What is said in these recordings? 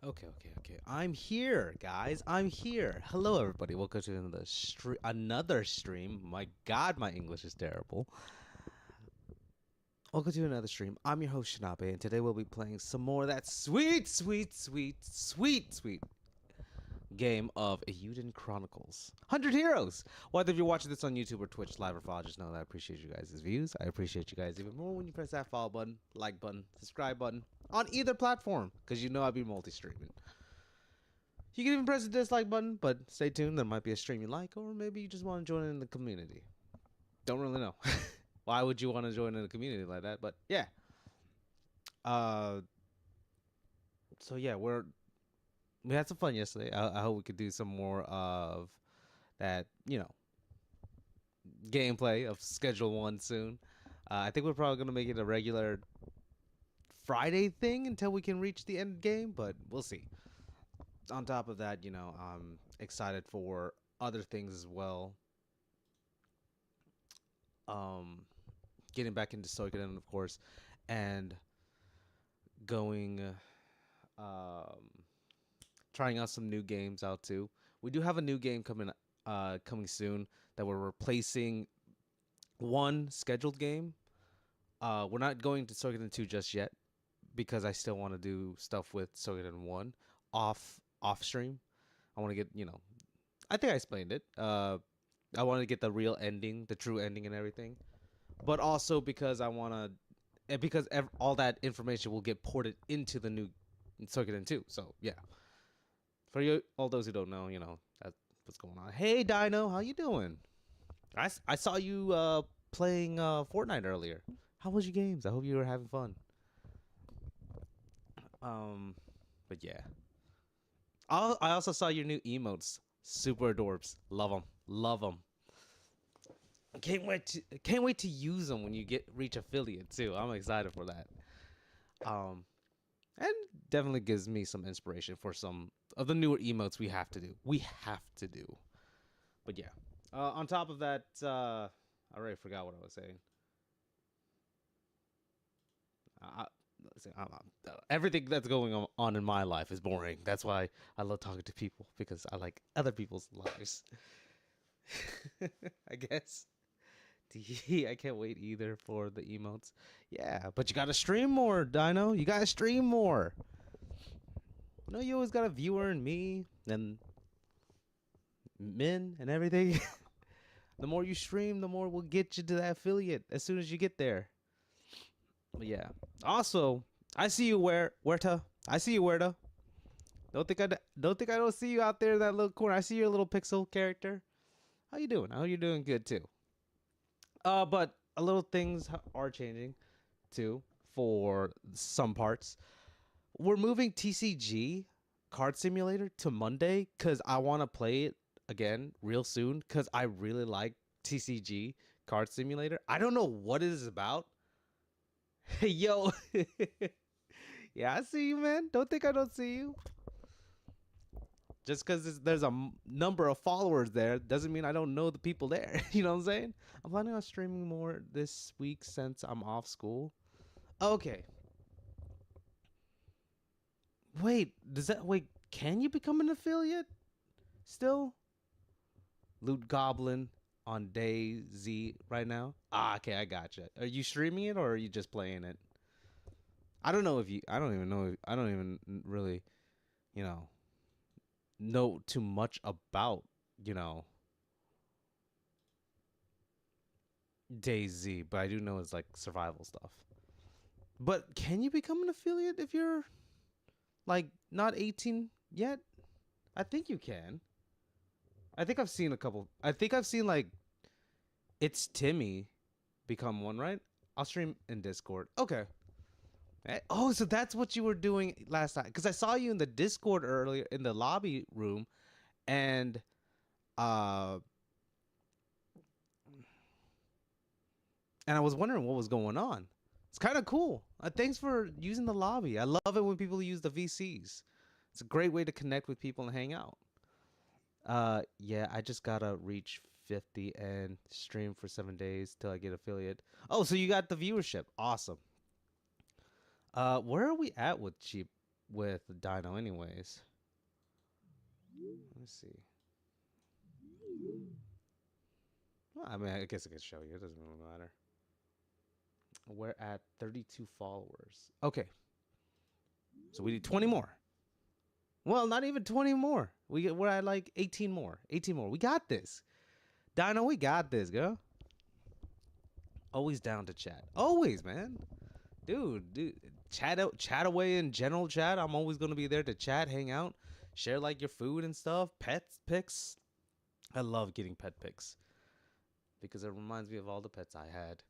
Okay. I'm here, guys. I'm here. Hello, everybody. Welcome to another stream. My God, my English is terrible. Welcome to another stream. I'm your host Shinabe, and today we'll be playing some more of that sweet game of Eiyuden Chronicles. 100 Heroes! Whether if you're watching this on YouTube or Twitch live or follow, just know that I appreciate you guys' views. I appreciate you guys even more when you press that follow button, like button, subscribe button on either platform, because you know I'll be multi-streaming. You can even press the dislike button, but stay tuned. There might be a stream you like, or maybe you just want to join in the community. Don't really know. Why would you want to join in a community like that? But yeah. Uh. So yeah, we had some fun yesterday. I hope we could do some more of that. Gameplay of Schedule 1 soon. I think we're probably gonna make it a regular Friday thing until we can reach the end game, but we'll see. On top of that, I'm excited for other things as well. Um, Getting back into Suikoden, of course, and going, um, trying out some new games out too. We do have a new game coming soon that we're replacing one scheduled game. We're not going to Suikoden 2 just yet because I still want to do stuff with Suikoden 1 off stream. I want to get, I think I explained it. I want to get the real ending, the true ending and everything. But also because I want to, and because all that information will get ported into the new Suikoden 2. So, yeah. For all those who don't know, that's what's going on. Hey, Dino, how you doing? I saw you playing Fortnite earlier. How was your games? I hope you were having fun. But yeah. I also saw your new emotes. Super adorbs. Love them. Love them. Can't wait to use them when you reach affiliate too. I'm excited for that. And definitely gives me some inspiration for some of the newer emotes we have to do. But yeah. On top of that, I already forgot what I was saying. Everything that's going on in my life is boring. That's why I love talking to people, because I like other people's lives. I guess. I can't wait either for the emotes. Yeah, but you gotta stream more, Dino. You gotta stream more. You always got a viewer in me and Min and everything. The more you stream, the more we'll get you to that affiliate as soon as you get there. But yeah. Also, I see you, Huerta. I see you, Huerta. Don't think I don't see you out there in that little corner. I see your little pixel character. How you doing? I hope you're doing good too. But a little things are changing too for some parts. We're moving TCG Card Simulator to Monday because I want to play it again real soon because I really like TCG Card Simulator. I don't know what it is about. Hey, yo. Yeah, I see you, man. Don't think I don't see you. Just because there's a number of followers there doesn't mean I don't know the people there. You know what I'm saying? I'm planning on streaming more this week since I'm off school. Okay. Wait, can you become an affiliate still? Loot Goblin on day Z right now? Ah, okay, I gotcha. Are you streaming it or are you just playing it? I don't know if you, I don't even know, I don't even really, know too much about, DayZ, but I do know it's like survival stuff. But can you become an affiliate if you're like not 18 yet? I think you can. I think I've seen a couple. I think I've seen like it's Timmy become one, right? I'll stream in Discord. Okay. Oh, so that's what you were doing last night? Because I saw you in the Discord earlier in the lobby room, and uh, and I was wondering what was going on. It's kind of cool. Thanks for using the lobby. I love it when people use the VCs. It's a great way to connect with people and hang out. Yeah, I just gotta reach 50 and stream for 7 days till I get affiliate. Oh, so you got the viewership. Awesome. Where are we at with cheap with Dino anyways. Let's see. Well, I mean, I guess I could show you. It doesn't really matter. We're at 32 followers. Okay, so we need 20 more. Well, not even 20 more. We're at like 18 more. 18 more. We got this. Dino, we got this, girl. Always down to chat. Always, man. Dude, chat away in general chat. I'm always gonna be there to chat, hang out, share like your food and stuff, pets pics. I love getting pet pics because it reminds me of all the pets I had.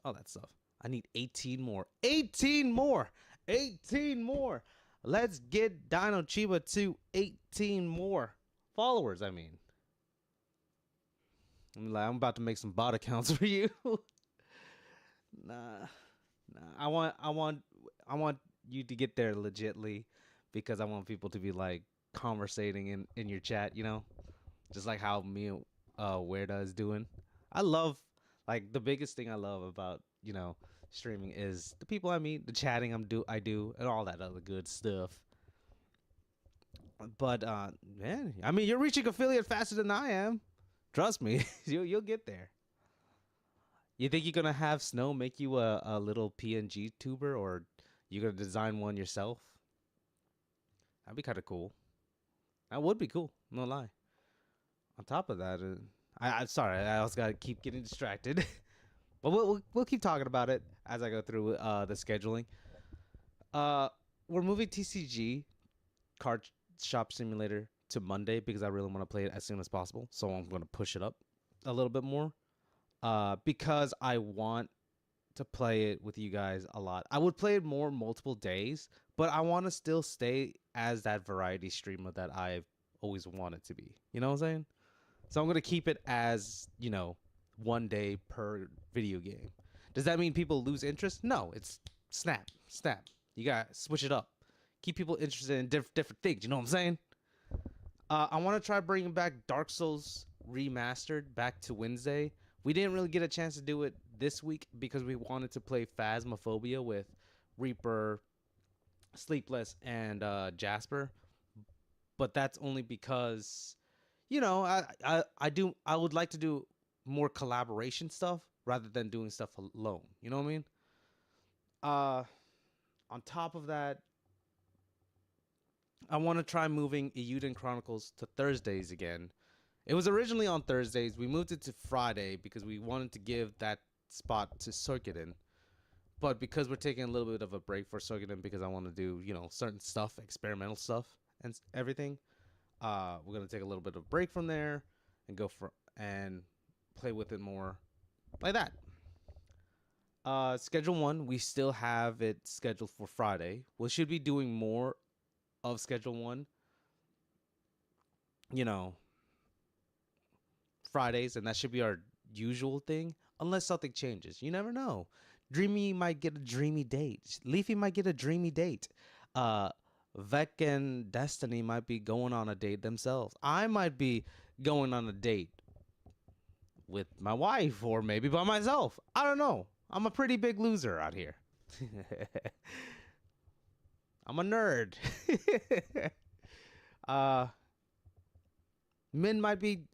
All that stuff. I need 18 more. 18 more. 18 more. Let's get Dino Chiba to 18 more followers. I mean, I'm about to make some bot accounts for you. Nah. I want you to get there legitly because I want people to be like conversating in your chat, just like how me and Werda is doing. I love like the biggest thing I love about streaming is the people I meet, the chatting I do, and all that other good stuff. But man, I mean, you're reaching affiliate faster than I am. Trust me, you'll get there. You think you're gonna have Snow make you a little PNG tuber, or you gonna design one yourself? That'd be kind of cool. That would be cool. No lie. On top of that, I'm sorry, I also gotta keep getting distracted. But we'll keep talking about it as I go through the scheduling. We're moving TCG Card Shop Simulator to Monday because I really want to play it as soon as possible. So I'm gonna push it up a little bit more. Because I want to play it with you guys a lot. I would play it more multiple days, but I want to still stay as that variety streamer that I've always wanted to be. You know what I'm saying? So I'm going to keep it as, 1 day per video game. Does that mean people lose interest? No, it's snap. You got to switch it up. Keep people interested in different things. You know what I'm saying? I want to try bringing back Dark Souls Remastered back to Wednesday. We didn't really get a chance to do it this week because we wanted to play Phasmophobia with Reaper, Sleepless, and Jasper. But that's only because, I would like to do more collaboration stuff rather than doing stuff alone. You know what I mean? On top of that, I want to try moving Eiyuden Chronicles to Thursdays again. It was originally on Thursdays. We moved it to Friday because we wanted to give that spot to Circuitin. But because we're taking a little bit of a break for Circuitin because I want to do, certain stuff, experimental stuff and everything, we're going to take a little bit of a break from there and and play with it more like that. Schedule 1, we still have it scheduled for Friday. We should be doing more of Schedule 1, Fridays, and that should be our usual thing, unless something changes. You never know. Dreamy might get a dreamy date. Leafy might get a dreamy date. Vec and Destiny might be going on a date themselves. I might be going on a date with my wife or maybe by myself. I don't know. I'm a pretty big loser out here. I'm a nerd. Min might be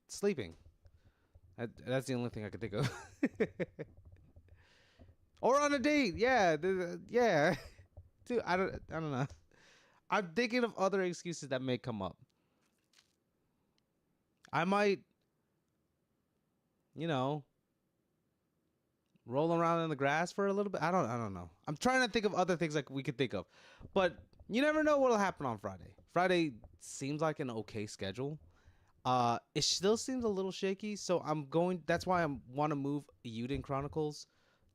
sleeping. That's the only thing I could think of. Or on a date. Yeah. Yeah. Dude, I don't know. I'm thinking of other excuses that may come up. I might, roll around in the grass for a little bit. I don't know. I'm trying to think of other things like we could think of. But you never know what'll happen on Friday. Friday seems like an okay schedule. It still seems a little shaky, so that's why I want to move Eiyuden Chronicles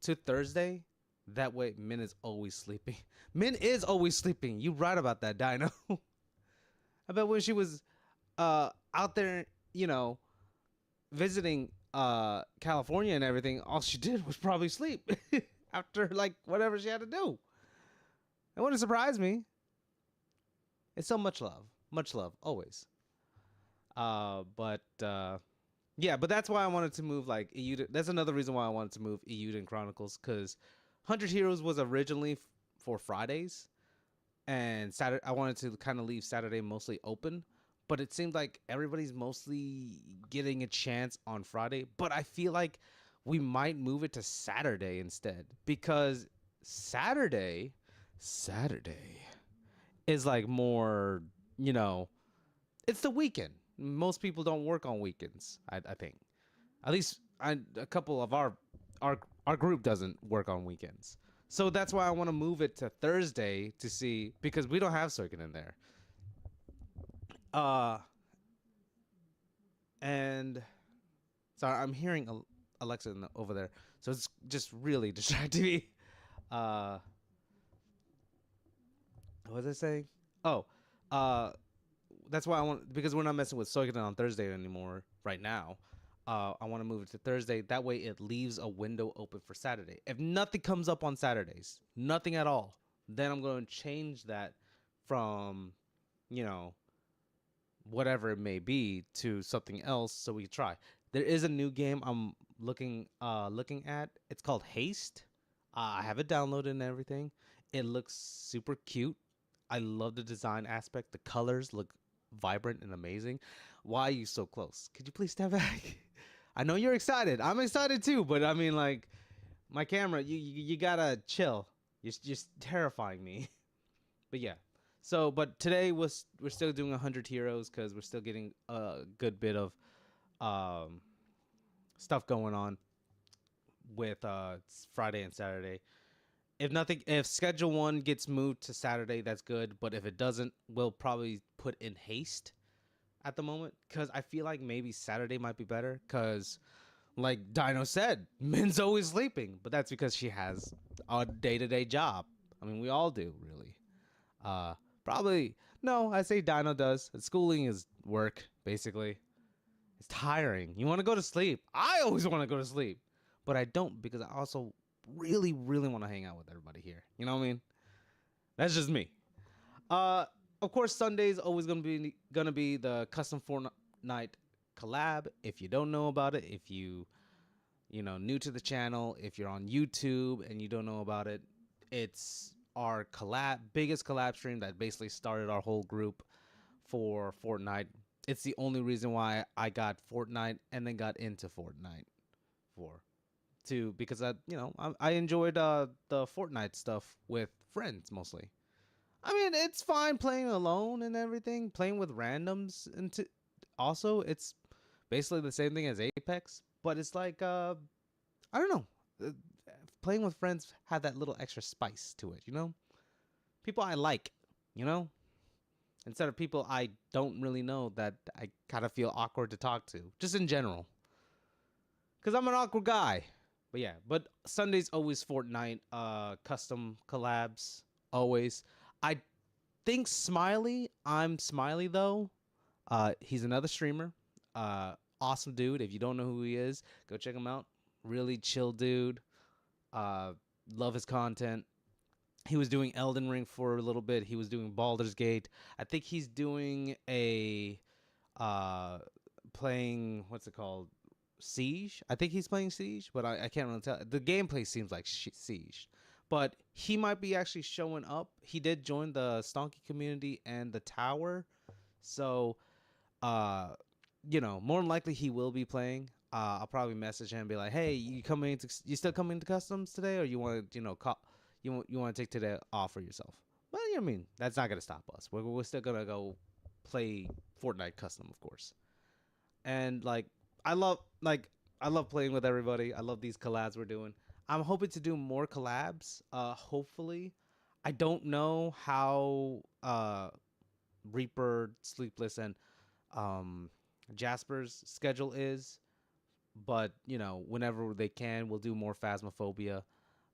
to Thursday. That way Min is always sleeping. Min is always sleeping. You right about that, Dino. I bet when she was out there, visiting California and everything, all she did was probably sleep after like whatever she had to do. It wouldn't surprise me. It's so much love, always. But that's why I wanted to move like Eiyuden. That's another reason why I wanted to move Eiyuden Chronicles, because 100 Heroes was originally for Fridays, and Saturday I wanted to kind of leave Saturday mostly open, but it seemed like everybody's mostly getting a chance on Friday. But I feel like we might move it to Saturday instead because Saturday, Saturday is like more, you know, it's the weekend. Most people don't work on weekends. I think at least a couple of our our group doesn't work on weekends. So that's why I want to move it to Thursday to see because we don't have circuit in there. Uh, and sorry, I'm hearing Alexa over there, so it's just really distracting me. Uh, what was I saying? Oh, uh, that's why I want because we're not messing with Soygan on Thursday anymore right now. I want to move it to Thursday. That way, it leaves a window open for Saturday. If nothing comes up on Saturdays, nothing at all, then I'm going to change that from, you know, whatever it may be to something else so we can try. There is a new game I'm looking at. It's called Haste. I have it downloaded and everything. It looks super cute. I love the design aspect. The colors look vibrant and amazing. Why are you so close? Could you please step back? I know you're excited. I'm excited too, but I mean, like, my camera, you gotta chill. You're just terrifying me. But yeah. So, but today we're still doing 100 heroes because we're still getting a good bit of um, stuff going on with Friday and Saturday. If schedule one gets moved to Saturday, that's good. But if it doesn't, we'll probably put in haste at the moment because I feel like maybe Saturday might be better because, like Dino said, Min's always sleeping, but that's because she has a day-to-day job. I mean, we all do, really. Uh, Probably no. I say Dino does. Schooling is work, basically. It's tiring. You want to go to sleep. I always want to go to sleep, but I don't because I also really, really want to hang out with everybody here. You know what I mean? That's just me. Uh, of course, Sunday's always gonna be the custom Fortnite collab. If you don't know about it, if you know new to the channel, if you're on YouTube and you don't know about it, it's our biggest collab stream that basically started our whole group for Fortnite. It's the only reason why I got Fortnite and then got into Fortnite for to because I enjoyed the Fortnite stuff with friends mostly. I mean, it's fine playing alone and everything, playing with randoms also it's basically the same thing as Apex, but it's like I don't know. Uh, Playing with friends have that little extra spice to it, you know? People I like, you know? Instead of people I don't really know that I kind of feel awkward to talk to, just in general. Because I'm an awkward guy. But yeah, but Sunday's always Fortnite, custom collabs, always. I think I'm Smiley though. He's another streamer. Awesome dude. If you don't know who he is, go check him out. Really chill dude. Uh, love his content. He was doing Elden Ring for a little bit. He was doing Baldur's Gate. I think he's doing a uh, playing what's it called? Siege. I think he's playing Siege, but I can't really tell. The gameplay seems like Siege, but he might be actually showing up. He did join the Stonky community and the Tower, so uh, more than likely he will be playing. I'll probably message him and be like, "Hey, you still coming to customs today, or you want to, you want to take today off for yourself?" Well, I mean, that's not gonna stop us. We're still gonna go play Fortnite custom, of course. And I love I love playing with everybody. I love these collabs we're doing. I'm hoping to do more collabs. Hopefully, I don't know how Reaper, Sleepless, and um, Jasper's schedule is, but whenever they can, we'll do more Phasmophobia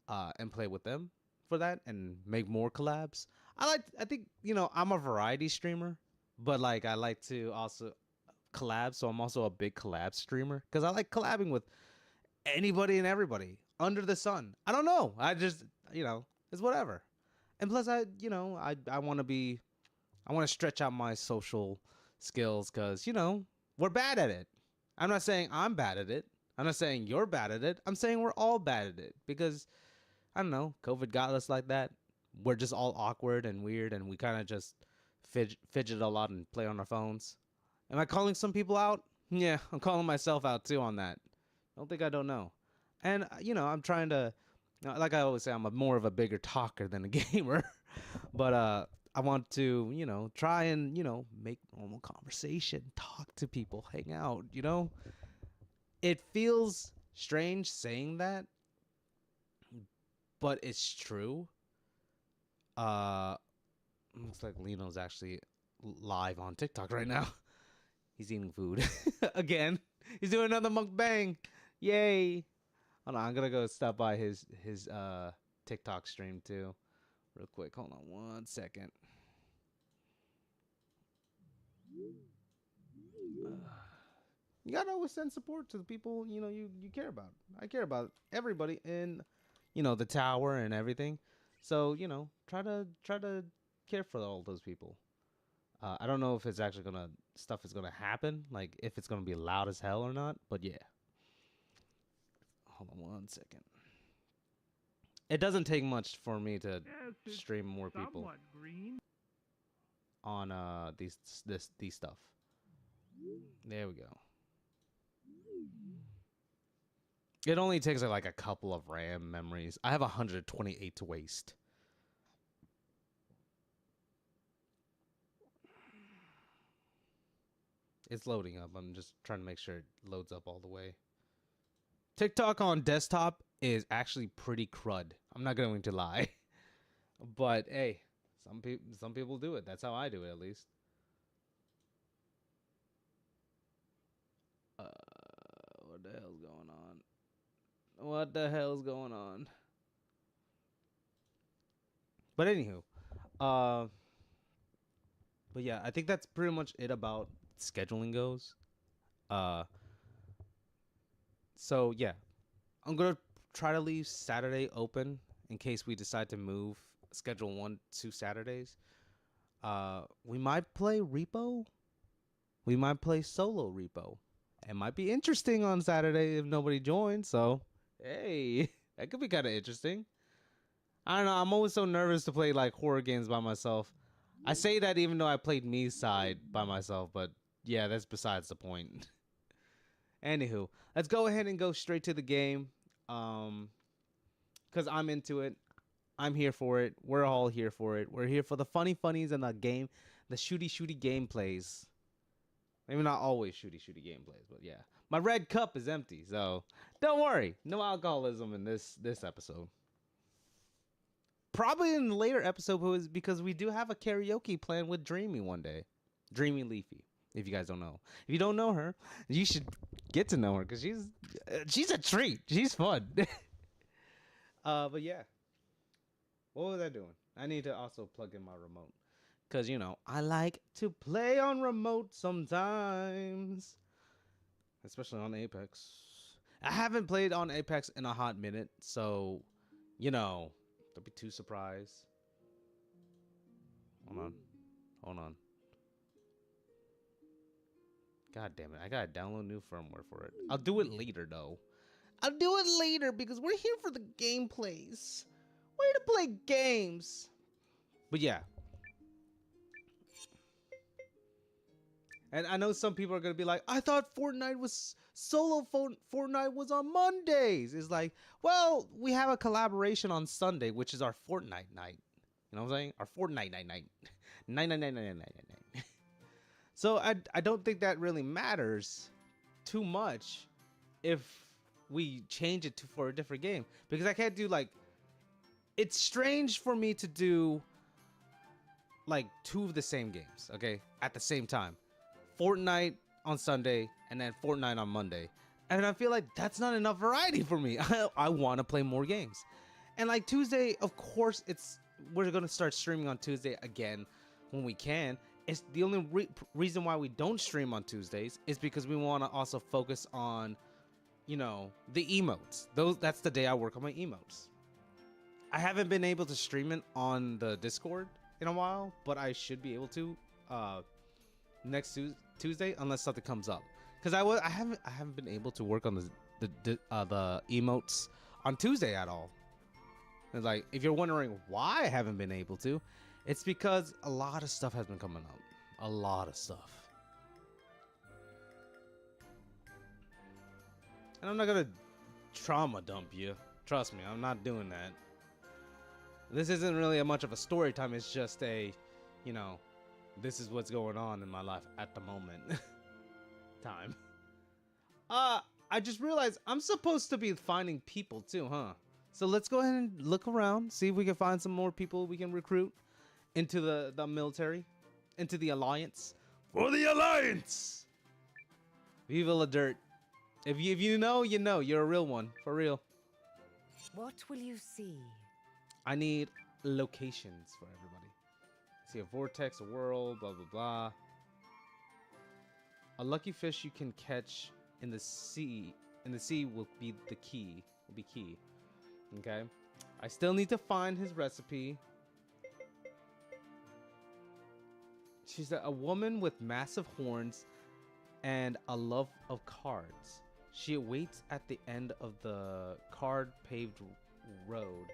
and play with them for that and make more collabs. I think I'm a variety streamer, but I like to also collab, so I'm also a big collab streamer because I like collabing with anybody and everybody under the sun. I don't know. I just it's whatever. And plus, I want to I want to stretch out my social skills because we're bad at it. I'm not saying I'm bad at it. I'm not saying you're bad at it. I'm saying we're all bad at it because I don't know. COVID got us like that. we're just all awkward and weird, and we kind of just fidget a lot and play on our phones. Am I calling some people out? Yeah, I'm calling myself out too on that. Don't think I don't know. And I'm trying to, like I always say, I'm more of a bigger talker than a gamer. But I want to, try and make normal conversation, talk to people, hang out. It feels strange saying that, but it's true. Uh, Looks like Lino's actually live on TikTok right now. He's eating food again. He's doing another mukbang. Yay! Hold on, I'm gonna go stop by his TikTok stream too, real quick. Hold on 1 second. You gotta always send support to the people you care about. I care about everybody in the tower and everything. So try to care for all those people. I don't know if it's actually stuff is gonna happen, like if it's gonna be loud as hell or not. But yeah, hold on 1 second. It doesn't take much for me to stream more people on these stuff. There we go. It only takes like a couple of RAM memories. I have 128 to waste. It's loading up. I'm just trying to make sure it loads up all the way. TikTok on desktop is actually pretty crud. I'm not going to lie. But hey, some people do it. That's how I do it, at least. What the hell's going on? What the hell's going on? But anywho, but yeah, I think that's pretty much it about scheduling goes. Uh, so yeah, I'm gonna try to leave Saturday open in case we decide to move schedule 1-2 Saturdays. We might play repo. We might play solo repo. It might be interesting on Saturday if nobody joins. So hey, that could be kind of interesting. I don't know. I'm always so nervous to play like horror games by myself. I say that even though I played Mii's side by myself, but yeah, that's besides the point. Anywho, let's go ahead and go straight to the game. Cause I'm into it. I'm here for it. We're all here for it. We're here for the funnies and the game, the shooty gameplays. Maybe not always shooty gameplays, but yeah. My red cup is empty, so don't worry. No alcoholism in this episode. Probably in the later episode because we do have a karaoke plan with Dreamy one day. Dreamy Leafy, if you guys don't know. If you don't know her, you should get to know her because she's a treat. She's fun. But yeah. What was I doing? I need to also plug in my remote. Because, I like to play on remote sometimes. Especially on Apex. I haven't played on Apex in a hot minute. So, don't be too surprised. Hold on. God damn it. I gotta download new firmware for it. I'll do it later, though. I'll do it later because we're here for the gameplays. We're here to play games. But yeah. And I know some people are going to be like, I thought Fortnite was Fortnite was on Mondays. It's like, well, we have a collaboration on Sunday, which is our Fortnite night. You know what I'm saying? Our Fortnite night. Night. So I don't think that really matters too much if we change it for a different game. Because I can't do it's strange for me to do two of the same games, okay, at the same time. Fortnite on Sunday and then Fortnite on Monday. And I feel like that's not enough variety for me. I want to play more games. And Tuesday, of course, we're going to start streaming on Tuesday again when we can. It's the only reason why we don't stream on Tuesdays is because we want to also focus on, the emotes. That's the day I work on my emotes. I haven't been able to stream it on the Discord in a while, but I should be able to next Tuesday unless something comes up. Because I haven't been able to work on the emotes on Tuesday at all. And like, if you're wondering why I haven't been able to, it's because a lot of stuff has been coming up. A lot of stuff. And I'm not gonna trauma dump you. Trust me, I'm not doing that. This isn't really a much of a story time. It's just a, you know, this is what's going on in my life at the moment. Time. I just realized I'm supposed to be finding people too, huh? So let's go ahead and look around, see if we can find some more people we can recruit into the military, into the alliance. For the alliance! Viva la dirt. If you know, you know. You're a real one. For real. What will you see? I need locations for everybody. See a vortex, a whirl, blah, blah, blah. A lucky fish you can catch in the sea. In the sea will be the key. Will be key. Okay. I still need to find his recipe. She's a woman with massive horns and a love of cards. She awaits at the end of the card-paved road.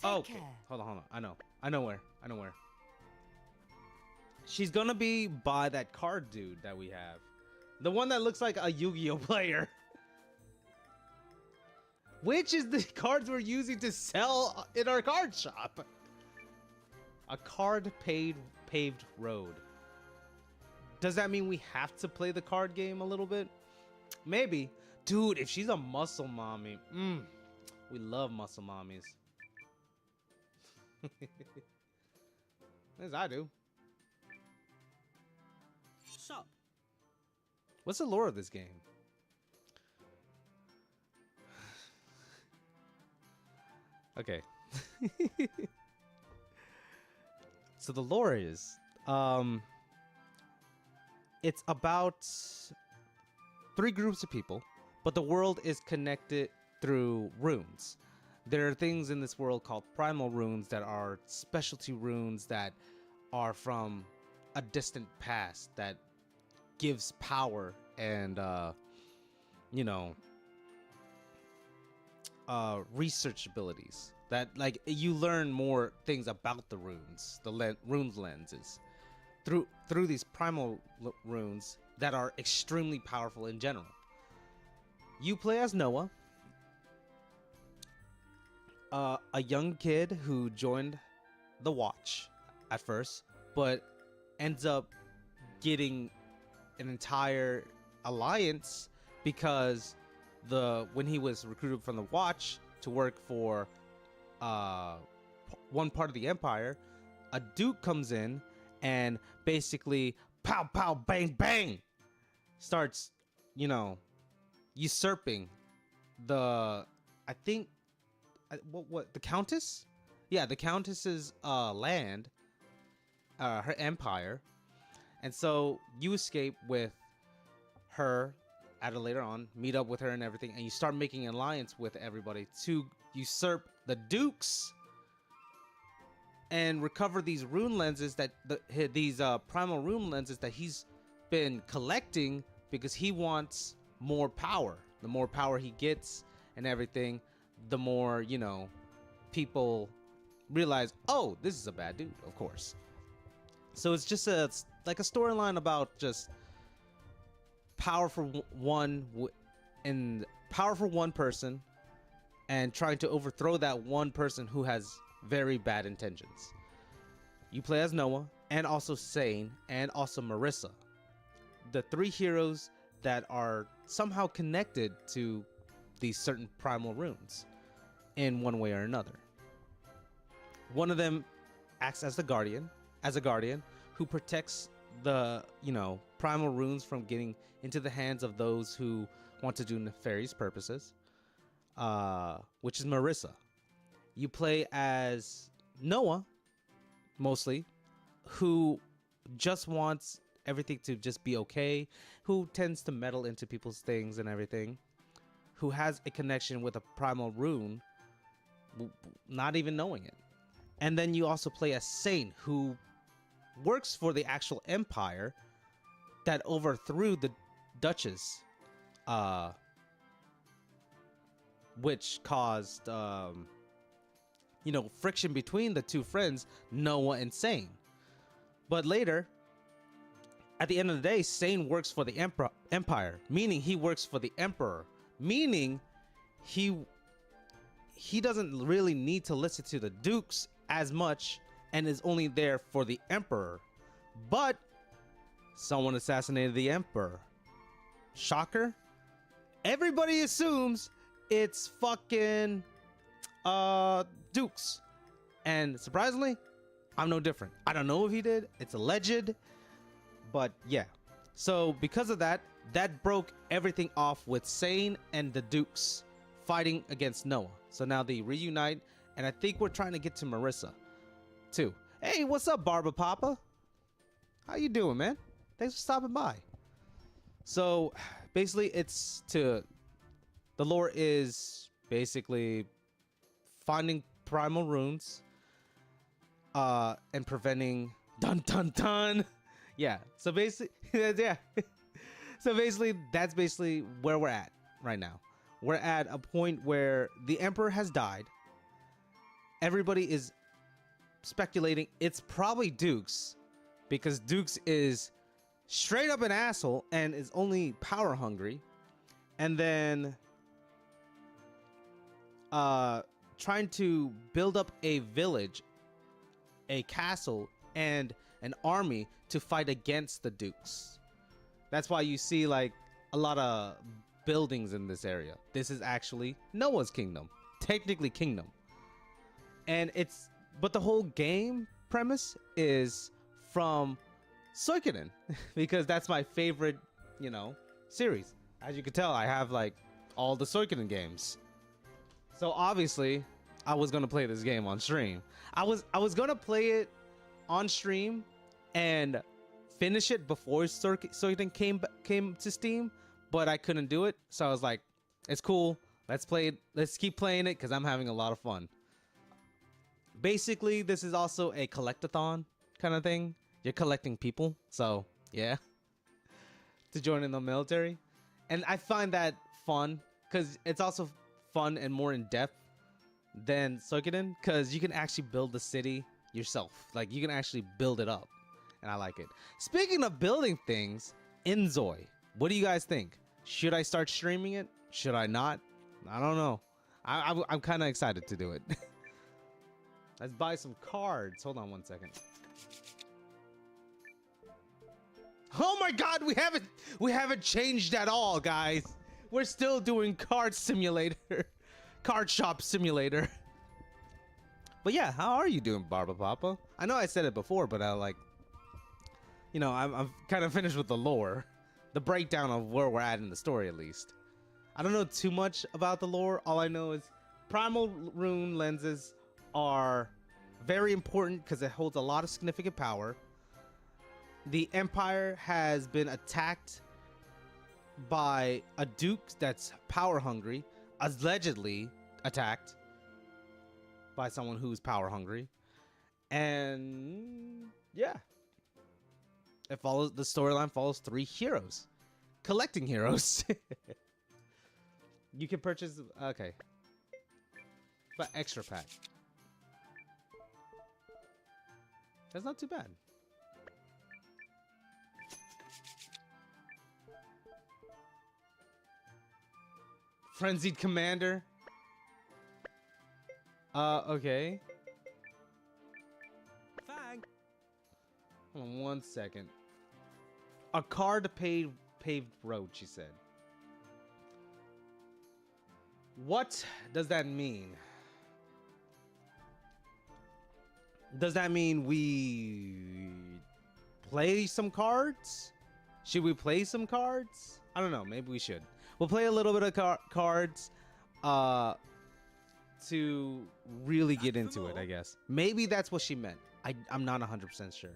Okay. Hold on. I know where. She's gonna be by that card dude that we have. The one that looks like a Yu-Gi-Oh player. Which is the cards we're using to sell in our card shop. A card-paved road. Does that mean we have to play the card game a little bit? Maybe. Dude, if she's a muscle mommy. We love muscle mommies. As I do. Sup? What's the lore of this game? Okay. So the lore is, it's about 3 groups of people, but the world is connected through runes. There are things in this world called primal runes that are specialty runes that are from a distant past that gives power and, research abilities. That, like, you learn more things about the runes, the runes lenses, through these primal runes that are extremely powerful in general. You play as Noah, a young kid who joined the Watch at first, but ends up getting an entire alliance because when he was recruited from the Watch to work for one part of the Empire, a duke comes in and basically pow pow bang bang starts, usurping the the Countess? Yeah, the Countess's land, her empire. And so you escape with her at a later on, meet up with her and everything, and you start making an alliance with everybody to usurp the dukes and recover these rune lenses these primal rune lenses that he's been collecting because he wants more power. The more power he gets and everything, the more, people realize, oh, this is a bad dude, of course. So it's just like a storyline about just power for one person and trying to overthrow that one person who has very bad intentions. You play as Noah and also Sane and also Marissa, the 3 heroes that are somehow connected to these certain primal runes in one way or another. One of them acts as a guardian who protects the, primal runes from getting into the hands of those who want to do nefarious purposes, which is Marissa. You play as Noah, mostly, who just wants everything to just be okay, who tends to meddle into people's things and everything, who has a connection with a primal rune, not even knowing it. And then you also play as Sane, who works for the actual empire that overthrew the Duchess, which caused friction between the two friends, Noah and Sane. But later, at the end of the day, Sane works for the Empire, meaning he works for the Emperor, meaning he doesn't really need to listen to the Dukes as much and is only there for the Emperor. But someone assassinated the Emperor. Shocker? Everybody assumes it's fucking Dukes. And surprisingly, I'm no different. I don't know if he did. It's alleged. But yeah. So because of that, that broke everything off with Sane and the Dukes fighting against Noah. So now they reunite, and I think we're trying to get to Marissa too. Hey, what's up, Barba Papa? How you doing, man? Thanks for stopping by. So basically the lore is basically finding primal runes and preventing dun dun dun. Yeah. So basically yeah. So basically that's basically where we're at right now. We're at a point where the Emperor has died. Everybody is speculating it's probably Dukes, because Dukes is straight up an asshole and is only power hungry. And then trying to build up a village, a castle, and an army to fight against the Dukes. That's why you see like a lot of buildings in this area. This is actually Noah's kingdom, technically kingdom. And but the whole game premise is from Suikoden because that's my favorite, series. As you can tell, I have like all the Suikoden games. So obviously, I was gonna play this game on stream. I was gonna play it on stream and finish it before Suikoden came to Steam, but I couldn't do it. So I was like, it's cool. Let's play it. Let's keep playing it because I'm having a lot of fun. Basically, this is also a collectathon kind of thing. You're collecting people. So yeah, to join in the military. And I find that fun because it's also fun and more in depth than Suikoden because you can actually build the city yourself. Like you can actually build it up. And I like it. Speaking of building things, Inzoi, what do you guys think? Should I start streaming it? Should I not? I don't know. I'm kind of excited to do it. Let's buy some cards. Hold on one second. Oh my God, we haven't changed at all, guys. We're still doing card simulator, card shop simulator. But yeah, how are you doing, Barba Papa? I know I said it before, but I'm kind of finished with the lore, the breakdown of where we're at in the story, at least. I don't know too much about the lore. All I know is primal rune lenses are very important because it holds a lot of significant power. The Empire has been attacked by a duke that's power hungry, allegedly attacked by someone who's power hungry. And yeah, the storyline follows 3 heroes, collecting heroes. You can purchase, okay, but extra pack. That's not too bad. Frenzied Commander. Okay. Fine. Hold on one second. A car to paved road, she said. What does that mean? Does that mean we play some cards? Should we play some cards? I don't know. Maybe we should. We'll play a little bit of cards to really get into it, I guess. Maybe that's what she meant. I'm not 100% sure.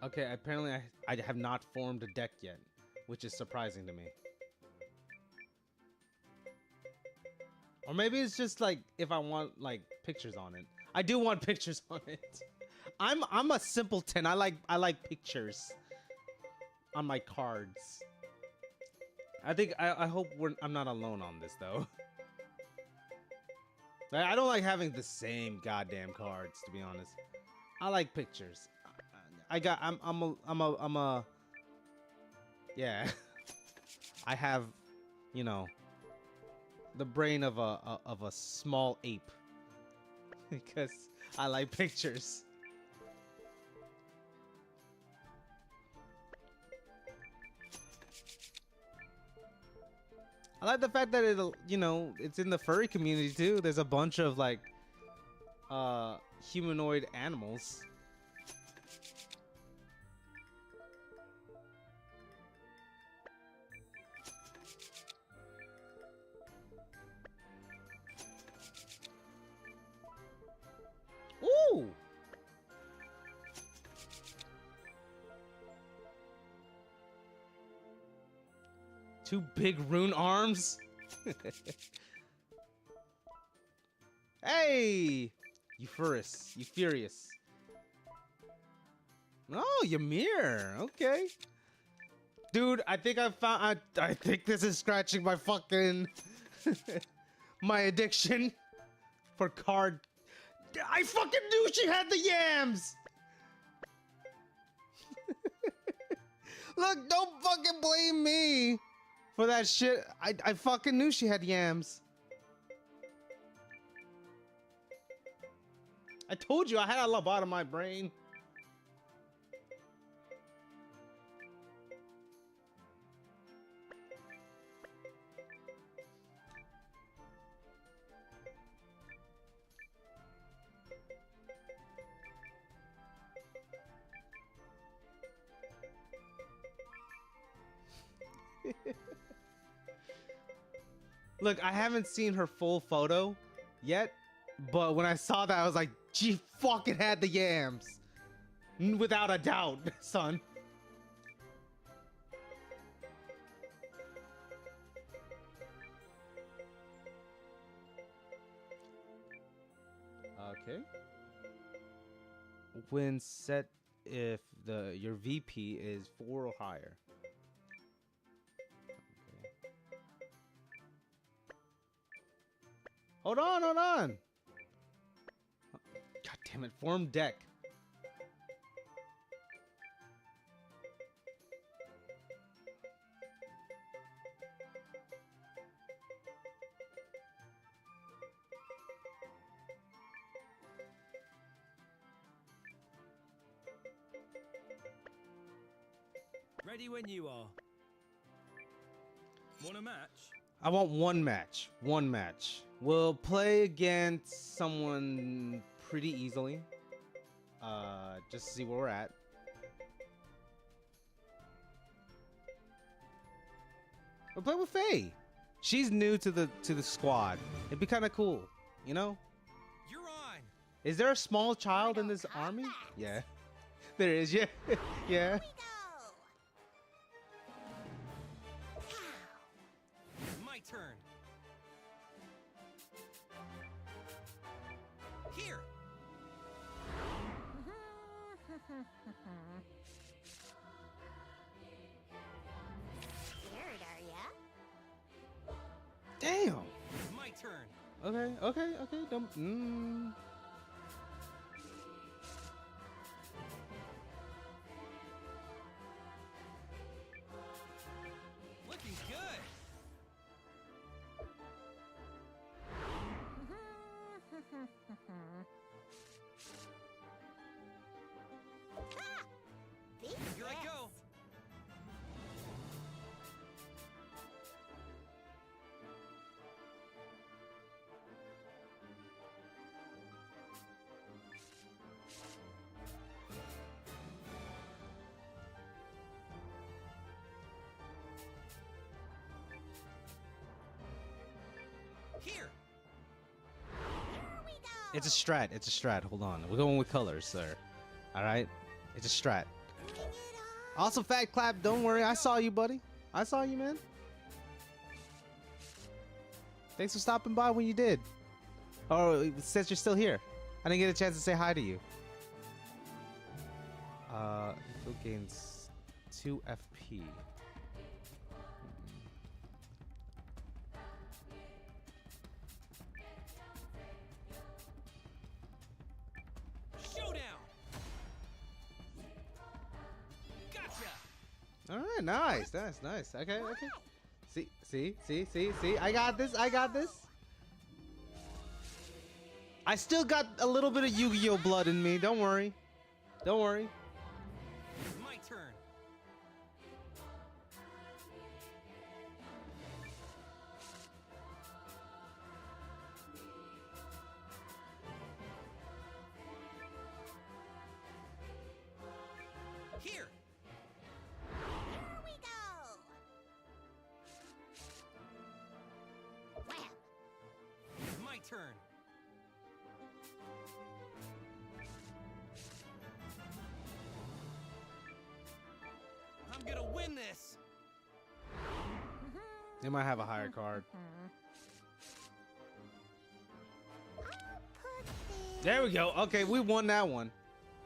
Okay, apparently I have not formed a deck yet, which is surprising to me. Or maybe it's just like if I want like pictures on it. I do want pictures on it. I'm a simpleton. I like pictures on my cards. I hope I'm not alone on this though. I don't like having the same goddamn cards, to be honest. I like pictures. I'm a yeah. I have, you know, the brain of a small ape because I like pictures. I like the fact that it'll, you know, it's in the furry community too. There's a bunch of like humanoid animals. Ooh! Two big rune arms. Hey! Euphorus. Euphorious. Oh, Ymir. Okay. Dude, I think I found... I think this is scratching my fucking... my addiction for card... I fucking knew she had the yams! Look, don't fucking blame me for that shit. I fucking knew she had yams. I told you I had a lobotomized brain. Look, I haven't seen her full photo yet, but when I saw that, I was like, she fucking had the yams. Without a doubt, son. Okay. When set if your VP is 4 or higher. Hold on, hold on. God damn it, form deck. Ready when you are. Want a match? I want one match. One match. We'll play against someone pretty easily. Just to see where we're at. We'll play with Faye. She's new to the squad. It'd be kind of cool, you know? You're on. Is there a small child in this army? Yeah. There is, yeah. Yeah. My turn. Here. Scared, are ya? Damn. My turn. Okay, okay, okay. Don't. Looking good. Beat Here I this. go. Here. Here we go. It's a strat. It's a strat. Hold on. We're going with colors, sir. All right. It's a strat. Bring it on. Also, Fat Clap, don't worry. I saw you, buddy. I saw you, man. Thanks for stopping by when you did. Oh, since you're still here. I didn't get a chance to say hi to you. Field gains 2 FP. Showdown. Gotcha. All right, nice. Okay. See. I got this. I still got a little bit of Yu-Gi-Oh blood in me. Don't worry. My turn. Here. Here we go. Wham. My turn. I'm gonna win this. They might have a higher card. I'll put this. There we go. Okay, we won that one.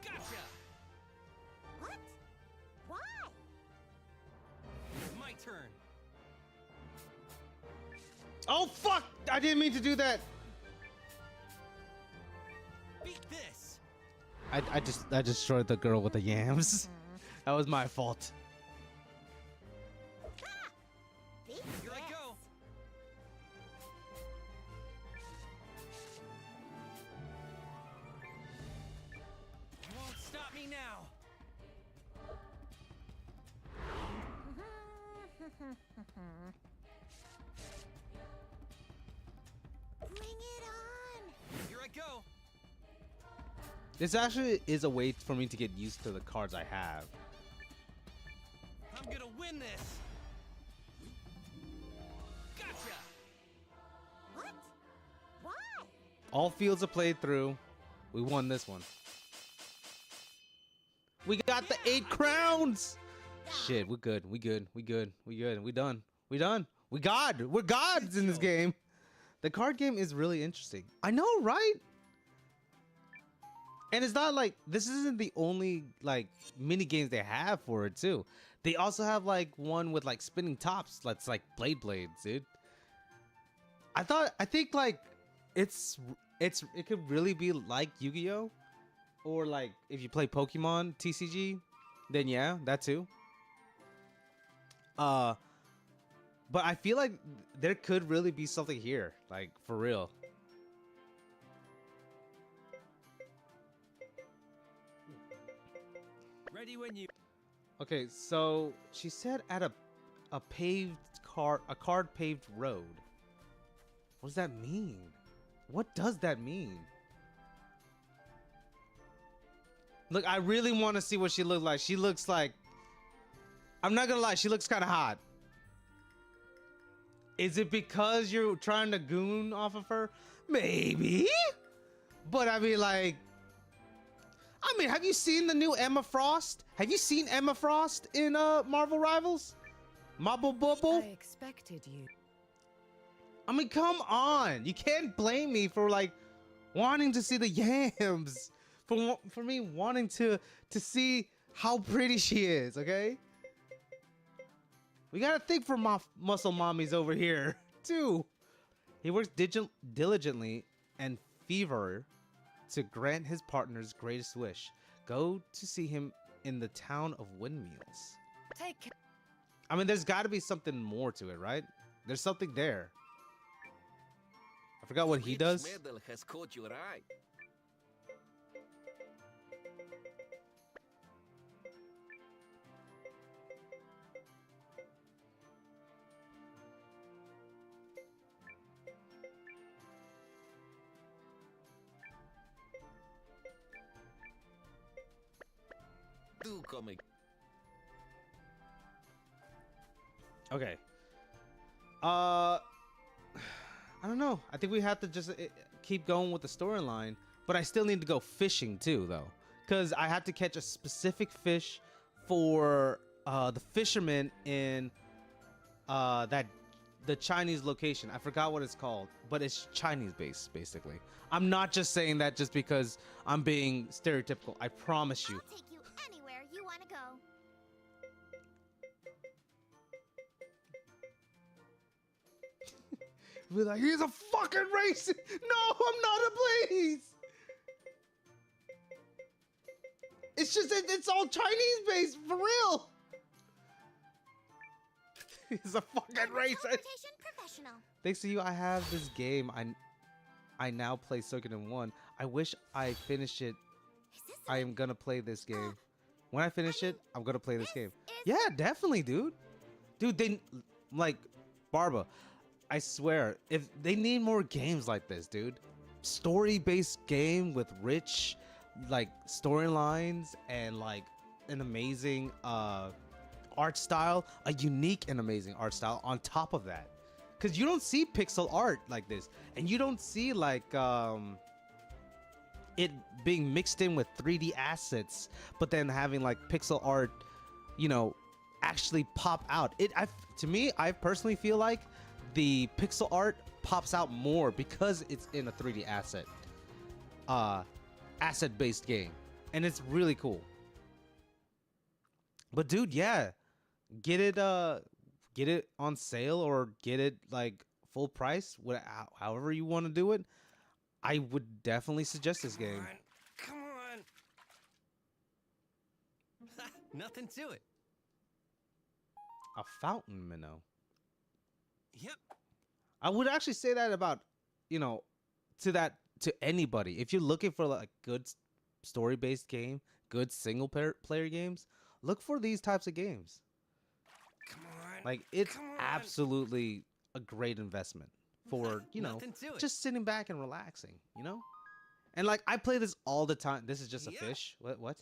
Gotcha. What? Why? My turn. Oh fuck! I didn't mean to do that. Beat this. I destroyed the girl with the yams. That was my fault. Ha! Beat Here I this. go. You won't stop me now. Bring it on. Here I go. This actually is a way for me to get used to the cards I have. I'm gonna win this. Gotcha. What? Why? All fields are played through. We won this one. We got the 8 crowns. Shit, we're good. We done. We're gods in this game. The card game is really interesting. I know, right? And it's not like this isn't the only like mini games they have for it too. They also have like one with like spinning tops. That's like blades, dude. I think like it could really be like Yu-Gi-Oh, or like if you play Pokemon TCG, then yeah, that too. But I feel like there could really be something here, like for real. Ready when you. Okay, so she said at a card paved road. What does that mean? What does that mean? Look, I really want to see what she looks like. She looks like, I'm not gonna lie, she looks kind of hot. Is it because you're trying to goon off of her? Maybe. But I mean, like, have you seen the new Emma Frost? Have you seen Emma Frost in Marvel Rivals? Marble Bubble? I expected you. I mean, come on. You can't blame me for like wanting to see the yams. For me wanting to see how pretty she is, okay? We gotta think for my muscle mommies over here, too. He works diligently and fever to grant his partner's greatest wish. Go to see him in the town of windmills. Take care. I mean, there's got to be something more to it, right? There's something there. I forgot what he Which does. medal has caught your eye? Do come again. Okay. I don't know. I think we have to just keep going with the storyline, but I still need to go fishing too, though, because I have to catch a specific fish for the fisherman in that the Chinese location. I forgot what it's called, but it's Chinese based basically. I'm not just saying that just because I'm being stereotypical. I promise you. I'll take you anywhere you want to go. Be like, he's a fucking racist. No, I'm not a please. It's just it's all Chinese based for real. He's a fucking racist. Teleportation professional. Thanks to you, I have this game. I now play Suikoden 1. I wish I finished it. Is this I am gonna play this game. When I finish I mean, it, I'm gonna play this game. is- Yeah, definitely, dude. Dude, they like Barba. I swear, if they need more games like this, dude. Story-based game with rich, like storylines and like an amazing art style, a unique and amazing art style on top of that. Cause you don't see pixel art like this, and you don't see like it being mixed in with 3D assets, but then having like pixel art, you know, actually pop out. To me, I personally feel like the pixel art pops out more because it's in a 3D asset based game, and it's really cool. But dude, yeah, get it on sale or get it like full price, however you want to do it. I would definitely suggest this game. Come on. Nothing to it. A fountain minnow. Yep. I would actually say that about, you know, to anybody. If you're looking for like good story-based game, good single player games, look for these types of games. Come on. Like it's Come on. absolutely a great investment for, you know, Nothing to it. just sitting back and relaxing, you know? And like I play this all the time. This is just a Yeah. fish. What?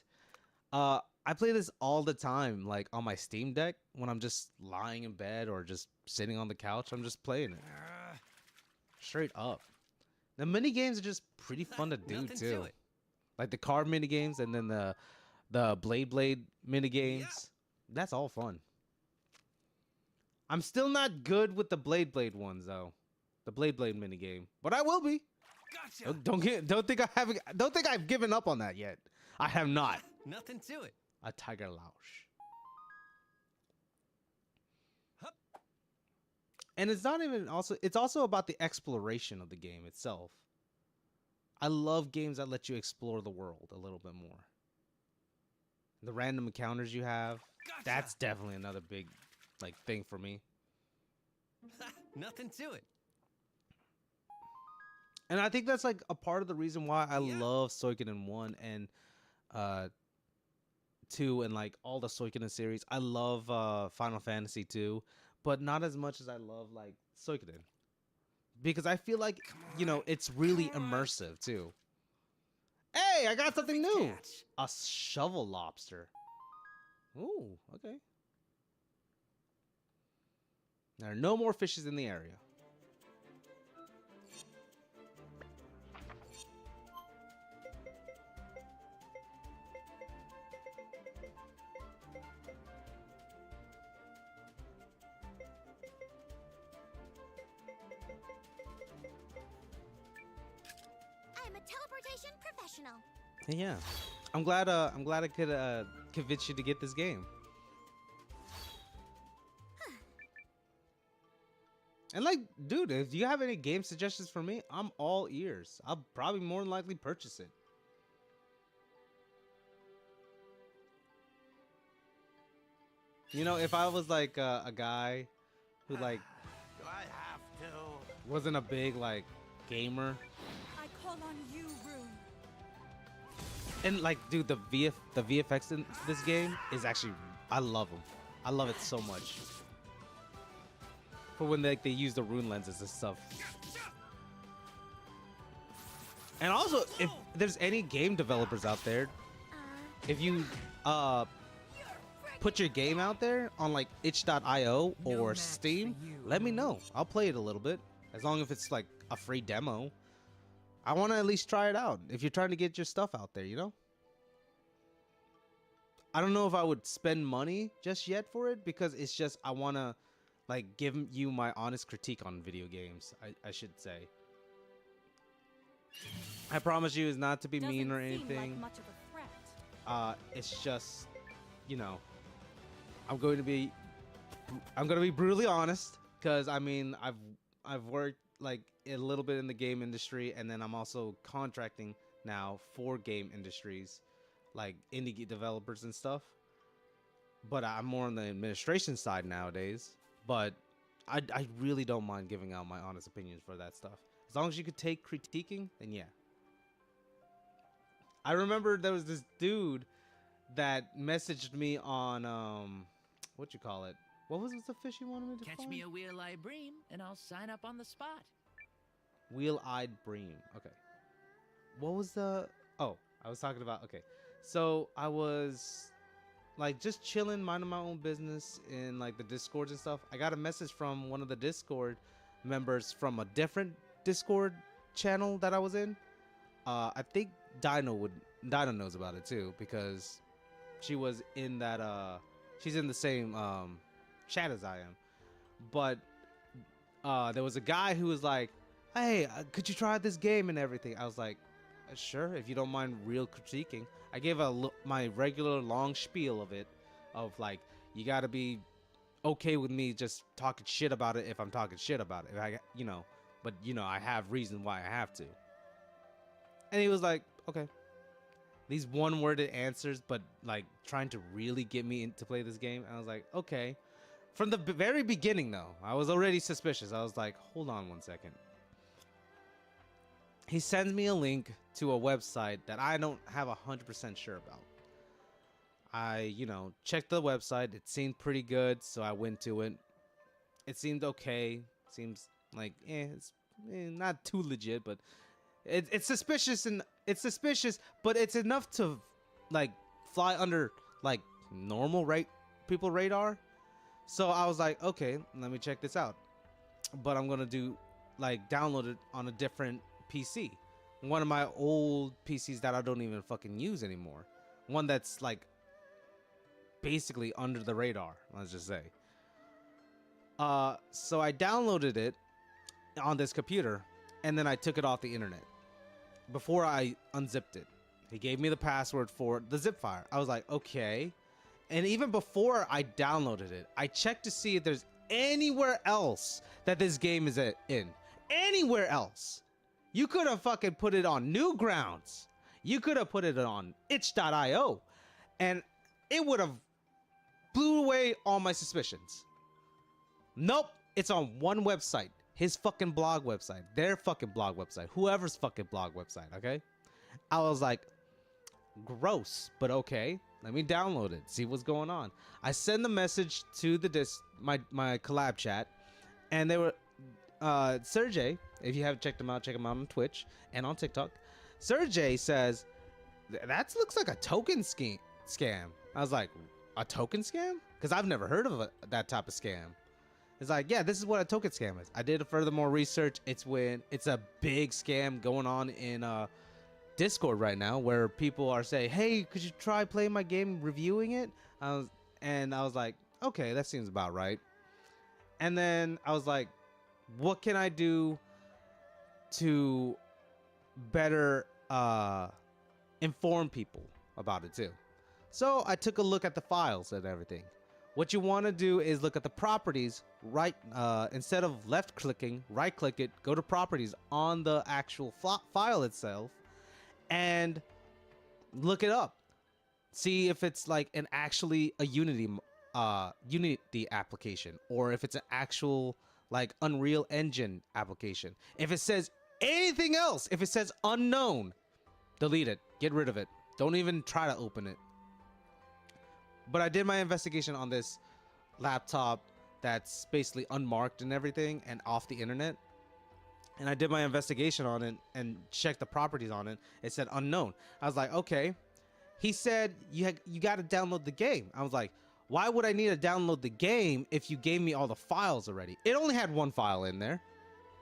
I play this all the time, like on my Steam Deck when I'm just lying in bed or just sitting on the couch. I'm just playing it straight up. The mini games are just pretty fun to do Nothing too. to it. Like the card mini games and then the Blade mini games. That's all fun. I'm still not good with the Blade ones though. The Blade mini game, but I will be. Gotcha. Don't think I've given up on that yet. I have not. Nothing to it. A Tiger Lausch. Hup. And it's not even it's also about the exploration of the game itself. I love games that let you explore the world a little bit more. The random encounters you have, Gotcha. that's definitely another big like thing for me. Nothing to it. And I think that's like a part of the reason why I Yeah. love Suikoden 1 and 2 and like all the Suikoden series. I love Final Fantasy 2, but not as much as I love like Suikoden. Because I feel like, you know, it's really Come on. immersive too. Hey, I got something new. Catch. A shovel lobster. Ooh, okay. There are no more fishes in the area. I'm a teleportation professional. Yeah, I'm glad I could convince you to get this game. And like, dude, if you have any game suggestions for me, I'm all ears. I'll probably more than likely purchase it. You know, if I was like a guy who like Do I have to? wasn't a big like gamer, I call on you, Rune. and like, dude, the VFX in this game is actually, I love them. I love it so much. For when they use the rune lenses and stuff. And also, if there's any game developers out there, if you put your game out there on like itch.io No or match Steam, for you, let me Rune. know. I'll play it a little bit, as long as it's like a free demo. I want to at least try it out. If you're trying to get your stuff out there, you know. I don't know if I would spend money just yet for it, because it's just I want to like give you my honest critique on video games. I should say. I promise you, is not to be Doesn't mean or seem anything. like much of a threat. It's just, you know, I'm going to be brutally honest, because I mean I've worked like a little bit in the game industry, and then I'm also contracting now for game industries, like indie developers and stuff. But I'm more on the administration side nowadays. But I really don't mind giving out my honest opinions for that stuff. As long as you could take critiquing, then yeah. I remember there was this dude that messaged me on what you call it? What was the fish you wanted me to Catch find? me a wheel-eye bream, and I'll sign up on the spot. Wheel-eyed bream. Okay. What was the? Oh, I was talking about. Okay, so I was like just chilling, minding my own business in like the Discords and stuff. I got a message from one of the Discord members from a different Discord channel that I was in. I think Dino knows about it too, because she was in that she's in the same chat as I am. But there was a guy who was like, hey, could you try this game and everything? I was like, sure, if you don't mind real critiquing. I gave my regular long spiel of it, of like, you gotta be okay with me just talking shit about it if I'm talking shit about it. If I, but I have reason why I have to. And he was like, okay. These one-worded answers, but like trying to really get me to play this game. And I was like, okay. From the very beginning, though, I was already suspicious. I was like, hold on one second. He sends me a link to a website that I don't have 100% sure about. I, checked the website. It seemed pretty good, so I went to it. It seemed okay. Seems like, it's not too legit, but it's suspicious, but it's enough to like fly under like normal people radar. So I was like, okay, let me check this out. But I'm gonna download it on a different PC, one of my old PCs that I don't even fucking use anymore, one that's like basically under the radar, let's just say. So I downloaded it on this computer, and then I took it off the internet. Before I unzipped it, he gave me the password for the zip file. I was like, okay. And even before I downloaded it, I checked to see if there's anywhere else that this game is in. Anywhere else. You could have fucking put it on Newgrounds. You could have put it on itch.io. And it would have blew away all my suspicions. Nope. It's on one website. His fucking blog website, their fucking blog website, whoever's fucking blog website, okay? I was like, gross, but okay. Let me download it, see what's going on. I send the message to the my collab chat, and they were, Sergey, if you haven't checked him out, check him out on Twitch and on TikTok. Sergey says, that looks like a token scam. I was like, a token scam? Because I've never heard of that type of scam. It's like, yeah, this is what a token scam is. I did furthermore research. It's a big scam going on in Discord right now, where people are saying, hey, could you try playing my game, reviewing it? I was like, okay, that seems about right. And then I was like, what can I do to better inform people about it too? So I took a look at the files and everything. What you want to do is look at the properties, instead of left clicking, right click it, go to properties on the actual file itself, and look it up. See if it's like actually a Unity application, or if it's an actual like Unreal Engine application. If it says anything else, if it says unknown, delete it, get rid of it. Don't even try to open it. But I did my investigation on this laptop that's basically unmarked and everything and off the internet. And I did my investigation on it and checked the properties on it. It said unknown. I was like, okay. He said, you got to download the game. I was like, why would I need to download the game if you gave me all the files already? It only had one file in there.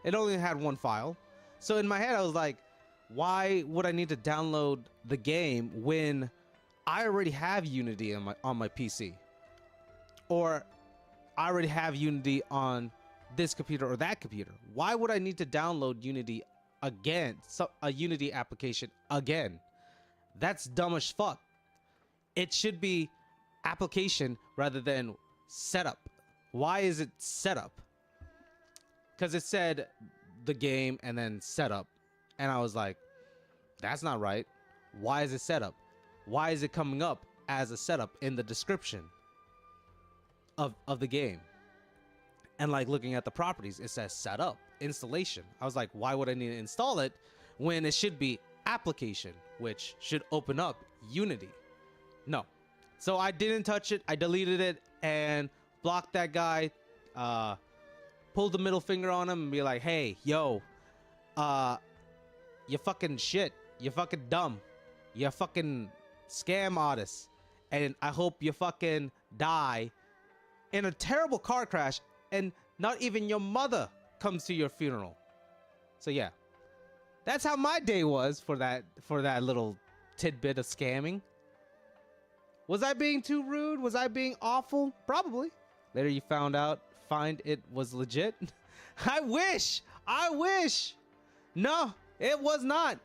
It only had one file. So in my head, I was like, why would I need to download the game when I already have Unity on my PC? Or I already have Unity on this computer or that computer. Why would I need to download Unity again? So a Unity application again? That's dumb as fuck. It should be application rather than setup. Why is it setup? Because it said the game and then setup, and I was like, that's not right. Why is it setup? Why is it coming up as a setup in the description of the game? And like looking at the properties, it says setup, installation. I was like, why would I need to install it when it should be application, which should open up Unity? No. So I didn't touch it. I deleted it and blocked that guy, pulled the middle finger on him and be like, hey, yo, you fucking shit. You fucking dumb. You fucking scam artist. And I hope you fucking die in a terrible car crash and not even your mother comes to your funeral. So yeah, that's how my day was for that little tidbit of scamming. Was I being too rude? Was I being awful? Probably. Later you find it was legit. I wish. No, it was not.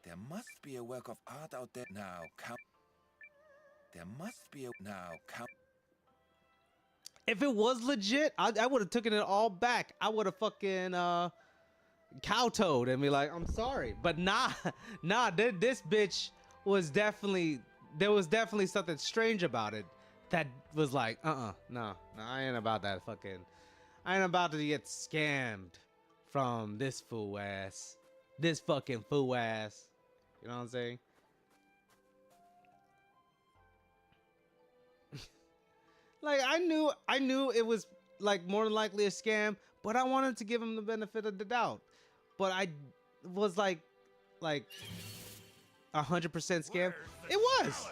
There must be a work of art out there now. There must be a now. If it was legit, I would have taken it all back. I would have fucking kowtowed and be like, I'm sorry. But nah, this bitch was definitely, there was definitely something strange about it that was like, no, I ain't about that fucking, I ain't about to get scammed from this fool ass. This fucking fool ass. You know what I'm saying? Like I knew it was like more than likely a scam, but I wanted to give him the benefit of the doubt. But I was like 100% scam. It was.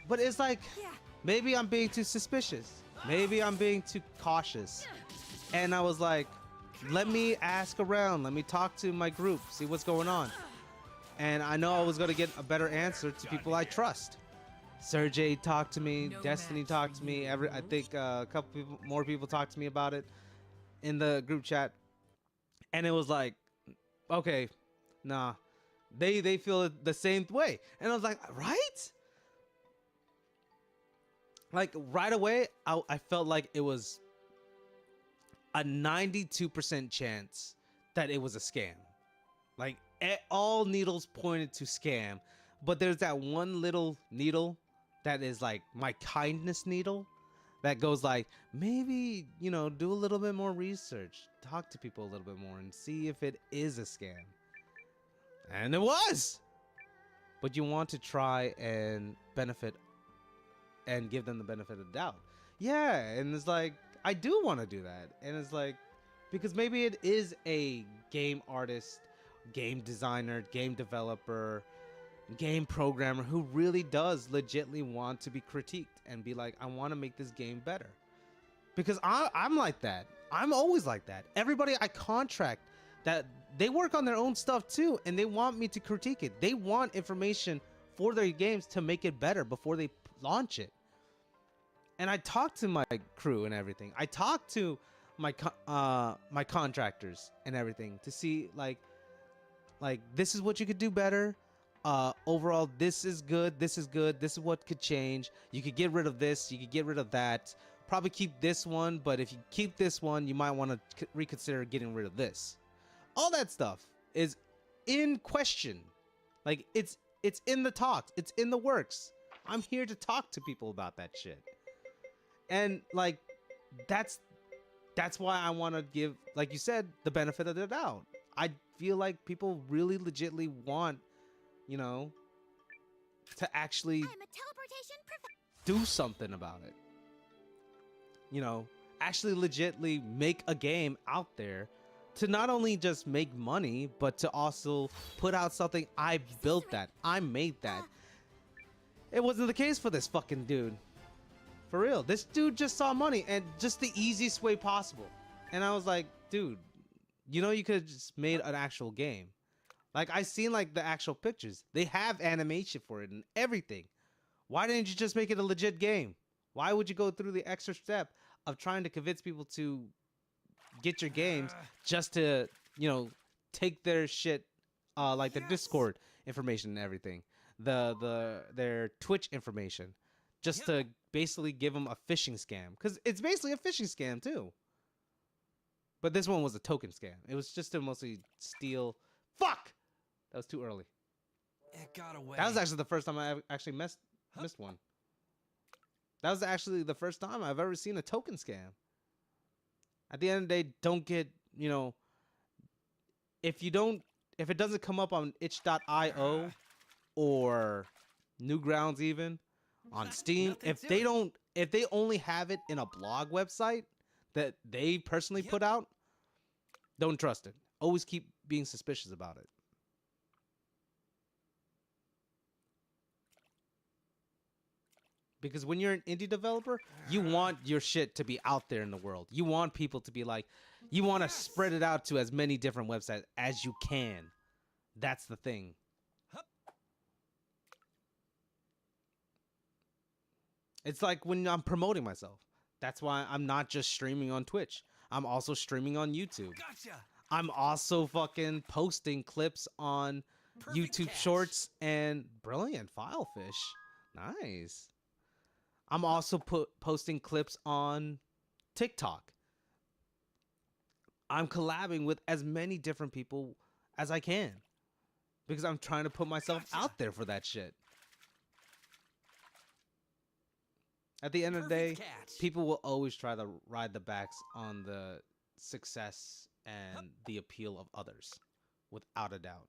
But it's like maybe I'm being too suspicious. Maybe I'm being too cautious. And I was like, let me ask around. Let me talk to my group, see what's going on. And I know I was going to get a better answer to people I trust. Sergey talked to me, Destiny talked to me, I think a couple more people talked to me about it in the group chat. And it was like, okay, nah, they feel it the same way. And I was like, right? Like right away, I felt like it was a 92% chance that it was a scam. Like all needles pointed to scam, but there's that one little needle that is like my kindness needle that goes like, maybe, you know, do a little bit more research, talk to people a little bit more and see if it is a scam. And it was. But you want to try and benefit and give them the benefit of the doubt. Yeah, and it's like, I do want to do that. And it's like, because maybe it is a game artist, game designer, game developer, game programmer who really does legitimately want to be critiqued and be like, I want to make this game better. Because I'm like that. I'm always like that. Everybody I contract, that they work on their own stuff too, and they want me to critique it. They want information for their games to make it better before they launch it. And I talk to my crew and everything. I talk to my my contractors and everything to see like this is what you could do better. Overall, this is good. This is good. This is what could change. You could get rid of this. You could get rid of that. Probably keep this one, but if you keep this one, you might want to reconsider getting rid of this. All that stuff is in question. Like it's in the talks. It's in the works. I'm here to talk to people about that shit. And like that's why I want to give, like you said, the benefit of the doubt. I feel like people really legitimately want, you know, to actually I'm a teleportation do something about it. You know, actually legitimately make a game out there to not only just make money, but to also put out something. I built that. I made that. It wasn't the case for this fucking dude. For real. This dude just saw money and just the easiest way possible. And I was like, dude, you know, you could have just made an actual game. Like, I seen like the actual pictures. They have animation for it and everything. Why didn't you just make it a legit game? Why would you go through the extra step of trying to convince people to get your games just to, take their shit, like their Discord information and everything, their Twitch information, just to basically give them a phishing scam? Because it's basically a phishing scam too. But this one was a token scam. It was just to mostly steal. Fuck! That was too early. It got away. That was actually the first time I actually missed one. That was actually the first time I've ever seen a token scam. At the end of the day, don't get, if it doesn't come up on itch.io or Newgrounds even on Steam, if they only have it in a blog website that they personally put out, don't trust it. Always keep being suspicious about it. Because when you're an indie developer, you want your shit to be out there in the world. You want people to be like, you want to spread it out to as many different websites as you can. That's the thing. It's like when I'm promoting myself. That's why I'm not just streaming on Twitch. I'm also streaming on YouTube. Gotcha. I'm also fucking posting clips on YouTube Shorts and brilliant Filefish. Nice. I'm also posting clips on TikTok. I'm collabing with as many different people as I can because I'm trying to put myself out there for that shit. At the end of the day, people will always try to ride the backs on the success and the appeal of others, without a doubt.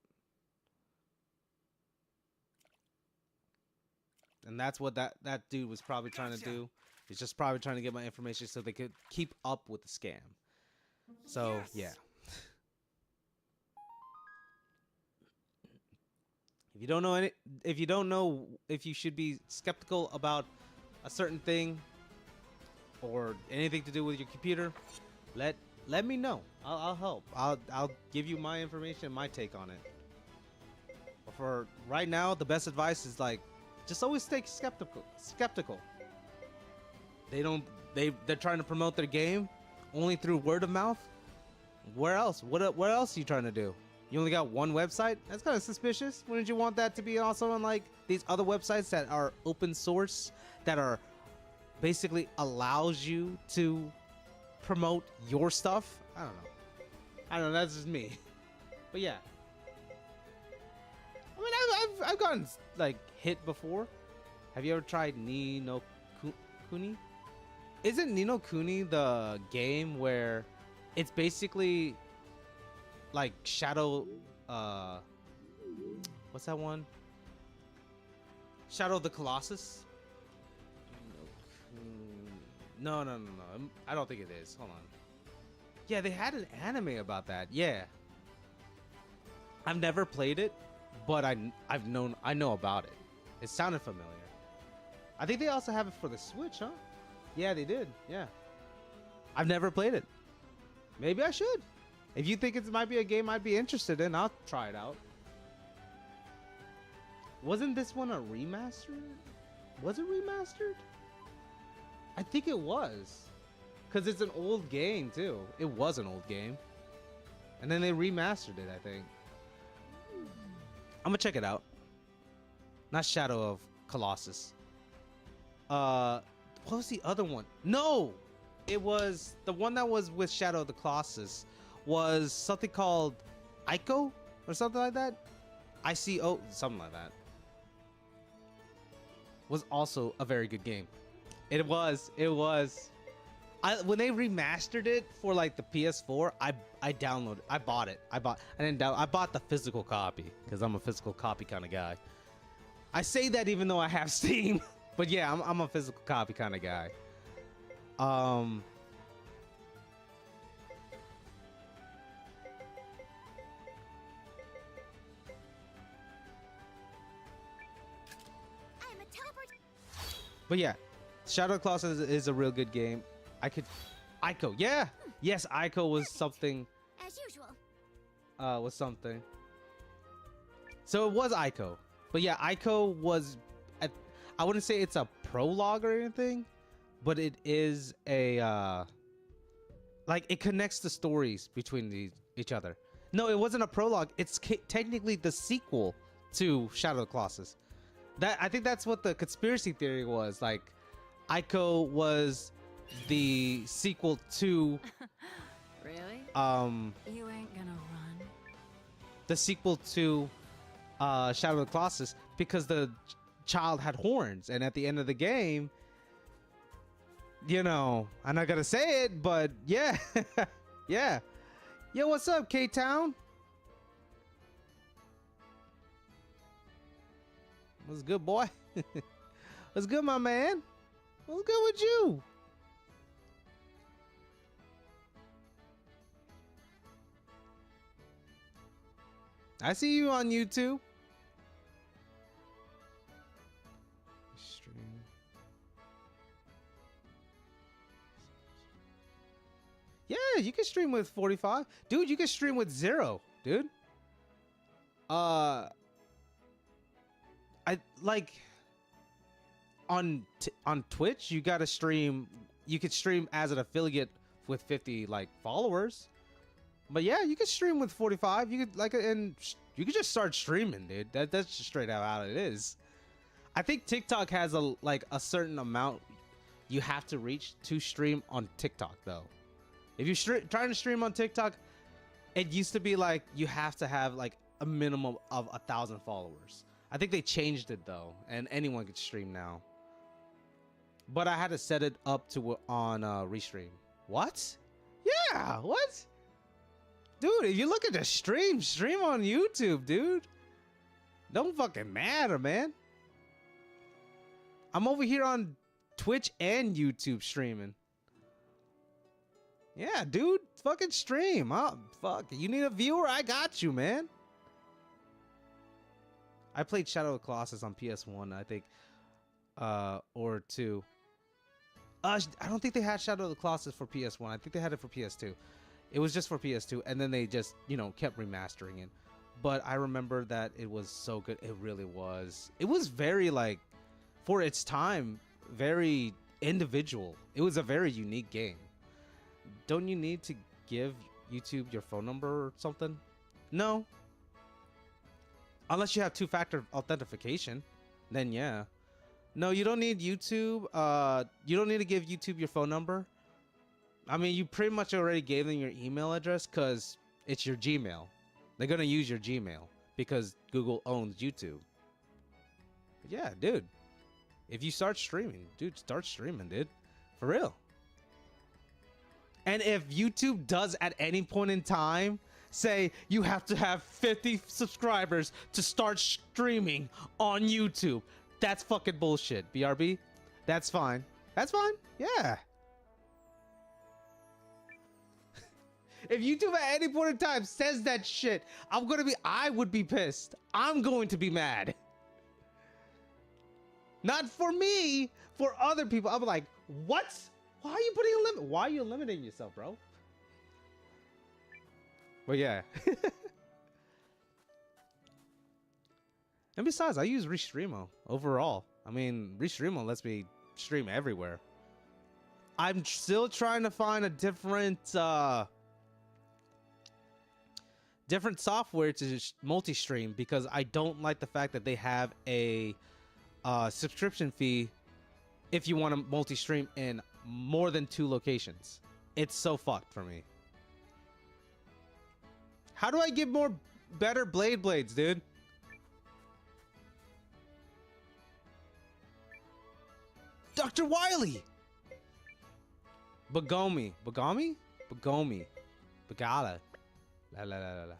And that's what that dude was probably trying to do. He's just probably trying to get my information so they could keep up with the scam. So, yeah. If you don't know if you should be skeptical about a certain thing or anything to do with your computer, let me know. I'll help. I'll give you my information and my take on it. But for right now, the best advice is like, just always stay skeptical. They're trying to promote their game only through word of mouth. Where else? What else are you trying to do? You only got one website? That's kind of suspicious. Wouldn't you want that to be also on like these other websites that are open source, that are basically allows you to promote your stuff? I don't know. That's just me. But yeah. I mean, I've gotten like hit before. Have you ever tried Ni no Kuni? Isn't Ni no Kuni the game where it's basically like Shadow, what's that one? Shadow of the Colossus? No. I don't think it is. Hold on. Yeah, they had an anime about that. Yeah. I've never played it, but I know about it. It sounded familiar. I think they also have it for the Switch, huh? Yeah, they did. Yeah. I've never played it. Maybe I should. If you think it might be a game I'd be interested in, I'll try it out. Wasn't this one a remaster? Was it remastered? I think it was. Because it's an old game, too. It was an old game. And then they remastered it, I think. I'm gonna check it out. Not Shadow of Colossus. What was the other one? No! It was the one that was with Shadow of the Colossus was something called Ico or something like that. ICO, something like that. Was also a very good game. It was. When they remastered it for like the PS4, I downloaded. I bought it. I bought the physical copy because I'm a physical copy kind of guy. I say that even though I have Steam, but yeah, I'm a physical copy kind of guy. But yeah, Shadow of the Colossus is a real good game. Ico, yeah, yes, Ico was something. As usual. Was something. So it was Ico, but yeah, Ico was. I wouldn't say it's a prologue or anything, but it is a like it connects the stories between each other. No, it wasn't a prologue. It's technically the sequel to Shadow of the Colossus. That I think that's what the conspiracy theory was. Like, Ico was the sequel to Really? You ain't gonna run. the sequel to Shadow of the Colossus because the child had horns, and at the end of the game, you know, I'm not gonna say it, but yeah, yeah. Yo, what's up, K-Town? What's good, boy? What's good, my man? What's good with you? I see you on YouTube. Stream. Yeah, you can stream with 45. Dude, you can stream with 0, dude. I like on Twitch, you got to stream. You could stream as an affiliate with 50 like followers. But yeah, you can stream with 45. You could you could just start streaming, dude. That's just straight out how it is. I think TikTok has a certain amount you have to reach to stream on TikTok though. If you're trying to stream on TikTok, it used to be like you have to have like a minimum of 1,000 followers. I think they changed it though, and anyone can stream now. But I had to set it up to on restream. What? Yeah, what? Dude, if you look at the stream on YouTube, dude. Don't fucking matter, man. I'm over here on Twitch and YouTube streaming. Yeah, dude, fucking stream. Oh, fuck. You need a viewer? I got you, man. I played Shadow of the Colossus on PS1, I think, or 2. I don't think they had Shadow of the Colossus for PS1. I think they had it for PS2. It was just for PS2, and then they just, you know, kept remastering it. But I remember that it was so good. It really was. It was very, like, for its time, very individual. It was a very unique game. Don't you need to give YouTube your phone number or something? No. Unless you have two-factor authentication, then yeah. No, you don't need YouTube. You don't need to give YouTube your phone number. I mean, you pretty much already gave them your email address because it's your Gmail. They're going to use your Gmail because Google owns YouTube. But yeah, dude. If you start streaming, dude, start streaming, dude. For real. And if YouTube does at any point in time say you have to have 50 subscribers to start streaming on YouTube, that's fucking bullshit, BRB. That's fine. That's fine. Yeah. If YouTube at any point in time says that shit, I would be pissed. I'm going to be mad. Not for me, for other people. I'm like, what? Why are you putting a limit? Why are you limiting yourself, bro? But yeah. And besides, I use Restreamo overall. I mean, Restreamo lets me stream everywhere. I'm still trying to find a different software to multi-stream because I don't like the fact that they have a subscription fee if you want to multi-stream in more than 2 locations. It's so fucked for me. How do I get better blades, dude? Dr. Wily! Bagomi. Bagomi? Bagomi. Bagala. La la la la la.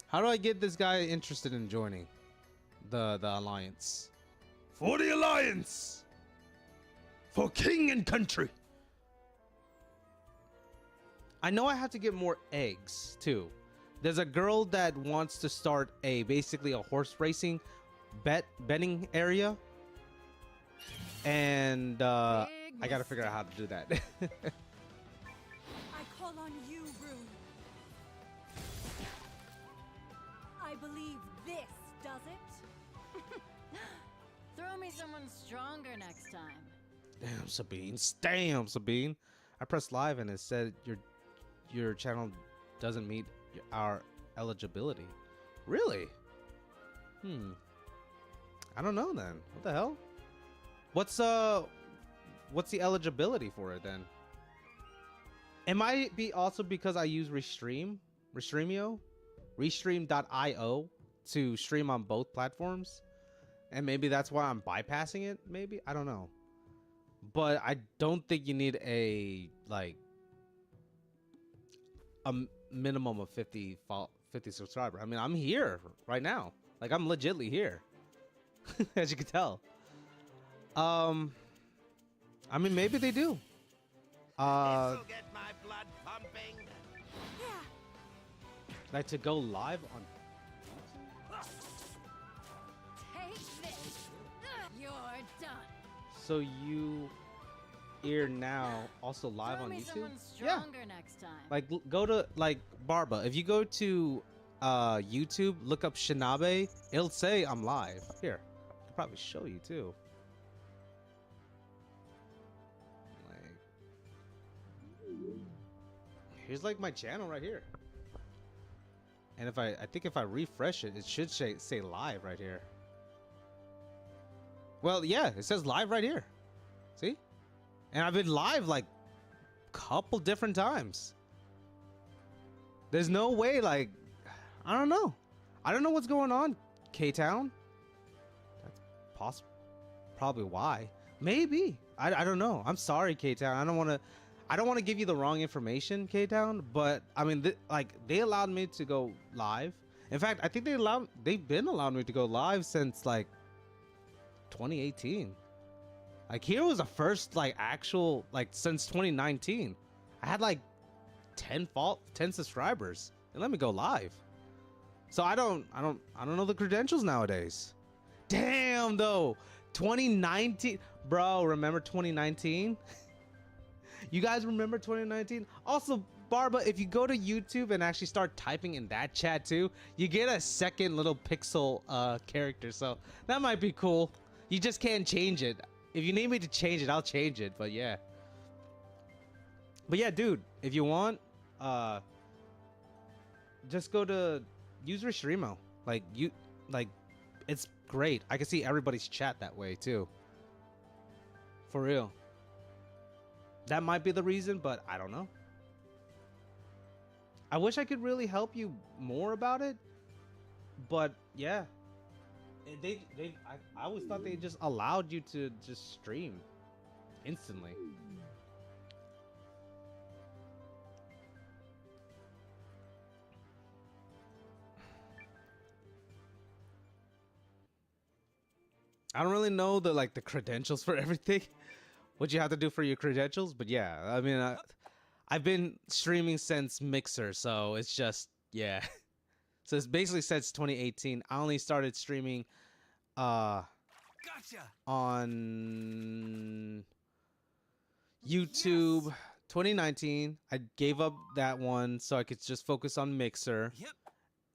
How do I get this guy interested in joining the alliance? For the alliance! For king and country! I know I have to get more eggs, too. There's a girl that wants to start a basically a horse racing betting area, and I gotta figure out how to do that. I call on you, Rune. I believe this does it. Throw me someone stronger next time. Damn, Sabine. Damn, Sabine. I pressed live and it said your channel doesn't meet our eligibility. Really? I don't know then. What the hell? What's the eligibility for it then? It might be also because I use Restreamio, Restream.io to stream on both platforms. And maybe that's why I'm bypassing it, maybe? I don't know. But I don't think you need a minimum of 50 subscribers. I mean, I'm here right now. Like, I'm legitly here. As you can tell. I mean, maybe they do. This'll get my blood pumping. Like to go live on. Take this. You're done. So you are now also live Throw on me YouTube? someone Yeah. stronger next time. Like go to like Barba. If you go to YouTube, look up Shinabe, it'll say I'm live. Here. I could probably show you too. Like here's like my channel right here. And if I think if I refresh it, it should say live right here. Well, yeah, it says live right here. See? And I've been live like a couple different times. There's no way, like, I don't know. I don't know what's going on, K-Town. That's possible. Probably why. Maybe. I don't know. I'm sorry, K-Town. I don't want to give you the wrong information, K-Town, but I mean, like, they allowed me to go live. In fact, I think they've been allowing me to go live since like 2018. Like, here was the first like actual, like, since 2019. I had like 10 subscribers. They let me go live. So I don't know the credentials nowadays. Damn though. 2019, bro, remember 2019? You guys remember 2019? Also, Barba, if you go to YouTube and actually start typing in that chat too, you get a second little pixel character. So that might be cool. You just can't change it. If you need me to change it, I'll change it. But yeah. But yeah, dude, if you want, just go to use Restreamo. Like, it's great. I can see everybody's chat that way too. For real. That might be the reason, but I don't know. I wish I could really help you more about it, but yeah. I always thought they just allowed you to just stream instantly. I don't really know the credentials for everything. What you have to do for your credentials, but yeah, I mean, I've been streaming since Mixer, so it's just, yeah. So it's basically since 2018. I only started streaming Gotcha. on YouTube 2019. I gave up that one so I could just focus on Mixer. Yep.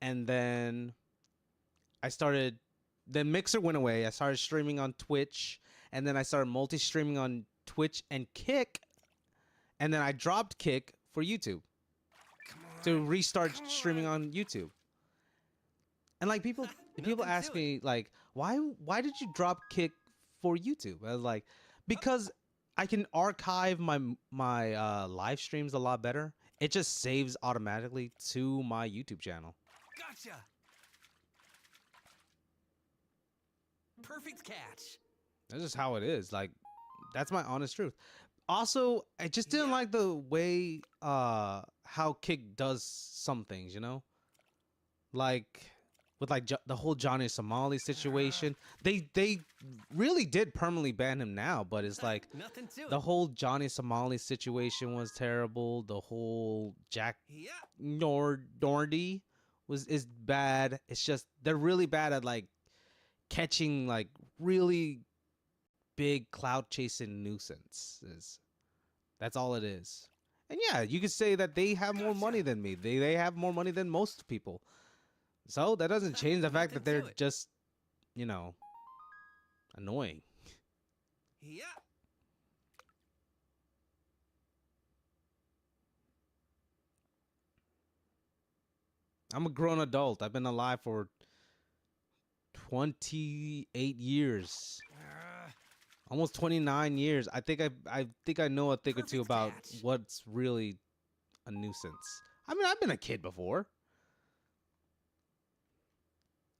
And then then Mixer went away. I started streaming on Twitch, and then I started multi-streaming on Twitch and Kick, and then I dropped Kick for YouTube to restart streaming on YouTube. And like people ask me like, why did you drop Kick for YouTube? I was like, because I can archive my live streams a lot better. It just saves automatically to my YouTube channel. Gotcha. Perfect catch. That's just how it is. Like, that's my honest truth. Also, I just didn't like the way how Kick does some things, you know? Like with like the whole Johnny Somali situation. They really did permanently ban him now, but it's like Nothing to the it. whole Johnny Somali situation was terrible. The whole Jack Yeah. Nordy was is bad. It's just they're really bad at like catching like really big cloud chasing nuisances. That's all it is. And yeah, you could say that they have more money than me. They have more money than most people. So that doesn't change the fact that they're just, you know, annoying. Yeah. I'm a grown adult. I've been alive for 28 years. Almost 29 years. I think I know a thing or two Perfect about catch. what's really a nuisance. I mean, I've been a kid before.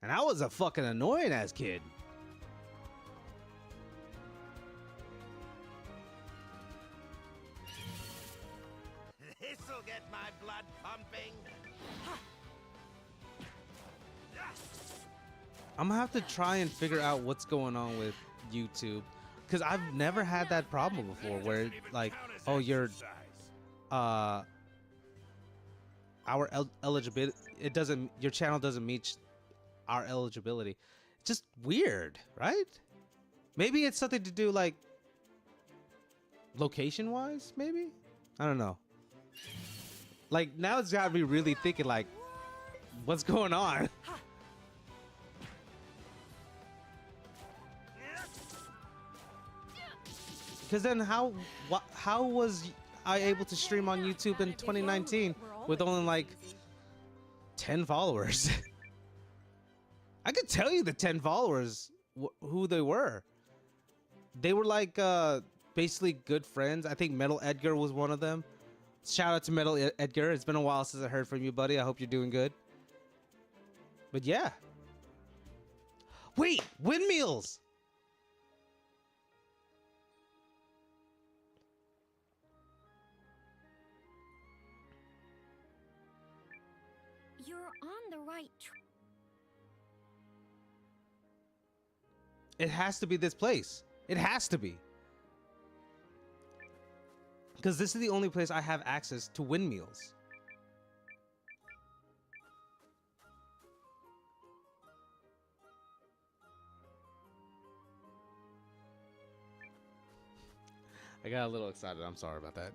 And I was a fucking annoying ass kid. This'll get my blood pumping. I'm gonna have to try and figure out what's going on with YouTube, because I've never had that problem before where like, oh, your eligibility, it doesn't, your channel doesn't meet our eligibility. It's just weird, right? Maybe it's something to do like location wise, maybe? I don't know. Like now it's got me really thinking like, what's going on? Because then how was I able to stream on YouTube in 2019 with only like 10 followers? I could tell you the 10 followers who they were. They were like basically good friends. I think Metal Edgar was one of them. Shout out to Metal Edgar. It's been a while since I heard from you, buddy. I hope you're doing good. But yeah. Wait, windmills. You're on the right track. It has to be this place. It has to be. Because this is the only place I have access to windmills. I got a little excited. I'm sorry about that.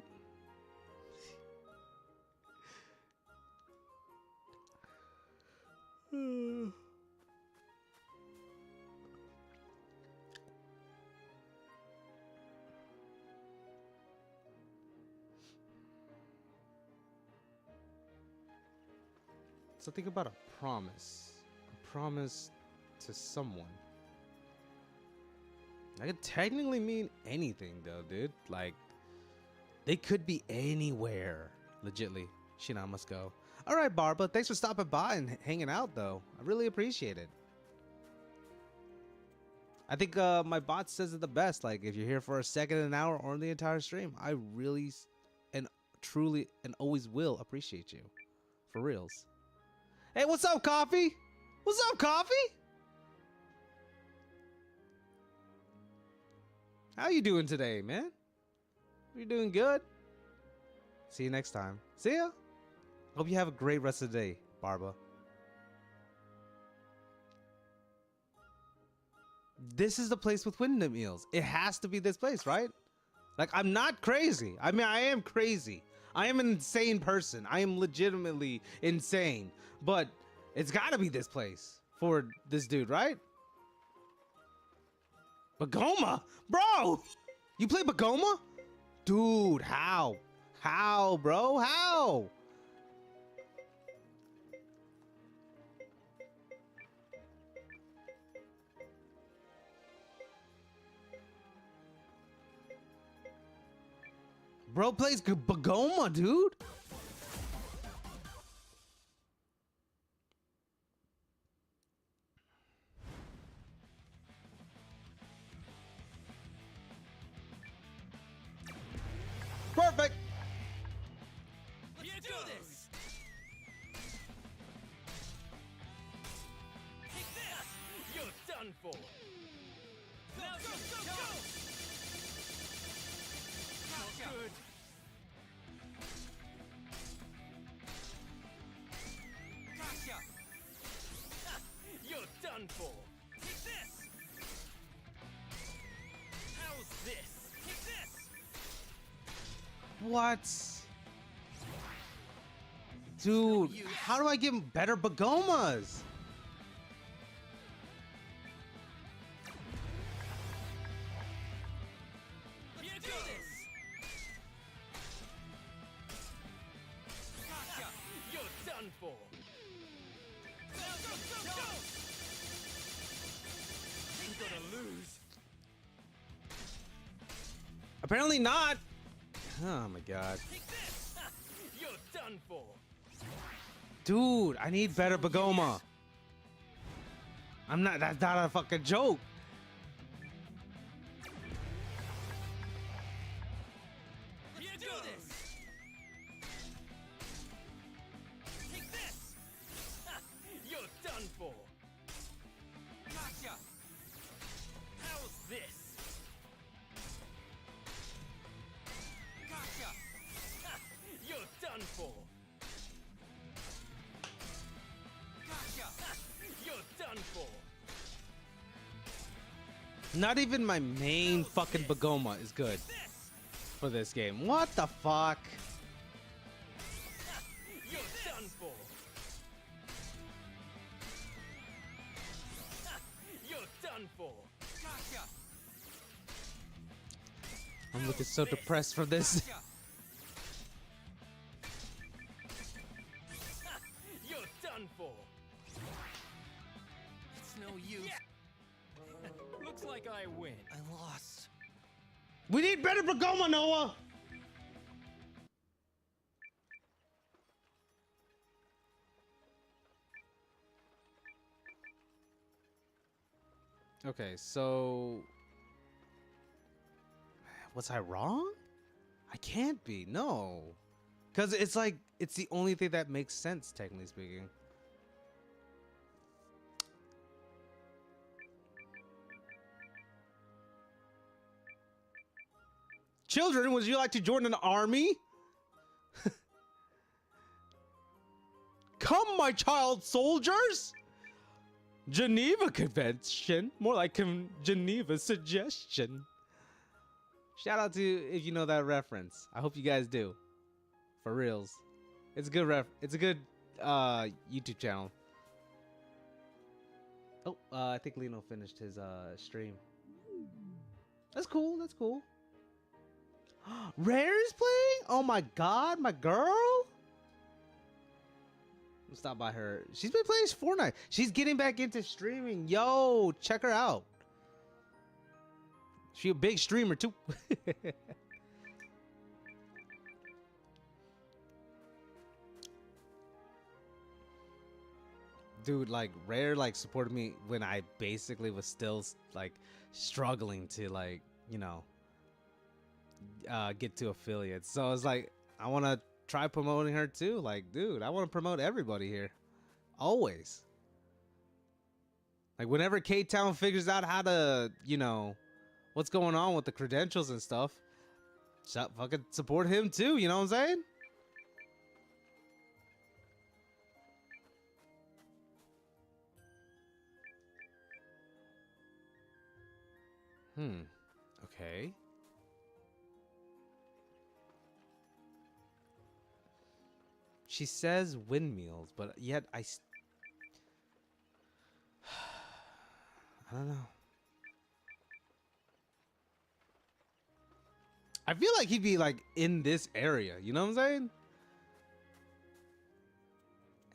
So think about a promise. A promise to someone. That could technically mean anything though, dude. Like, they could be anywhere. Legitly. Shit, I must go. Alright, Barba. Thanks for stopping by and hanging out though. I really appreciate it. I think my bot says it the best. Like, if you're here for a second, an hour, or the entire stream, I really and truly and always will appreciate you. For reals. Hey, what's up, Coffee? What's up, Coffee? How you doing today, man? You doing good? See you next time. See ya. Hope you have a great rest of the day, Barba. This is the place with windmills. It has to be this place, right? Like, I'm not crazy. I mean, I am crazy. I am an insane person. I am legitimately insane. But it's gotta be this place for this dude, right? Bagoma? Bro! You play Bagoma? Dude, how? How, bro? How? Bro plays Bagoma, dude. Perfect. Let's do this. Take this! You're done for! Now Go, go, go! Not good! Gotcha. What? Dude, how do I get better Bagomas? You do this! Gotcha! You're done for! Go, go, go, go! You're gonna lose! Apparently not. Oh my god. Take this! You're done for! Dude, I need better Bagoma. That's not a fucking joke. You do this! Take this! You're done for! Gotcha! How's this? Gotcha! You're done for! Gotcha! You're done for! Not even my main fucking Bagoma is good This! for this game. What the fuck? You're done for! You're done for! Gotcha! I'm looking so depressed for this. Gotcha! You're done for! It's no use. Looks like I win. I lost. We need better Bagoma, Noah. Okay, so was I wrong? I can't be. No. Cuz it's like it's the only thing that makes sense technically speaking. Children, would you like to join an army? Come, my child soldiers! Geneva Convention. More like Geneva Suggestion. Shout out to if you know that reference. I hope you guys do. For reals. It's a good it's a good YouTube channel. Oh, I think Lino finished his stream. That's cool, that's cool. Rare is playing? Oh my god, my girl? Let's stop by her. She's been playing Fortnite. She's getting back into streaming. Yo, check her out. She a big streamer too. Dude, like Rare like supported me when I basically was still like struggling to like, you know, get to affiliates. So it's like I want to try promoting her too. Like, dude, I want to promote everybody here. Always. Like whenever K-Town figures out how to, you know, what's going on with the credentials and stuff, fucking support him too, you know what I'm saying? Okay. She says windmills, but yet I don't know. I feel like he'd be like in this area, you know what I'm saying?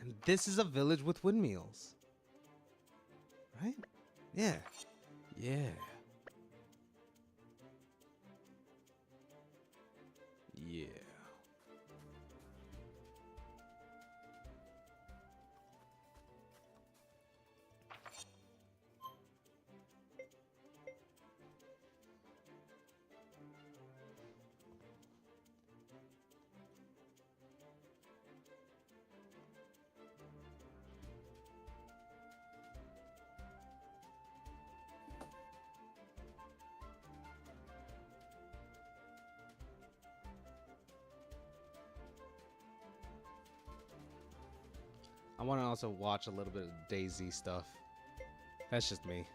And this is a village with windmills. Right? Yeah. Yeah. Yeah. I want to also watch a little bit of DayZ stuff. That's just me.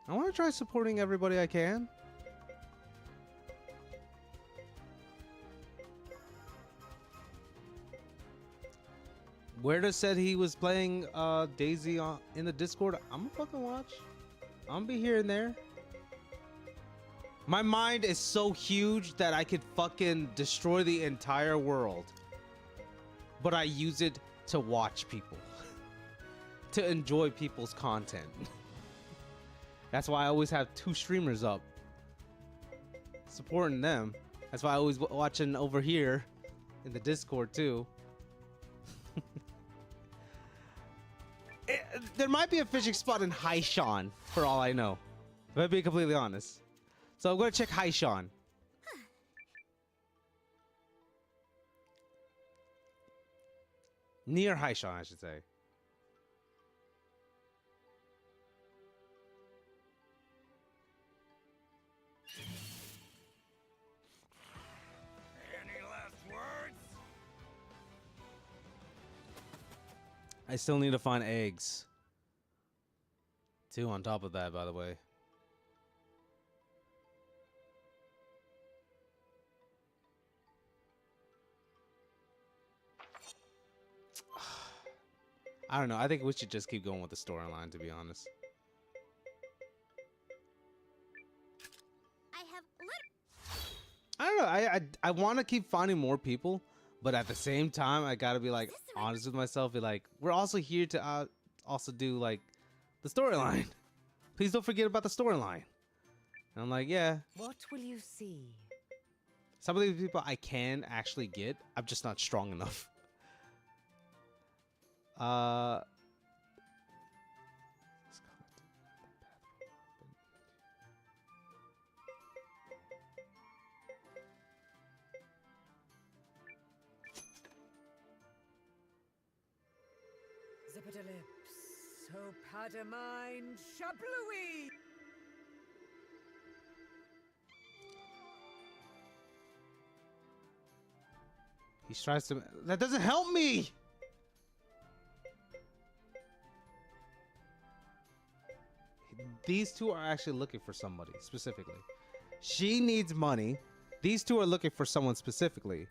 I want to try supporting everybody I can. Weirda said he was playing Daisy in the Discord. I'm gonna fucking watch. I'm gonna be here and there. My mind is so huge that I could fucking destroy the entire world. But I use it to watch people. To enjoy people's content. That's why I always have 2 streamers up. Supporting them. That's why I always watching over here in the Discord too. There might be a fishing spot in Haishan, for all I know. If I'm being completely honest. So I'm gonna check Haishan. Near Haishan, I should say. Any last words? I still need to find eggs. 2 on top of that, by the way. I don't know. I think we should just keep going with the storyline, to be honest. I have I don't know. I want to keep finding more people, but at the same time, I gotta be like honest with myself. Be like, we're also here to also do like the storyline. Please don't forget about the storyline. And I'm like, yeah. What will you see? Some of these people I can actually get. I'm just not strong enough. Zippity-lips, Sopadamine, Shablooey! He tries to. That doesn't help me. These 2 are actually looking for somebody specifically. She needs money. These 2 are looking for someone specifically.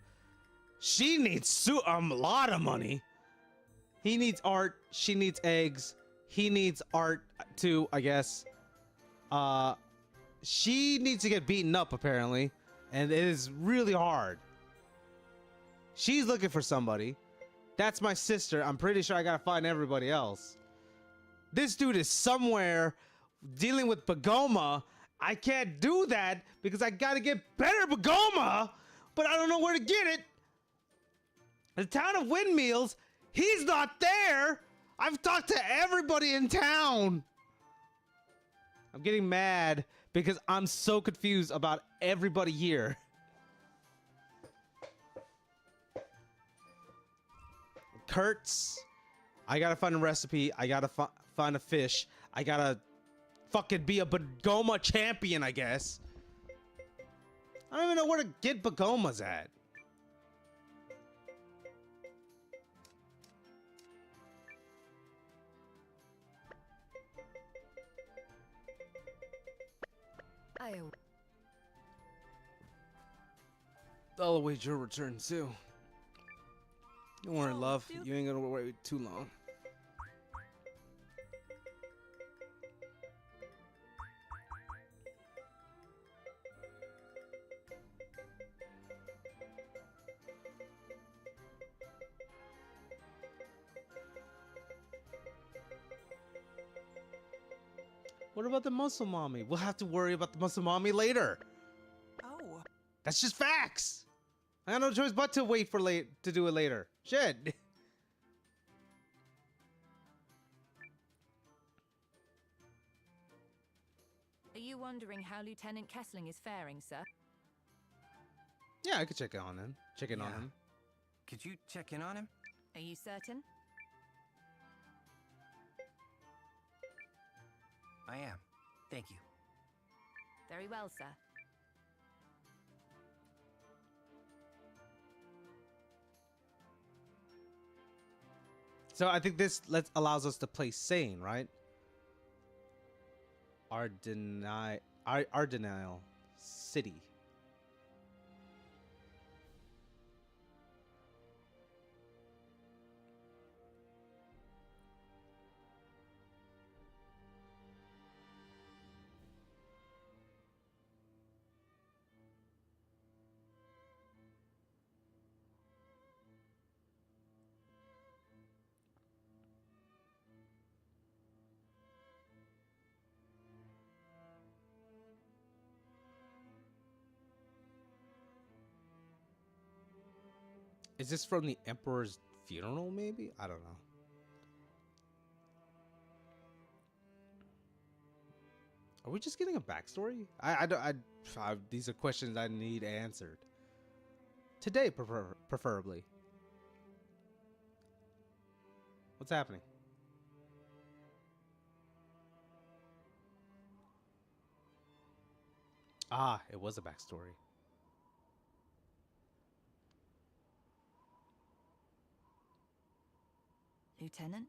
She needs a lot of money. He needs art. She needs eggs. He needs art too, I guess. She needs to get beaten up apparently, and it is really hard. She's looking for somebody. That's my sister. I'm pretty sure I gotta find everybody else. This dude is somewhere dealing with Bagoma. I can't do that because I gotta get better Bagoma, but I don't know where to get it. The town of Windmills, he's not there. I've talked to everybody in town. I'm getting mad because I'm so confused about everybody here. Kurtz, I gotta find a recipe. I gotta find a fish. I gotta fucking be a Bagoma champion, I guess. I don't even know where to get Bagomas at. I'll await your return too. Don't worry, love. You ain't gonna wait too long. What about the muscle mommy? We'll have to worry about the muscle mommy later. Oh. That's just facts. I got no choice but to wait for to do it later. Shit. Are you wondering how Lieutenant Kessling is faring, sir? Yeah, I could check in on him. Check in on him. Could you check in on him? Are you certain? I am. Thank you. Very well, sir. So I think this allows us to play sane, right? Ardenile City. Is this from the Emperor's funeral, maybe? I don't know. Are we just getting a backstory? These are questions I need answered. Today, preferably. What's happening? Ah, it was a backstory. Lieutenant?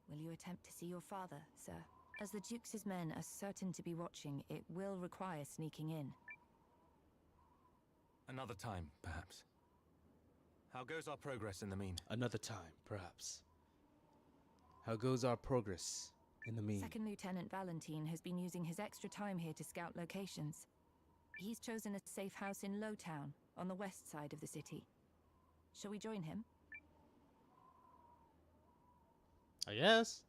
Will you attempt to see your father, sir? As the Duke's men are certain to be watching, it will require sneaking in. Another time, perhaps. How goes our progress in the mean? Another time, perhaps. How goes our progress in the mean? Second Lieutenant Valentine has been using his extra time here to scout locations. He's chosen a safe house in Lowtown, on the west side of the city. Shall we join him? I guess.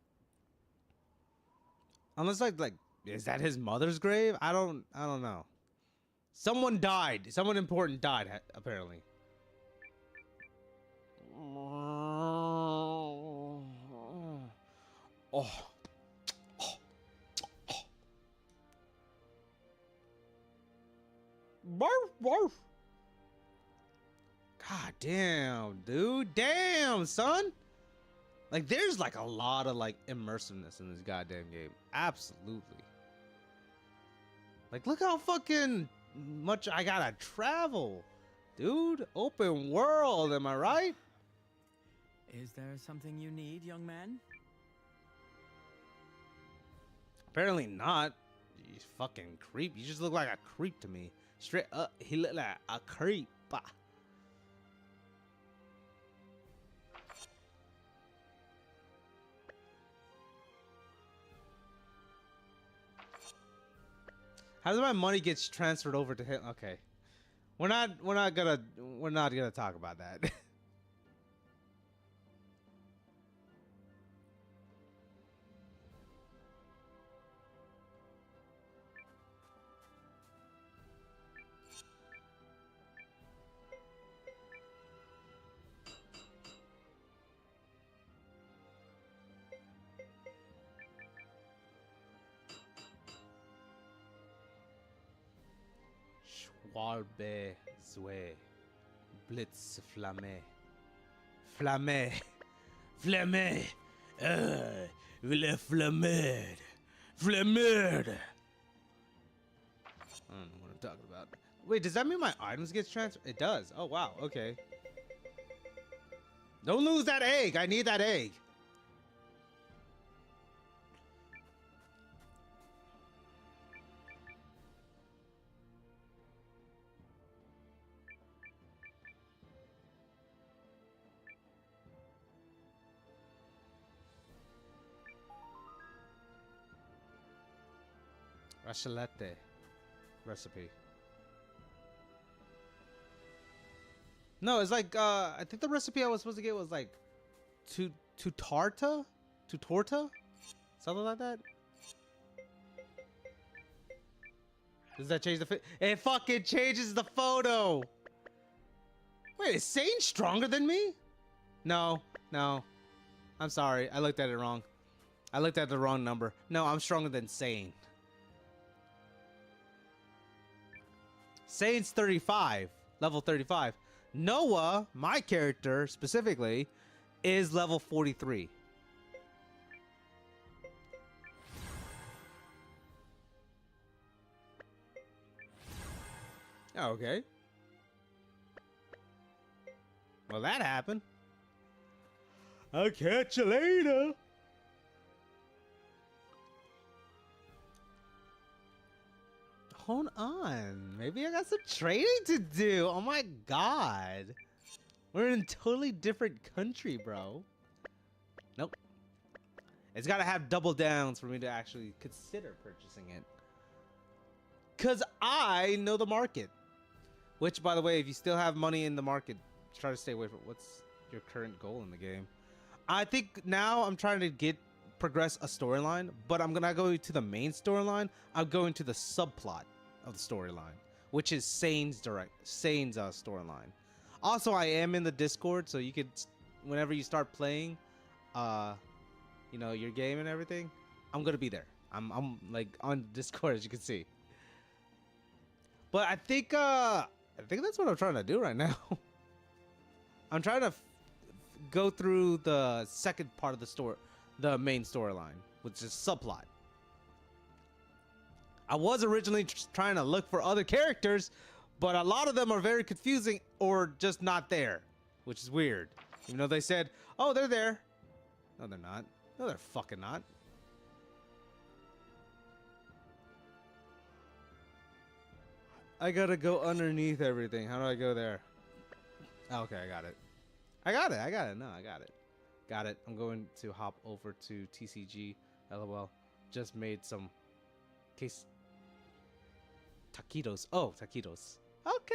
Unless like is that his mother's grave? I don't know. Someone died. Someone important died apparently. Oh. Barf, barf. God damn, dude. Damn, son. Like, there's like a lot of like immersiveness in this goddamn game. Absolutely. Like, look how fucking much I gotta travel, dude. Open world, am I right? Is there something you need, young man? Apparently not. You fucking creep. You just look like a creep to me. Straight up, he looked like a creep. How does my money get transferred over to him? Okay, we're not gonna talk about that. Schwalbe Zwe Blitz Flamme Flamme Flamme Ville Flammed Flammed. I don't know what I'm talking about. Wait, does that mean my items get transferred? It does. Oh wow, okay. Don't lose that egg. I need that egg. Raclette recipe. No, it's like I think the recipe I was supposed to get was like to torta, something like that. Does that change the fit? It fucking changes the photo. Wait, is Sane stronger than me? No. I'm sorry, I looked at it wrong. I looked at the wrong number. No, I'm stronger than Sane. Sane's 35, level 35. Noah, my character specifically, is level 43. Okay. Well, that happened. I'll catch you later. Hold on. Maybe I got some trading to do. Oh my god. We're in a totally different country, bro. Nope. It's got to have double downs for me to actually consider purchasing it. Because I know the market. Which, by the way, if you still have money in the market, try to stay away from. What's your current goal in the game? I think now I'm trying to progress a storyline, but I'm not going to the main storyline. I'm going to the subplot of the storyline, which is Sane's storyline. Also, I am in the Discord, so you could, whenever you start playing, you know, your game and everything, I'm gonna be there. I'm like on Discord, as you can see. But I think that's what I'm trying to do right now. I'm trying to go through the second part of the story, the main storyline, which is subplot. I was originally trying to look for other characters, but a lot of them are very confusing or just not there, which is weird. Even though they said, oh, they're there. No, they're not. No, they're fucking not. I gotta go underneath everything. How do I go there? Oh, okay, I got it. I got it. No, I got it. Got it. I'm going to hop over to TCG. LOL. Just made some case taquitos. Oh, taquitos. Okay.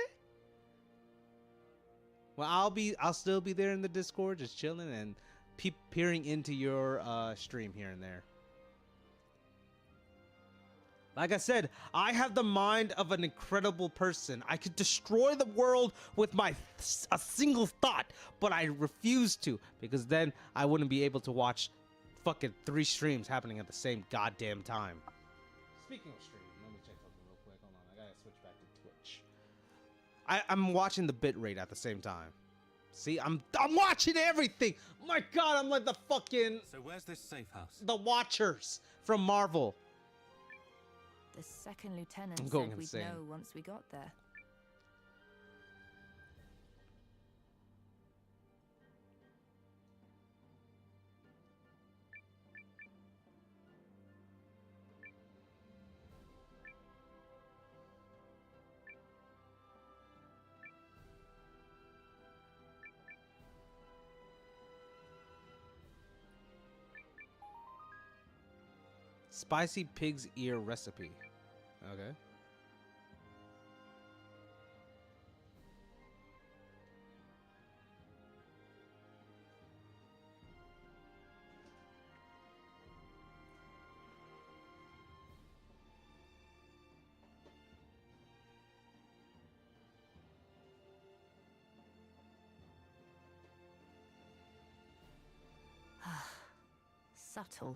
Well, I'll still be there in the Discord, just chilling and peering into your stream here and there. Like I said, I have the mind of an incredible person. I could destroy the world with a single thought, but I refuse to, because then I wouldn't be able to watch fucking 3 streams happening at the same goddamn time. Speaking of streaming, let me check something real quick. Hold on, I gotta switch back to Twitch. I'm watching the bitrate at the same time. See, I'm watching everything. My God, I'm like the fucking. So where's this safe house? The Watchers from Marvel. The second lieutenant I'm said going we'd insane. know once we got there. Spicy pig's ear recipe. Okay. Subtle.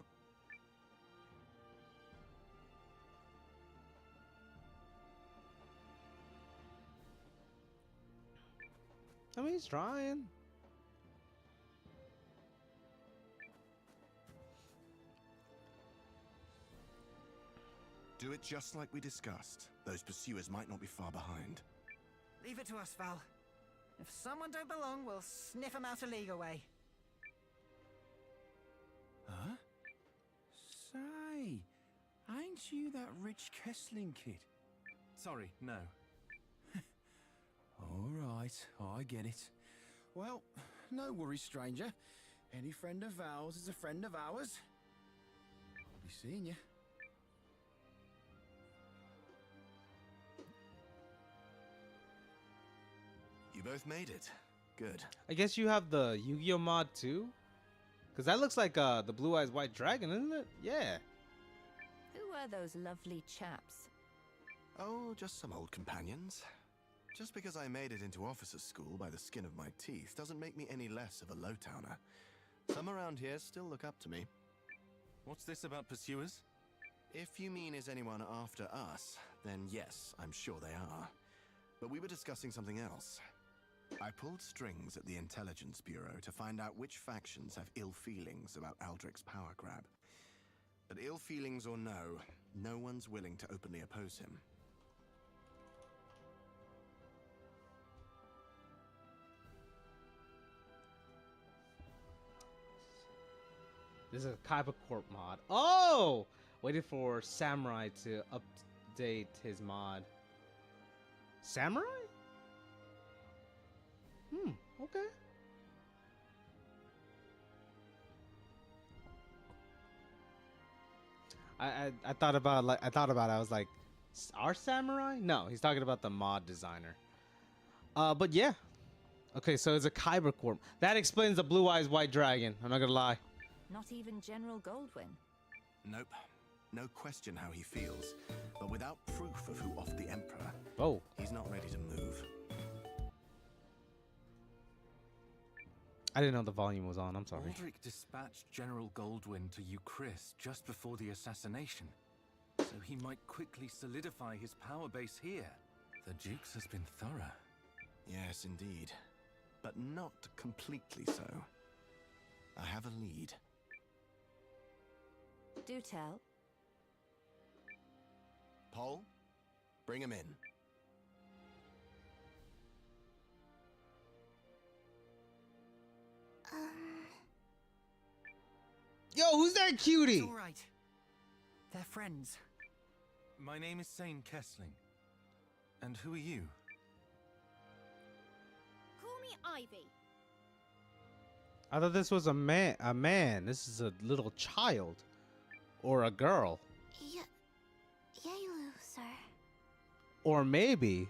I mean, he's trying. Do it just like we discussed. Those pursuers might not be far behind. Leave it to us, Val. If someone don't belong, we'll sniff them out a league away. Huh? Say, ain't you that rich Kessling kid? Sorry, no. All right, I get it. Well, no worries, stranger. Any friend of Val's is a friend of ours. I'll be seeing you. You both made it. Good. I guess you have the Yu-Gi-Oh mod too? Because that looks like the Blue Eyes White Dragon, isn't it? Yeah. Who were those lovely chaps? Oh, just some old companions. Just because I made it into officer's school by the skin of my teeth doesn't make me any less of a low-towner. Some around here still look up to me. What's this about pursuers? If you mean is anyone after us, then yes, I'm sure they are. But we were discussing something else. I pulled strings at the Intelligence Bureau to find out which factions have ill feelings about Aldrich's power grab. But ill feelings or no, no one's willing to openly oppose him. This is a Kaiba Corp mod. Oh! Waiting for Samurai to update his mod. Samurai? Okay. I thought about it. I was like, our Samurai? No, he's talking about the mod designer. But yeah. Okay, so it's a Kyber Corp. That explains the Blue Eyes White Dragon. I'm not gonna lie. Not even General Goldwyn. Nope. No question how he feels, but without proof of who offed the Emperor, Oh. he's not ready to move. I didn't know the volume was on. I'm sorry. Aldrich dispatched General Goldwyn to Euchris just before the assassination, so he might quickly solidify his power base here. The Duke's has been thorough. Yes, indeed. But not completely so. I have a lead. Do tell. Paul, bring him in. Yo, who's that cutie? It's all right. They're friends. My name is Sane Kessling. And who are you? Call me Ivy. I thought this was a man. A man. This is a little child, or a girl, Yaelu, sir. or maybe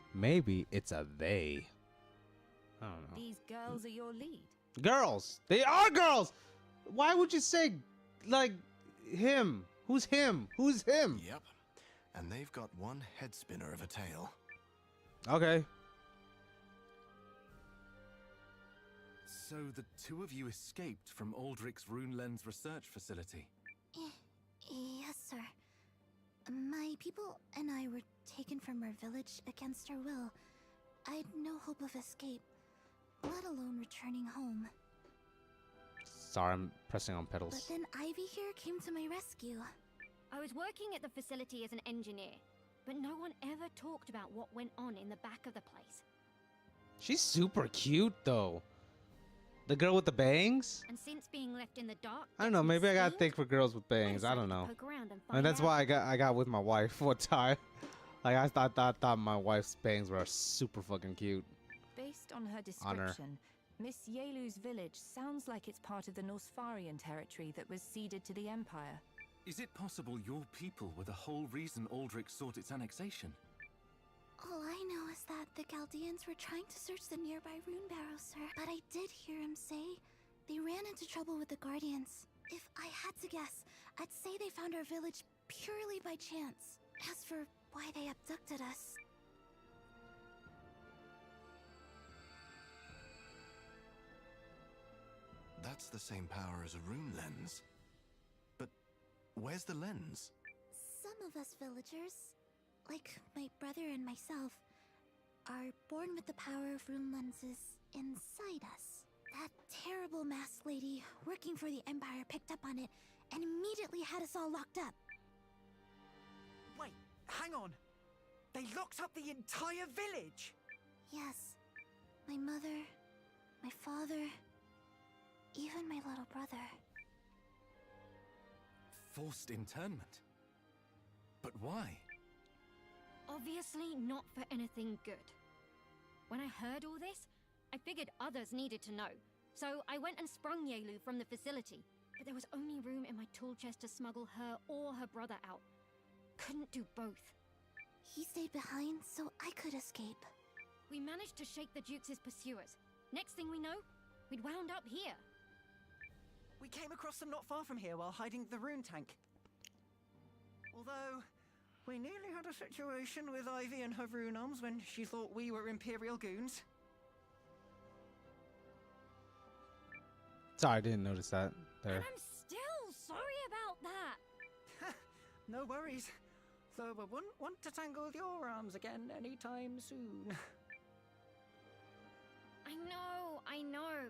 it's a they. I don't know. These girls are your lead. Girls. They are girls. Why would you say like him? Who's him? Who's him? Yep. And they've got one head spinner of a tail. Okay. So the two of you escaped from Aldrich's Rune Lens research facility. Yes, sir. My people and I were taken from our village against our will. I had no hope of escape, let alone returning home. Sorry, I'm pressing on But pedals. then Ivy here came to my rescue. I was working at the facility as an engineer, but no one ever talked about what went on in the back of the place. She's super cute though. The girl with the bangs? And since being left in the dark, I don't know, maybe I got a thing for girls with bangs. I don't know. And that's why I got with my wife one time. Like I thought my wife's bangs were super fucking cute. Based on her Honor. description, Miss Yaelu's village sounds like it's part of the Norsfarian territory that was ceded to the Empire. Is it possible your people were the whole reason Aldrich sought its annexation? All I know is that the Chaldeans were trying to search the nearby rune barrow, sir. But I did hear him say they ran into trouble with the Guardians. If I had to guess, I'd say they found our village purely by chance. As for why they abducted us, That's the same power as a rune lens. But where's the lens? some of us villagers, like my brother and myself, are born with the power of rune lenses inside us. That terrible masked lady working for the Empire picked up on it and immediately had us all locked up. Wait, hang on. They locked up the entire village! Yes, my mother, my father, even my little brother. Forced internment? But why? Obviously not for anything good. When I heard all this, I figured others needed to know. So I went and sprung Yaelu from the facility, but there was only room in my tool chest to smuggle her or her brother out. Couldn't do both. He stayed behind so I could escape. We managed to shake the Duke's pursuers. Next thing we know, we'd wound up here. We came across them not far from here while hiding the rune tank. Although, we nearly had a situation with Ivy and her rune arms when she thought we were Imperial goons. Sorry, I didn't notice that there. And I'm still sorry about that. No worries. Though I wouldn't want to tangle with your arms again anytime soon. I know.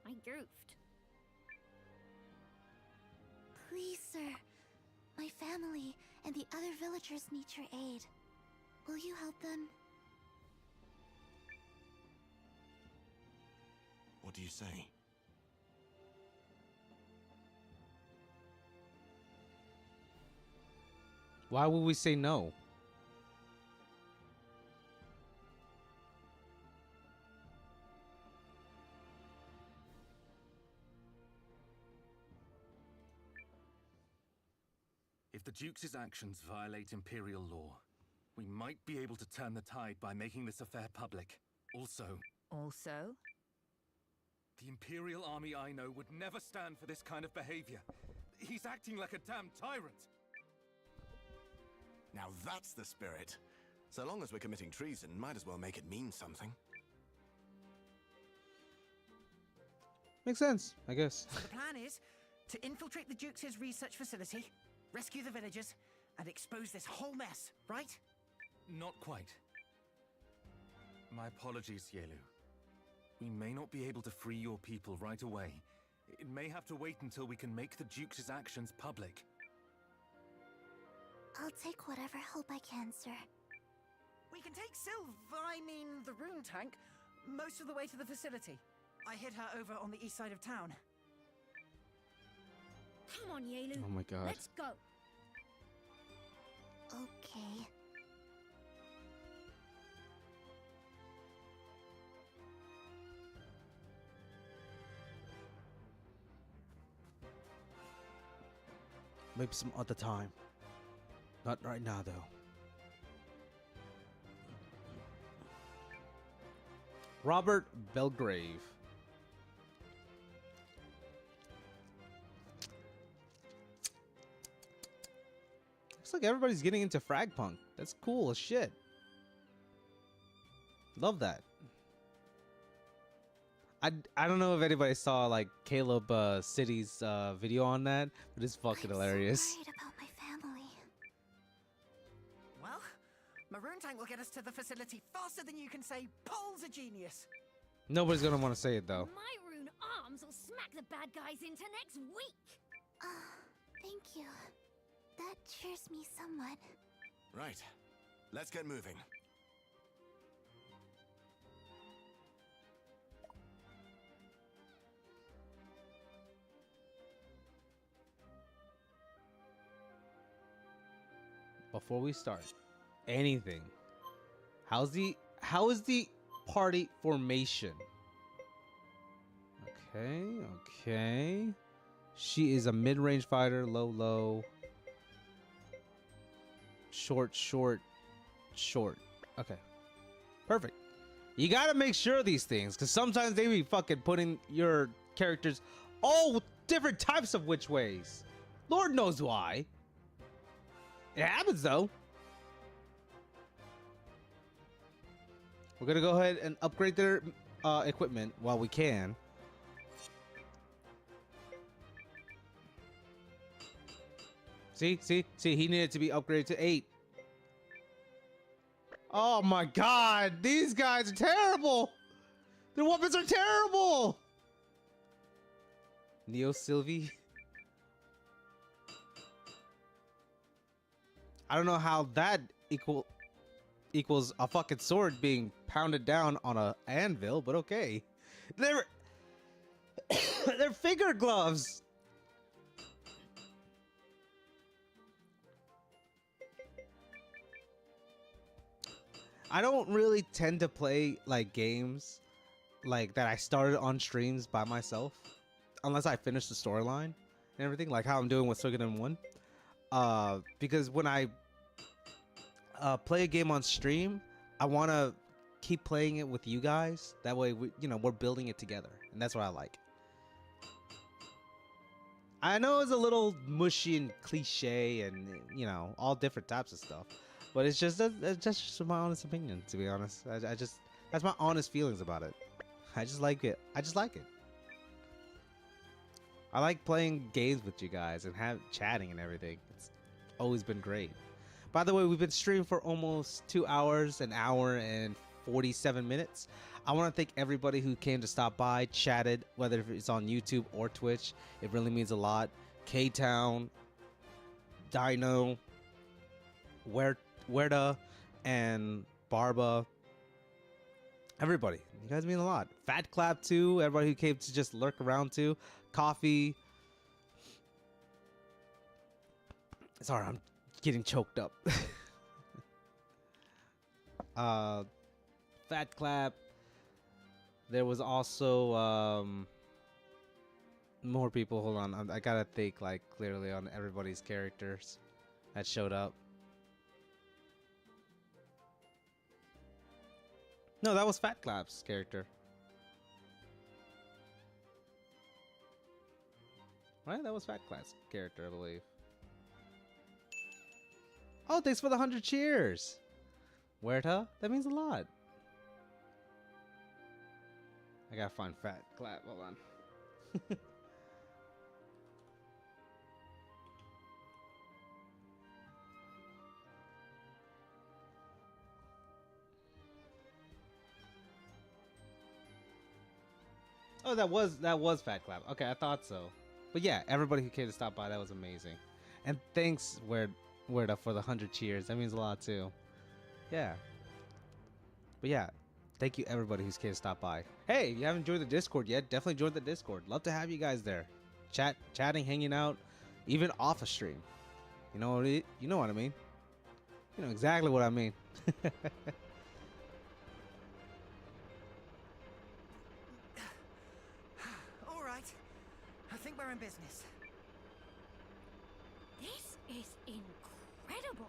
I goofed. Please, sir. My family and the other villagers need your aid. Will you help them? What do you say? Why would we say no? If the Duke's actions violate Imperial law, we might be able to turn the tide by making this affair public. Also, the Imperial army I know would never stand for this kind of behavior. He's acting like a damn tyrant. Now that's the spirit. So long as we're committing treason, might as well make it mean something. Makes sense, I guess. So the plan is to infiltrate the Duke's research facility, rescue the villagers, and expose this whole mess, right? Not quite. My apologies, Yelu. We may not be able to free your people right away. It may have to wait until we can make the Duke's actions public. I'll take whatever help I can, sir. We can take the rune tank, most of the way to the facility. I hid her over on the east side of town. Come on, Yelu. Oh my god. Let's go. Okay. Maybe some other time. Not right now, though. Robert Belgrave. Looks like everybody's getting into Fragpunk. That's cool as shit. Love that. I don't know if anybody saw like Caleb City's video on that, but it's fucking hilarious. So worried about my family. Well, Maroon Tank will get us to the facility faster than you can say Paul's a genius. Nobody's gonna want to say it though. My rune arms will smack the bad guys into next week. Thank you. That cheers me somewhat. Right. Let's get moving. Before we start anything, how is the party formation? Okay. She is a mid-range fighter, low. Short. Okay. Perfect. You gotta make sure of these things, because sometimes they be fucking putting your characters all different types of which ways. Lord knows why. It happens though. We're gonna go ahead and upgrade their equipment while we can. See, he needed to be upgraded to 8. Oh my god, these guys are terrible. Their weapons are terrible. Neo Sylvie. I don't know how that equals a fucking sword being pounded down on a anvil, but okay. They're finger gloves. I don't really tend to play like games like that I started on streams by myself unless I finish the storyline and everything, like how I'm doing with Suikoden 1. Because when I play a game on stream, I want to keep playing it with you guys. That way, we're building it together, and that's what I like. I know it's a little mushy and cliche, and all different types of stuff, but it's just my honest opinion. To be honest, that's my honest feelings about it. I just like it. I like playing games with you guys and chatting and everything. It's always been great. By the way, we've been streaming for almost 2 hours, an hour and 47 minutes. I want to thank everybody who came to stop by, chatted, whether it's on YouTube or Twitch. It really means a lot. K-Town, Dino, Werda, and Barba. Everybody, you guys mean a lot. Fat Clap too, everybody who came to just lurk around too. Coffee. Sorry, I'm getting choked up. Fat Clap. There was also more people. Hold on, I gotta think like clearly on everybody's characters that showed up. No, that was Fat Clap's character. Right? That was Fat Clap's character, I believe. Oh, thanks for the 100 cheers. Huerta? That means a lot. I gotta find Fat Clap. Hold on. Oh, that was Fat Clap. Okay, I thought so. But yeah, everybody who came to stop by, that was amazing. And thanks, Huerta, for the 100 cheers. That means a lot too. Yeah. But yeah, thank you everybody who's came to stop by. Hey, if you haven't joined the Discord yet, definitely join the Discord. Love to have you guys there. Chatting, hanging out, even off a stream. You know what I mean? You know exactly what I mean. All right. I think we're in business. This is incredible.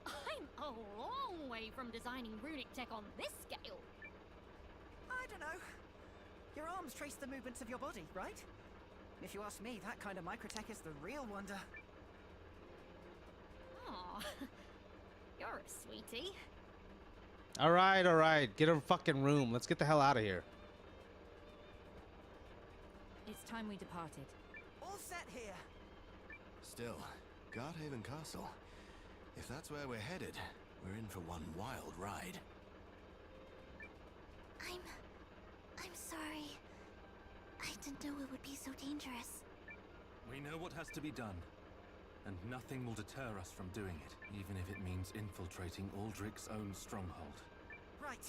I'm a long way from designing runic tech on this scale. I don't know. Your arms trace the movements of your body, right? If you ask me, that kind of microtech is the real wonder. Aw, you're a sweetie. All right. Get a fucking room. Let's get the hell out of here. It's time we departed. All set here. Still, Guardhaven Castle. If that's where we're headed, we're in for one wild ride. I'm sorry. I didn't know it would be so dangerous. We know what has to be done, and nothing will deter us from doing it, even if it means infiltrating Aldrich's own stronghold. Right.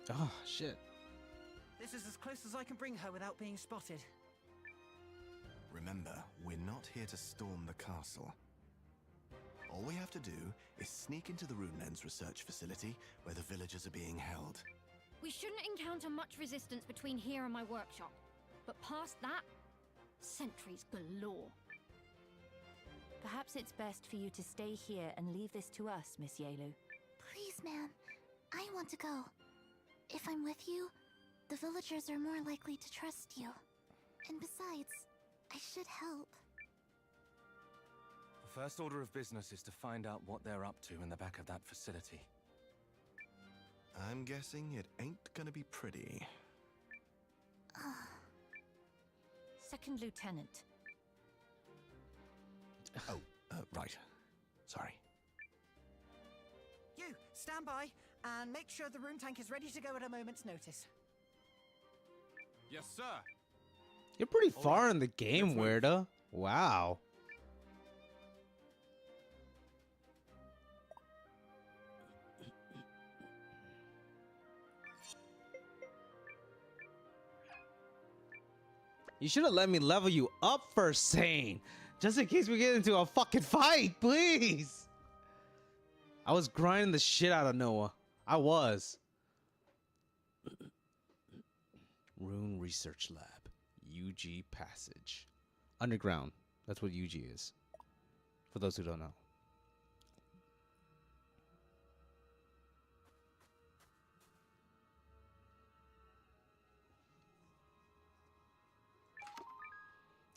Oh, shit. This is as close as I can bring her without being spotted. Remember, we're not here to storm the castle. All we have to do is sneak into the Runelens research facility where the villagers are being held. We shouldn't encounter much resistance between here and my workshop. But past that, sentries galore. Perhaps it's best for you to stay here and leave this to us, Miss Yelu. Please, ma'am. I want to go. If I'm with you, the villagers are more likely to trust you. And besides, I should help. The first order of business is to find out what they're up to in the back of that facility. I'm guessing it ain't gonna be pretty. Second Lieutenant. Oh, right. Sorry. You, stand by, and make sure the rune tank is ready to go at a moment's notice. Yes, sir. You're pretty far in the game, Huerta. Wow. You should have let me level you up first, Sane. Just in case we get into a fucking fight, please. I was grinding the shit out of Noah. I was. Rune Research Lab. UG Passage. Underground. That's what UG is. For those who don't know.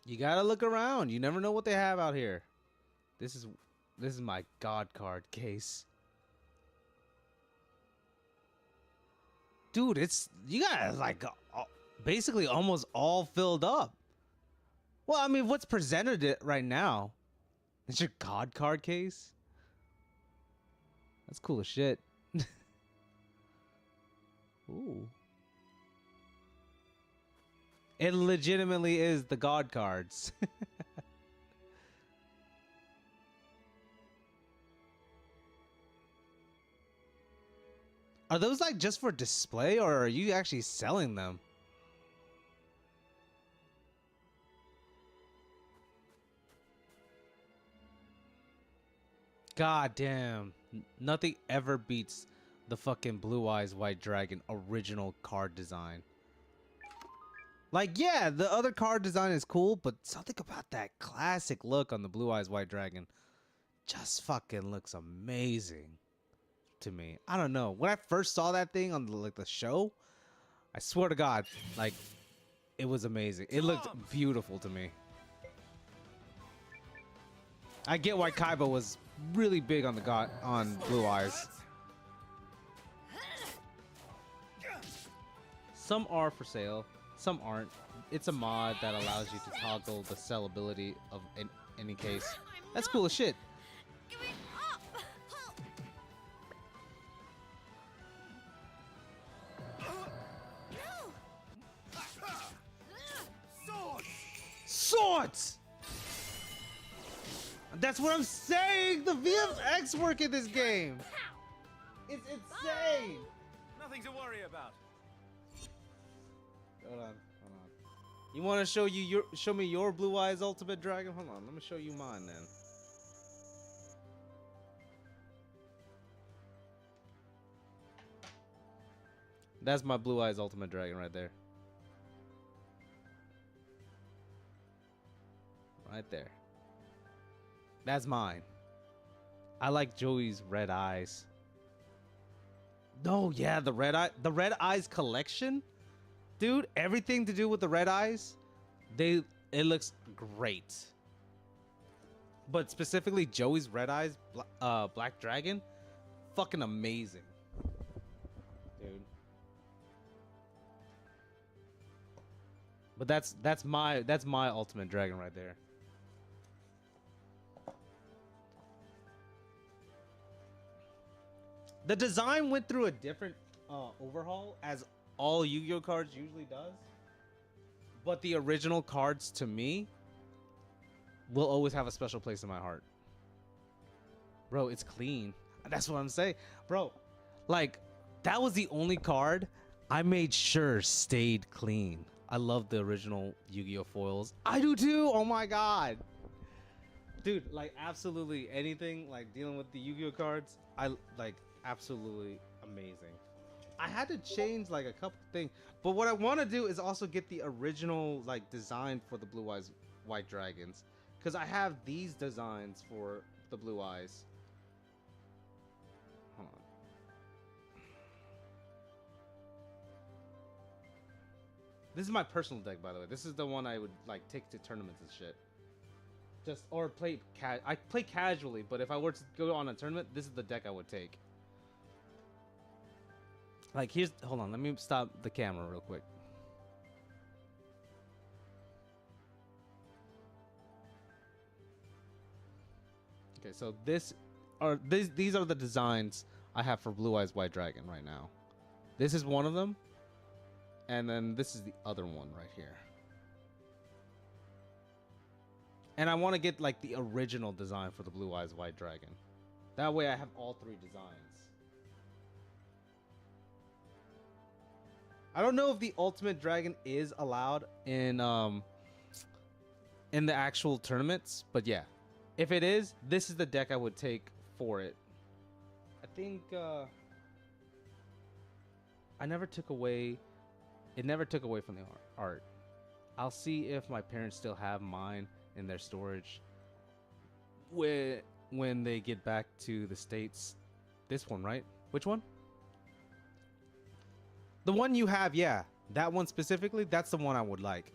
You gotta look around. You never know what they have out here. This is my god card case. Dude, you got like basically almost all filled up. Well, I mean, what's presented it right now? It's your god card case? That's cool as shit. Ooh. It legitimately is the god cards. Are those like just for display, or are you actually selling them? God damn. Nothing ever beats the fucking Blue Eyes White Dragon original card design. Like, yeah, the other card design is cool, but something about that classic look on the Blue Eyes White Dragon just fucking looks amazing to me. I don't know. When I first saw that thing on the show, I swear to God, like, it was amazing. It looked beautiful to me. I get why Kaiba was really big on on Blue Eyes. Some are for sale, some aren't. It's a mod that allows you to toggle the sellability of in any case. That's cool as shit. Swords! That's what I'm saying! The VFX work in this game! It's insane! Nothing to worry about. Hold on. You want to show me your Blue Eyes Ultimate Dragon? Hold on, let me show you mine then. That's my Blue Eyes Ultimate Dragon right there. Right there. That's mine. I like Joey's red eyes. No, yeah, the red eyes collection, dude. Everything to do with the red eyes, it looks great. But specifically Joey's red eyes, Black Dragon, fucking amazing, dude. But that's my ultimate dragon right there. The design went through a different overhaul, as all Yu-Gi-Oh cards usually does. But the original cards, to me, will always have a special place in my heart. Bro, it's clean. That's what I'm saying. Bro, like, that was the only card I made sure stayed clean. I love the original Yu-Gi-Oh foils. I do too! Oh my god! Dude, like, absolutely anything, like, dealing with the Yu-Gi-Oh cards, I, like, absolutely amazing. I had to change like a couple things, but what I want to do is also get the original like design for the Blue Eyes White Dragons, because I have these designs for the Blue Eyes. Hold on. This is my personal deck, by the way. This is the one I would like take to tournaments and shit. Just or play I play casually, but if I were to go on a tournament, this is the deck I would take. Like, hold on, let me stop the camera real quick. Okay, so these are the designs I have for Blue Eyes White Dragon right now. This is one of them, and then this is the other one right here. And I want to get like the original design for the Blue Eyes White Dragon. That way I have all three designs. I don't know if the Ultimate Dragon is allowed in the actual tournaments, but yeah. If it is, this is the deck I would take for it. I think it never took away from the art. I'll see if my parents still have mine in their storage when they get back to the States. This one, right? Which one? The one you have, yeah. That one specifically, that's the one I would like.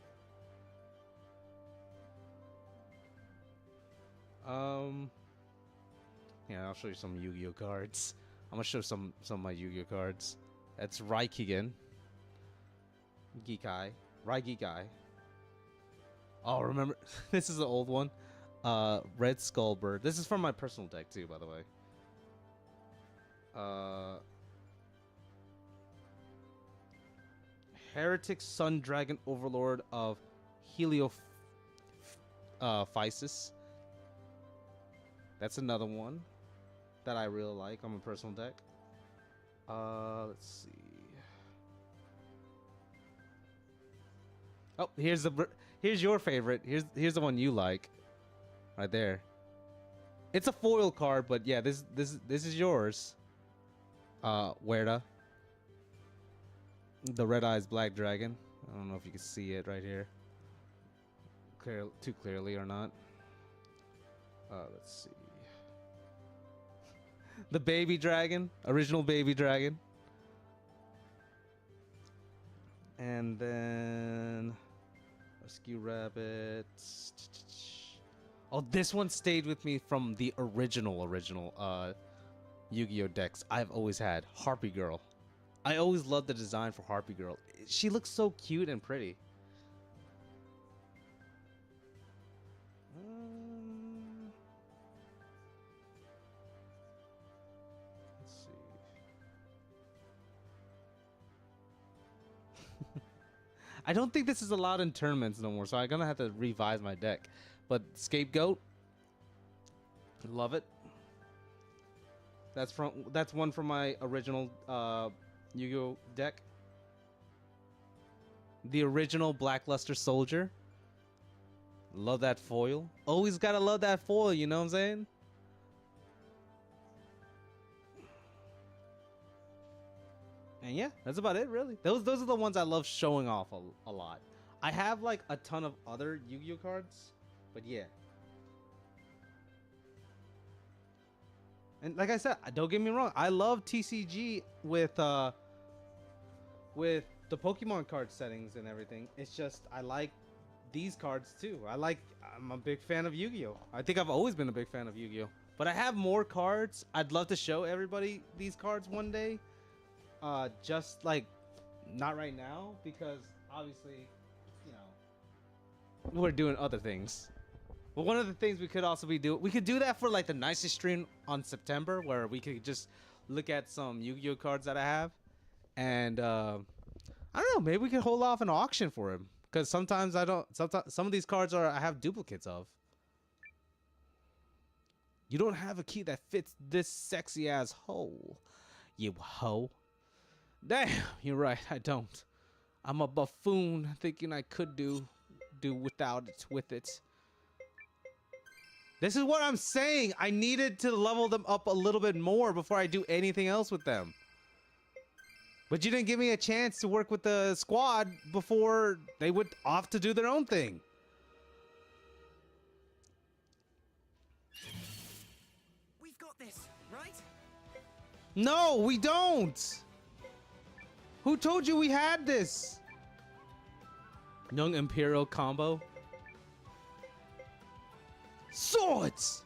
Yeah, I'll show you some Yu-Gi-Oh cards. I'm gonna show some of my Yu-Gi-Oh cards. That's Raikigan. Geekai. Raigikai. Oh, remember this is the old one. Red Skullbird. This is from my personal deck too, by the way. Heretic Sun Dragon Overlord of Heliophysis. That's another one that I really like on my personal deck. Let's see. Oh, here's your favorite. Here's the one you like, right there. It's a foil card, but yeah, this is yours. Werda. The Red Eyes Black Dragon. I don't know if you can see it right here too clearly or not. Let's see. The Baby Dragon. Original Baby Dragon. And then Rescue Rabbits. Oh, this one stayed with me from the original Yu-Gi-Oh decks I've always had. Harpy Girl. I always loved the design for Harpy Girl. She looks so cute and pretty. Let's see. I don't think this is allowed in tournaments no more, so I'm gonna have to revise my deck. But Scapegoat, love it. That's one from my original Yu-Gi-Oh deck. The original Blackluster Soldier. Love that foil. Always gotta love that foil, you know what I'm saying? And yeah, that's about it, really. Those are the ones I love showing off a lot. I have like a ton of other Yu-Gi-Oh cards, but yeah. And like I said, don't get me wrong, I love TCG with the Pokemon card settings and everything. It's just I like these cards too. I'm a big fan of Yu-Gi-Oh. I think I've always been a big fan of Yu-Gi-Oh. But I have more cards. I'd love to show everybody these cards one day. Just like not right now because obviously, you know, we're doing other things. But one of the things we could also be doing, we could do that for like the nicest stream on September where we could just look at some Yu-Gi-Oh cards that I have. And I don't know, maybe we could hold off an auction for him because sometimes some of these cards I have duplicates of. You don't have a key that fits this sexy ass hole, you hoe. Damn, you're right, I don't. I'm a buffoon thinking I could do without it with it. This is what I'm saying. I needed to level them up a little bit more before I do anything else with them. But you didn't give me a chance to work with the squad before they went off to do their own thing. We've got this, right? No, we don't. Who told you we had this? Young Imperial combo. Swords!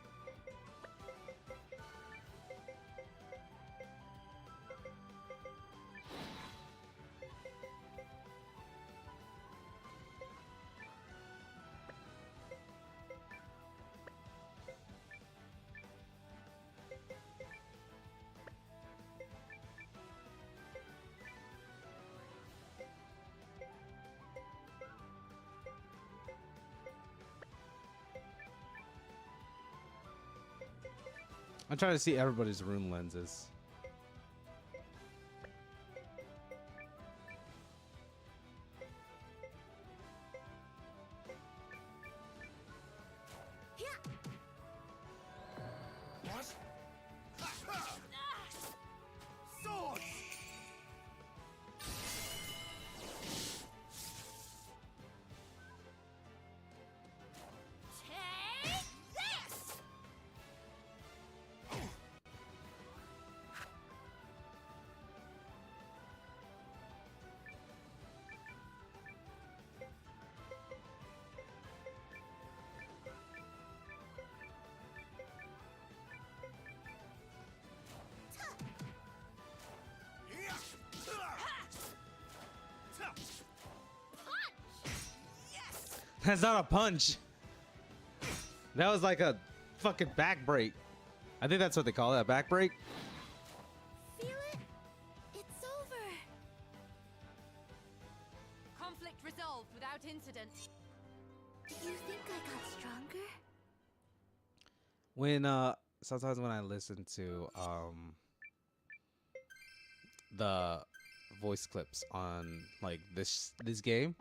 I'm trying to see everybody's rune lenses. What? Sword! Take this! That's not a punch. That was like a fucking back break. I think that's what they call it, a back break. Feel it? It's over. Conflict resolved without incident. Do you think I got stronger? When sometimes when I listen to the voice clips on like this game,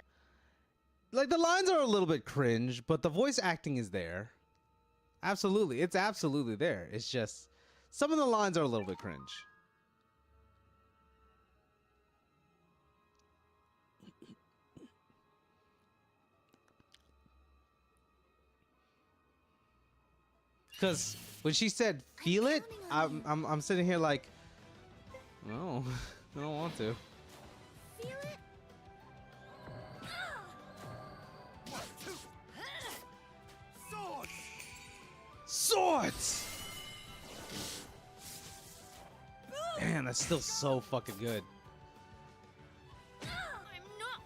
like the lines are a little bit cringe, but the voice acting is there. Absolutely, it's absolutely there. It's just some of the lines are a little bit cringe. Because when she said "feel it," I'm sitting here like, no, I don't want to. Feel it? That's still so fucking good. I'm not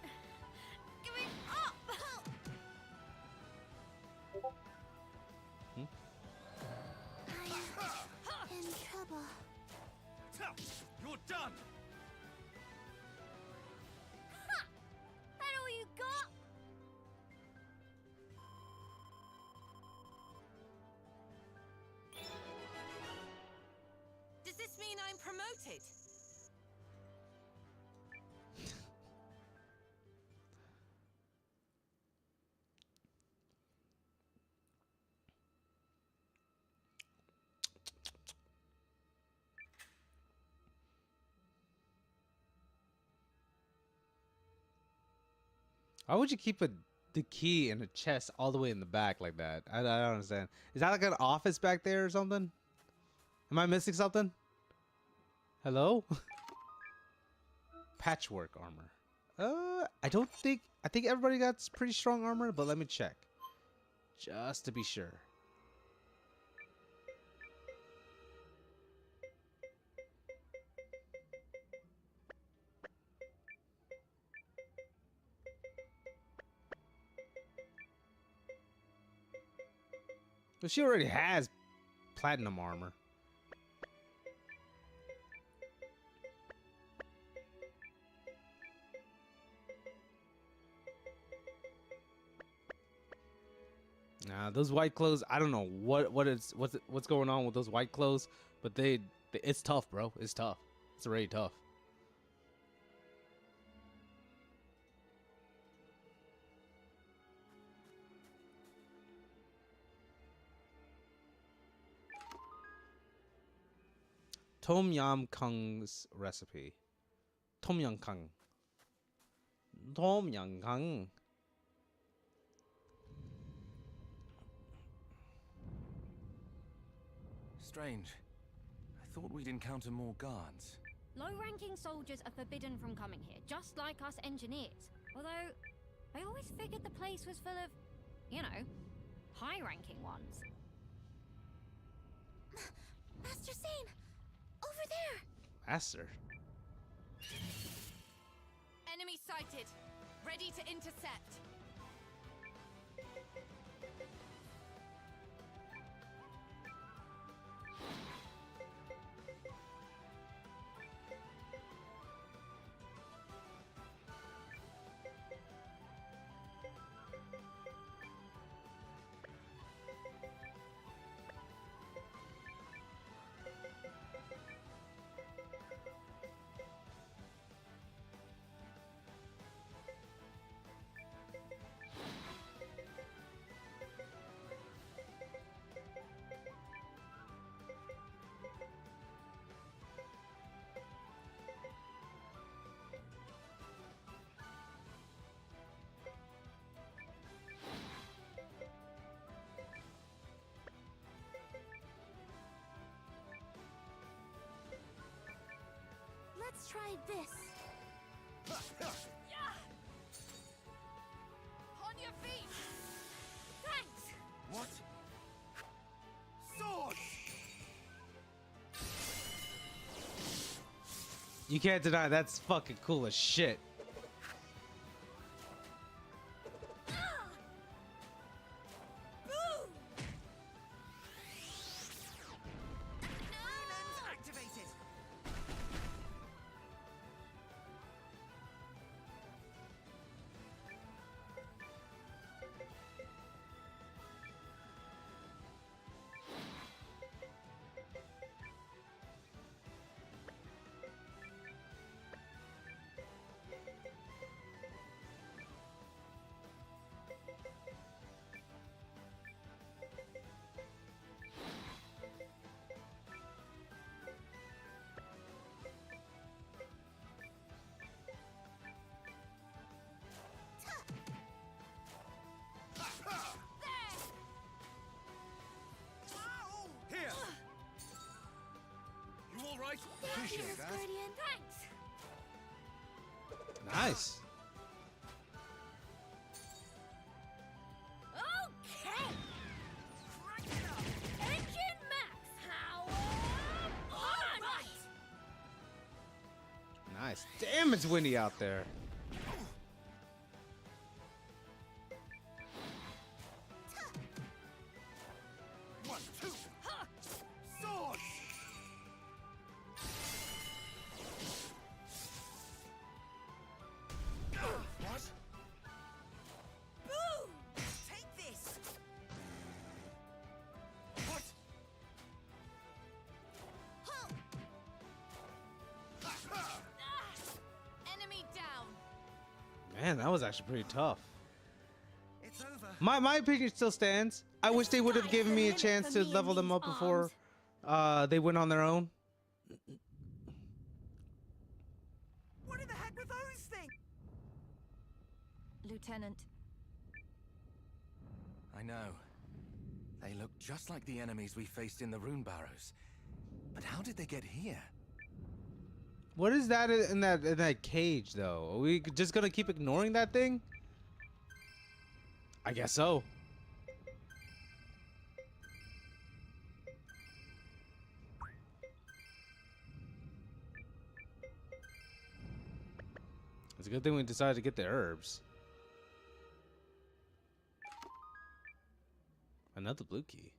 giving up. I'm in trouble. You're done! That all you got? Does this mean I'm promoted? Why would you keep the key in a chest all the way in the back like that? I don't understand. Is that like an office back there or something? Am I missing something? Hello? Patchwork armor. I don't think... I think everybody got pretty strong armor, but let me check. Just to be sure. Well, she already has platinum armor. Nah, those white clothes. I don't know what's going on with those white clothes, but it's tough, bro. It's tough. It's already tough. Tom Yam Kung's recipe. Tom Yam Kung. Tom Yam Kung. Strange. I thought we'd encounter more guards. Low-ranking soldiers are forbidden from coming here, just like us engineers. Although, I always figured the place was full of, you know, high-ranking ones. Master Sane! Over there! Master. Enemy sighted. Ready to intercept. Let's try this. On your feet. Thanks! What? Swords! You can't deny that's fucking cool as shit. Activated. Here! You all right? Appreciate that. Guardian. Thanks! Nice. Okay! Crank it up! Engine max! Power on! Right! Nice. Damn, it's windy out there. One, two. Swords. What? Boo! Take this! What? Enemy down. Man, that was actually pretty tough. It's over. My opinion still stands. I wish they would have given me a chance to level them up before they went on their own. What in the heck were those things? Lieutenant, I know. They look just like the enemies we faced in the rune barrows. But how did they get here? What is that in that cage though? Are we just gonna keep ignoring that thing? I guess so. It's a good thing we decided to get the herbs. Another blue key.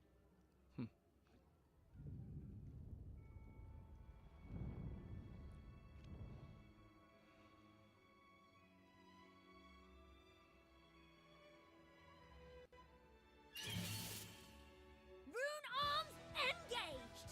Rune arms engaged!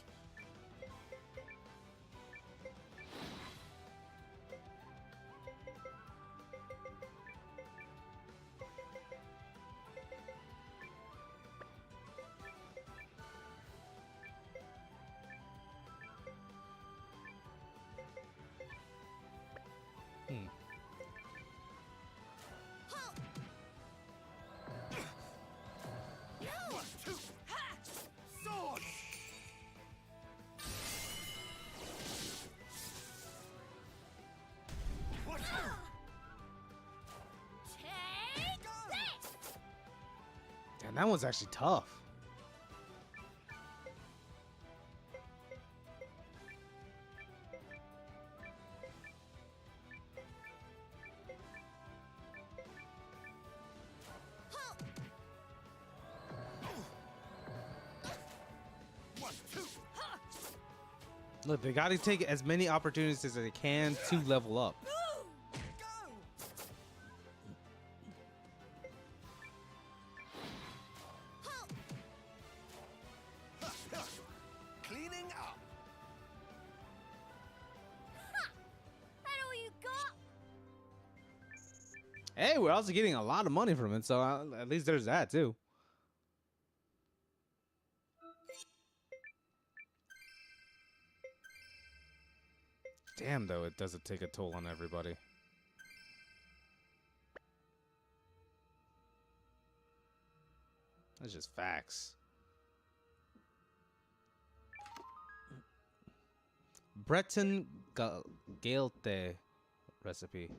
One, two. Swords. What? Take this! Damn, that one's actually tough. One, two. Look, they gotta take as many opportunities as they can to level up. Go! Cleaning up. That all you got? Hey, we're also getting a lot of money from it, so at least there's that too. Damn, though, it doesn't take a toll on everybody. That's just facts. Breton Gaelte recipe.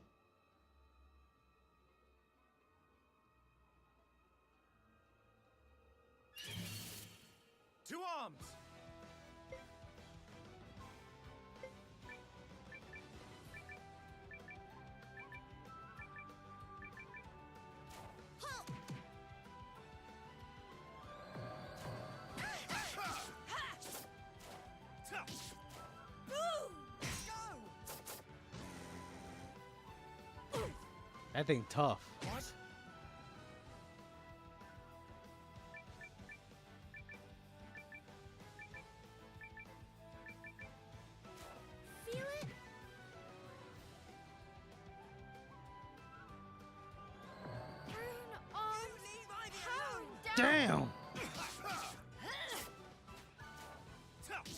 To arms! That thing tough. What? Feel it? Rune arms Leave Ivy pound alone! down! Damn! Charge!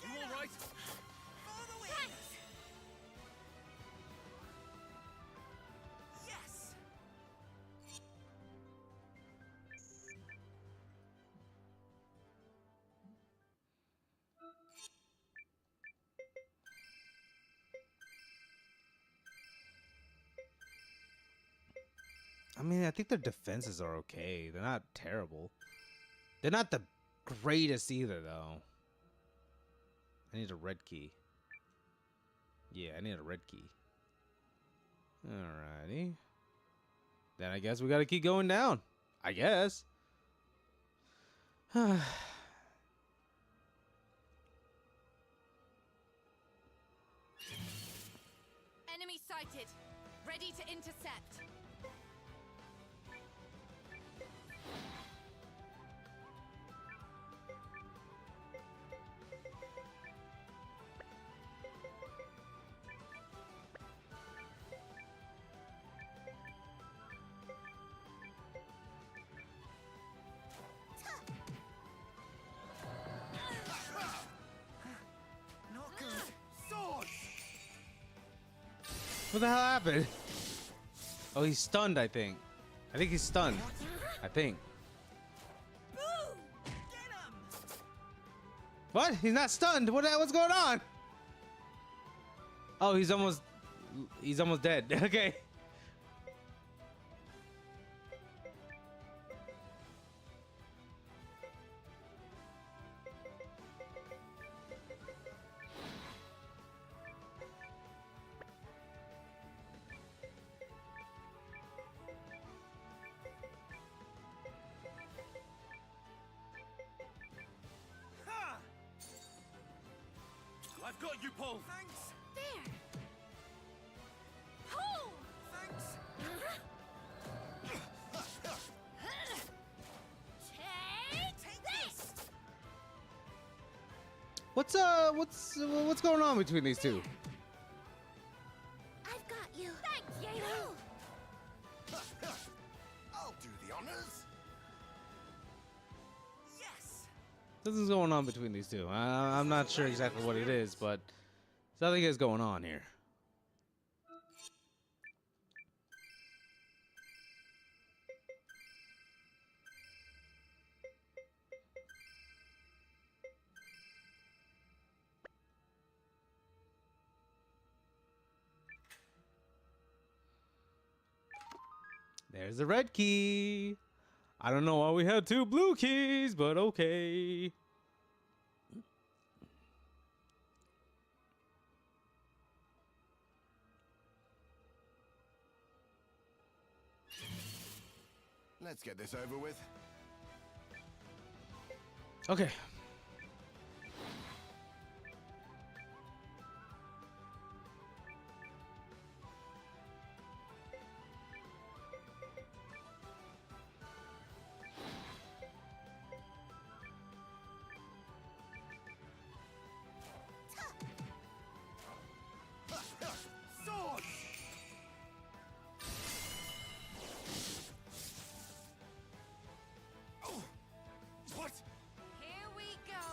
You all right? I mean, I think their defenses are okay. They're not terrible. They're not the greatest either, though. I need a red key. Yeah, I need a red key. Alrighty. Then I guess we gotta keep going down. I guess. Enemy sighted. Ready to intercept. Not good. Swords! What the hell happened? Oh, he's stunned, I think. I think he's stunned. I think. What? He's not stunned. What's going on? Oh, he's almost dead. Okay. Ha! I've got you, Paul. Thanks. There! Pull! Thanks. Take this! What's going on between these two? I've got you. Thanks, Yaelu! I'll do the honors. Yes. Something's going on between these two. I'm not sure exactly what it is, but something is going on here. There's the red key. I don't know why we had two blue keys, but okay. Let's get this over with. Okay. Swords! Oh! What? Here we go.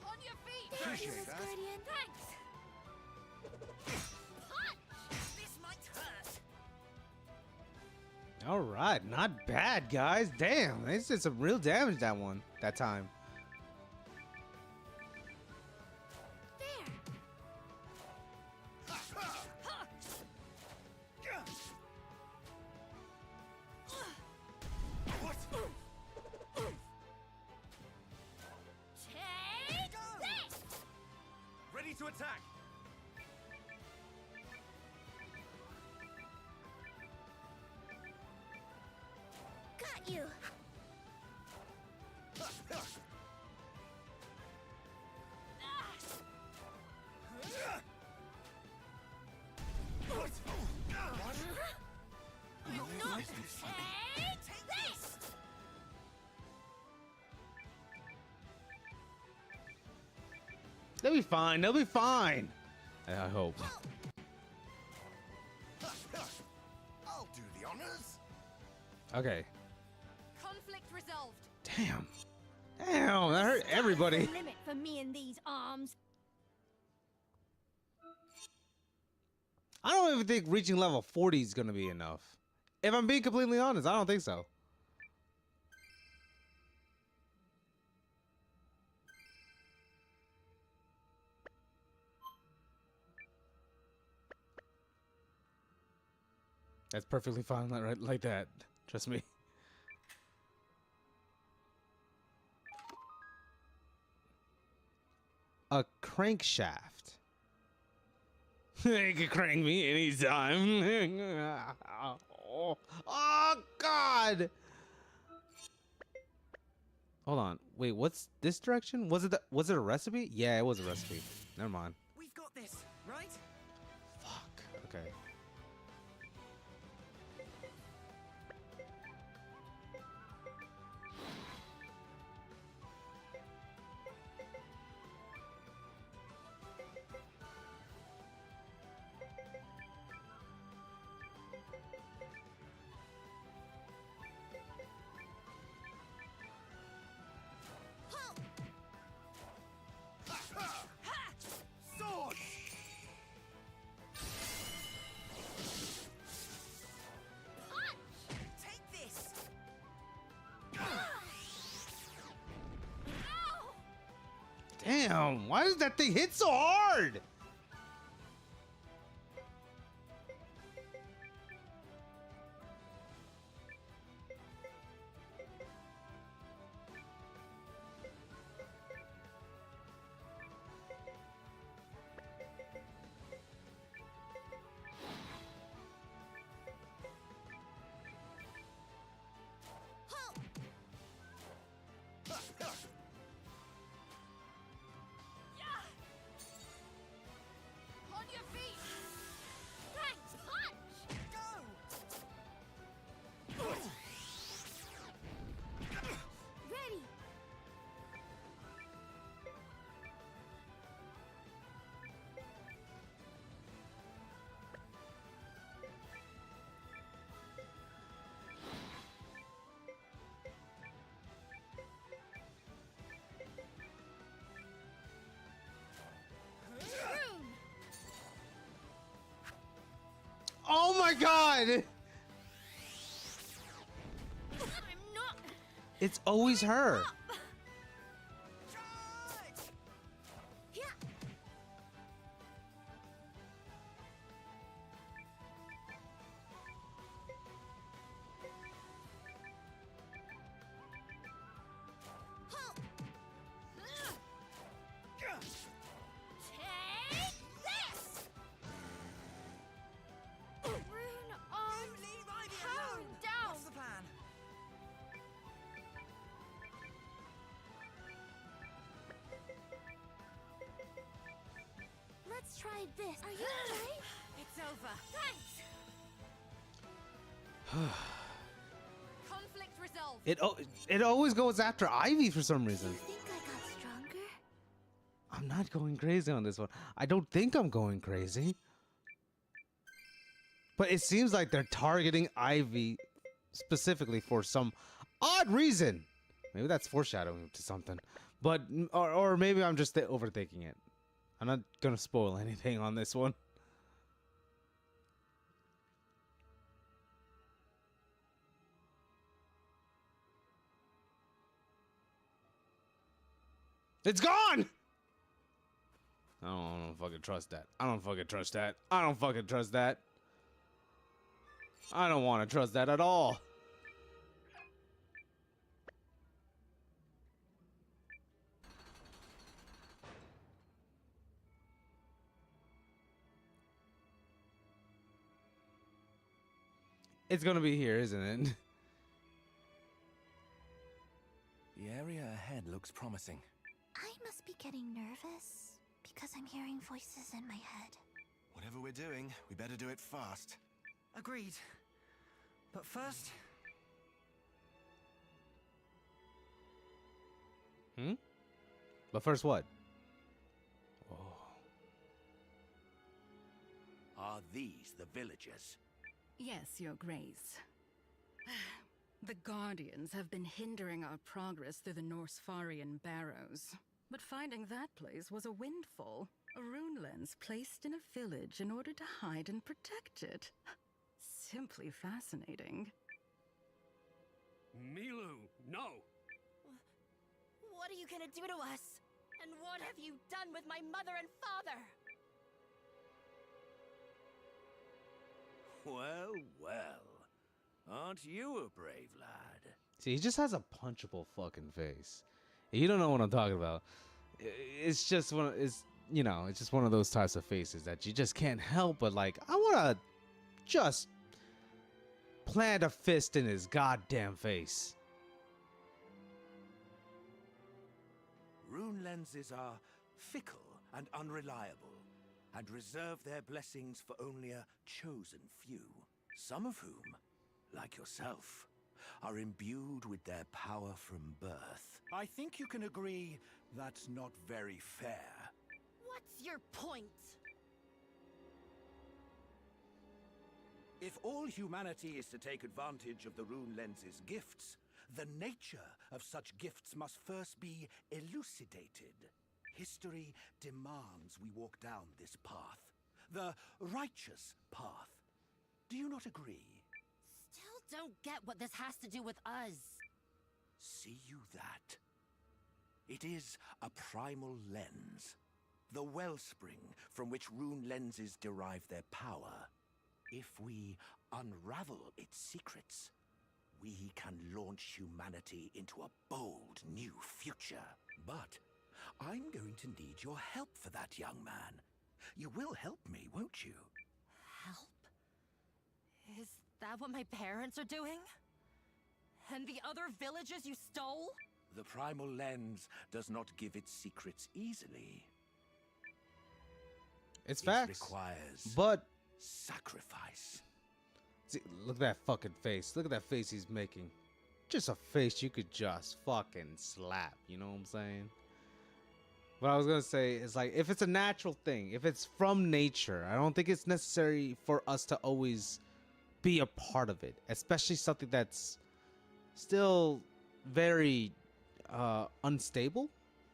On your feet. Thank you, Appreciate Miss that. Guardian. Thanks! This might hurt. All right, not bad, guys. Damn, they did some real damage that time. There! What? Take this! Ready to attack. Got you. Take this! They'll be fine. They'll be fine. I hope. I'll do the honors. Okay. Conflict resolved. Damn. Damn, that hurt everybody. Limit for me and these arms. I don't even think reaching level 40 is going to be enough. If I'm being completely honest, I don't think so. That's perfectly fine, right, like that. Trust me. A crankshaft. You can crank me anytime. Oh God! Hold on. Wait, what's this direction? Was it a recipe? Yeah, it was a recipe. Never mind. We've got this, right? Fuck. Okay. Sword! Take this! Damn, why does that thing hit so hard? On your feet! Thanks, punch! Go! Ready! Oh my God! I'm not... It's always her. Charge! Yeah. Take this! Rune on... You leave Ivy Calm alone! down! What's the plan? Let's try this. Are you alright? It's over. Thanks! Conflict resolved. It always goes after Ivy for some reason. You think I got stronger? I'm not going crazy on this one. I don't think I'm going crazy. But it seems like they're targeting Ivy specifically for some odd reason. Maybe that's foreshadowing to something. But or maybe I'm just overthinking it. I'm not gonna spoil anything on this one. It's gone! I don't fucking trust that. I don't fucking trust that. I don't fucking trust that. I don't want to trust that at all. It's gonna be here, isn't it? The area ahead looks promising. I must be getting nervous because I'm hearing voices in my head. Whatever we're doing, we better do it fast. Agreed. But first, But first, what? Oh. Are these the villagers? Yes, Your Grace. The Guardians have been hindering our progress through the Norsfarian Barrows. But finding that place was a windfall. A rune lens placed in a village in order to hide and protect it. Simply fascinating. Milu, no! What are you gonna do to us? And what have you done with my mother and father? Well, well. Aren't you a brave lad? See, he just has a punchable fucking face. You don't know what I'm talking about. It's just it's just one of those types of faces that you just can't help but like, I want to just plant a fist in his goddamn face. Rune lenses are fickle and unreliable, and reserve their blessings for only a chosen few, some of whom, like yourself, are imbued with their power from birth. I think you can agree that's not very fair. What's your point? If all humanity is to take advantage of the Rune Lens's gifts, the nature of such gifts must first be elucidated. History demands we walk down this path, the righteous path. Do you not agree? Still don't get what this has to do with us. See you that? It is a primal lens, the wellspring from which Rune Lenses derive their power. If we unravel its secrets, we can launch humanity into a bold new future. But I'm going to need your help for that, young man. You will help me, won't you? Help? Is that what my parents are doing? And the other villages you stole? The primal lens does not give its secrets easily. It's facts. It requires But sacrifice. see, look at that fucking face. Look at that face he's making. Just a face you could just fucking slap. You know what I'm saying? What I was gonna say is, like, if it's a natural thing, if it's from nature, I don't think it's necessary for us to always be a part of it, especially something that's still very unstable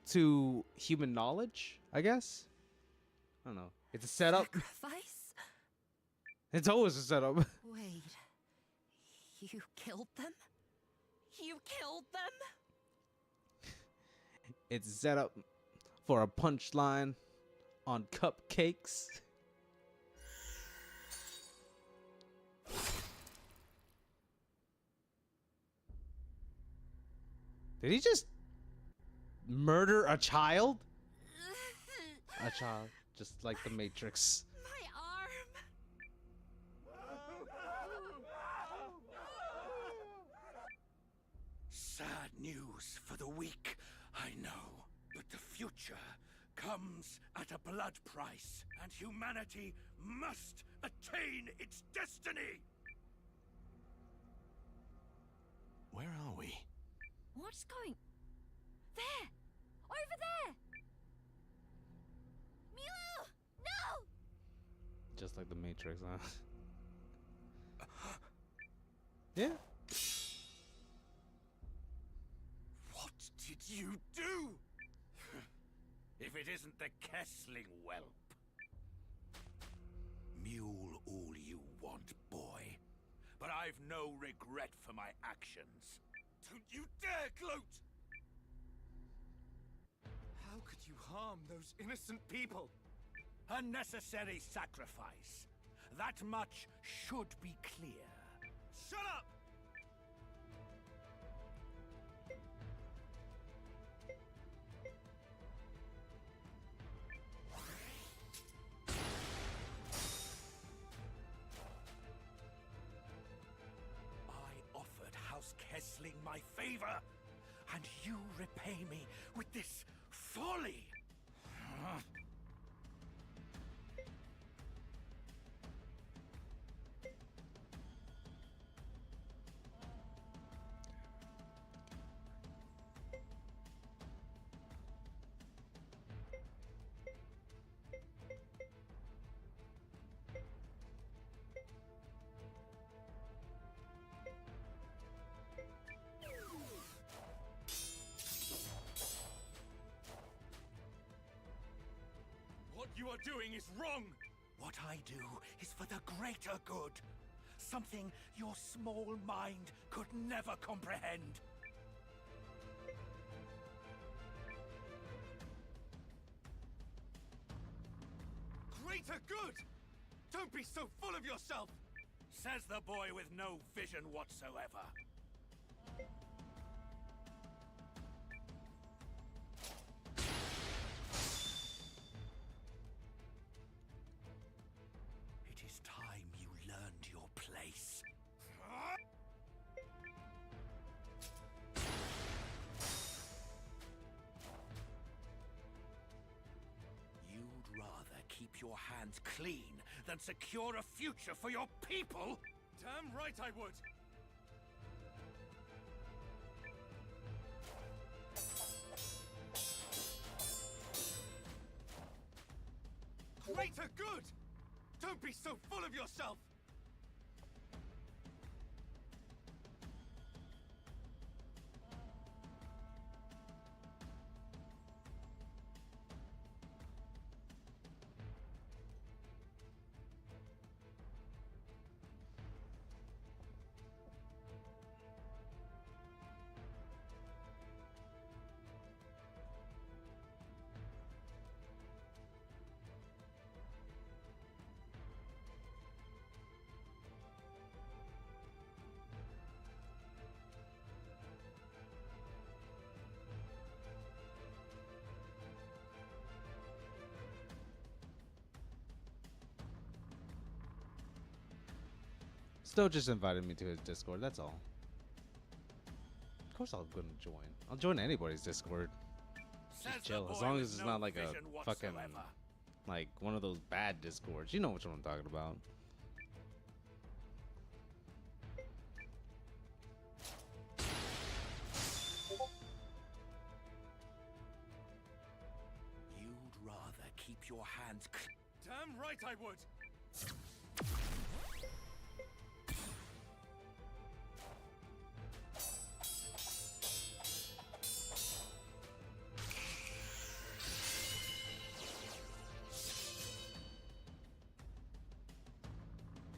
to human knowledge, I guess. I don't know. It's a setup. Sacrifice? It's always a setup. Wait. You killed them? You killed them? It's set up for a punchline on cupcakes. Did he just murder a child? A child, just like the Matrix. My arm! Sad news for the weak, I know. But the future comes at a blood price, and humanity must attain its destiny! Where are we? What's going... There! Over there! Milu! No! Just like the Matrix, huh? Yeah. What did you do? If it isn't the Kessling whelp. Mule all you want, boy. But I've no regret for my actions. Don't you dare gloat! How could you harm those innocent people? A necessary sacrifice. That much should be clear. Shut up! I offered House Kessling my favor, and you repay me with this folly. What you are doing is wrong! What I do is for the greater good. Something your small mind could never comprehend. Greater good! Don't be so full of yourself! Says the boy with no vision whatsoever. It is time you learned your place. You'd rather keep your hands clean than secure a future for your people? Damn right I would! Greater good! Don't be so full of yourself! Stowe just invited me to his Discord, that's all. Of course I'm gonna join. I'll join anybody's Discord. Just chill. As long as it's not like a fucking, like, one of those bad Discords. You know which one I'm talking about. You'd rather keep your hands clean. Damn right I would!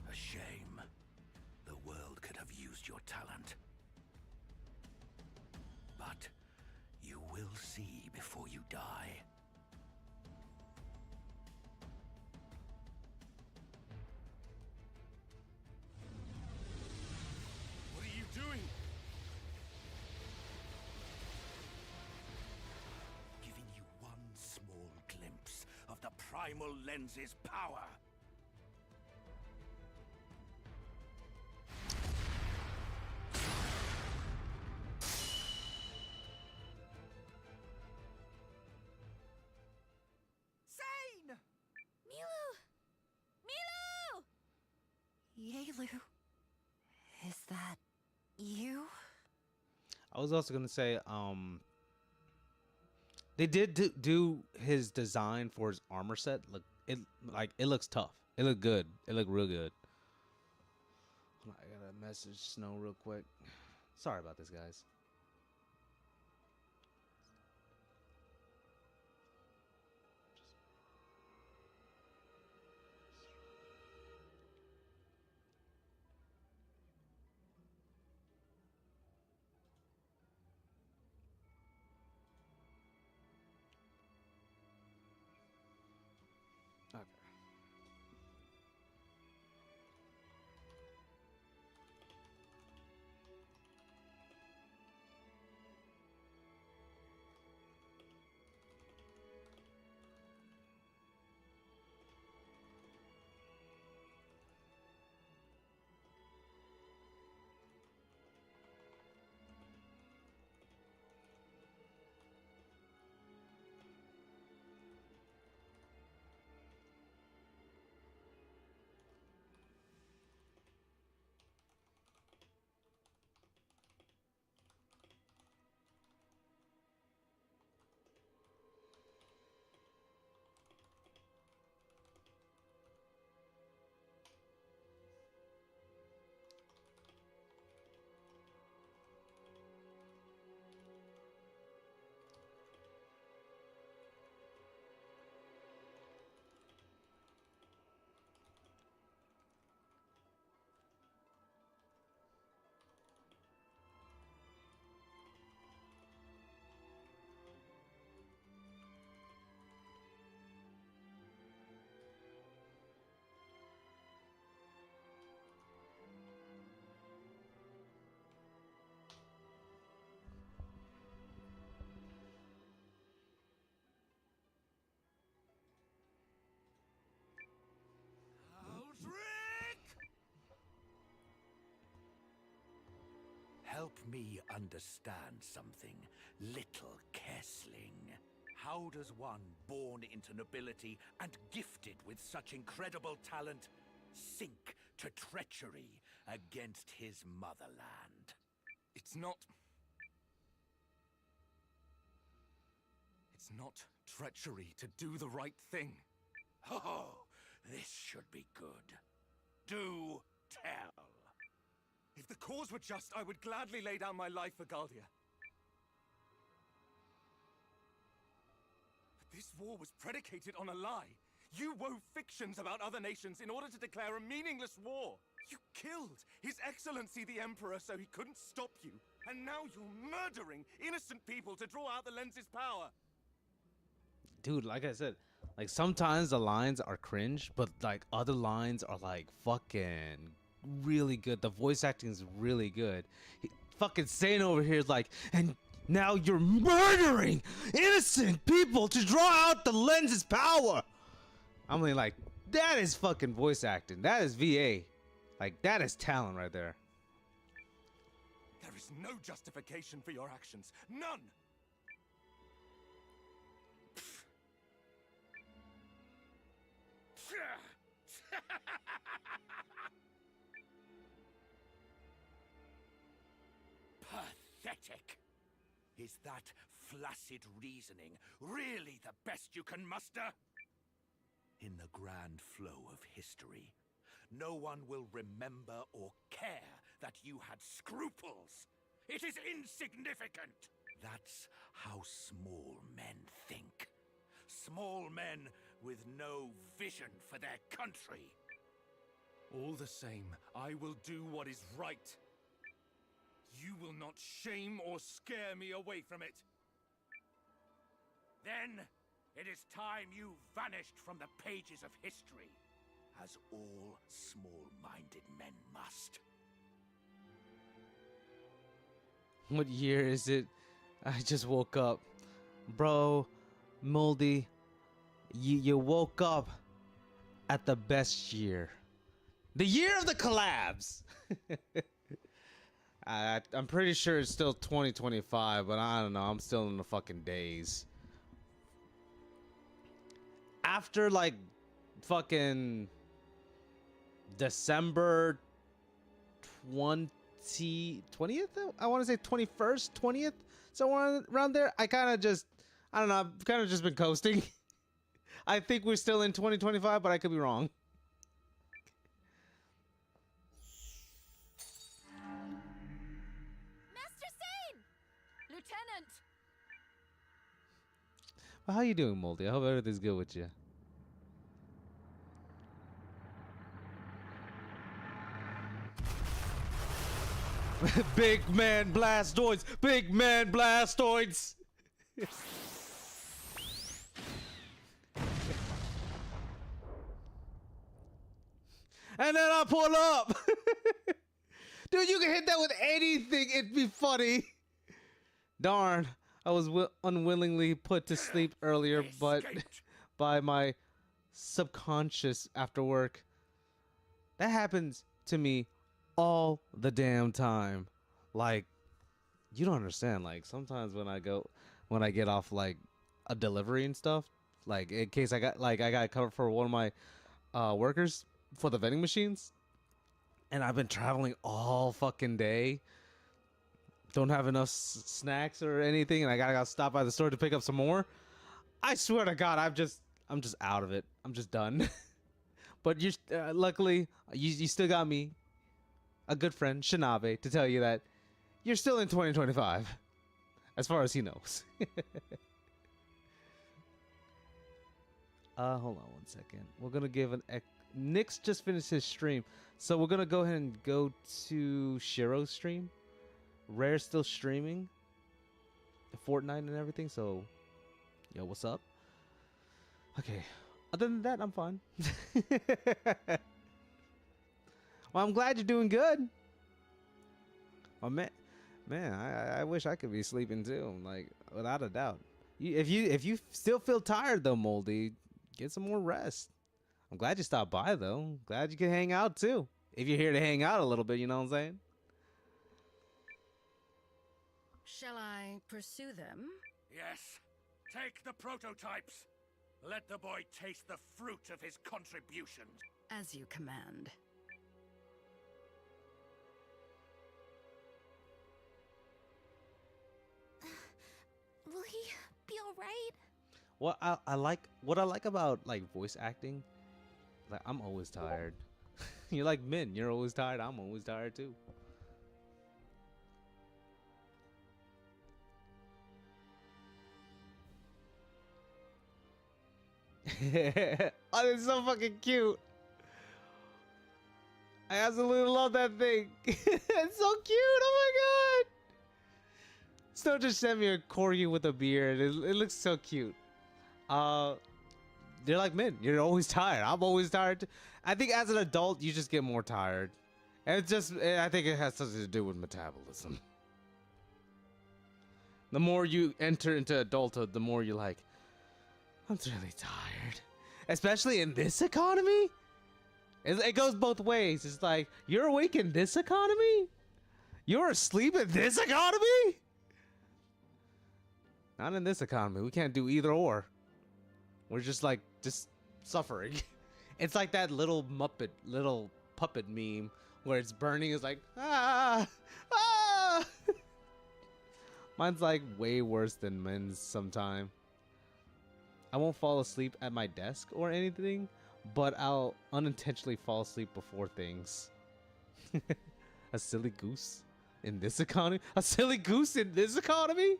A shame. The world could have used your talent. But you will see before you die. What are you doing? Giving you one small glimpse of the primal lens's power. Zane! Milu! Yalu. Is that you? I was also gonna say, they did do his design for his armor set. Look, it looks tough. It looked good. It looked real good. Hold on, I gotta message Snow real quick. Sorry about this, guys. Okay. help me understand something, little Kessling. How does one born into nobility and gifted with such incredible talent sink to treachery against his motherland? It's not treachery to do the right thing. Oh, this should be good. Do tell. If the cause were just, I would gladly lay down my life for Galdia. But this war was predicated on a lie. You wove fictions about other nations in order to declare a meaningless war. You killed His Excellency the Emperor so he couldn't stop you. And now you're murdering innocent people to draw out the lens's power. Dude, like I said, like sometimes the lines are cringe, but like other lines are like fucking really good. The voice acting is really good. Fucking saying over here is like, and now you're murdering innocent people to draw out the lens's power. I'm like, that is fucking voice acting. That is VA. Like, that is talent right there. There is no justification for your actions. None! Pathetic! Is that flaccid reasoning really the best you can muster? In the grand flow of history, no one will remember or care that you had scruples. It is insignificant. That's how small men think. Small men with no vision for their country. All the same, I will do what is right. You will not shame or scare me away from it. Then it is time you vanished from the pages of history, as all small-minded men must. What year is it? I just woke up. Bro, Moldy, you woke up at the best year. The year of the collabs! I'm pretty sure it's still 2025, but I don't know. I'm still in the fucking days. After like fucking December 20th, I want to say 21st, 20th, somewhere around there, I kind of just, I don't know, I've kind of just been coasting. I think we're still in 2025, but I could be wrong. Master Sane! Lieutenant! Well, how you doing, Moldy? I hope everything's good with you. Big man blastoids! Big man blastoids! And then I pull up! Dude, you can hit that with anything, it'd be funny. Darn, I was unwillingly put to sleep earlier, but by my subconscious after work. That happens to me all the damn time. Like, you don't understand. Like, sometimes when I get off like a delivery and stuff, like in case I got covered for one of my workers for the vending machines, and I've been traveling all fucking day. Don't have enough snacks or anything, and I gotta stop by the store to pick up some more. I swear to God, I'm just out of it. I'm just done. But you, luckily, you still got me, a good friend, Shinabe, to tell you that you're still in 2025, as far as he knows. Hold on one second. We're gonna give Nick's just finished his stream, so we're gonna go ahead and go to Shiro's stream. Rare's still streaming the Fortnite and everything, so yo, what's up? Okay, other than that, I'm fine. Well, I'm glad you're doing good. Oh man, I wish I could be sleeping too, like without a doubt. If you still feel tired though, Moldy, get some more rest. I'm glad you stopped by though. Glad you can hang out too. If you're here to hang out a little bit, you know what I'm saying? Shall I pursue them? Yes. Take the prototypes. Let the boy taste the fruit of his contributions. As you command. Will he be alright? What I like about like voice acting, like I'm always tired. You're like Min, you're always tired. I'm always tired too. Oh, it's so fucking cute. I absolutely love that thing. It's so cute. Oh my god. Snow just sent me a corgi with a beard. It looks so cute. They're like men. You're always tired. I'm always tired too. I think as an adult, you just get more tired. And it's just, I think it has something to do with metabolism. The more you enter into adulthood, the more you're like, I'm really tired. Especially in this economy. It goes both ways. It's like, you're awake in this economy? You're asleep in this economy? Not in this economy. We can't do either or. We're just like, just suffering. It's like that little puppet meme where it's burning. It's like, ah, ah. Mine's like way worse than men's sometime. I won't fall asleep at my desk or anything, but I'll unintentionally fall asleep before things. A silly goose in this economy? A silly goose in this economy?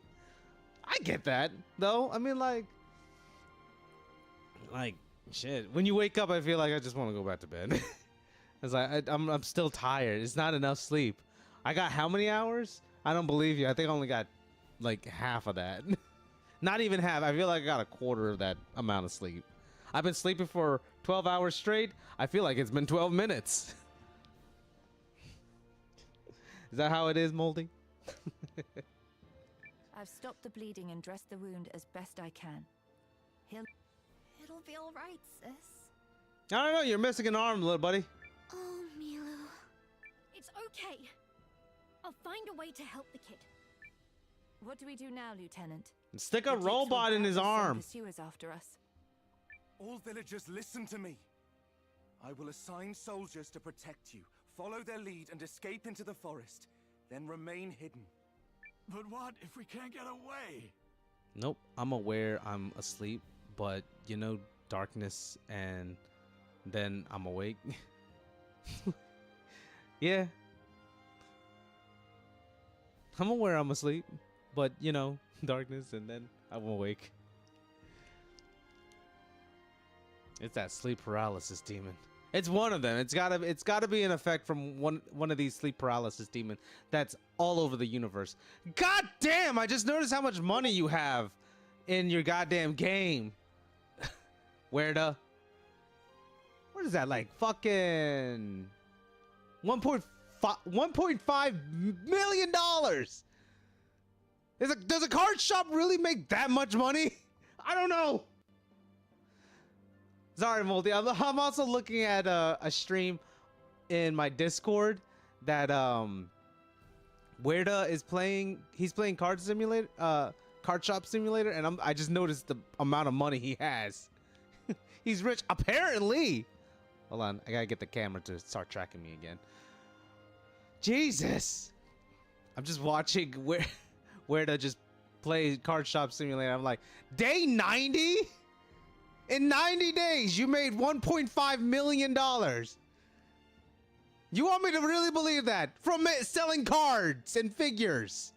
I get that, though. I mean, like, shit. When you wake up, I feel like I just want to go back to bed. It's like, I'm still tired. It's not enough sleep. I got how many hours? I don't believe you. I think I only got, like, half of that. Not even half. I feel like I got a quarter of that amount of sleep. I've been sleeping for 12 hours straight. I feel like it's been 12 minutes. Is that how it is, Moldy? I've stopped the bleeding and dressed the wound as best I can. It'll be alright, sis. I don't know. You're missing an arm, little buddy. Oh, Milu. It's okay. I'll find a way to help the kid. What do we do now, Lieutenant? Stick a The Jigsaw robot in his gathers some arm. Pursuers after us. All villagers, listen to me. I will assign soldiers to protect you. Follow their lead and escape into the forest. Then remain hidden. But what if we can't get away? Nope. I'm aware I'm asleep, but you know, darkness, and then I'm awake. Yeah. I'm aware I'm asleep, but you know, darkness, and then I'm awake. It's that sleep paralysis demon. It's one of them. It's gotta be an effect from one of these sleep paralysis demons that's all over the universe. God damn! I just noticed how much money you have in your goddamn game. What is that, like fucking $1.5 million? Does a card shop really make that much money? I don't know. Sorry, Moldy. I'm also looking at a stream in my Discord that Weirda is playing. He's playing Card Shop Simulator, and I just noticed the amount of money he has. He's rich, apparently. Hold on, I gotta get the camera to start tracking me again. Jesus, I'm just watching Weirda just play Card Shop Simulator. I'm like, day 90. In 90 days, you made $1.5 million. You want me to really believe that? From selling cards and figures.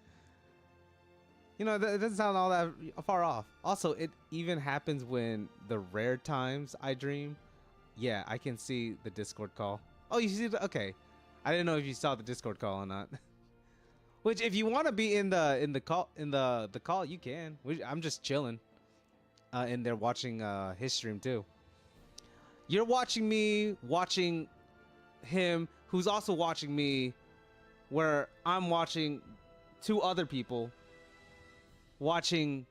You know, that doesn't sound all that far off. Also, it even happens when the rare times I dream. Yeah, I can see the Discord call. Oh, you see the, okay. I didn't know if you saw the Discord call or not. Which, if you want to be in the call, you can. I'm just chilling. And they're watching his stream too. You're watching me, watching him, who's also watching me, where I'm watching two other people playing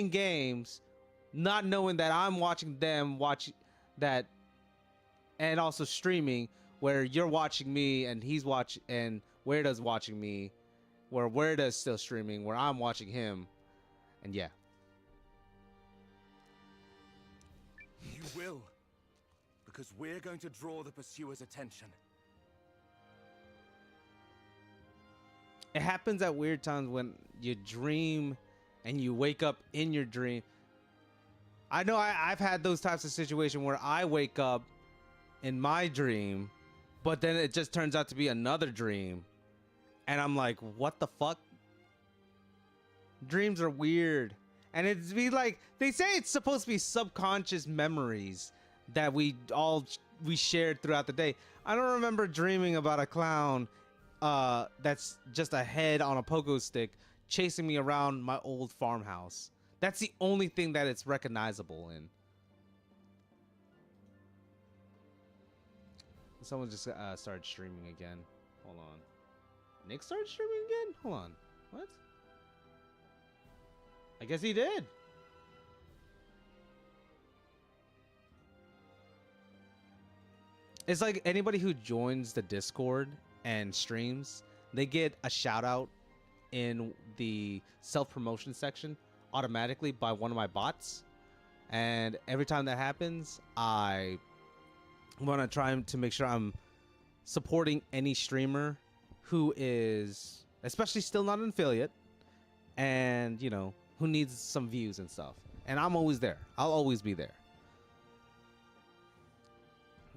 games, not knowing that I'm watching them watch that, and also streaming, where you're watching me and he's watching and Weirda's watching me, where Werda's still streaming, where I'm watching him, and yeah. You will. Because we're going to draw the pursuer's attention. It happens at weird times when you dream and you wake up in your dream. I know I've had those types of situations where I wake up in my dream, but then it just turns out to be another dream. And I'm like, what the fuck? Dreams are weird. And it's be like, they say it's supposed to be subconscious memories that we shared throughout the day. I don't remember dreaming about a clown that's just a head on a pogo stick chasing me around my old farmhouse. That's the only thing that it's recognizable in. Someone just started streaming again. Hold on. Nick started streaming again? Hold on. What? I guess he did. It's like anybody who joins the Discord and streams, they get a shout out in the self-promotion section automatically by one of my bots. And every time that happens, I want to try to make sure I'm supporting any streamer who is especially still not an affiliate and, you know, who needs some views and stuff. And I'm always there. I'll always be there.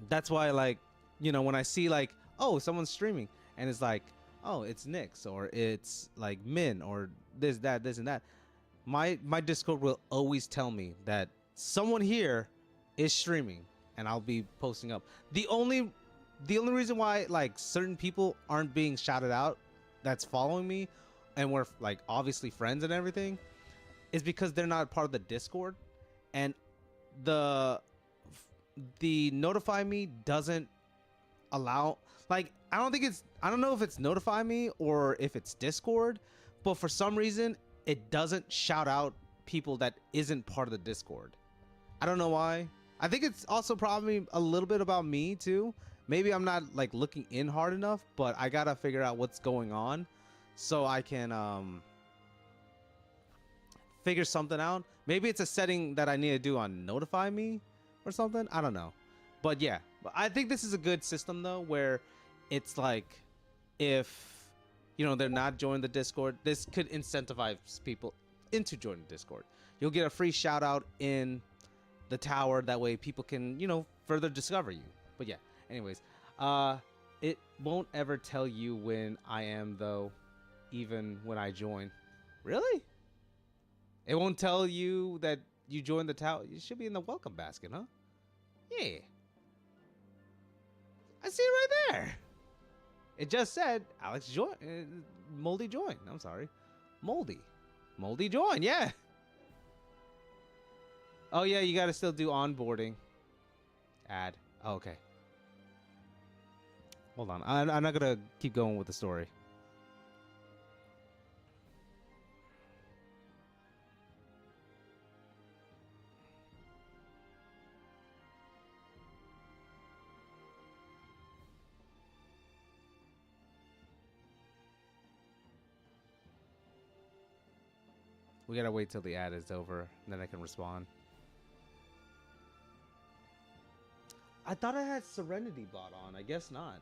That's why, like, you know, when I see like, oh, someone's streaming and it's like, oh, it's Nyx or it's like Min or this, and that. My Discord will always tell me that someone here is streaming and I'll be posting up. The only reason why like certain people aren't being shouted out that's following me and we're like obviously friends and everything is because they're not part of the Discord, and the notify me doesn't allow, like, I don't know if it's notify me or if it's Discord, but for some reason it doesn't shout out people that isn't part of the Discord. I don't know why. I think it's also probably a little bit about me too. Maybe I'm not like looking in hard enough, but I gotta figure out what's going on so I can figure something out. Maybe it's a setting that I need to do on notify me or something. I don't know. But yeah, I think this is a good system though, where it's like, if, you know, they're not joining the Discord, this could incentivize people into joining the Discord. You'll get a free shout out in the tower. That way people can, you know, further discover you. But yeah, anyways, it won't ever tell you when I am though, even when I join. Really? It won't tell you that you joined the tower. You should be in the welcome basket, huh? Yeah. I see it right there. It just said Alex join, Moldy join. I'm sorry. Moldy join. Yeah. Oh yeah, you gotta still do onboarding. Add. Oh, okay. Hold on. I'm not gonna keep going with the story. We gotta wait till the ad is over, and then I can respond. I thought I had Serenity bot on. I guess not.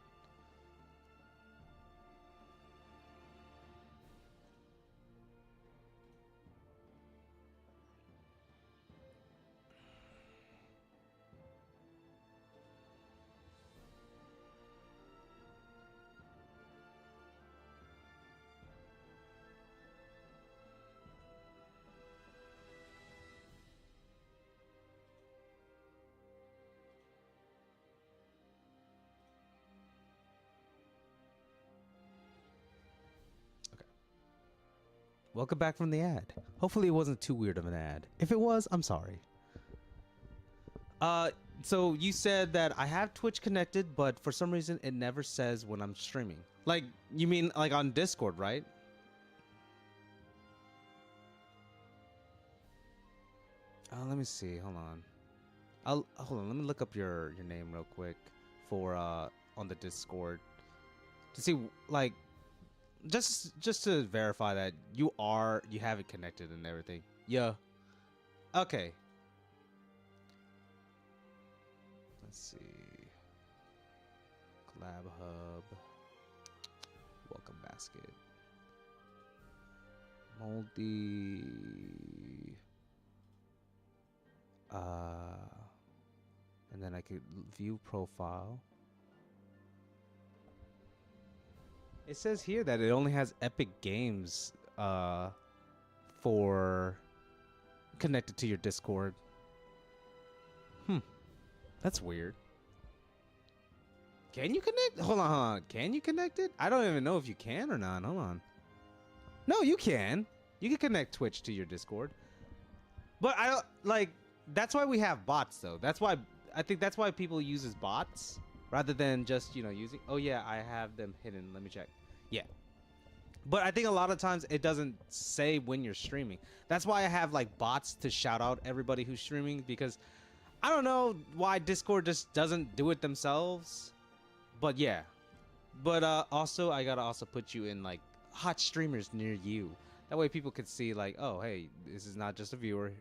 Welcome back from the ad. Hopefully it wasn't too weird of an ad. If it was, I'm sorry. So you said that I have Twitch connected, but for some reason it never says when I'm streaming. Like, you mean like on Discord, right? Let me see. Hold on. Hold on. Let me look up your name real quick for on the Discord to see, like, just to verify that you have it connected and everything. Yeah. Okay. Let's see. Collab hub. Welcome basket. Moldy. And then I could view profile. It says here that it only has Epic Games for connected to your Discord. That's weird. Can you connect? Hold on. Can you connect it? I don't even know if you can or not. Hold on. No, you can. You can connect Twitch to your Discord. But I don't like. That's why we have bots, though. That's why I think that's why people uses bots rather than just using. Oh yeah, I have them hidden. Let me check. Yeah. But I think a lot of times it doesn't say when you're streaming. That's why I have like bots to shout out everybody who's streaming, because I don't know why Discord just doesn't do it themselves. But yeah. But also I gotta also put you in like hot streamers near you. That way people could see like, oh hey, this is not just a viewer,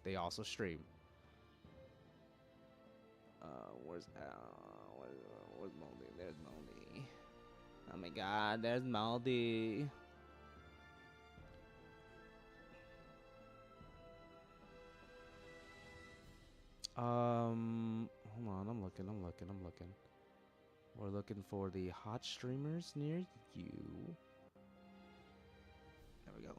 they also stream. Where's Moldy? There's Moldy. Oh my god, there's Moldy. Hold on, I'm looking. We're looking for the hot streamers near you. There we go.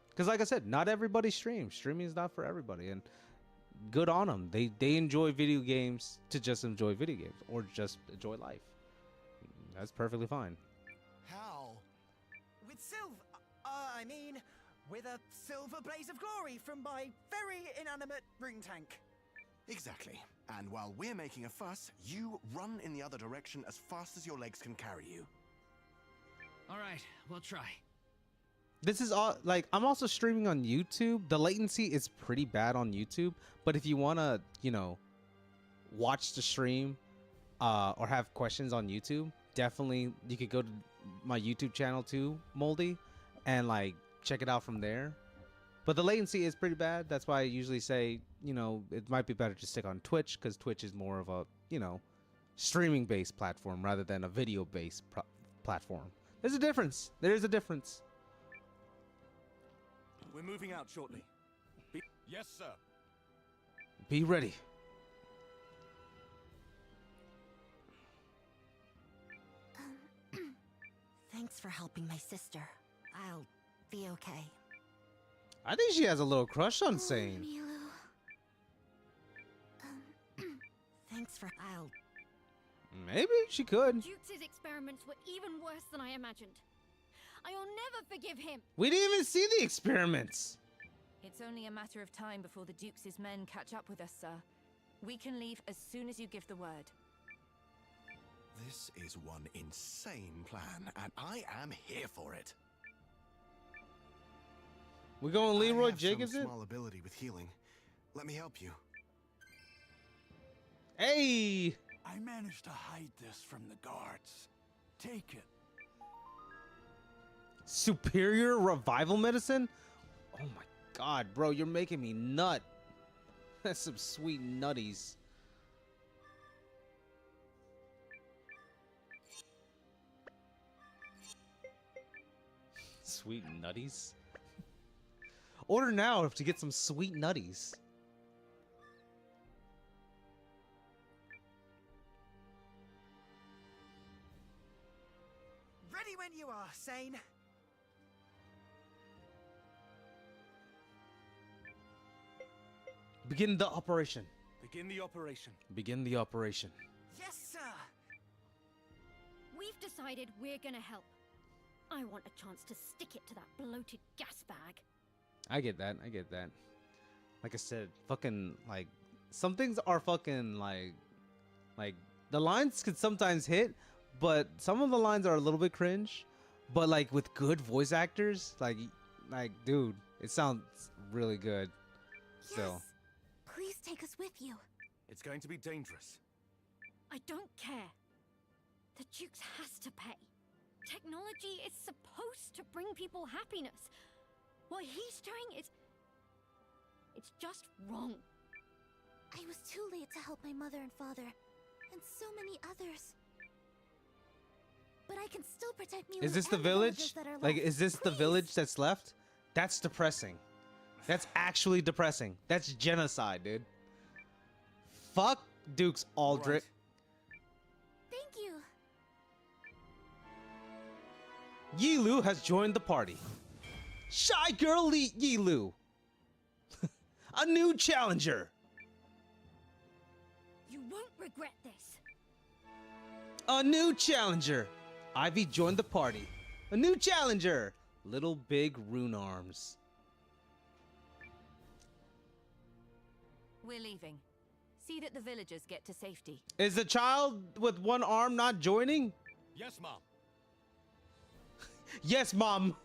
Because like I said, not everybody streams. Streaming is not for everybody, and good on them. They enjoy video games to just enjoy video games or just enjoy life. That's perfectly fine. How? With with a silver blaze of glory from my very inanimate rune tank. Exactly. And while we're making a fuss, you run in the other direction as fast as your legs can carry you. All right, we'll try. This is all like, I'm also streaming on YouTube. The latency is pretty bad on YouTube, but if you want to, watch the stream or have questions on YouTube, definitely you could go to my YouTube channel too, Moldy, and like check it out from there. But the latency is pretty bad. That's why I usually say, it might be better to stick on Twitch, because Twitch is more of a, streaming based platform rather than a video based platform. There's a difference. There's a difference. We're moving out shortly. Yes, sir. Be ready. Thanks for helping my sister. I'll be okay. I think she has a little crush on Sane. Thanks for... Maybe she could. Jukes' experiments were even worse than I imagined. I'll never forgive him. We didn't even see the experiments. It's only a matter of time before the Duke's men catch up with us, sir. We can leave as soon as you give the word. This is one insane plan, and I am here for it. We're going Leroy Jenkins. Jenkins it? Small ability with healing. Let me help you. Hey! I managed to hide this from the guards. Take it. Superior revival medicine? Oh my god, bro, you're making me nut. That's some sweet nutties. Sweet nutties? Order now to get some sweet nutties. Ready when you are, Sane. Begin the operation. Begin the operation. Begin the operation. Yes, sir. We've decided we're gonna help. I want a chance to stick it to that bloated gas bag. I get that. I get that. Like I said, fucking, like, some things are fucking, like, the lines could sometimes hit, but some of the lines are a little bit cringe. But, like, with good voice actors, like, dude, it sounds really good. Still. Yes. Please take us with you. It's going to be dangerous. I don't care. The Dukes has to pay. Technology is supposed to bring people happiness. What he's doing is... it's just wrong. I was too late to help my mother and father, and so many others. But I can still protect Milu. Is this the and village? villages that are Like, left. is this the village that's left? That's depressing. That's actually depressing. That's genocide, dude. Fuck Dukes Aldrich. Thank you. Yilu has joined the party. Shy girl Yilu. A new challenger. You won't regret this. A new challenger. Ivy joined the party. A new challenger. Little big rune arms. We're leaving. See that the villagers get to safety. Is the child with one arm not joining? Yes, Mom. Yes, Mom.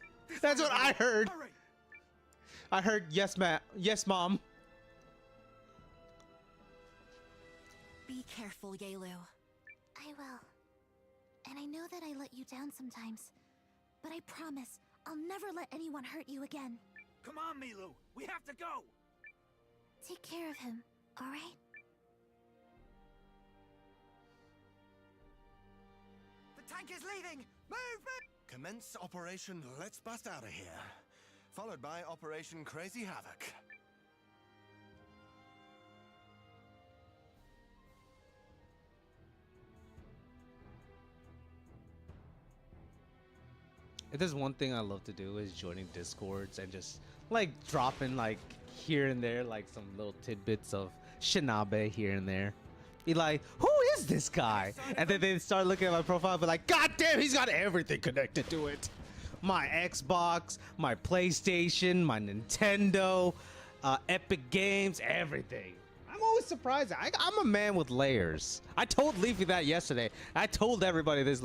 That's what I heard. I heard yes, ma. Yes, Mom. Be careful, Yaelu. I will. And I know that I let you down sometimes, but I promise I'll never let anyone hurt you again. Come on, Milu. We have to go. Take care of him, all right? The tank is leaving! Move, move! Commence Operation Let's Bust Out of Here, followed by Operation Crazy Havoc. If there's one thing I love to do is joining discords and just like dropping like here and there like some little tidbits of Shinabe here and there. Be like, who is this guy? And then they start looking at my profile, be like, God damn, he's got everything connected to it. My Xbox, my PlayStation, my Nintendo, Epic Games, everything. I'm always surprised. I'm a man with layers. I told Leafy that yesterday. I told everybody this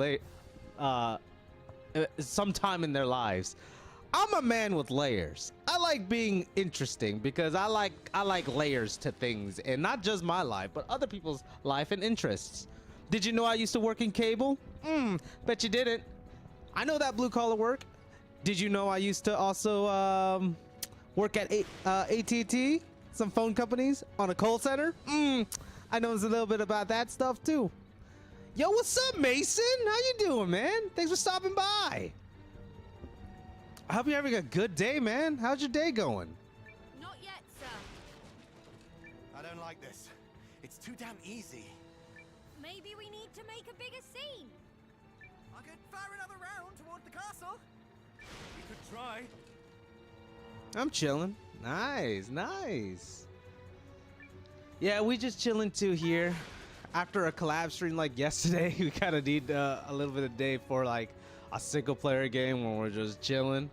sometime in their lives. I'm a man with layers. I like being interesting because I like layers to things, and not just my life, but other people's life and interests. Did you know I used to work in cable? Bet you didn't. I know that blue collar work. Did you know I used to also work at AT&T, some phone companies, on a call center? I know a little bit about that stuff too. Yo, what's up, Mason? How you doing, man? Thanks for stopping by. I hope you're having a good day, man. How's your day going? Not yet, sir. I don't like this. It's too damn easy. Maybe we need to make a bigger scene. I could fire another round toward the castle. We could try. I'm chilling. Nice, nice. Yeah, we just chilling too here. After a collab stream like yesterday, we kind of need a little bit of day for like a single player game when we're just chilling.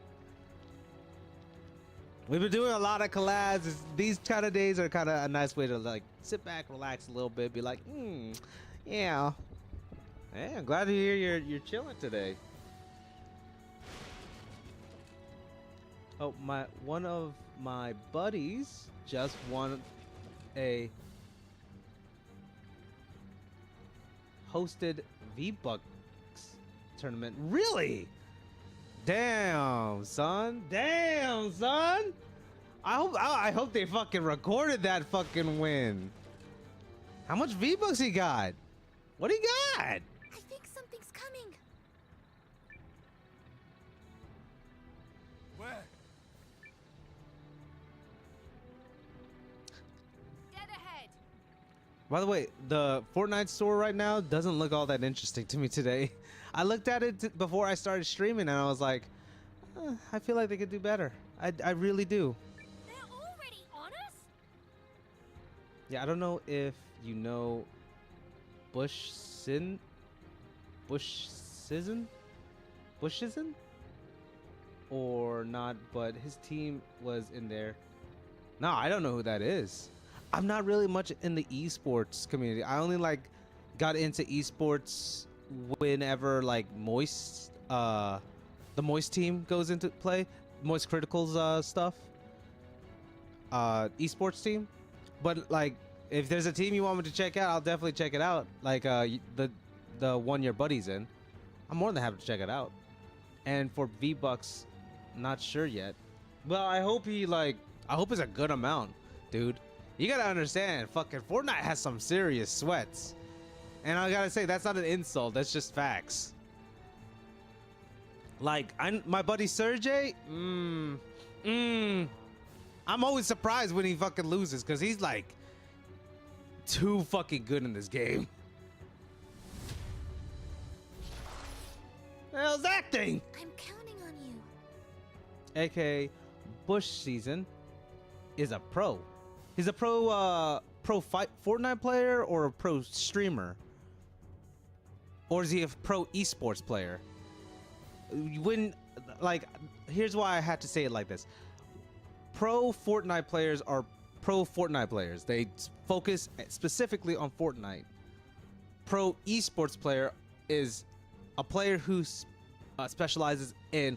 We've been doing a lot of collabs. These kind of days are kind of a nice way to like sit back, relax a little bit, be like, yeah. Hey, I'm glad to hear you're chilling today. Oh, one of my buddies just won a hosted V-Bucks tournament. Really? Damn, son. Damn, son. I hope they fucking recorded that fucking win. How much V-Bucks he got? What he got? I think something's coming. Where? Dead ahead. By the way, the Fortnite store right now doesn't look all that interesting to me today. I looked at it before I started streaming and I was like, I feel like they could do better. I really do. They're already on us? Yeah, I don't know if you know Bushizn or not, but his team was in there. No, I don't know who that is. I'm not really much in the esports community. I only like got into esports whenever like the Moist team goes into play, Moist Critical's stuff, esports team. But like, if there's a team you want me to check out, I'll definitely check it out. Like the one your buddy's in. I'm more than happy to check it out. And for V-Bucks, not sure yet. Well, I hope I hope it's a good amount, dude. You gotta understand, fucking Fortnite has some serious sweats. And I gotta say, that's not an insult, that's just facts. Like, my buddy Sergey, I'm always surprised when he fucking loses, because he's like too fucking good in this game. The hell's that thing? I'm counting on you. AKA Bush Season is a pro. He's a pro Fortnite player or a pro streamer? Or is he a pro esports player? Here's why I had to say it like this. Pro Fortnite players are pro Fortnite players. They focus specifically on Fortnite. Pro esports player is a player who specializes in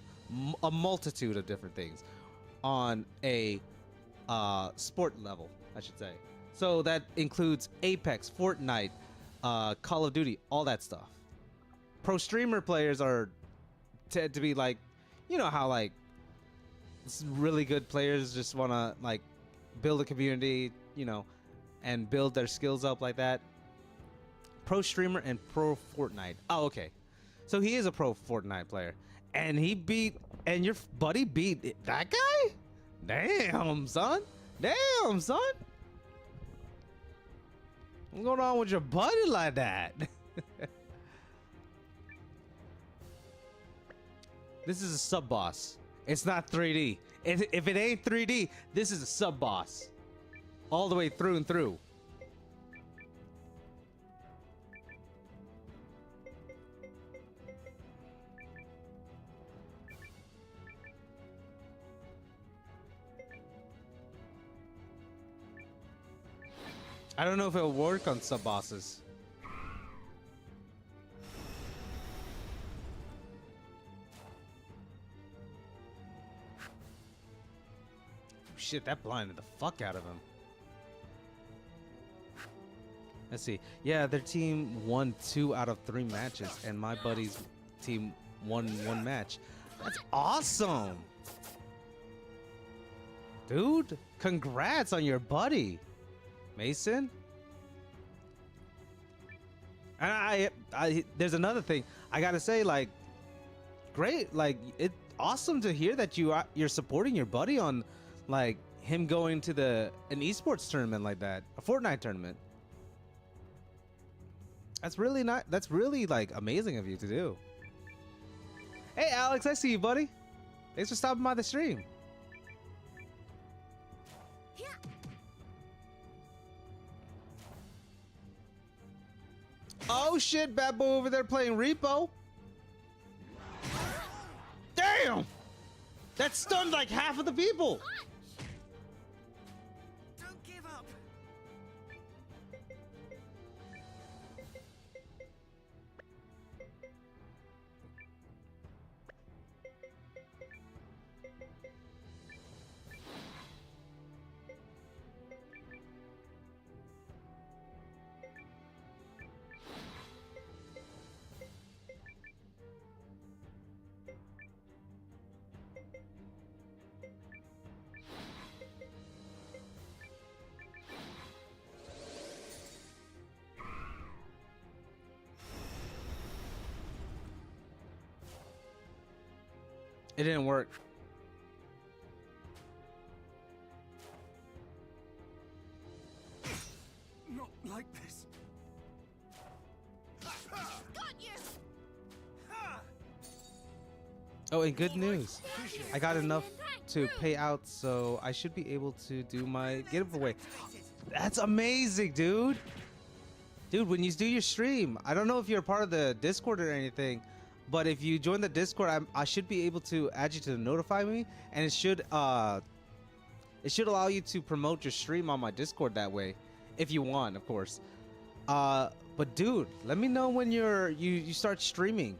a multitude of different things on a sport level, I should say. So that includes Apex, Fortnite, Call of Duty, all that stuff. Pro streamer players are tend to be like, you know how like really good players just want to like build a community, you know, and build their skills up like that. Pro streamer and pro Fortnite. Oh, okay. So he is a pro Fortnite player, and your buddy beat that guy? Damn, son. Damn, son. What's going on with your buddy like that? This is a sub boss. It's not 3D. If it ain't 3D, this is a sub boss. All the way through and through. I don't know if it'll work on sub bosses. Shit, that blinded the fuck out of him. Let's see. Yeah, their team won 2 out of 3 matches, and my buddy's team won 1 match. That's awesome. Dude, congrats on your buddy, Mason. And I there's another thing I gotta say, like, great, like, it's awesome to hear that you're supporting your buddy on like him going to an esports tournament like that, a Fortnite tournament. That's really not. That's really like amazing of you to do. Hey, Alex, I see you, buddy. Thanks for stopping by the stream. Oh shit, bad boy over there playing repo. Damn! That stunned like half of the people. Don't give up. It didn't work. Not like this. Got you. Oh, and good news. I got enough to pay out, so I should be able to do my giveaway. That's amazing, dude. Dude, when you do your stream, I don't know if you're a part of the Discord or anything, but if you join the Discord, I should be able to add you to notify me, and it should allow you to promote your stream on my Discord that way, if you want, of course. But dude, let me know when you start streaming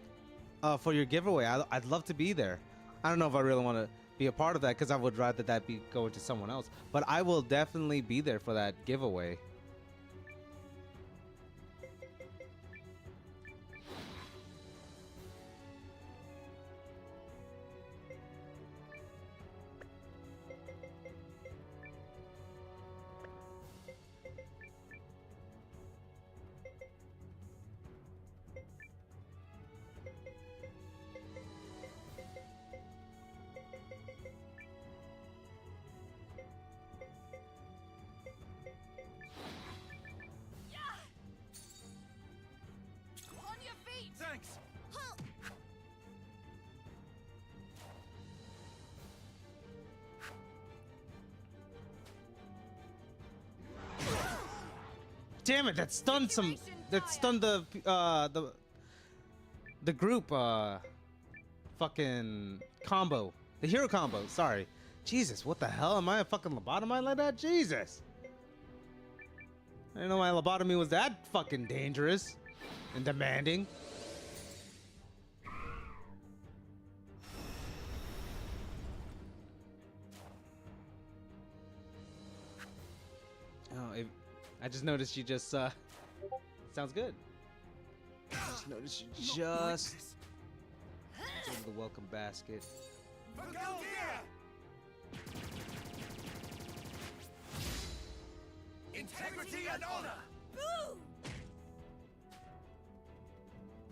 for your giveaway. I'd love to be there. I don't know if I really want to be a part of that, because I would rather that be going to someone else, but I will definitely be there for that giveaway. damn it! That stunned some. That stunned the group. Fucking combo. The hero combo. Sorry. Jesus, what the hell? Am I a fucking lobotomized like that? Jesus. I didn't know my lobotomy was that fucking dangerous and demanding. Oh, I just noticed you just, sounds good. I just noticed you just into the welcome basket. Integrity and honor! Boo!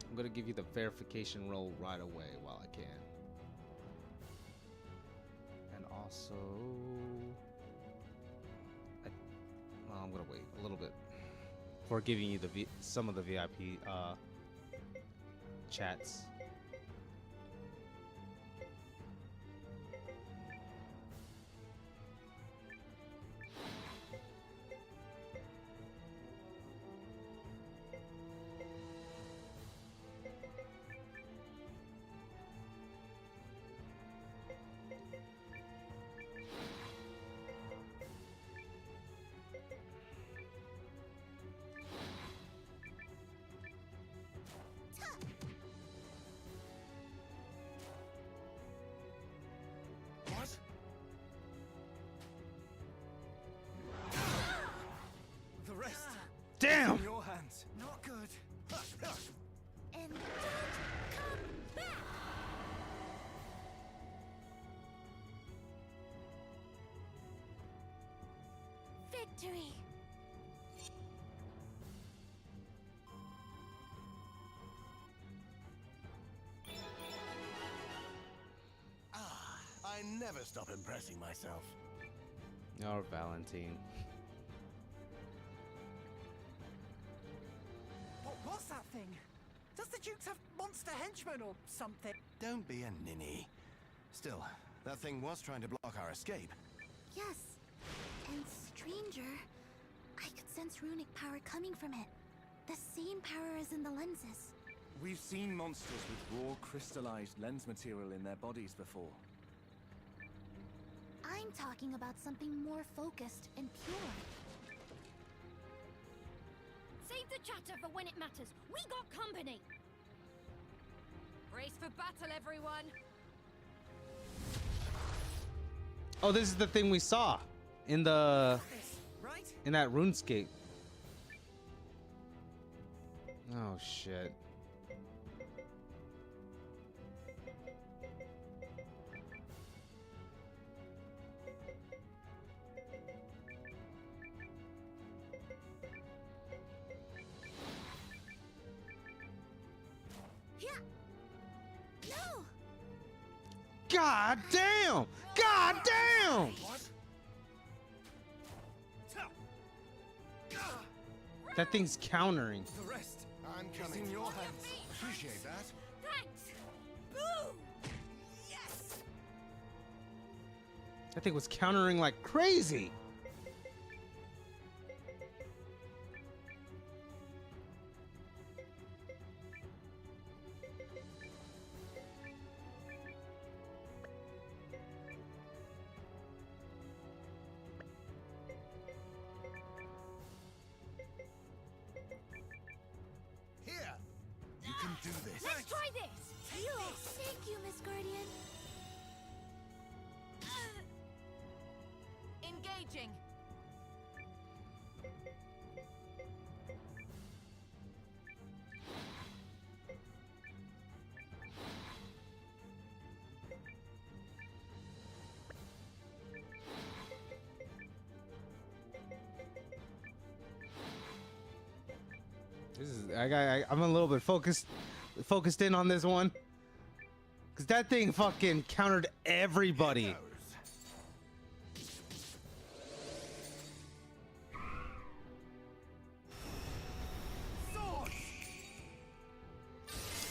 I'm gonna give you the verification roll right away while I can. And also... well, I'm gonna wait a little bit before giving you some of the VIP chats. Damn! In your hands. Not good. And don't come back! Victory! I never stop impressing myself. Or Valentine. What was that thing? Does the Dukes have monster henchmen or something? Don't be a ninny. Still, that thing was trying to block our escape. Yes. And stranger, I could sense runic power coming from it. The same power as in the lenses. We've seen monsters with raw crystallized lens material in their bodies before. I'm talking about something more focused and pure. Save the chatter for when it matters. We got company. Brace for battle, everyone. Oh, this is the thing we saw in the in that RuneScape. Oh shit. No! God damn! God damn! That thing's countering. The rest, I'm coming. In your hands. Appreciate that. Thanks! Boo! Yes! That thing was countering like crazy. Do this. Let's try this. Thank you, Miss Guardian. Engaging. This is I'm a little bit focused in on this one, cause that thing fucking countered everybody.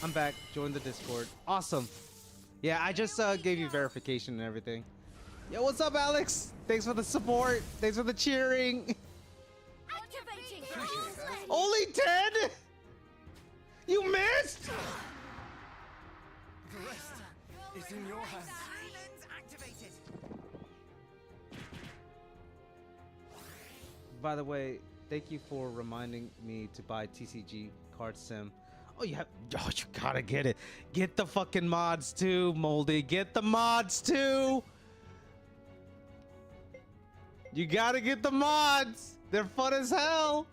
I'm back. Join the Discord. Awesome. Yeah, I just gave you verification and everything. Yo, what's up, Alex? Thanks for the support. Thanks for the cheering. Activating. Appreciate that. is in your hands. Silence activated. By the way, thank you for reminding me to buy TCG Card Sim. Oh, you gotta get it. Get the fucking mods too, Moldy. Get the mods too. You gotta get the mods. They're fun as hell.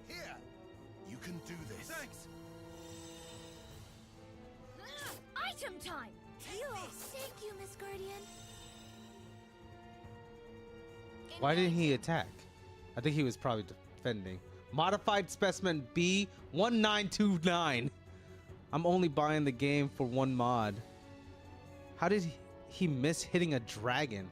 Here, you can do this. Thanks. Item time! Thank you, Miss Guardian. Why didn't he attack? I think he was probably defending. Modified specimen B1929. I'm only buying the game for one mod. How did he miss hitting a dragon?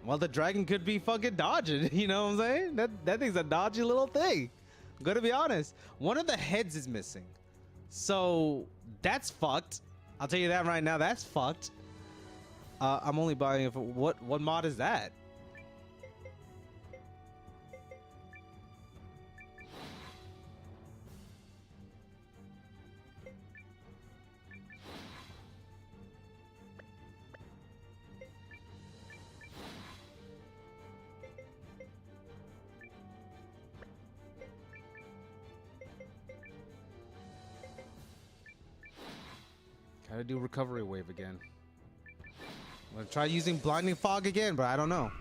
Well, the dragon could be fucking dodging. You know what I'm saying? That thing's a dodgy little thing. I'm gonna be honest. One of the heads is missing. So that's fucked. I'll tell you that right now. That's fucked. I'm only buying it for what mod is that? Gotta do recovery wave again. I'm gonna try using blinding fog again, but I don't know.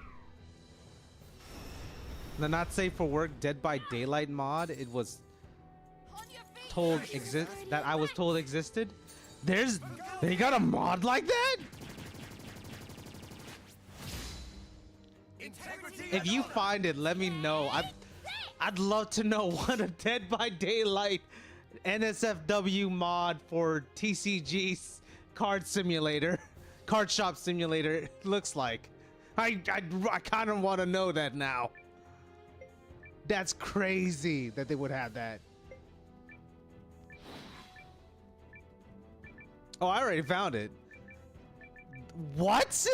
The not safe for work Dead by Daylight mod, it was told that I was told existed. They got a mod like that? If you find it, let me know. I'd love to know what a Dead by Daylight NSFW mod for TCG's card shop simulator looks like. I kind of want to know that now. That's crazy that they would have that. Oh, I already found it. What?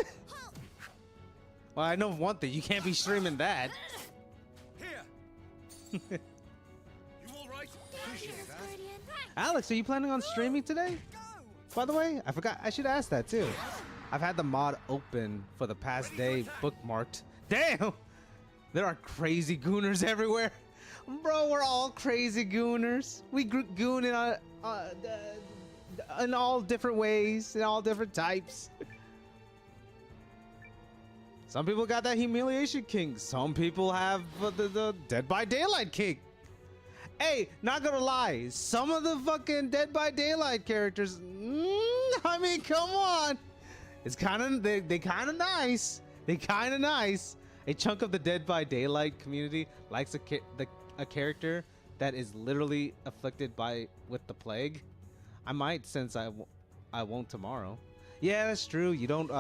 Well, I know one thing. You can't be streaming that. Here. You all right? Appreciate that. Alex, are you planning on streaming today? By the way, I forgot. I should ask that too. I've had the mod open for the past day, bookmarked. Damn! There are crazy gooners everywhere. Bro, we're all crazy gooners. We goon in all different ways, in all different types. Some people got that humiliation king. Some people have the Dead by Daylight king. Hey, not gonna lie, some of the fucking Dead by Daylight characters, I mean, come on. It's kind of, they kind of nice. They kind of nice. A chunk of the Dead by Daylight community likes a character that is literally afflicted with the plague. I might, since I won't tomorrow. Yeah, that's true. You don't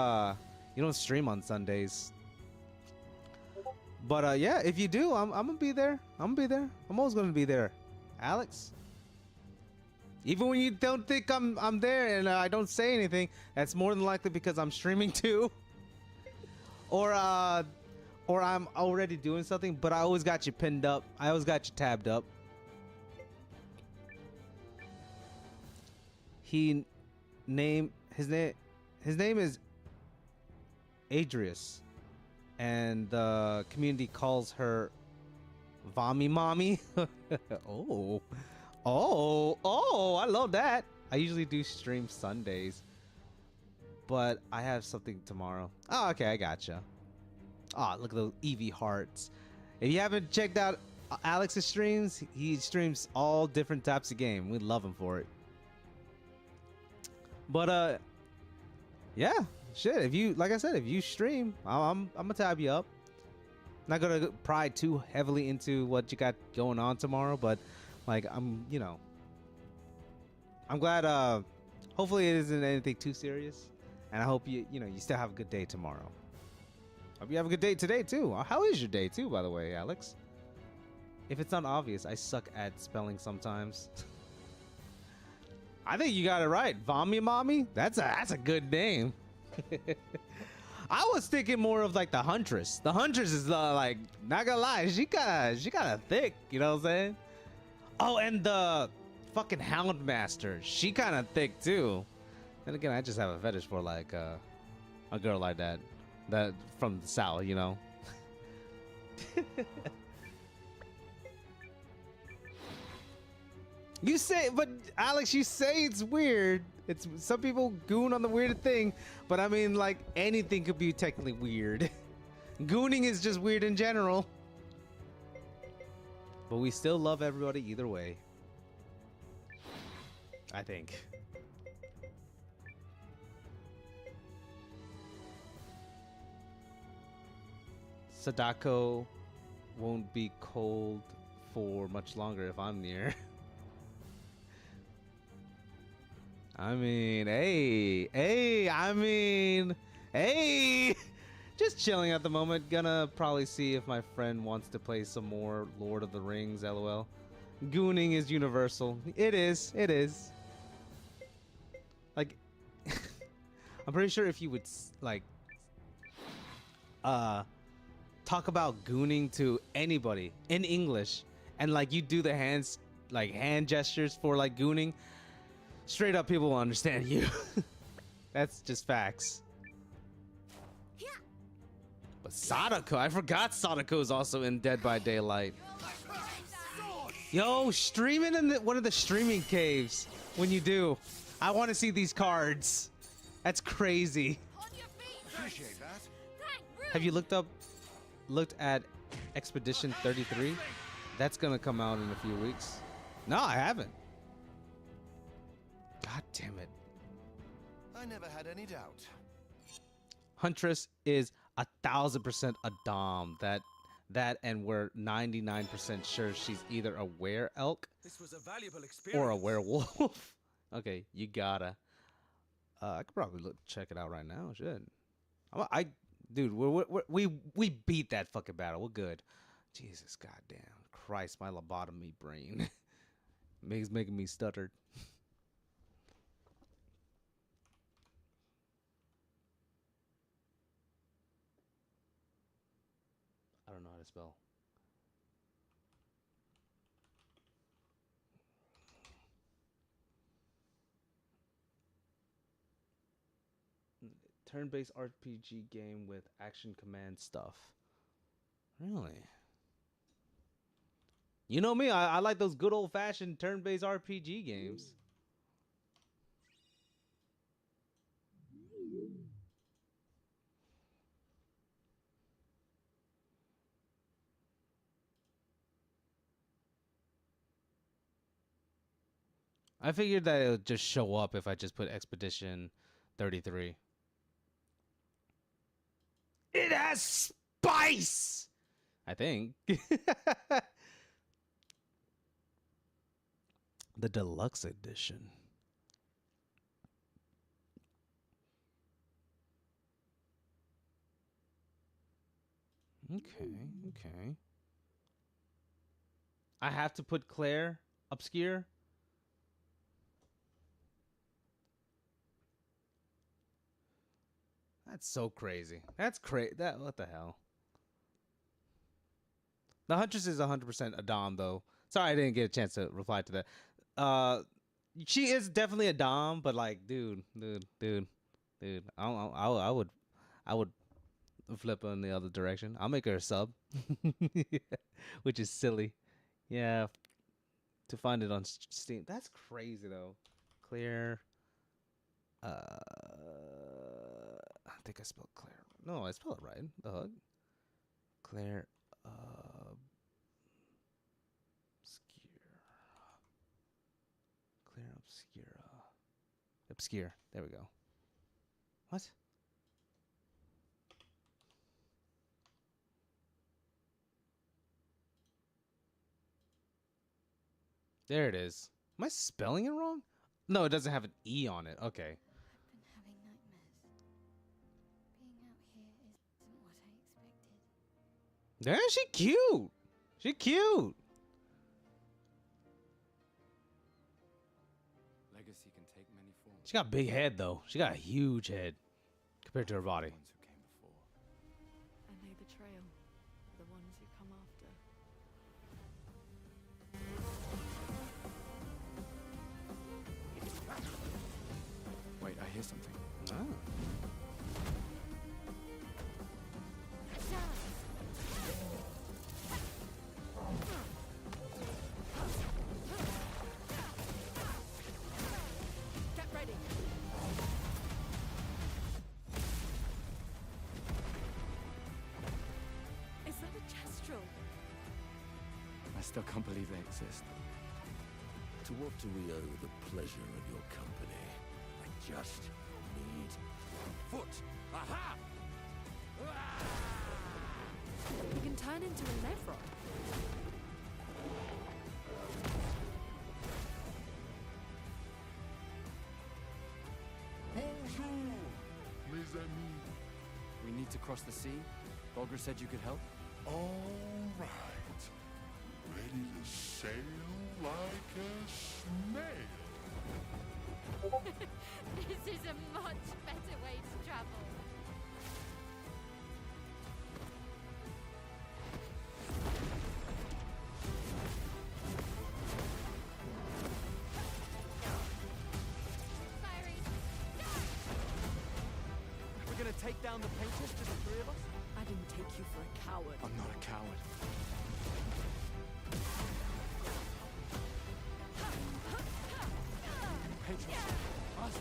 stream on Sundays. But yeah, if you do, I'm gonna be there. I'm always gonna be there, Alex. Even when you don't think I'm there and I don't say anything, that's more than likely because I'm streaming too, or I'm already doing something. But I always got you pinned up. I always got you tabbed up. His name is Adrius, and the community calls her Vommy Mommy. oh, I love that. I usually do stream Sundays, but I have something tomorrow. Oh, okay, I gotcha. Oh, look at those Eevee hearts. If you haven't checked out Alex's streams, he streams all different types of game. We love him for it. But yeah, shit. If you, like I said, if you stream, I'm gonna tab you up. Not gonna pry too heavily into what you got going on tomorrow, but like I'm glad. Hopefully it isn't anything too serious, and I hope you still have a good day tomorrow. Hope you have a good day today too. How is your day too, by the way, Alex? If it's not obvious, I suck at spelling sometimes. I think you got it right. Vommy Mommy? That's a good name. I was thinking more of like the Huntress. The Huntress is like, not gonna lie, she kinda thick, you know what I'm saying? Oh, and the fucking Houndmaster, she kinda thick too. Then again, I just have a fetish for like a girl like that from the South, you know. You say, but Alex, you say it's weird. It's some people goon on the weird thing, but I mean, like anything could be technically weird. Gooning is just weird in general. But we still love everybody either way. I think. Sadako won't be cold for much longer if I'm near. I mean, hey, just chilling at the moment. Gonna probably see if my friend wants to play some more Lord of the Rings, lol. Gooning is universal. It is. Like, I'm pretty sure if you would, like, talk about gooning to anybody in English, and, like, you do the hands, like, hand gestures for, like, gooning, straight up, people will understand you. That's just facts. But Sadako, I forgot Sadako is also in Dead by Daylight. Yo, streaming in one of the streaming caves. When you do, I want to see these cards. That's crazy. Appreciate that. Have you looked at Expedition 33? That's gonna come out in a few weeks. No, I haven't. God damn it. I never had any doubt. Huntress is 1,000% a dom. That and we're 99% sure she's either a were-elk This was a valuable experience. or a werewolf. Okay, you gotta. I could probably check it out right now. Shit. Dude, we beat that fucking battle. We're good. Jesus goddamn Christ, my lobotomy brain making me stuttered. I don't know how to spell. Turn-based RPG game with action command stuff. Really? You know me, I like those good old-fashioned turn-based RPG games. I figured that it would just show up if I just put Expedition 33. It has spice! I think. The deluxe edition. Okay. I have to put Claire obscure. That's so crazy. That's crazy. What the hell? The Huntress is 100% a dom, though. Sorry, I didn't get a chance to reply to that. She is definitely a dom, but like, dude. I would flip her in the other direction. I'll make her a sub, which is silly. Yeah, to find it on Steam. That's crazy though. Clear. I think I spelled Claire. No, I spelled it right. The hug. Claire. Claire Obscura. Obscure. There we go. What? There it is. Am I spelling it wrong? No, it doesn't have an E on it. Okay. I've been having nightmares. Being out here isn't what I expected. Yeah, she cute. She cute. Legacy can take many forms. She got a big head though. She got a huge head compared Compared to her body. The ones who came before. And they betrayal. The ones who come after. Wait, I hear something. Oh. Get ready. Is that a Kestrel? I still can't believe they exist. To what do we owe the pleasure of your company? I just need one foot. Aha! You can turn into a Levron. Bonjour, mes amis. We need to cross the sea. Bulger said you could help. All right. Ready to sail like a snail. This is a much better way to travel. We're gonna take down the painters, just the three of us? I didn't take you for a coward. I'm not a coward. Patrons, us.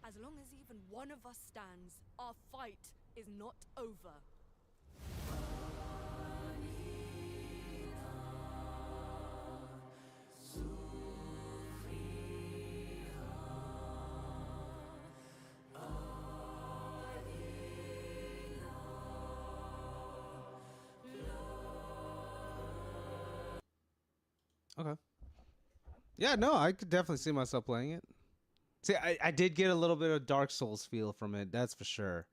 As long as even one of us stands, our fight is not over. Okay. Yeah, no, I could definitely see myself playing it. See, I did get a little bit of Dark Souls feel from it, that's for sure.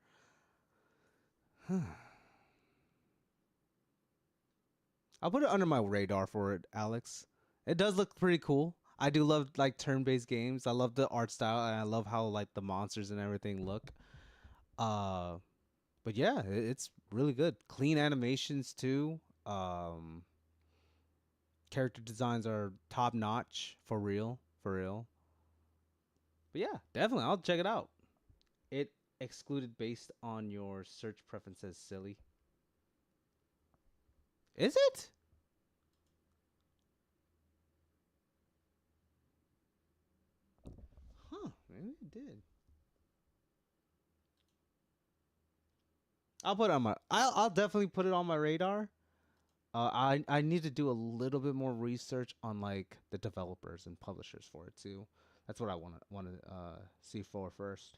I'll put it under my radar for it, Alex. It does look pretty cool. I do love like turn-based games. I love the art style and I love how like the monsters and everything look. But yeah, it's really good. Clean animations too. Character designs are top notch for real, for real. But yeah, definitely, I'll check it out. It excluded based on your search preferences, silly. Is it? Huh, maybe it did. I'll definitely put it on my radar. I need to do a little bit more research on like the developers and publishers for it too. That's what I want to see for first.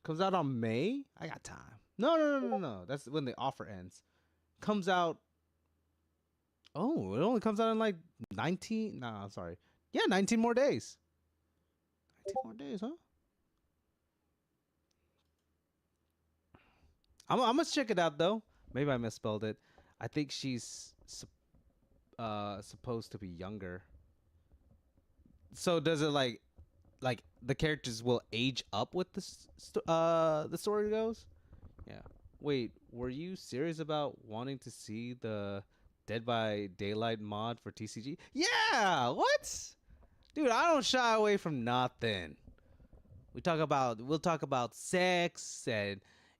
Comes out on May. I got time. No. That's when the offer ends. Comes out. Oh, it only comes out in like 19. No, I'm sorry. Yeah, 19 more days. 19 more days, huh? I'm gonna check it out though. Maybe I misspelled it. I think she's supposed to be younger. So does it like the characters will age up with the story goes? Yeah. Wait, were you serious about wanting to see the Dead by Daylight mod for TCG? Yeah. What? Dude, I don't shy away from nothing. We'll talk about sex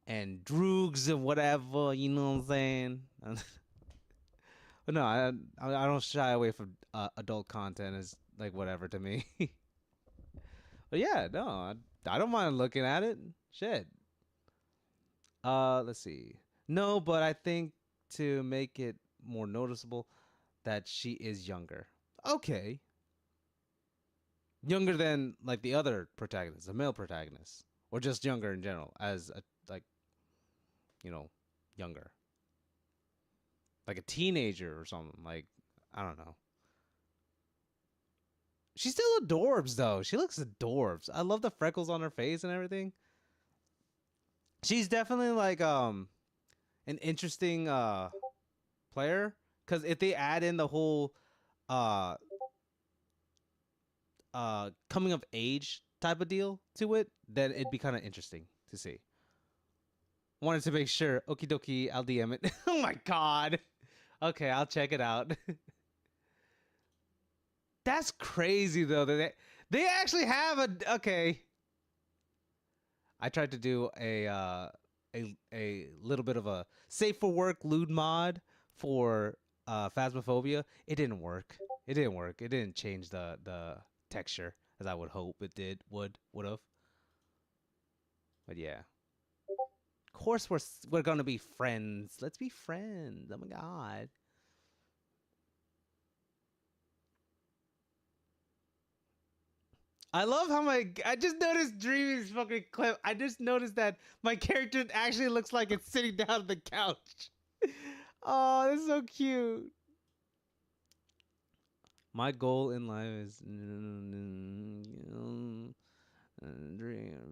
and drugs and whatever, you know what I'm saying? But no, I don't shy away from adult content. It's like whatever to me. But yeah, no, I don't mind looking at it. Shit. Let's see. No, but I think to make it more noticeable that she is younger. Okay. Younger than like the other protagonists, the male protagonists, or just younger in general, as a like, younger, like a teenager or something. Like I don't know. She's still adorbs though. She looks adorbs. I love the freckles on her face and everything. She's definitely like an interesting player, because if they add in the whole coming of age type of deal to it, then it'd be kind of interesting to see. Wanted to make sure. Okie dokie, I'll DM it. Oh my god. Okay, I'll check it out. That's crazy though. That they actually have a okay. I tried to do a little bit of a safe for work lewd mod for Phasmophobia. It didn't work. It didn't work. It didn't change the texture as I would hope it did would have. But yeah. Of course we're gonna be friends. Let's be friends. Oh my god. I love how I just noticed Dreamy's fucking clip. I just noticed that my character actually looks like it's sitting down on the couch. Oh, that's so cute. My goal in life is dream.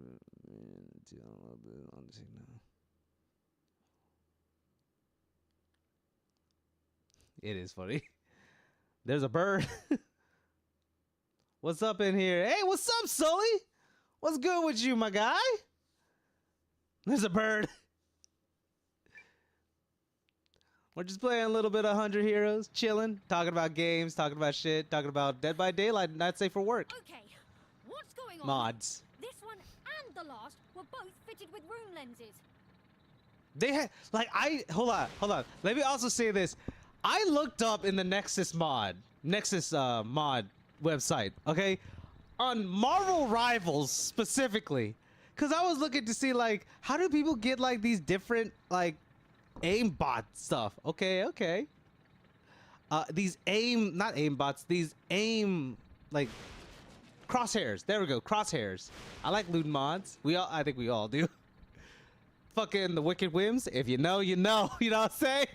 It is funny. There's a bird. What's up in here? Hey, what's up, Sully? What's good with you, my guy? There's a bird. We're just playing a little bit of 100 Heroes, chilling, talking about games, talking about shit, talking about Dead by Daylight, not safe for work. Okay, what's going on? Mods. This one and the last were both fitted with rune lenses. They had hold on. Let me also say this. I looked up in the Nexus mod website, okay, on Marvel Rivals specifically, because I was looking to see like how do people get like these different like aimbot stuff. Okay. These not aimbots, these aim like crosshairs. There we go, crosshairs. I like lewd mods. I think we all do. Fucking the Wicked Whims. If you know, you know. You know what I'm saying?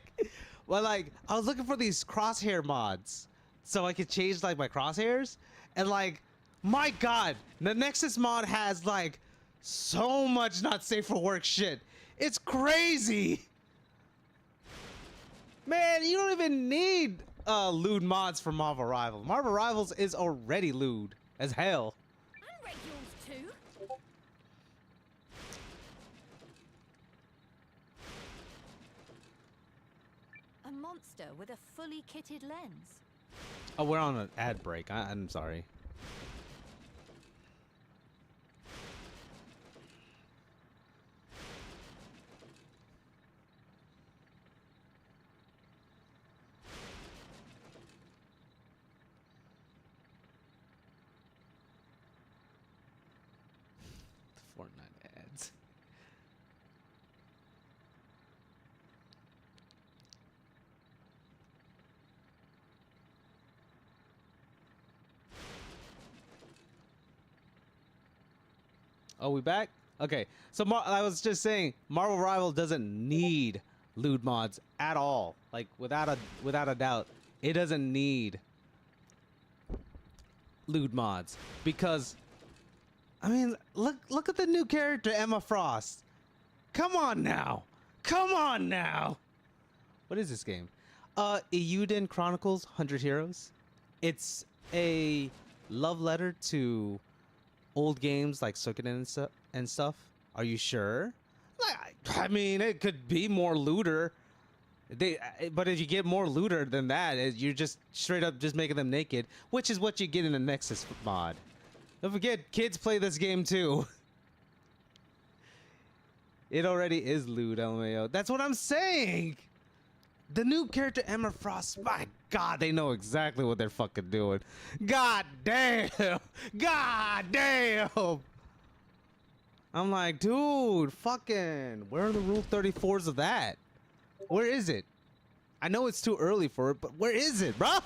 Well, like I was looking for these crosshair mods so I could change like my crosshairs, and like my god, the Nexus mod has like so much not safe for work shit. It's crazy. Man, you don't even need lewd mods for Marvel Rivals. Marvel Rivals is already lewd as hell. And regulars too. A monster with a fully kitted lens. Oh, we're on an ad break. I'm sorry. Fortnite ads. Oh, we back? Okay. So I was just saying, Marvel Rival doesn't need lewd mods at all. Like without a doubt, it doesn't need lewd mods because I mean, look at the new character Emma Frost. Come on now. Come on now. What is this game? Eiyuden Chronicles 100 Heroes. It's a love letter to old games like Suikoden and stuff. Are you sure? I mean, it could be more looter. But if you get more looter than that, you're just straight up just making them naked, which is what you get in the Nexus mod. Don't forget, kids play this game too. It already is lewd, LMAO. That's what I'm saying. The new character Emma Frost, my god, they know exactly what they're fucking doing. God damn. God damn. I'm like, dude, fucking, where are the Rule 34s of that? Where is it? I know it's too early for it, but where is it, bruh?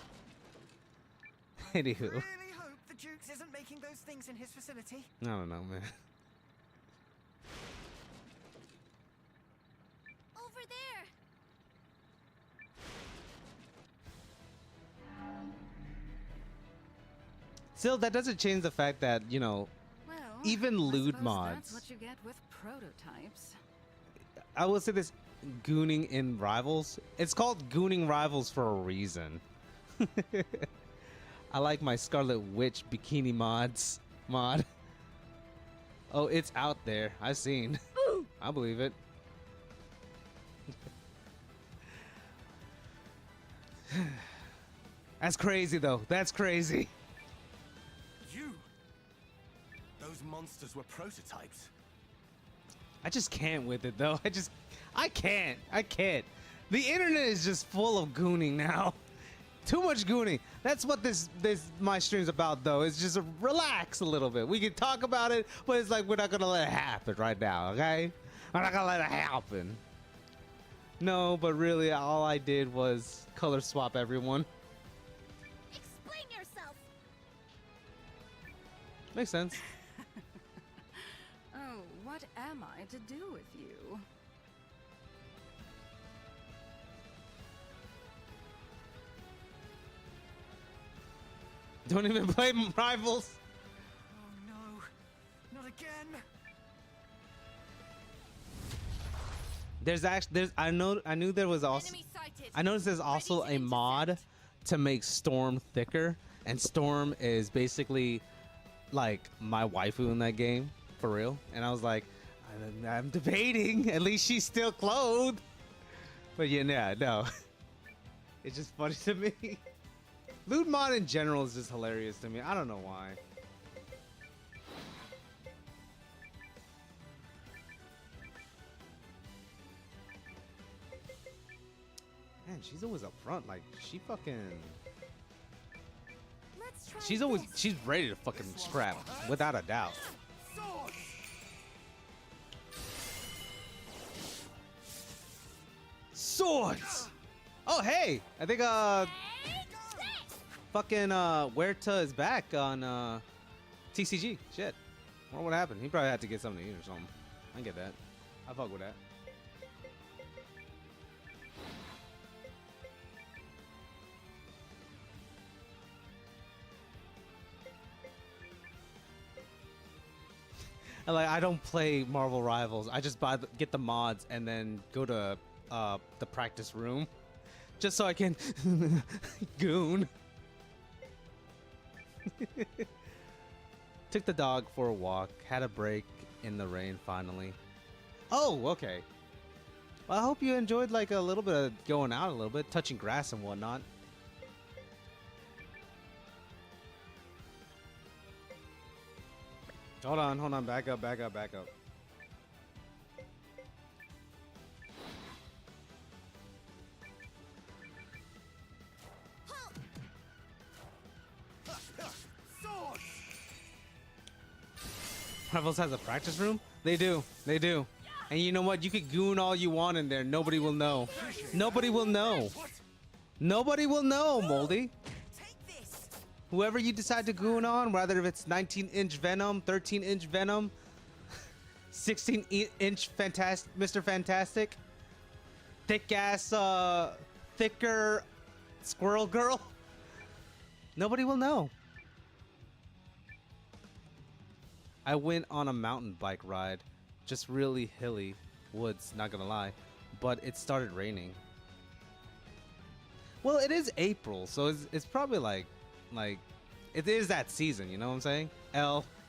Anywho. Really hope the Jukes isn't making those things in his facility. I don't know, man. Over there. Still, that doesn't change the fact that, you know, Well, even I lewd suppose mods. That's what you get with prototypes. I will say this, gooning in Rivals. It's called Gooning Rivals for a reason. I like my Scarlet Witch bikini mod. Oh, it's out there. I've seen. I believe it. That's crazy, though. That's crazy. You? Those monsters were prototypes. I just can't with it, though. I can't. I can't. The internet is just full of gooning now. Too much gooning. That's what my stream's about, though. It's just relax a little bit. We can talk about it, but it's like we're not gonna let it happen right now, okay? I'm not gonna let it happen. No, but really, all I did was color swap everyone. Explain yourself. Makes sense. Oh, what am I to do with you? Don't even play Rivals. Oh no, not again. I knew there was also. I noticed there's also a mod to make Storm thicker, and Storm is basically like my waifu in that game for real. And I was like, I'm debating. At least she's still clothed. But yeah, no. It's just funny to me. Loot mod in general is just hilarious to me. I don't know why. Man, she's always up front. Like, she fucking... She's ready to fucking scrap, without a doubt. Swords! Oh, hey! I think, fucking, Huerta is back on, TCG. Shit. I wonder what happened. He probably had to get something to eat or something. I get that. I fuck with that. And like, I don't play Marvel Rivals. I just get the mods and then go to the practice room, just so I can goon. Took the dog for a walk. Had a break in the rain finally. Oh, okay. Well, I hope you enjoyed like a little bit of going out a little bit, touching grass and whatnot. Hold on, back up. Rivals has a practice room? They do. And you know what? You could goon all you want in there. Nobody will know. Nobody will know, Moldy. Whoever you decide to goon on, whether if it's 19-inch Venom, 13-inch Venom, 16-inch Mr. Fantastic, thick-ass, thicker Squirrel Girl, nobody will know. I went on a mountain bike ride, just really hilly woods, not gonna lie, but it started raining. Well, it is April, so it's probably like it is that season, you know what I'm saying?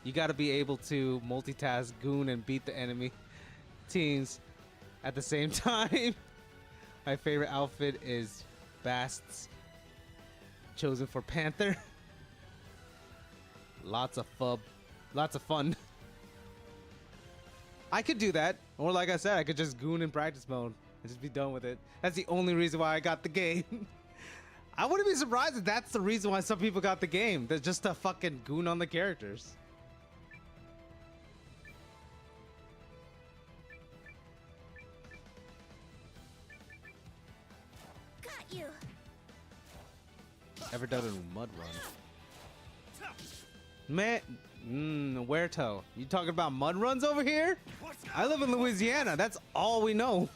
You got to be able to multitask, goon, and beat the enemy teams at the same time. My favorite outfit is Bast's, chosen for Panther. Lots of fun. I could do that, or like I said, I could just goon in practice mode and just be done with it. That's the only reason why I got the game. I wouldn't be surprised if that's the reason why some people got the game. They're just a fucking goon on the characters. Got you. Ever done a mud run? Man, Huerto, you talking about mud runs over here? I live in Louisiana. That's all we know.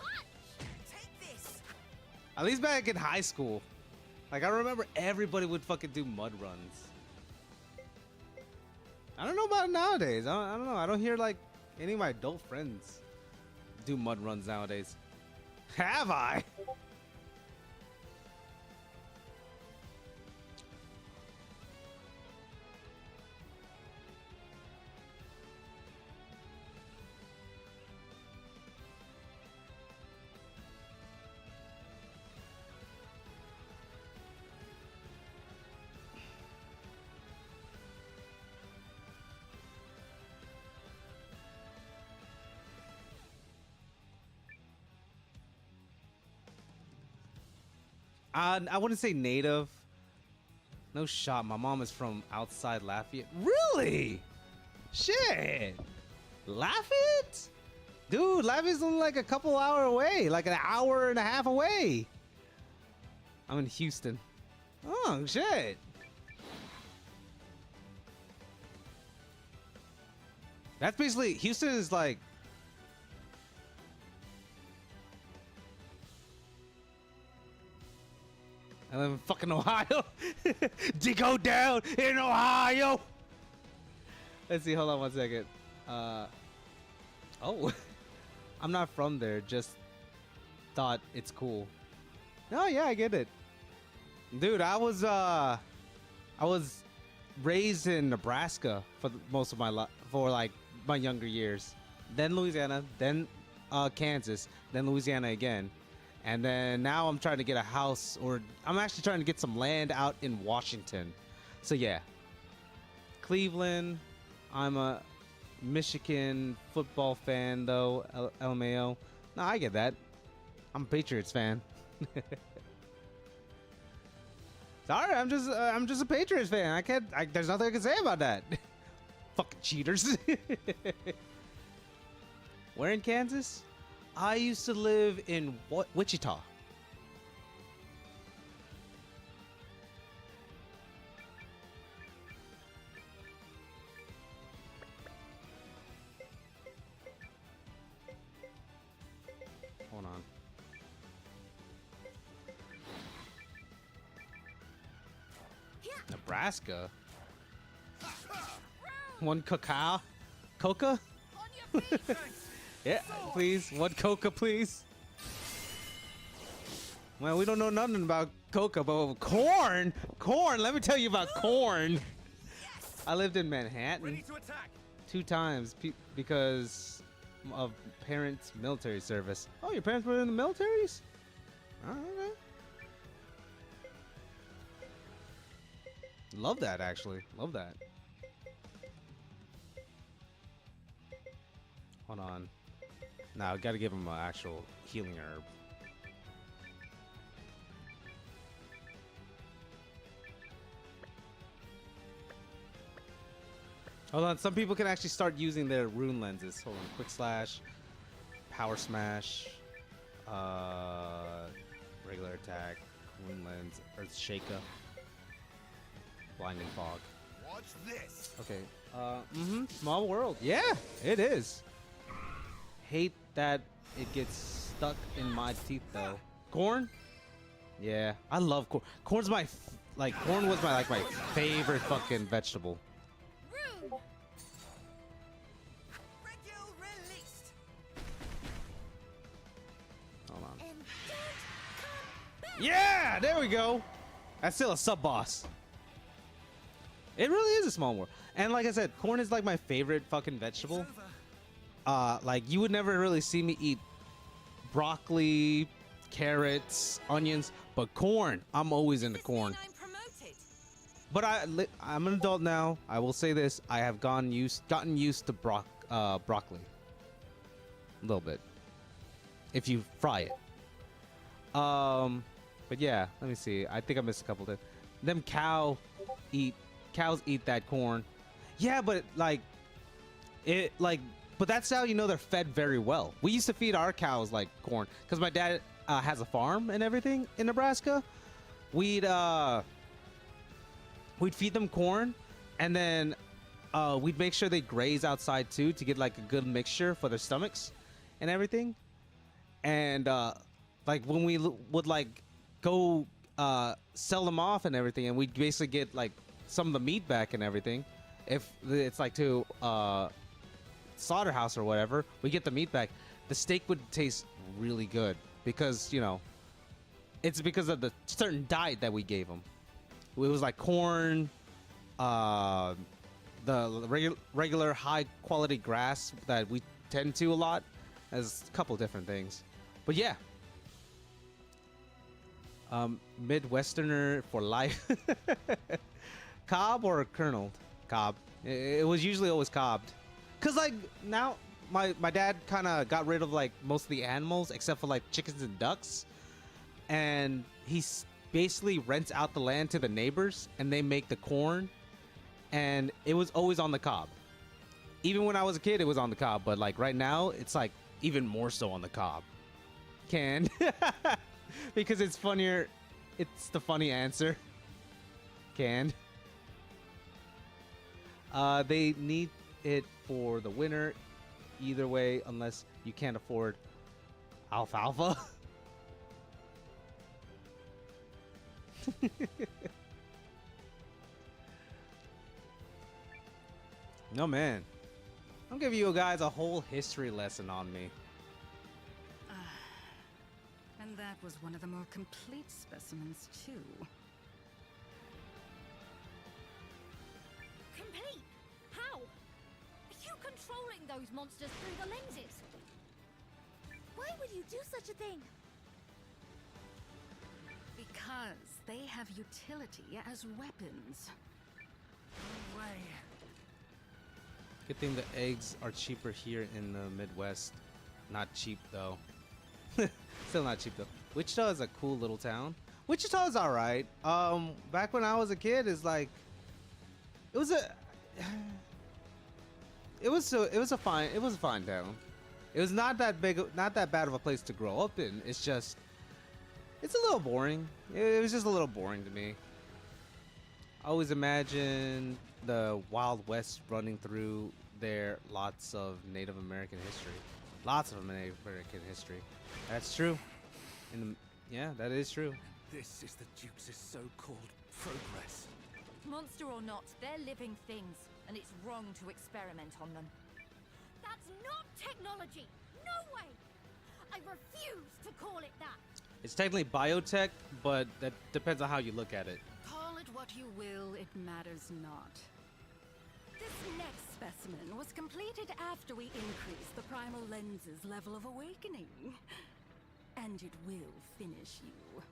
At least back in high school. Like, I remember everybody would fucking do mud runs. I don't know about nowadays. I don't know. I don't hear, like, any of my adult friends do mud runs nowadays. Have I? I wouldn't say native. No shot. My mom is from outside Lafayette. Really? Shit. Lafayette? Dude, Lafayette's only like a couple hour away. Like an hour and a half away. I'm in Houston. Oh, shit. That's basically, Houston is like, I live in fucking Ohio. To go down in Ohio. Let's see, hold on one second. Oh, I'm not from there, just thought it's cool. Oh yeah, I get it. Dude, I was raised in Nebraska for most of my life, for like my younger years. Then Louisiana, then Kansas, then Louisiana again. And then now I'm trying to get a house, or I'm actually trying to get some land out in Washington. So yeah, Cleveland. I'm a Michigan football fan though, LMAO. No, I get that. I'm a Patriots fan. Sorry, I'm just a Patriots fan. There's nothing I can say about that. Fucking cheaters. Where in Kansas? I used to live in Wichita. Hold on. Nebraska? One cacao? Coca? Yeah, please. One coca, please. Well, we don't know nothing about coca, but corn? Corn? Let me tell you about corn. I lived in Manhattan 2 times because of parents' military service. Oh, your parents were in the militaries? Oh, okay. Love that, actually. Love that. Hold on. Now, I gotta give him an actual healing herb. Hold on, some people can actually start using their rune lenses. Hold on, quick slash, power smash, regular attack, rune lens, earth shaker, blinding fog. Watch this. Okay, small world. Yeah, it is. Hate that it gets stuck in my teeth though. Corn? Yeah, I love corn. Corn's my corn was my my favorite fucking vegetable. Hold on. Yeah, there we go. That's still a sub boss. It really is a small world. And like I said, corn is like my favorite fucking vegetable. Like you would never really see me eat broccoli, carrots, onions, but corn, I'm always into corn. But I'm an adult now. I will say this: I have gotten used to broccoli a little bit if you fry it. But yeah, let me see. I think I missed a couple of them. Cows eat that corn. Yeah, but but that's how you know they're fed very well. We used to feed our cows like corn because my dad has a farm and everything in Nebraska. We'd feed them corn, and then we'd make sure they graze outside too to get like a good mixture for their stomachs and everything. And like when we would like go sell them off and everything, and we'd basically get like some of the meat back and everything. If it's like to slaughterhouse or whatever, we get the meat back. The steak would taste really good because, you know, it's because of the certain diet that we gave them. It was like corn, the regular high quality grass that we tend to a lot, as a couple different things. But yeah, Midwesterner for life. Cobb or kerneled? Cobb. It was usually always cobbed. Cause like now my dad kind of got rid of like most of the animals except for like chickens and ducks, and basically rents out the land to the neighbors, and they make the corn, and it was always on the cob. Even when I was a kid, it was on the cob, but like right now, it's like even more so on the cob. Can because it's funnier. It's the funny answer. Can. They need it for the winter. Either way, unless you can't afford alfalfa. No, man. I'm giving you guys a whole history lesson on me. And that was one of the more complete specimens, too. Complete? How? Are you controlling those monsters through the lenses? Why would you do such a thing? Because they have utility as weapons. No way. Good thing the eggs are cheaper here in the Midwest. Not cheap though. Still not cheap though. Wichita is a cool little town. Wichita is all right. Back when I was a kid, is like, it was a fine town. It was not that big, not that bad of a place to grow up in. It's just, it's a little boring. It was just a little boring to me. I always imagine the Wild West running through there. Lots of Native American history. Lots of Native American history. That's true. Yeah, that is true. This is the Duke's so-called progress. Monster or not, they're living things, and it's wrong to experiment on them. That's not technology! No way! I refuse to call it that! It's technically biotech, but that depends on how you look at it. Call it what you will, it matters not. This next specimen was completed after we increased the primal lens's level of awakening. And it will finish you.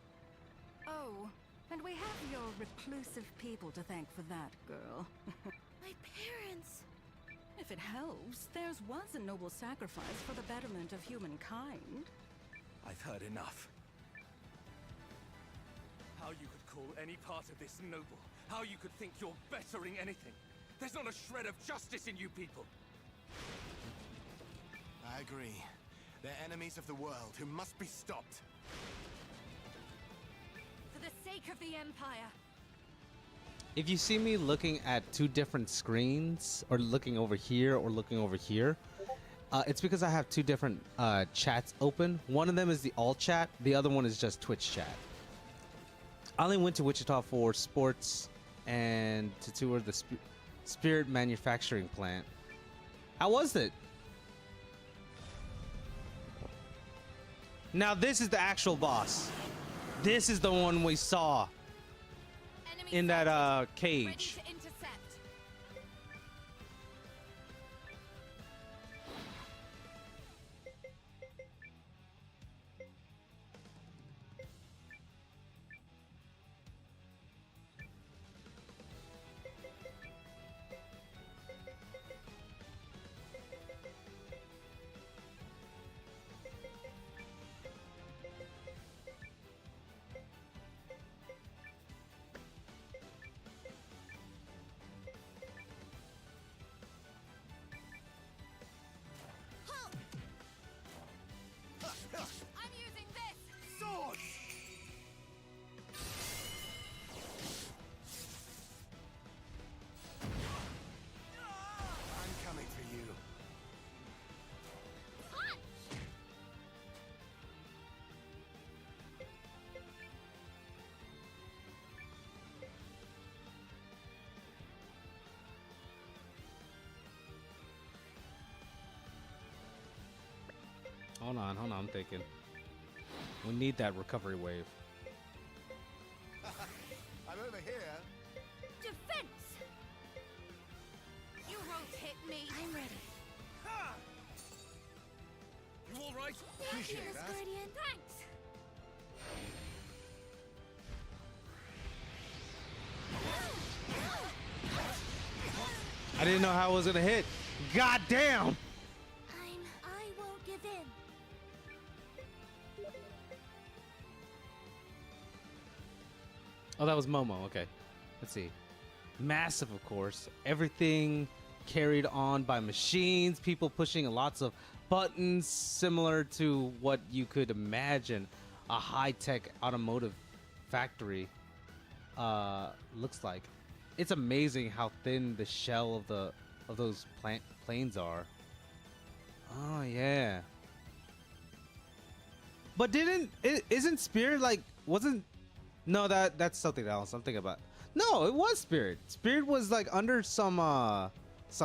Oh, and we have your reclusive people to thank for that, girl. My parents. If it helps, theirs was a noble sacrifice for the betterment of humankind. I've heard enough. How you could call any part of this noble. How you could think you're bettering anything. There's not a shred of justice in you people. I agree. They're enemies of the world who must be stopped. For the sake of the Empire. If you see me looking at two different screens, or looking over here or looking over here, it's because I have two different chats open. One of them is the alt chat. The other one is just Twitch chat. I only went to Wichita for sports and to tour the Spirit manufacturing plant. How was it? Now this is the actual boss. This is the one we saw in that cage. I'm using this! Swords! I'm coming for you. Hold on, I'm thinking. We need that recovery wave. I'm over here. Defense! You won't hit me. I'm ready. You all right? Thank you, Miss Guardian. Thanks! I didn't know how I was gonna hit. God damn! I won't give in. Oh, that was Momo. Okay. Let's see. Massive, of course. Everything carried on by machines, people pushing lots of buttons, similar to what you could imagine a high-tech automotive factory looks like. It's amazing how thin the shell of those planes are. Oh yeah. But isn't Spirit like wasn't no that's something else I'm thinking about. No, it was Spirit. Spirit was like under some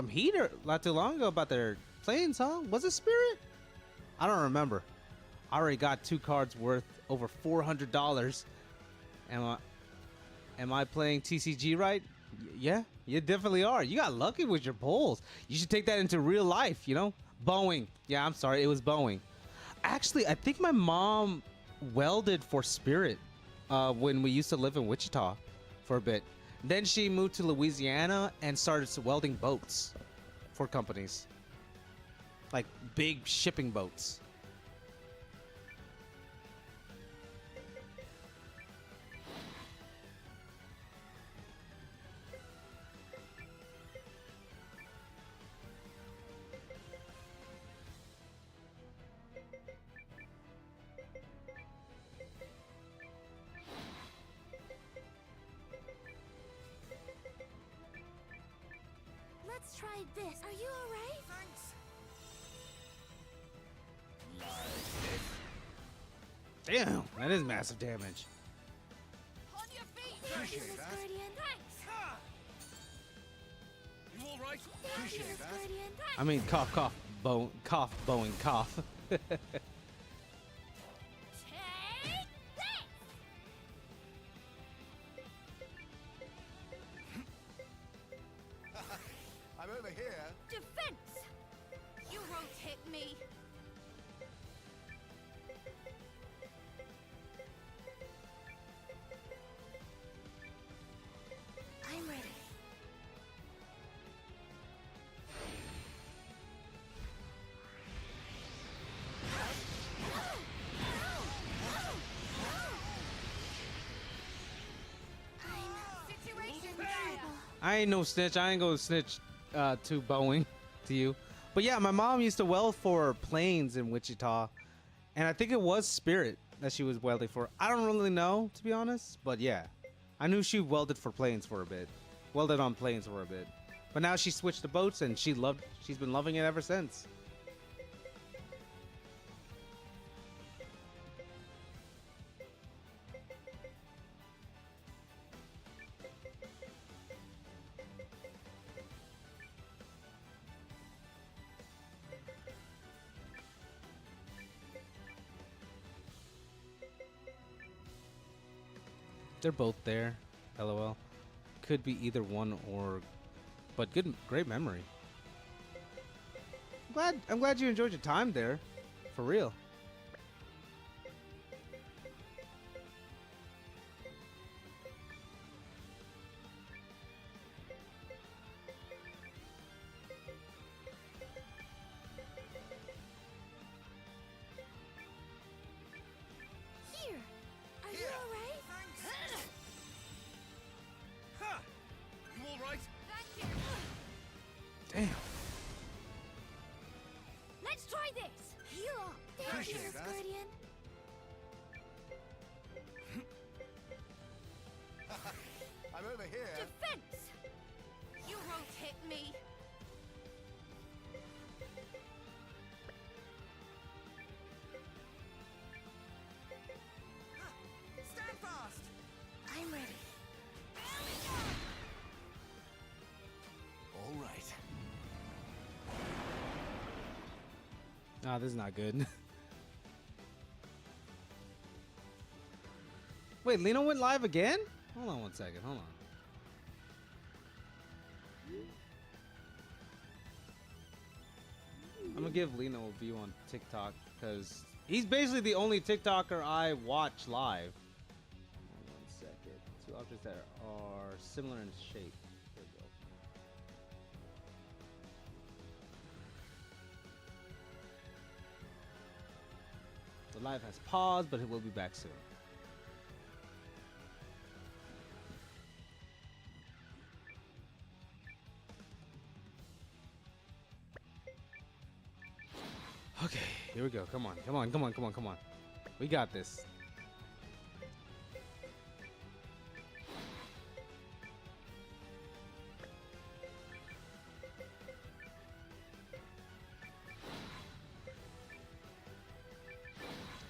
heater not too long ago about their planes, huh? Was it Spirit? I don't remember. I already got 2 cards worth over $400. Am I playing TCG right? Yeah, you definitely are. You got lucky with your polls. You should take that into real life, you know? Boeing. Yeah, I'm sorry. It was Boeing. Actually, I think my mom welded for Spirit when we used to live in Wichita for a bit. Then she moved to Louisiana and started welding boats for companies. Like big shipping boats. Let's try this. Are you alright? Thanks. Damn, that is massive damage. On your feet. Thank you, Miss Guardian. Thanks. You all right? Thank you, Miss Guardian. I mean, cough, cough, Boeing, cough. I'm over here. Defense! You won't hit me. I'm ready. I ain't no snitch. I ain't gonna snitch to Boeing to you. But yeah, my mom used to weld for planes in Wichita. And I think it was Spirit that she was welding for. I don't really know, to be honest. But yeah, I knew she welded for planes for a bit. Welded on planes for a bit. But now she switched to boats and she's been loving it ever since. They're both there. LOL. Could be either one or, but great memory. I'm glad you enjoyed your time there, for real. Here. Are you alright? Ha! You all right? Thank you. Damn. Let's try this. Heal up. Thank you, Appreciate Miss that. Guardian. I'm over here. Defense! You won't hit me. Stand fast. I'm ready. All right. Ah, this is not good. Wait, Lino went live again? Hold on one second. Hold on. I'm gonna give Lino a view on TikTok because he's basically the only TikToker I watch live. Hold on one second. 2 objects that are similar in shape. There we go. The live has paused, but it will be back soon. Okay, here we go. Come on, come on, come on, come on, come on. We got this.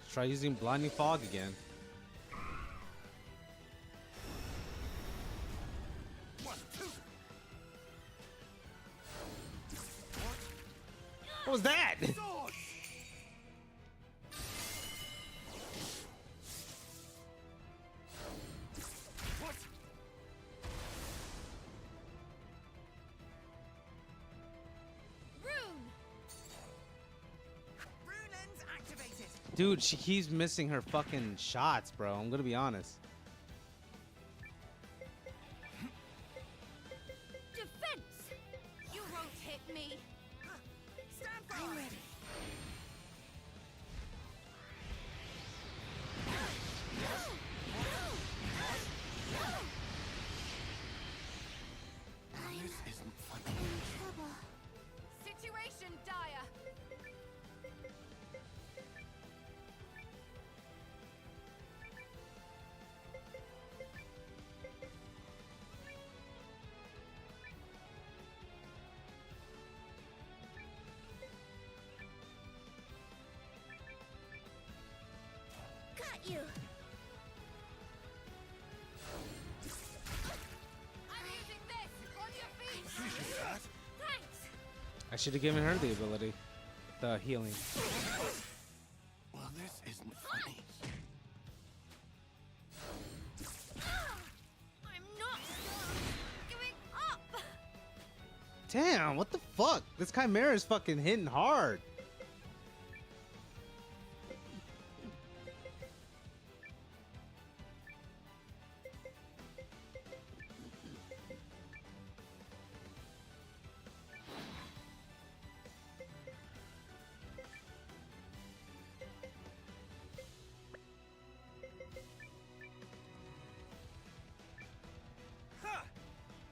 Let's try using blinding fog again. What was that? Dude, she keeps missing her fucking shots, bro. I'm gonna be honest. Defense! You won't hit me. Stand by. I'm ready. This isn't funny. In trouble. Situation dire. Got you. I'm using this. On your feet. Thanks. I should have given her the ability. The healing. Well, this isn't funny. I'm not giving up. Damn, what the fuck? This Chimera is fucking hitting hard.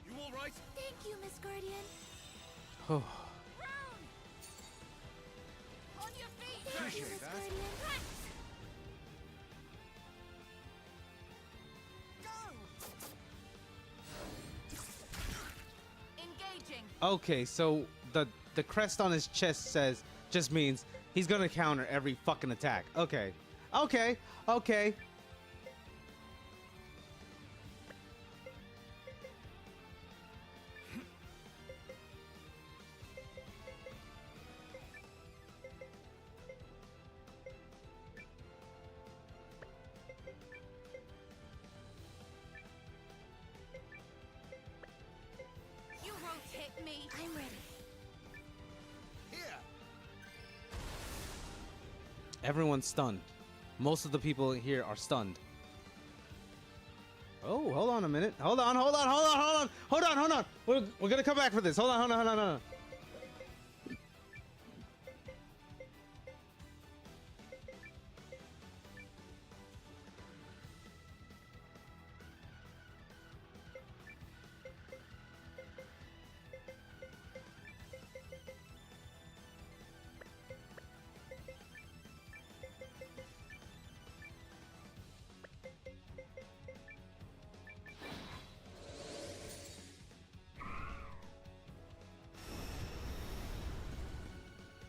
You all right? Thank you, Miss Guardian. Oh. On your feet. Thank you, Miss Guardian. Engaging. Okay, so the crest on his chest says just means he's gonna counter every fucking attack. Okay. Okay. Okay. You won't hit me. I'm ready. Everyone's stunned. Most of the people here are stunned. Oh, hold on a minute. Hold on, hold on, hold on, hold on. Hold on, hold on. We're gonna come back for this. Hold on, hold on, hold on, hold on.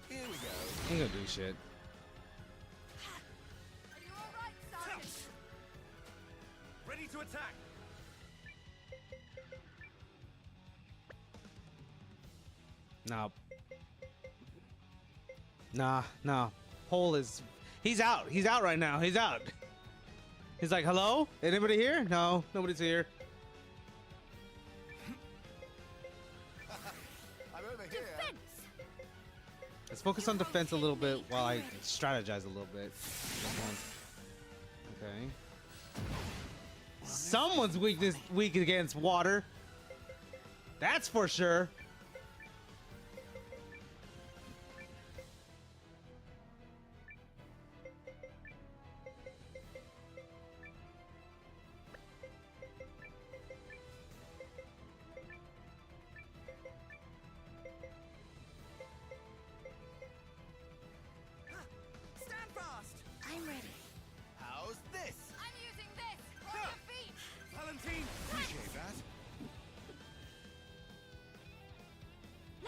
Here we go. Ain't gonna do shit. Are you all right, Sergeant? Ready to attack. Nah. Nah, nah. Pole is... He's out. He's out right now. He's out. He's like, hello? Anybody here? No, nobody's here. I'm over here. Defense. Let's focus on defense a little bit while I strategize a little bit. Okay. Someone's weak against water. That's for sure.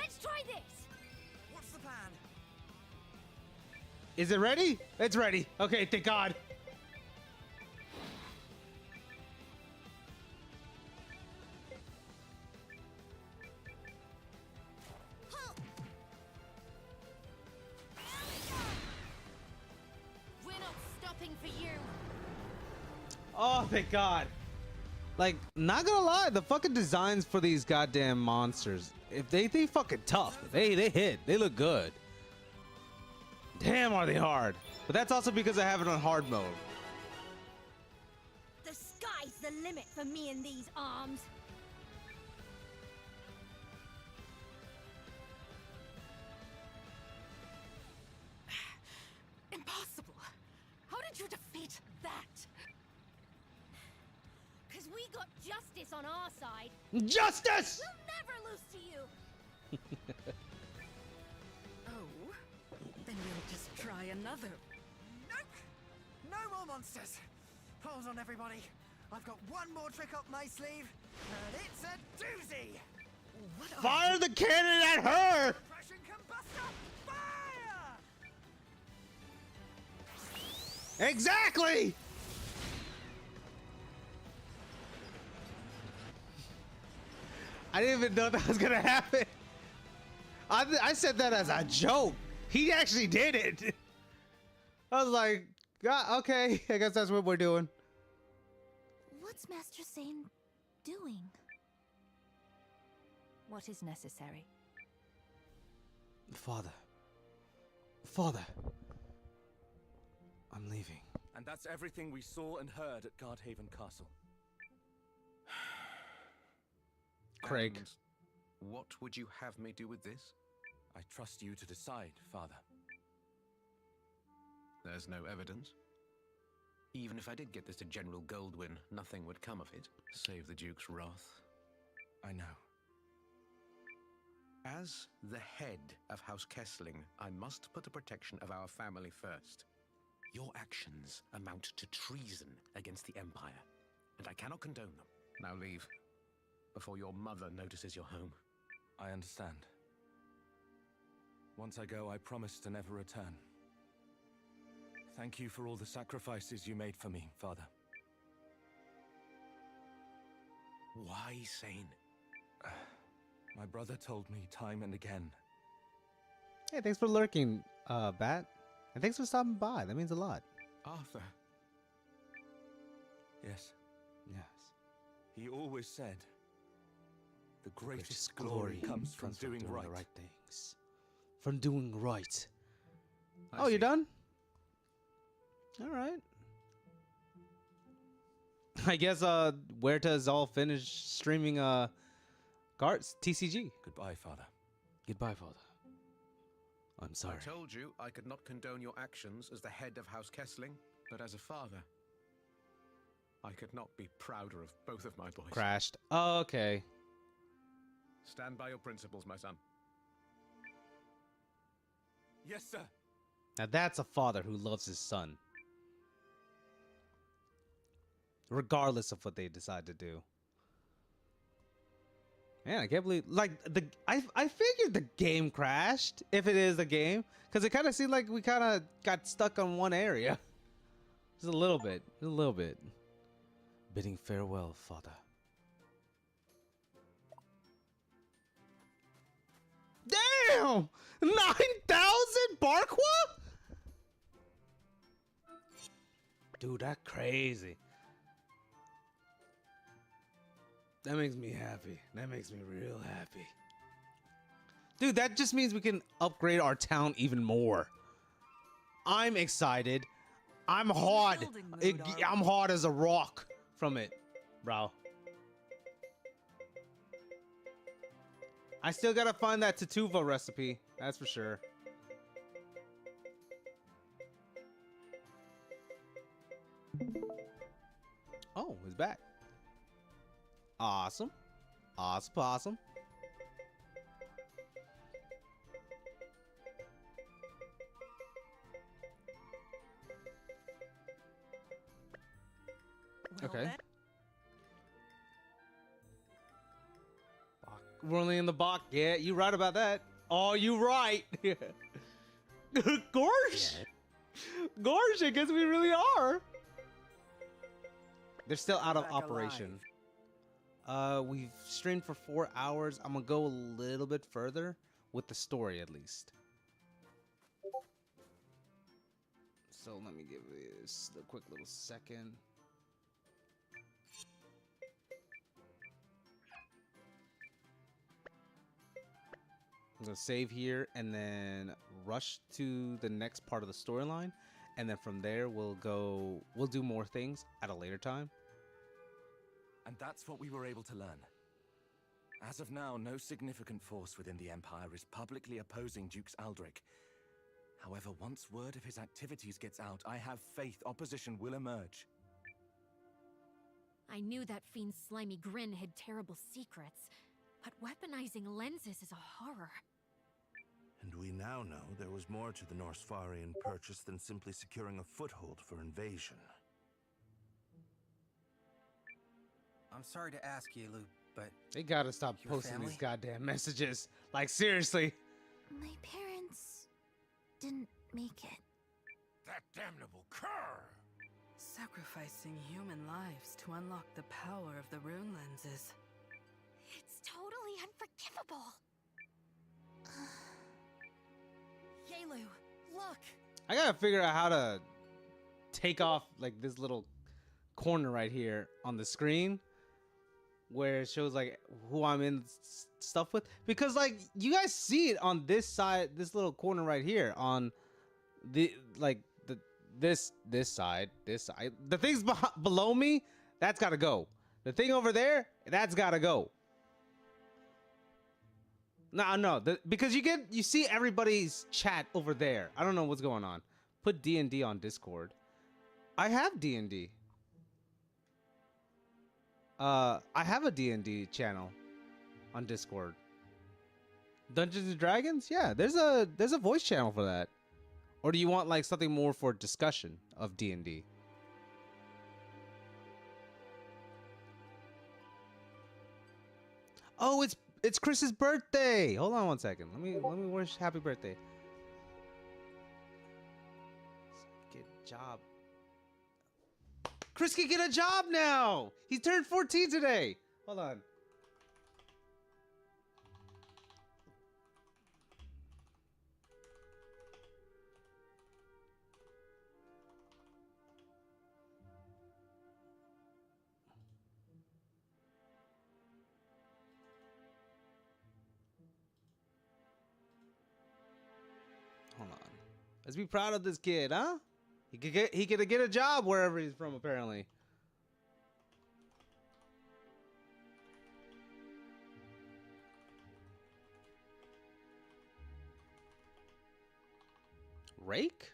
Let's try this. What's the plan? Is it ready? It's ready. Okay, thank God. We're not stopping for you. Oh, thank God. Like, not gonna lie, the fucking designs for these goddamn monsters, if they fucking tough. They hit. They look good. Damn, are they hard. But that's also because I have it on hard mode. The sky's the limit for me and these arms. Impossible. How did you defeat that? Because we got justice on our side. Justice! We'll never lose to you. Oh, then we'll just try another. Nope! No more monsters! Hold on, everybody. I've got one more trick up my sleeve, and it's a doozy! What Fire the cannon at her! Depression combustor! Fire! Exactly! I didn't even know that was gonna happen. I said that as a joke. He actually did it. I was like, God, okay, I guess that's what we're doing. What's Master Sane doing? What is necessary? Father. Father. I'm leaving. And that's everything we saw and heard at Guardhaven Castle. Craig. And what would you have me do with this? I trust you to decide, Father. There's no evidence. Even if I did get this to General Goldwyn, nothing would come of it. Save the Duke's wrath. I know. As the head of House Kessling, I must put the protection of our family first. Your actions amount to treason against the Empire, and I cannot condone them. Now leave, before your mother notices you're home. I understand. Once I go, I promise to never return. Thank you for all the sacrifices you made for me, Father. Why, Sane? My brother told me time and again. Hey, thanks for lurking, Bat. And thanks for stopping by. That means a lot. Arthur. Yes. Yes. He always said, the greatest glory comes from doing right. The right things. From doing right. I Oh, you see. done? All right. I guess Huerta's all finished streaming Gart's TCG. Goodbye, Father. Goodbye, Father. I'm sorry. I told you I could not condone your actions as the head of House Kessling, but as a father, I could not be prouder of both of my boys. Crashed. Oh, okay. Stand by your principles, my son. Yes, sir. Now that's a father who loves his son. Regardless of what they decide to do. Man, I can't believe, like, I figured the game crashed, if it is a game, because it kind of seemed like we kind of got stuck on one area. Just a little bit, Bidding farewell, Father. Damn! 9,000 Barqua? Dude, that's crazy. That makes me happy. That makes me real happy. Dude, that just means we can upgrade our town even more. I'm excited. I'm hard. I'm hard as a rock from it, bro. I still gotta find that Tatuva recipe. That's for sure. Oh, he's back. Awesome. Awesome. Okay. Rolling in the box. Yeah, you right about that. Oh, you right. Gorsh. Gorsh, I guess we really are. They're still out of operation. We've streamed for 4 hours. I'm gonna go a little bit further with the story at least. So let me give this a quick little second. I'm gonna save here and then rush to the next part of the storyline, and then from there we'll do more things at a later time. And that's what we were able to learn. As of now, no significant force within the Empire is publicly opposing Dukes Aldrich. However, once word of his activities gets out, I have faith opposition will emerge. I knew that fiend's slimy grin hid terrible secrets, but weaponizing lenses is a horror. And we now know there was more to the Norsfarian purchase than simply securing a foothold for invasion. I'm sorry to ask, Yelu, but They gotta stop posting family? these goddamn messages. Like, seriously. My parents didn't make it. That damnable cur! Sacrificing human lives to unlock the power of the rune lenses. It's totally unforgivable. Yelu, look! I gotta figure out how to take off like this little corner right here on the screen where it shows like who I'm in stuff with, because like you guys see it on this side, this little corner right here on the like this side. The things below me, that's gotta go. The thing over there, that's gotta go. No, because you see everybody's chat over there. I don't know what's going on. Put D&D on Discord. I have D&D. I have a D&D channel on Discord. Dungeons and Dragons? Yeah, there's a voice channel for that. Or do you want like something more for discussion of D&D? Oh, it's Chris's birthday. Hold on one second. Let me wish happy birthday. Get a job. Chris can get a job now. He turned 14 today. Hold on. Hold on. Let's be proud of this kid, huh? He could get a job wherever he's from, apparently. Rake?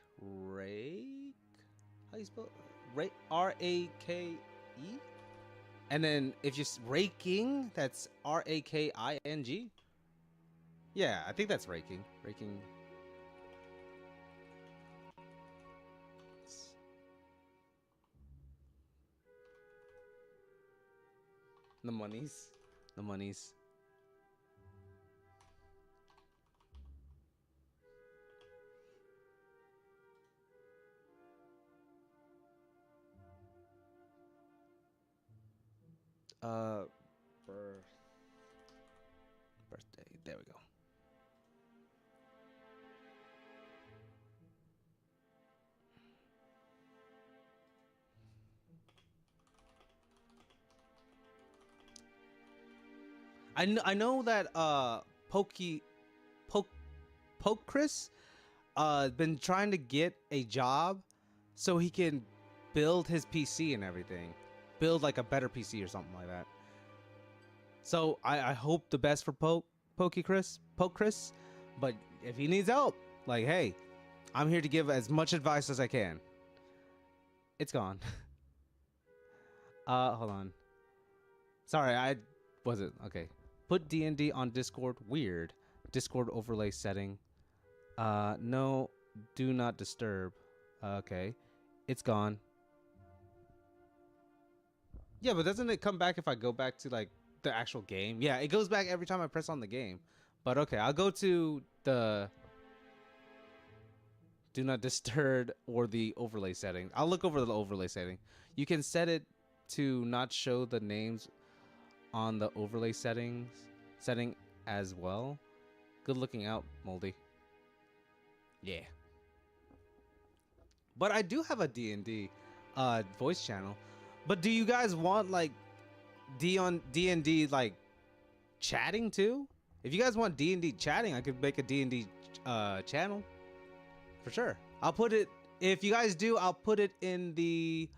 How you spell Rake? Rake? And then if you're raking, that's Raking. Yeah, I think that's raking. Raking. The monies. Birthday. There we go. I know that Poke Chris been trying to get a job so he can build his PC and everything. Build like a better PC or something like that. So I hope the best for Poke Chris. But if he needs help, like, hey, I'm here to give as much advice as I can. It's gone. Hold on. Sorry, I wasn't okay. Put D&D on Discord. Weird. Discord overlay setting. No, do not disturb. Okay, it's gone. Yeah, but doesn't it come back if I go back to like The actual game. Yeah, it goes back every time I press on the game. But okay, I'll go to the do not disturb or the overlay setting. I'll look over the overlay setting. You can set it to not show the names on the overlay setting as well. Good looking out, Moldy. Yeah. But I do have a D&D voice channel. But do you guys want like D&D like chatting too? If you guys want D&D chatting, I could make a D&D channel for sure. I'll put it, if you guys do, I'll put it in the,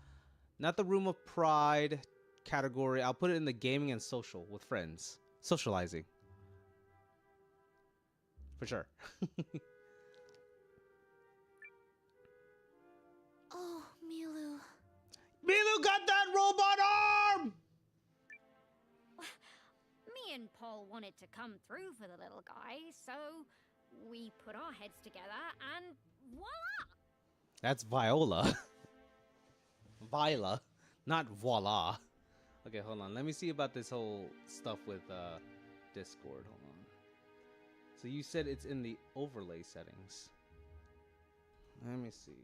not the Room of Pride category. I'll put it in the gaming and social with friends, socializing for sure. Oh, Milu. Milu got that robot arm! Me and Paul wanted to come through for the little guy, so we put our heads together and voila! That's Viola. Viola, not voila. Okay, hold on. Let me see about this whole stuff with Discord. Hold on. So you said it's in the overlay settings. Let me see.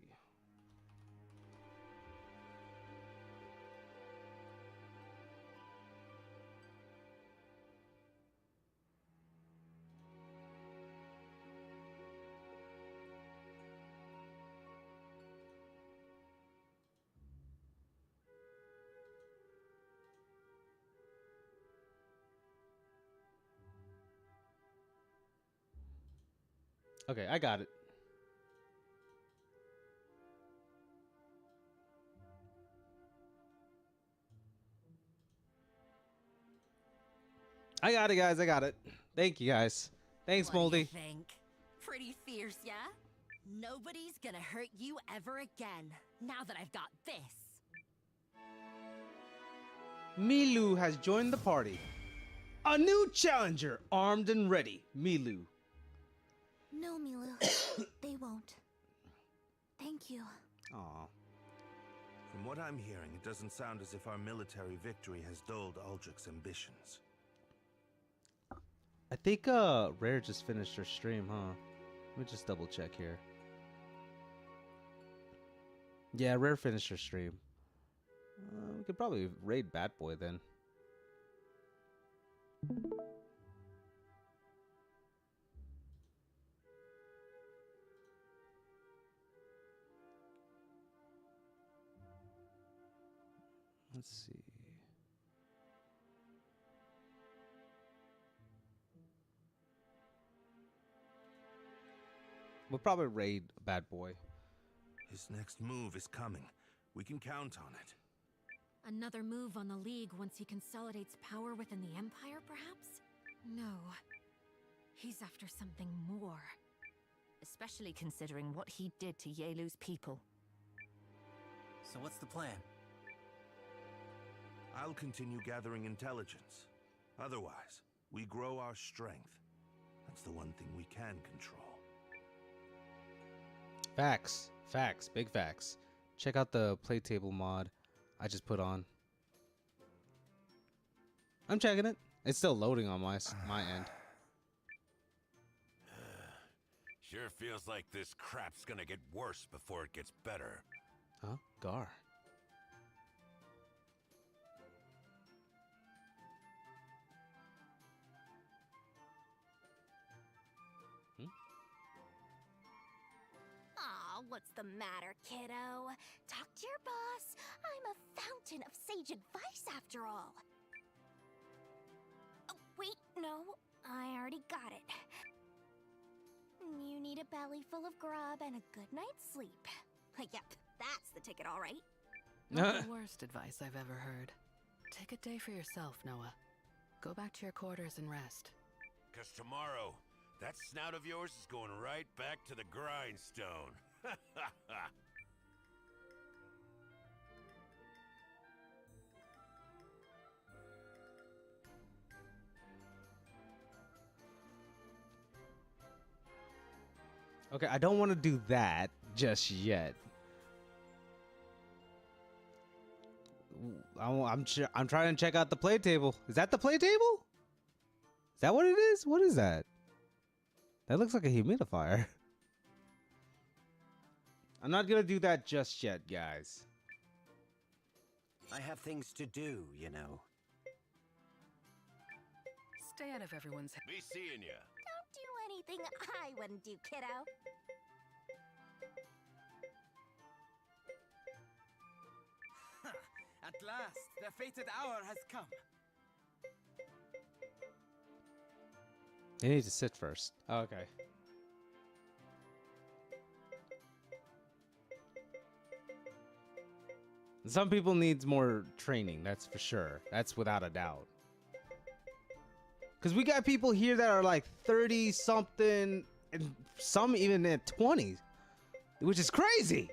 Okay, I got it. I got it, guys. I got it. Thank you, guys. Thanks, What do Moldy. you think? Pretty fierce, yeah? Nobody's gonna hurt you ever again, now that I've got this. Milu has joined the party. A new challenger, armed and ready. Milu. No, Milu. They won't. Thank you. Aw. From what I'm hearing, it doesn't sound as if our military victory has dulled Aldrich's ambitions. I think Rare just finished her stream, huh? Let me just double check here. Yeah, Rare finished her stream. We could probably raid Bad Boy then. Let's see. We'll probably raid Bad Boy. His next move is coming. We can count on it. Another move on the League once he consolidates power within the Empire, perhaps? No. He's after something more. Especially considering what he did to Yelu's people. So what's the plan? I'll continue gathering intelligence. Otherwise, we grow our strength. That's the one thing we can control. Facts. Facts. Big facts. Check out the playtable mod I just put on. I'm checking it. It's still loading on my end. Sure feels like this crap's gonna get worse before it gets better. Huh? Gar. Aw, what's the matter, kiddo? Talk to your boss. I'm a fountain of sage advice after all. Oh, wait, no. I already got it. You need a belly full of grub and a good night's sleep. Yep, that's the ticket, all right. Not the worst advice I've ever heard. Take a day for yourself, Noah. Go back to your quarters and rest. 'Cause tomorrow, that snout of yours is going right back to the grindstone. Okay, I don't want to do that just yet. I'm trying to check out the play table. Is that the play table? Is that what it is? What is that? That looks like a humidifier. I'm not gonna do that just yet, guys. I have things to do, you know. Stay out of everyone's head. Be seeing ya. Don't do anything I wouldn't do, kiddo. At last, the fated hour has come. You need to sit first. Oh, okay. Some people needs more training, that's for sure. That's without a doubt. Because we got people here that are like 30 something and some even at 20s, which is crazy.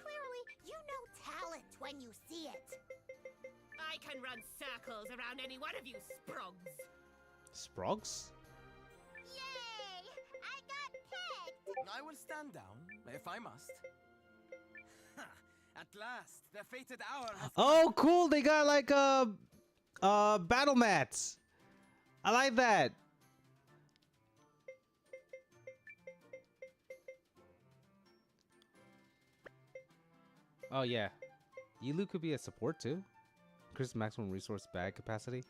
Clearly, you know talent when you see it. I can run circles around any one of you sprogs. Sprogs? Yay! I got picked! I will stand down, if I must. At last, the fated hour has Oh, cool. They got like battle mats. I like that. Oh yeah. Yilu could be a support too. Increase maximum resource bag capacity.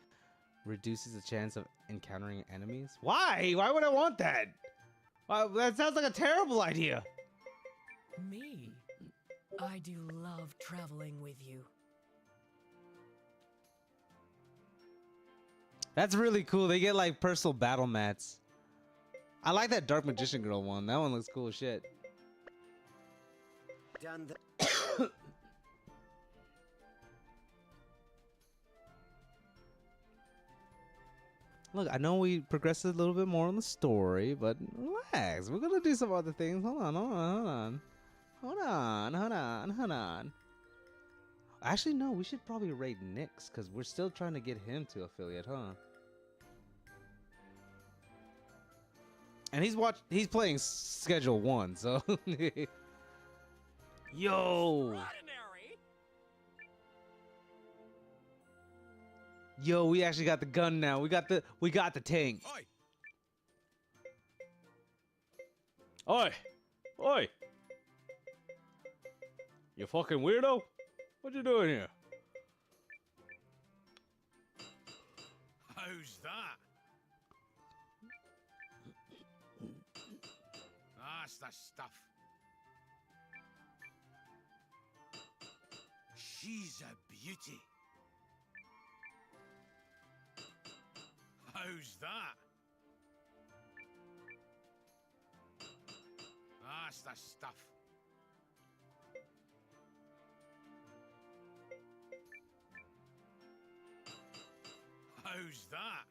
Reduces the chance of encountering enemies. Why? Why would I want that? That sounds like a terrible idea. Me? I do love traveling with you. That's really cool. They get like personal battle mats. I like that Dark Magician Girl one. That one looks cool as shit. Done the Look, I know we progressed a little bit more on the story, but relax. We're gonna do some other things. Hold on. Actually, no, we should probably raid Nyx, because we're still trying to get him to affiliate, huh? And he's playing Schedule 1, so... Yo! Yo, we actually got the gun now. We got the tank. Oi! Oi! You fucking weirdo! What you doing here? How's that? That's the stuff. She's a beauty. How's that? That's the stuff. How's that?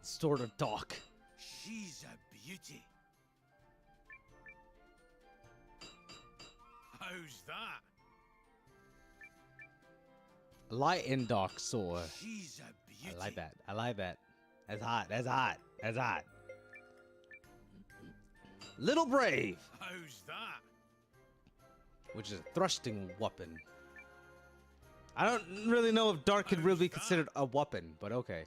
Sort of Doc. She's a beauty. How's that? Light and Doc Sword. She's a beauty. I like that. I like that. That's hot. That's hot. That's hot. Little Brave. How's that? Which is a thrusting weapon. I don't really know if Dark could really be considered a weapon, but okay.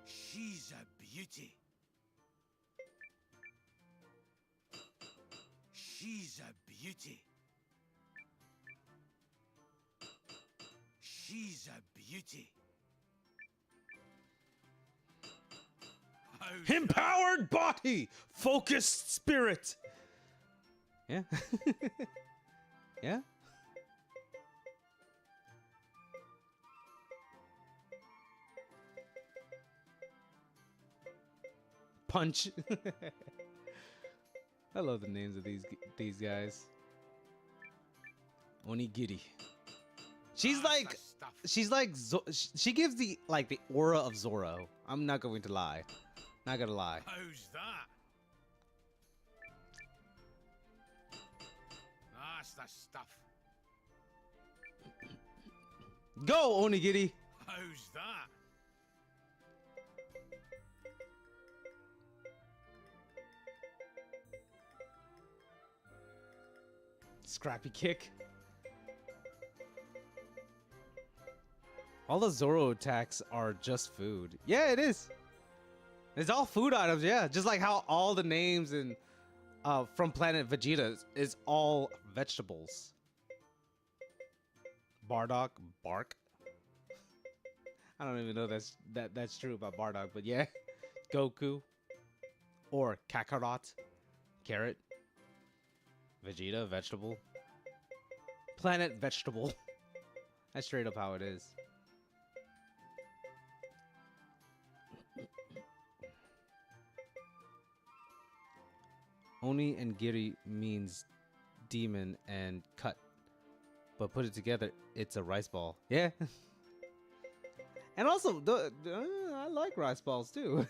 She's a beauty. She's a beauty. She's a beauty. Empowered body, focused spirit. Yeah. Yeah. Punch. I love the names of these guys. Onigiri. She gives the aura of Zoro. I'm not going to lie. Not gonna lie. How's that? That's the stuff. Go, Onigiri! How's that? Scrappy kick. All the Zoro attacks are just food. Yeah, it is. It's all food items, yeah. Just like how all the names in from Planet Vegeta is all vegetables. Bardock, bark. I don't even know that's true about Bardock, but yeah. Goku. Or Kakarot. Carrot. Vegeta, vegetable. Planet vegetable. That's straight up how it is. Oni and Giri means demon and cut. But put it together, it's a rice ball. Yeah. And also, I like rice balls too.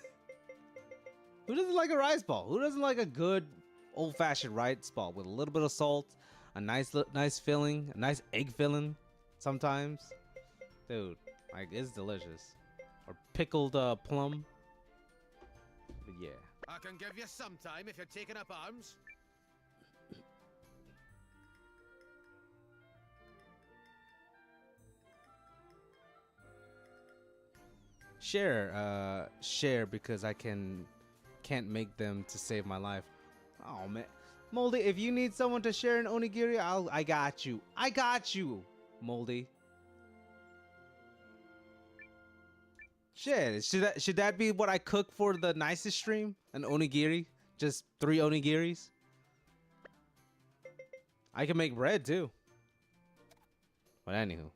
Who doesn't like a rice ball? Who doesn't like a good old-fashioned rice ball with a little bit of salt, a nice filling, a nice egg filling sometimes? Dude, like, it's delicious. Or pickled plum. But yeah. I can give you some time if you're taking up arms. Share because I can't make them to save my life. Oh man, Moldy, if you need someone to share an onigiri, I got you. I got you, Moldy. Shit, should that be what I cook for the nicest stream? An onigiri, just 3 onigiris. I can make bread too. But anywho,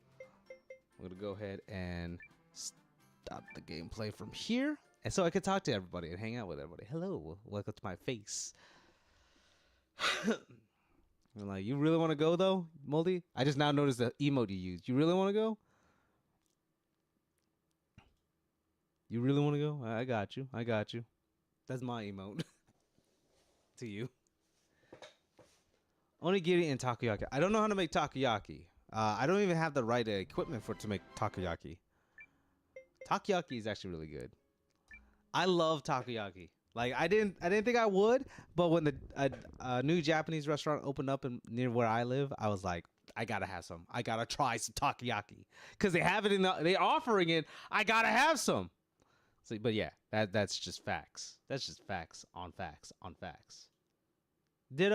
I'm gonna go ahead and stop the gameplay from here, and so I could talk to everybody and hang out with everybody. Hello, welcome to my face. I'm like, you really want to go though, Moldy? I just now noticed the emote you used. You really want to go? You really want to go? I got you. I got you. That's my emote to you. Onigiri and takoyaki. I don't know how to make takoyaki. I don't even have the right equipment to make takoyaki. Takoyaki is actually really good. I love takoyaki. Like I didn't think I would, but when the new Japanese restaurant opened up near where I live, I was like, I gotta have some. I gotta try some takoyaki because they have it they're offering it. I gotta have some. So, but yeah, that's just facts. That's just facts on facts on facts. Did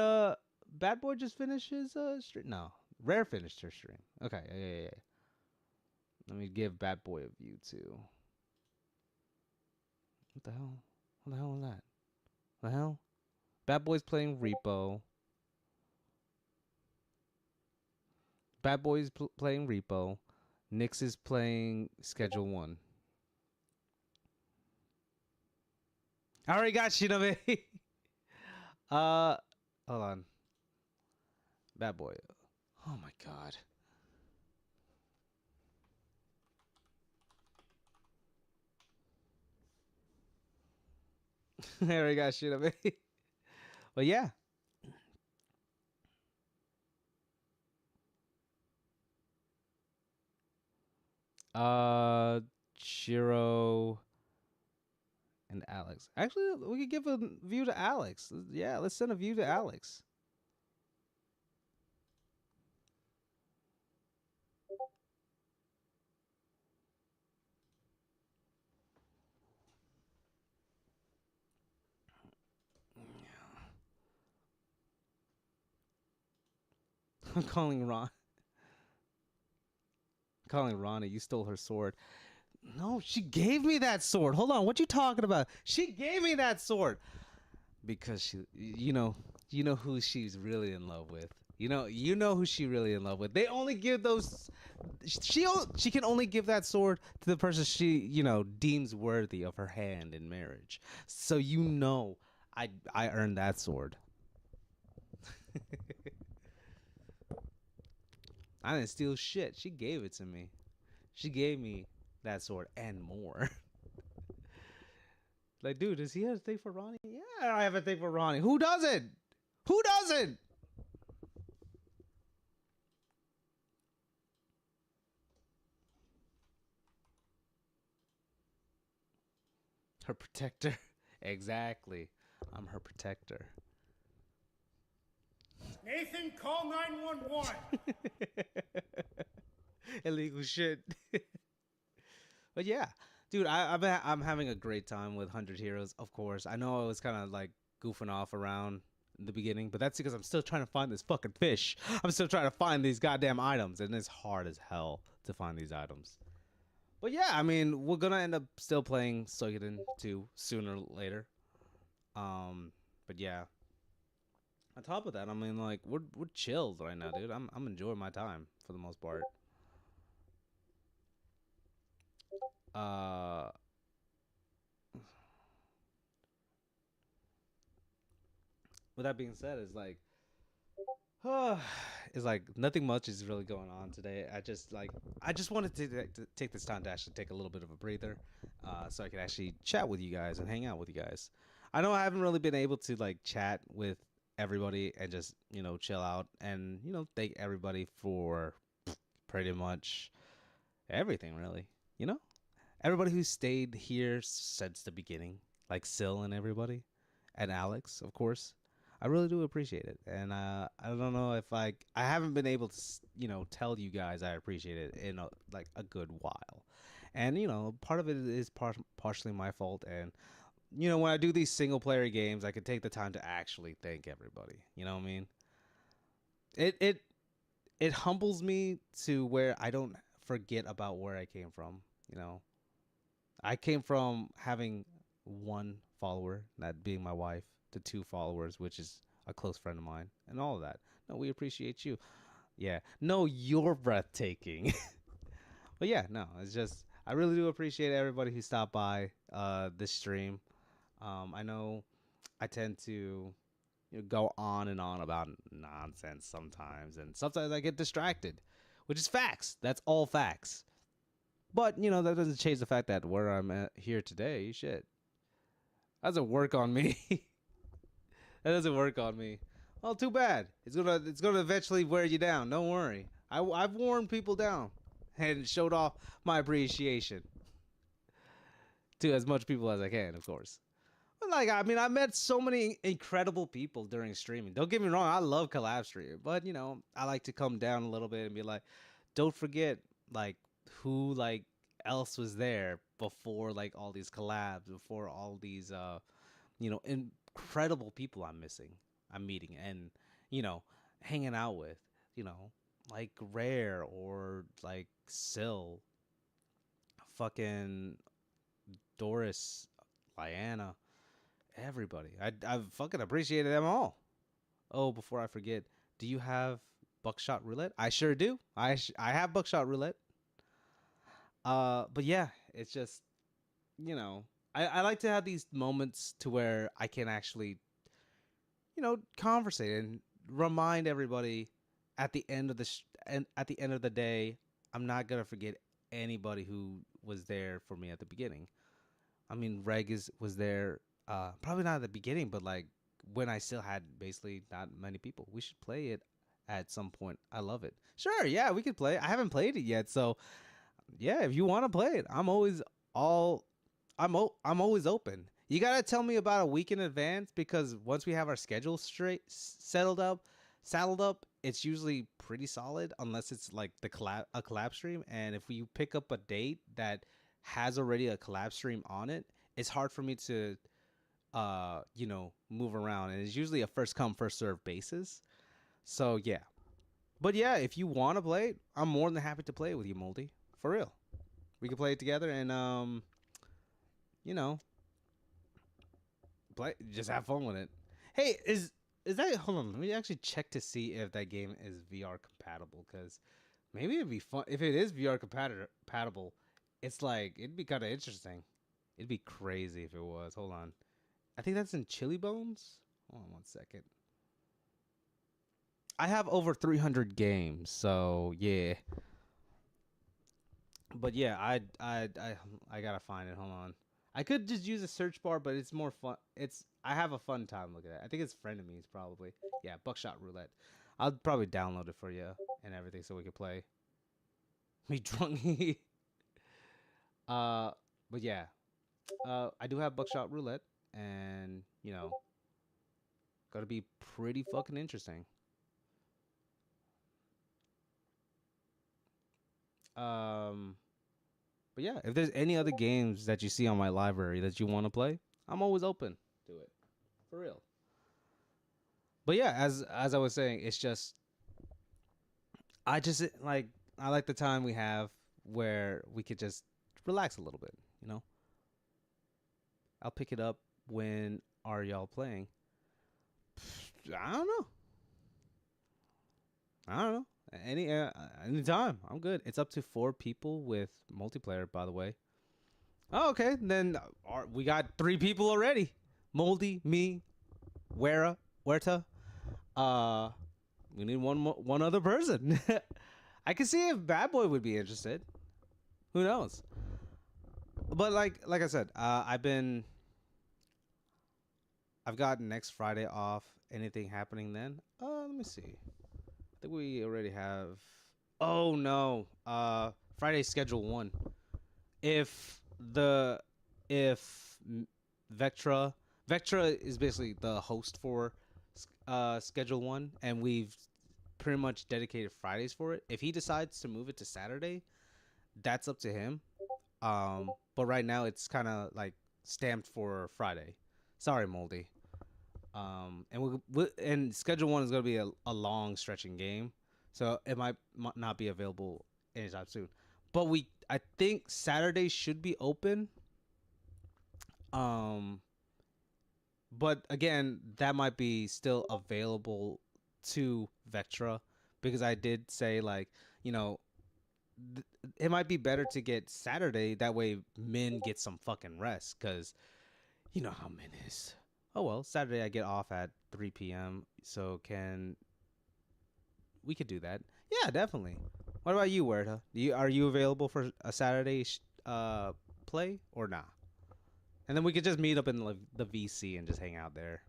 Bad Boy just finish his stream? No, Rare finished her stream. Okay, yeah. Let me give Bad Boy a view too. What the hell? What the hell was that? What the hell? Bad Boy's playing Repo. Bad Boy's playing Repo. Nyx is playing Schedule 1. I already got Shinobi. Hold on. Bad Boy. Oh my god. I already got Shinobi. But yeah. Shiro and Alex. Actually, we could give a view to Alex. Yeah, let's send a view to Alex. I'm calling Ronnie. You stole her sword. No, she gave me that sword. Hold on, what you talking about? She gave me that sword because you know who she's really in love with. You know who she really in love with. They only give those. She can only give that sword to the person she deems worthy of her hand in marriage. So I earned that sword. I didn't steal shit. She gave it to me. She gave me that sword and more. Like, dude, does he have a thing for Ronnie? Yeah, I have a thing for Ronnie. Who doesn't? Who doesn't? Her protector. Exactly. I'm her protector. Nathan, call 911. Illegal shit. But yeah, dude, I'm having a great time with 100 Heroes. Of course, I know I was kind of like goofing off around in the beginning, but that's because I'm still trying to find this fucking fish. I'm still trying to find these goddamn items, and it's hard as hell to find these items. But yeah, I mean, we're gonna end up still playing Suikoden 2 sooner or later. But yeah. On top of that, I mean, like we're chilled right now, dude. I'm enjoying my time for the most part. Uh, with that being said, it's like nothing much is really going on today. I just wanted to take this time to actually take a little bit of a breather, so I could actually chat with you guys and hang out with you guys. I know I haven't really been able to like chat with everybody and just chill out and thank everybody for pretty much everything, really. You know, everybody who stayed here since the beginning, like Sil and everybody, and Alex, of course. I really do appreciate it, and I don't know if I haven't been able to tell you guys I appreciate it in like a good while, and part of it is partially my fault, and when I do these single player games, I can take the time to actually thank everybody. You know what I mean? It it humbles me to where I don't forget about where I came from. You know, I came from having one follower, that being my wife, to two followers, which is a close friend of mine, and all of that. No, we appreciate you. Yeah. No, you're breathtaking. But yeah, no, it's just I really do appreciate everybody who stopped by this stream. I know I tend to go on and on about nonsense sometimes, and sometimes I get distracted, which is facts. That's all facts. But that doesn't change the fact that where I'm at here today, shit, that doesn't work on me. That doesn't work on me. Well, too bad. It's gonna eventually wear you down. Don't worry. I've worn people down and showed off my appreciation to as much people as I can, of course. But like, I mean, I met so many incredible people during streaming. Don't get me wrong, I love collab streaming, but I like to come down a little bit and be like, don't forget like who like else was there before like all these collabs, before all these incredible people I'm meeting, and hanging out with, like Rare or like Sil, fucking Doris, Lyanna, everybody. I fucking appreciated them all. Oh, before I forget, do you have Buckshot Roulette? I sure do. I have Buckshot Roulette. But yeah, it's just I like to have these moments to where I can actually conversate and remind everybody at the end of and at the end of the day, I'm not gonna forget anybody who was there for me at the beginning. I mean, was there, probably not at the beginning, but like when I still had basically not many people. We should play it at some point. I love it. Sure, yeah, we could play. I haven't played it yet, so yeah, if you want to play it, I'm always open. You gotta tell me about a week in advance, because once we have our schedule saddled up, it's usually pretty solid, unless it's like a collab stream. And if we pick up a date that has already a collab stream on it, it's hard for me to move around, and it's usually a first come first serve basis. So yeah. But yeah, if you want to play it, I'm more than happy to play it with you, Moldy. For real. We can play it together and you know, just have fun with it. Hey, is that, hold on, let me actually check to see if that game is VR compatible, cuz maybe it'd be fun if it is VR compatible. It's like it'd be kind of interesting. It'd be crazy if it was. Hold on. I think that's in Chili Bones. Hold on one second. I have over 300 games, so yeah. But yeah, I gotta find it. Hold on. I could just use a search bar, but it's more fun. I have a fun time looking at it. I think it's frenemies probably. Yeah, Buckshot Roulette. I'll probably download it for you and everything so we can play. Me drunk. But yeah. I do have Buckshot Roulette, and gonna be pretty fucking interesting. Um, but yeah, if there's any other games that you see on my library that you want to play, I'm always open to it, for real. But yeah, as I was saying, it's just I like the time we have where we could just relax a little bit. I'll pick it up when are y'all playing? I don't know. I don't know. Anytime. I'm good. It's up to 4 people with multiplayer, by the way. Oh, okay. Then we got 3 people already. Moldy, me, Huerta. Uh, we need one other person. I can see if Bad Boy would be interested. Who knows? But like I said, I've got next Friday off. Anything happening then? Let me see. I think we already have. Oh no. Friday schedule 1. If the if Vectra is basically the host for schedule 1, and we've pretty much dedicated Fridays for it. If he decides to move it to Saturday, that's up to him. But right now it's kind of like stamped for Friday. Sorry, Moldy. And schedule 1 is gonna be a long stretching game, so it might not be available anytime soon. But I think Saturday should be open. But again, that might be still available to Vectra, because I did say it might be better to get Saturday. That way, Min gets some fucking rest, because you know how Min is. Oh well, Saturday I get off at 3 p.m. So we could do that? Yeah, definitely. What about you, Huerta? Are you available for a Saturday play or not? And then we could just meet up in the VC and just hang out there.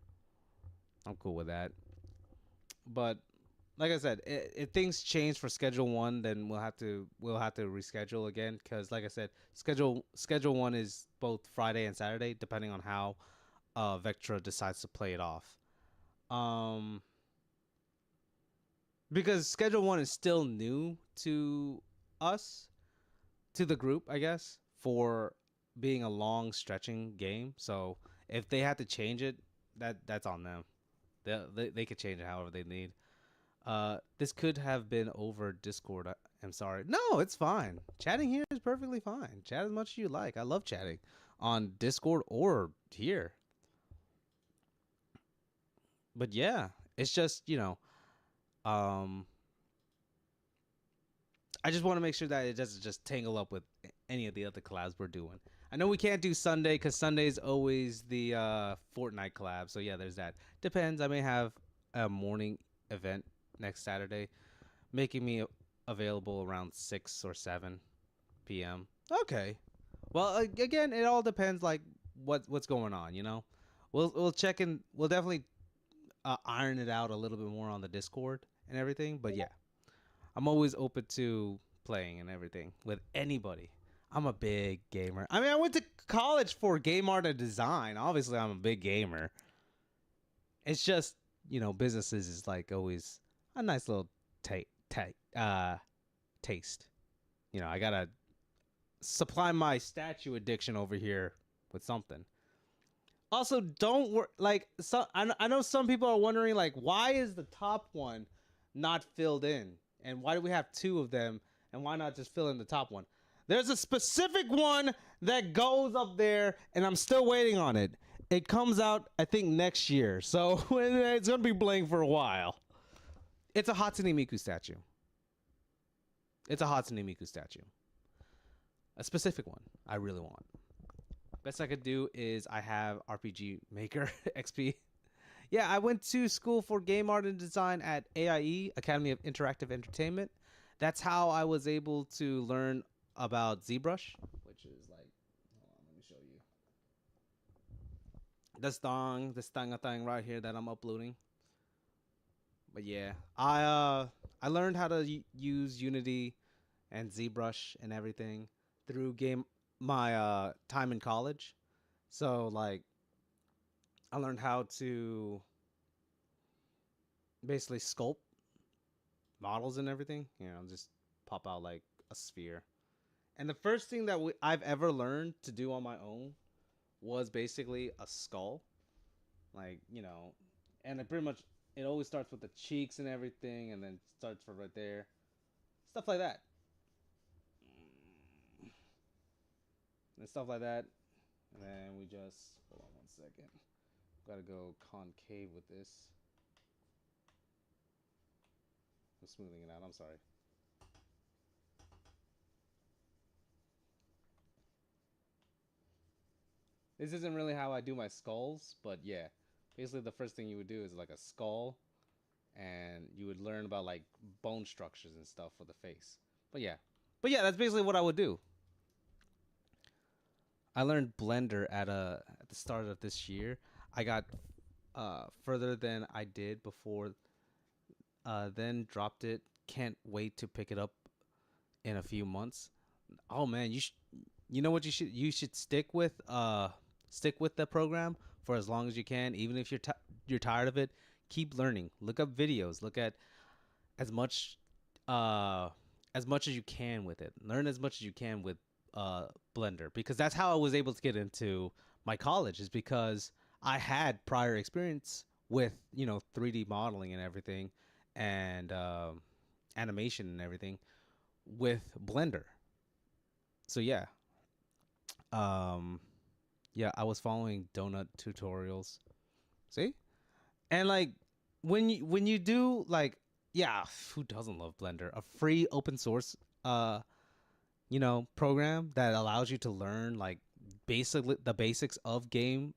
I'm cool with that. But like I said, if things change for schedule 1, then we'll have to reschedule again, because like I said, schedule 1 is both Friday and Saturday, depending on how Vectra decides to play it off. Because schedule 1 is still new to us, to the group, I guess, for being a long stretching game. So if they had to change it, that's on them. They could change it however they need. This could have been over Discord. I'm sorry. No, it's fine. Chatting here is perfectly fine. Chat as much as you like. I love chatting on Discord or here. But yeah, it's just, I just want to make sure that it doesn't just tangle up with any of the other collabs we're doing. I know we can't do Sunday because Sunday is always the Fortnite collab. So yeah, there's that. Depends. I may have a morning event next Saturday, making me available around 6 or 7 p.m. Okay. Well, again, it all depends like what's going on. We'll check in. We'll definitely iron it out a little bit more on the Discord and everything. But yeah, I'm always open to playing and everything with anybody. I'm a big gamer. I mean, I went to college for game art and design. Obviously, I'm a big gamer. It's just, businesses is like always a nice little taste. I gotta supply my statue addiction over here with something. Also, don't worry. I know some people are wondering, why is the top one not filled in, and why do we have 2 of them, and why not just fill in the top one? There's a specific one that goes up there, and I'm still waiting on it. It comes out, I think, next year, so it's gonna be blank for a while. It's a Hatsune Miku statue. A specific one I really want. Best I could do is I have RPG Maker XP. Yeah, I went to school for game art and design at AIE, Academy of Interactive Entertainment. That's how I was able to learn about ZBrush, which is hold on, let me show you. This thing right here that I'm uploading. But yeah, I learned how to use Unity and ZBrush and everything through my time in college. So like I learned how to basically sculpt models and everything. You know, just pop out like a sphere. And the first thing that I've ever learned to do on my own was basically a skull. Like, you know, and it pretty much it always starts with the cheeks and everything, and then starts from right there, stuff like that, and stuff like that. And then we just hold on 1 second. Gotta go concave with this. I'm smoothing it out. I'm sorry. This isn't really how I do my skulls, but yeah. Basically, the first thing you would do is like a skull, and you would learn about like bone structures and stuff for the face. But yeah, that's basically what I would do. I learned Blender at the start of this year. I got further than I did before. Then dropped it. Can't wait to pick it up in a few months. Oh man, you know what you should stick with the program for as long as you can, even if you're tired of it. Keep learning. Look up videos. Look at as much uh as much as you can with it. Learn as much as you can with Blender, because that's how I was able to get into my college, is because I had prior experience with, you know, 3D modeling and everything, and animation and everything with Blender. So um yeah, I was following donut tutorials. See? And like when you do like, yeah, who doesn't love Blender? A free open source you know, program that allows you to learn like basically the basics of game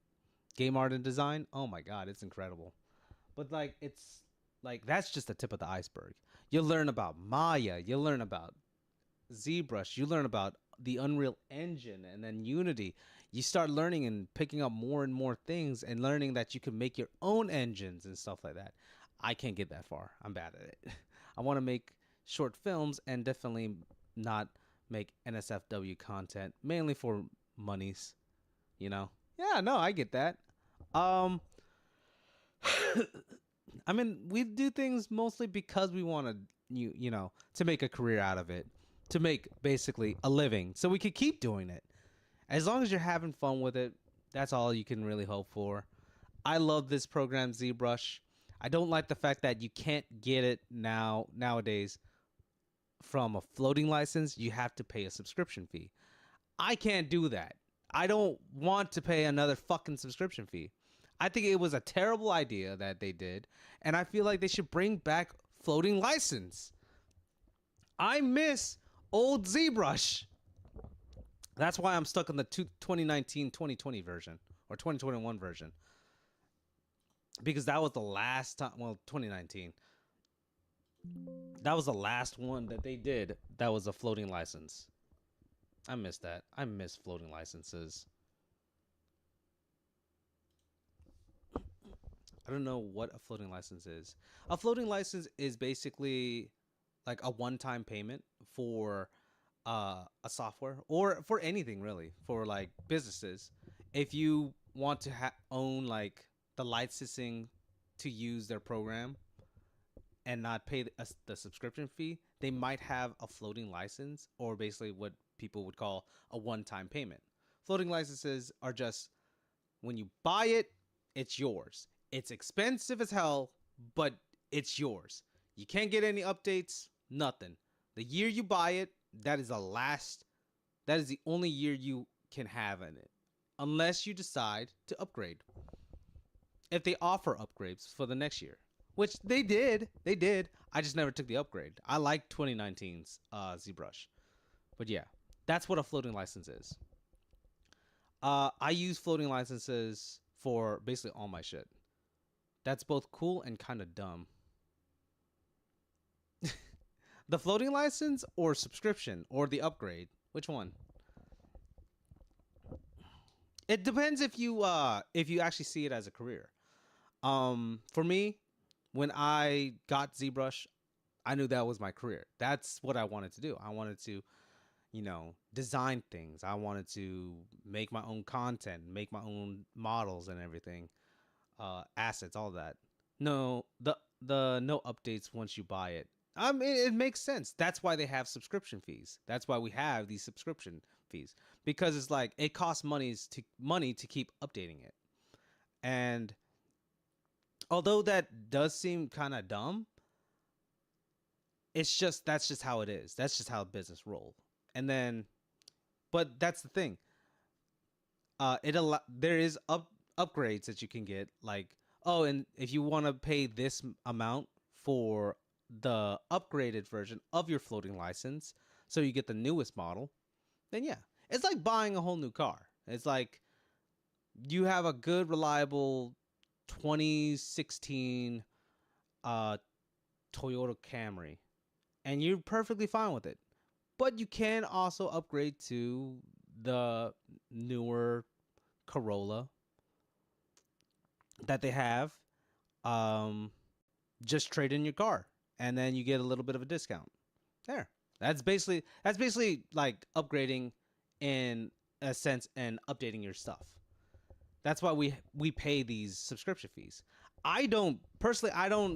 art and design. Oh my god, it's incredible. But like it's like that's just the tip of the iceberg. You'll learn about Maya, you'll learn about ZBrush, you learn about the Unreal Engine, and then Unity. You start learning and picking up more and more things, and learning that you can make your own engines and stuff like that. I can't get that far. I'm bad at it. I want to make short films and definitely not make NSFW content, mainly for monies, you know. Yeah, no, I get that. Um I mean, we do things mostly because we want to, you know, to make a career out of it, to make basically a living, so we could keep doing it. As long as you're having fun with it, that's all you can really hope for. I love this program, ZBrush. I don't like the fact that you can't get it nowadays from a floating license. You have to pay a subscription fee. I can't do that. I don't want to pay another fucking subscription fee. I think it was a terrible idea that they did, and I feel like they should bring back floating license. I miss old ZBrush. That's why I'm stuck on the 2019-2020 version, or 2021 version, because that was the last time. Well, 2019. That was the last one that they did. That was a floating license. I miss that. I miss floating licenses. I don't know what a floating license is. A floating license is basically like a one-time payment for a software, or for anything really, for like businesses. If you want to own like the licensing to use their program and not pay the subscription fee, they might have a floating license, or basically what people would call a one-time payment. Floating licenses are just, when you buy it, it's yours. It's expensive as hell, but it's yours. You can't get any updates, nothing. The year you buy it, that is the only year you can have in it, unless you decide to upgrade. If they offer upgrades for the next year, which they did. I just never took the upgrade. I like 2019's ZBrush. But yeah, that's what a floating license is. I use floating licenses for basically all my shit. That's both cool and kind of dumb. The floating license or subscription or the upgrade? Which one? It depends if you actually see it as a career. For me, when I got ZBrush, I knew that was my career. That's what I wanted to do. I wanted to, design things. I wanted to make my own content, make my own models and everything, assets, all that. No, the no updates once you buy it. I mean, it makes sense. That's why they have subscription fees. That's why we have these subscription fees, because it's like it costs money to keep updating it. And although that does seem kind of dumb, that's just how it is. That's just how business roll. And then, but that's the thing. There is upgrades that you can get, like, oh, and if you want to pay this amount for the upgraded version of your floating license, so you get the newest model, then yeah, it's like buying a whole new car. It's like you have a good, reliable 2016 Toyota Camry, and you're perfectly fine with it. But you can also upgrade to the newer Corolla that they have. Just trade in your car, and then you get a little bit of a discount. There. That's basically like upgrading in a sense and updating your stuff. That's why we pay these subscription fees. I don't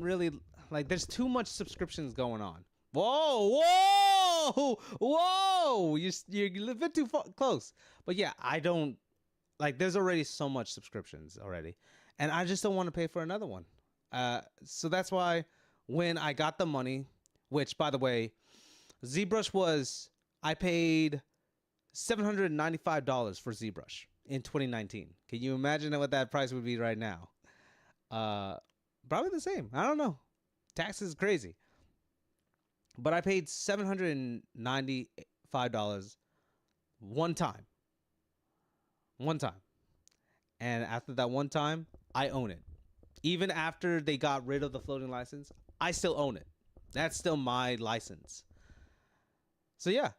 really like. There's too much subscriptions going on. Whoa! You're a bit too close. But yeah, I don't like. There's already so much subscriptions already, and I just don't want to pay for another one. So that's why when I got the money, which by the way, I paid $795 for ZBrush in 2019. Can you imagine what that price would be right now? Probably the same. I don't know. Taxes is crazy. But I paid $795 one time. One time. And after that one time, I own it. Even after they got rid of the floating license, I still own it. That's still my license. So yeah,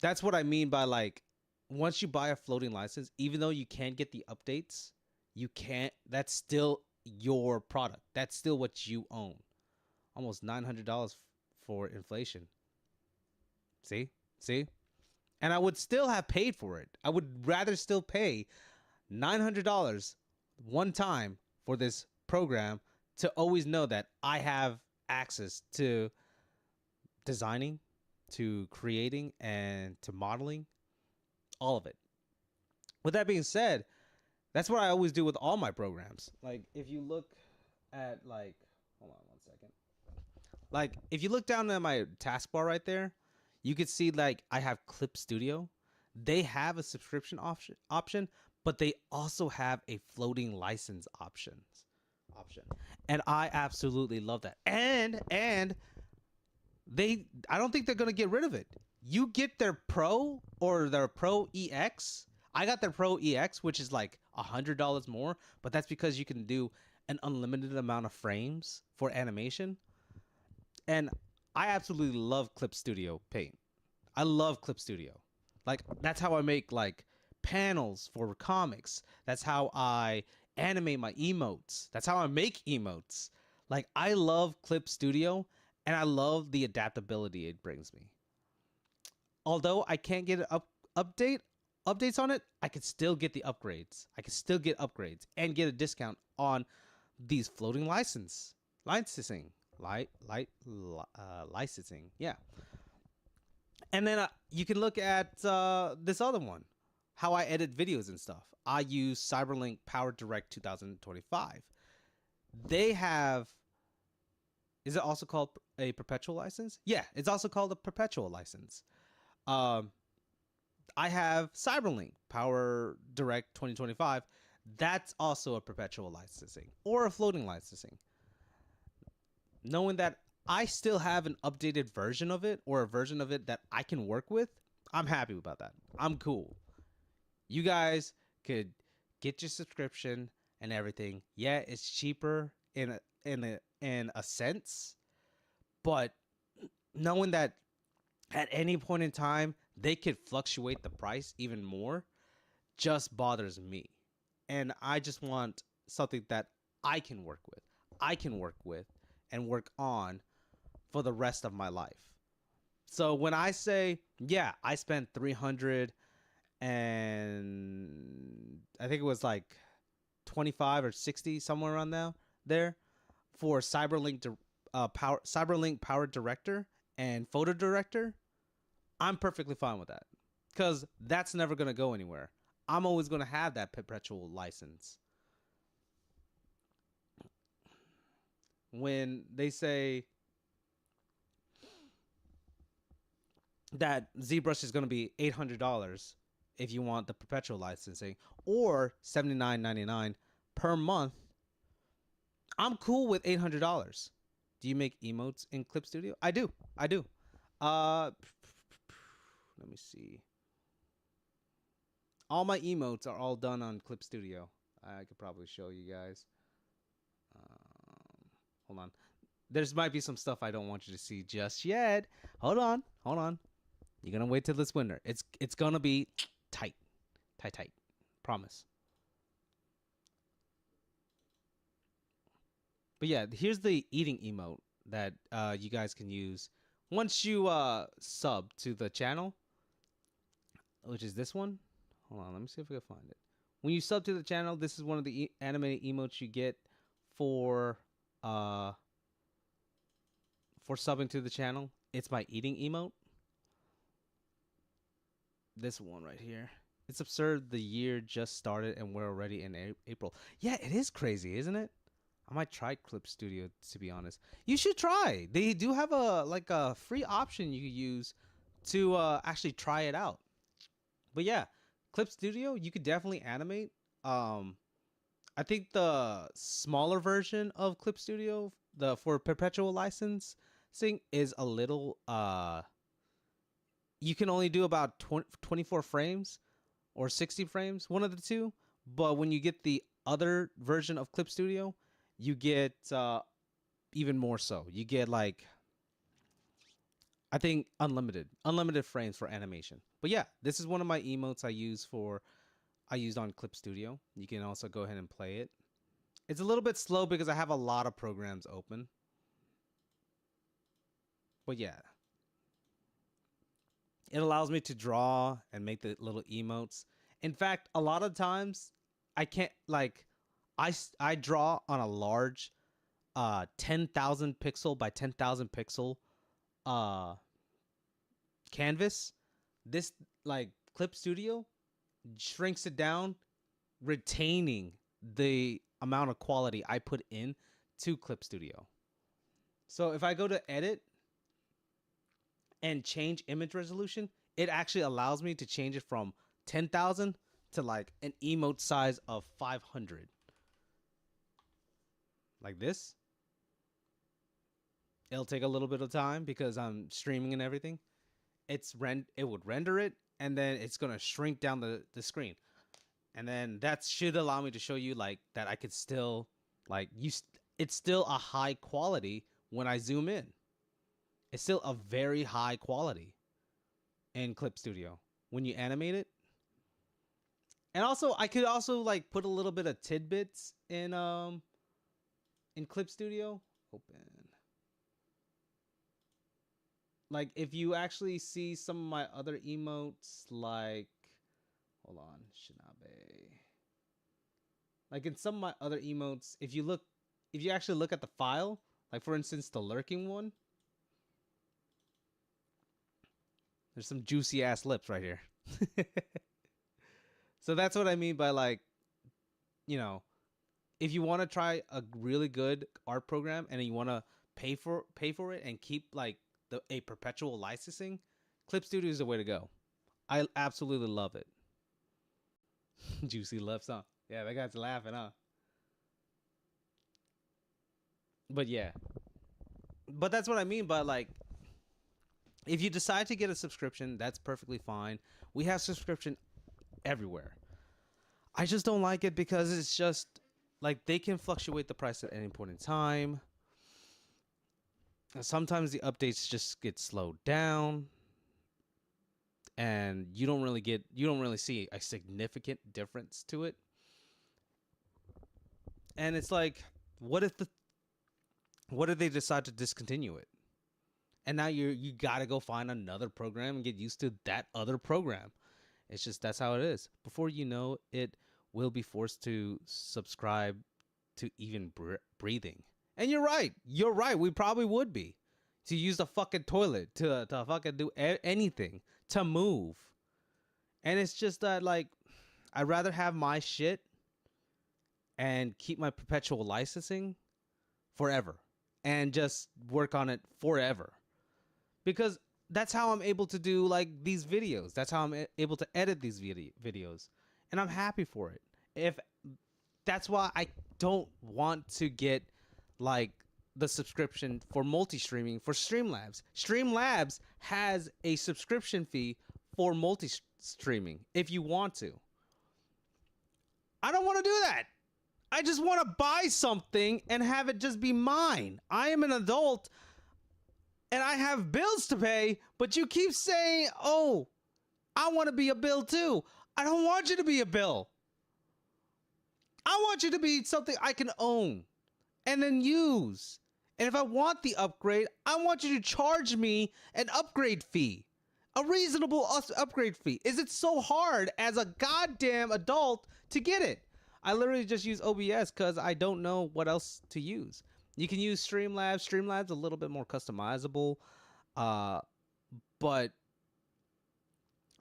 that's what I mean by like, once you buy a floating license, even though you can't get the updates, that's still your product. That's still what you own. Almost $900 for inflation. See? And I would still have paid for it. I would rather still pay $900 one time for this program to always know that I have access to designing, to creating, and to modeling, all of it. With that being said, that's what I always do with all my programs. Like, if you look at, like, hold on one second. Like, if you look down at my taskbar right there, you could see, like, I have Clip Studio. They have a subscription option, but they also have a floating license option. And I absolutely love that. And I don't think they're going to get rid of it. You get their Pro or their Pro EX. I got their Pro EX, which is like $100 more, but that's because you can do an unlimited amount of frames for animation. And I absolutely love Clip Studio Paint. I love Clip Studio. Like, that's how I make like panels for comics. That's how I animate my emotes. That's how I make emotes. Like, I love Clip Studio, and I love the adaptability it brings me. Although I can't get updates on it, I can still get the upgrades. I can still get upgrades and get a discount on these floating licensing. Licensing, yeah. And then you can look at this other one, how I edit videos and stuff. I use Cyberlink PowerDirect 2025. They have, is it also called a perpetual license? Yeah, it's also called a perpetual license. I have Cyberlink PowerDirect 2025. That's also a perpetual licensing or a floating licensing. Knowing that I still have an updated version of it, or a version of it that I can work with, I'm happy about that. I'm cool. You guys could get your subscription and everything. Yeah, it's cheaper in a sense, but knowing that at any point in time they could fluctuate the price even more just bothers me. And I just want something that I can work with and work on for the rest of my life. So when I say, yeah, I spent 300 and I think it was like 25 or 60 somewhere around now there for Cyberlink Power Director and Photo Director, I'm perfectly fine with that because that's never going to go anywhere. I'm always going to have that perpetual license. When they say that ZBrush is going to be $800 if you want the perpetual licensing or $79.99 per month, I'm cool with $800. Do you make emotes in Clip Studio? I do. Let me see. All my emotes are all done on Clip Studio. I could probably show you guys. Hold on. There's might be some stuff I don't want you to see just yet. Hold on. You're gonna wait till this winter. It's gonna be tight. Promise. But yeah, here's the eating emote that you guys can use once you sub to the channel, which is this one. Hold on, let me see if I can find it. When you sub to the channel, this is one of the animated emotes you get for subbing to the channel. It's my eating emote. This one right here. It's absurd the year just started and we're already in April. Yeah, it is crazy, isn't it? I might try Clip Studio, to be honest. You should try. They do have a free option you could use to actually try it out. But yeah, Clip Studio, you could definitely animate. I think the smaller version of Clip Studio, for perpetual licensing, is a little you can only do about 24 frames or 60 frames, one of the two. But when you get the other version of Clip Studio, you get even more so. You get like, I think unlimited frames for animation. But yeah, this is one of my emotes I used on Clip Studio. You can also go ahead and play it. It's a little bit slow because I have a lot of programs open. But yeah, it allows me to draw and make the little emotes. In fact, a lot of times I can't, like, I draw on a large 10,000 pixel by 10,000 pixel canvas. This, like, Clip Studio shrinks it down, retaining the amount of quality I put in to Clip Studio. So if I go to edit and change image resolution, it actually allows me to change it from 10,000 to like an emote size of 500. Like this. It'll take a little bit of time because I'm streaming and everything. It would render it, and then it's gonna shrink down the screen, and then that should allow me to show you like that I could still it's still a high quality when I zoom in. It's still a very high quality in Clip Studio when you animate it. And also, I could also like put a little bit of tidbits in Clip Studio. Open. Like if you actually see some of my other emotes, like, hold on, Shinabe. Like in some of my other emotes, if you actually look at the file, like for instance the lurking one, there's some juicy ass lips right here. So that's what I mean by, like, you know, if you want to try a really good art program and you want to pay for it and keep like a perpetual licensing, Clip Studio is the way to go. I absolutely love it. Juicy lips, huh? Yeah, that guy's laughing, huh? But yeah. But that's what I mean by, like, if you decide to get a subscription, that's perfectly fine. We have subscription everywhere. I just don't like it because it's just like they can fluctuate the price at any point in time. Sometimes the updates just get slowed down, and you don't really see a significant difference to it. And it's like, what if they decide to discontinue it? And now you gotta go find another program and get used to that other program. It's just that's how it is. Before you know it, will be forced to subscribe to even breathing. And you're right. You're right. We probably would be to use the fucking toilet to fucking do anything to move. And it's just that like I'd rather have my shit and keep my perpetual licensing forever and just work on it forever. Because that's how I'm able to do like these videos. That's how I'm able to edit these videos. And I'm happy for it. If that's why I don't want to get like the subscription for multi-streaming for Streamlabs. Streamlabs has a subscription fee for multi-streaming if you want to. I don't want to do that. I just want to buy something and have it just be mine. I am an adult and I have bills to pay, but you keep saying, oh, I want to be a bill too. I don't want you to be a bill. I want you to be something I can own and then use. And if I want the upgrade, I want you to charge me an upgrade fee. A reasonable upgrade fee. Is it so hard as a goddamn adult to get it? I literally just use OBS because I don't know what else to use. You can use Streamlabs. Streamlabs a little bit more customizable, but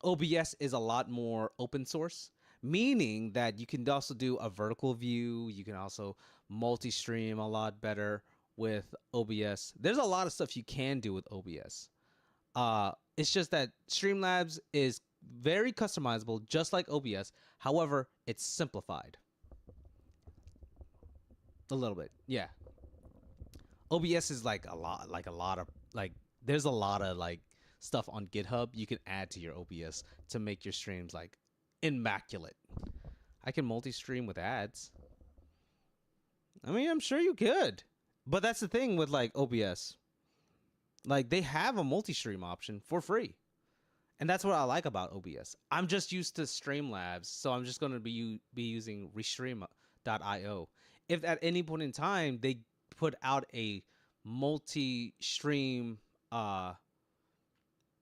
OBS is a lot more open source, meaning that you can also do a vertical view. You can also multi-stream a lot better with OBS. There's a lot of stuff you can do with OBS. It's just that Streamlabs is very customizable, just like OBS. However, it's simplified a little bit. Yeah. OBS is like a lot of there's a lot of like stuff on GitHub you can add to your OBS to make your streams like immaculate. I can multi-stream with ads. I mean, I'm sure you could. But that's the thing with like OBS. Like they have a multi-stream option for free. And that's what I like about OBS. I'm just used to Streamlabs, so I'm just going to be using Restream.io. If at any point in time they put out a multi-stream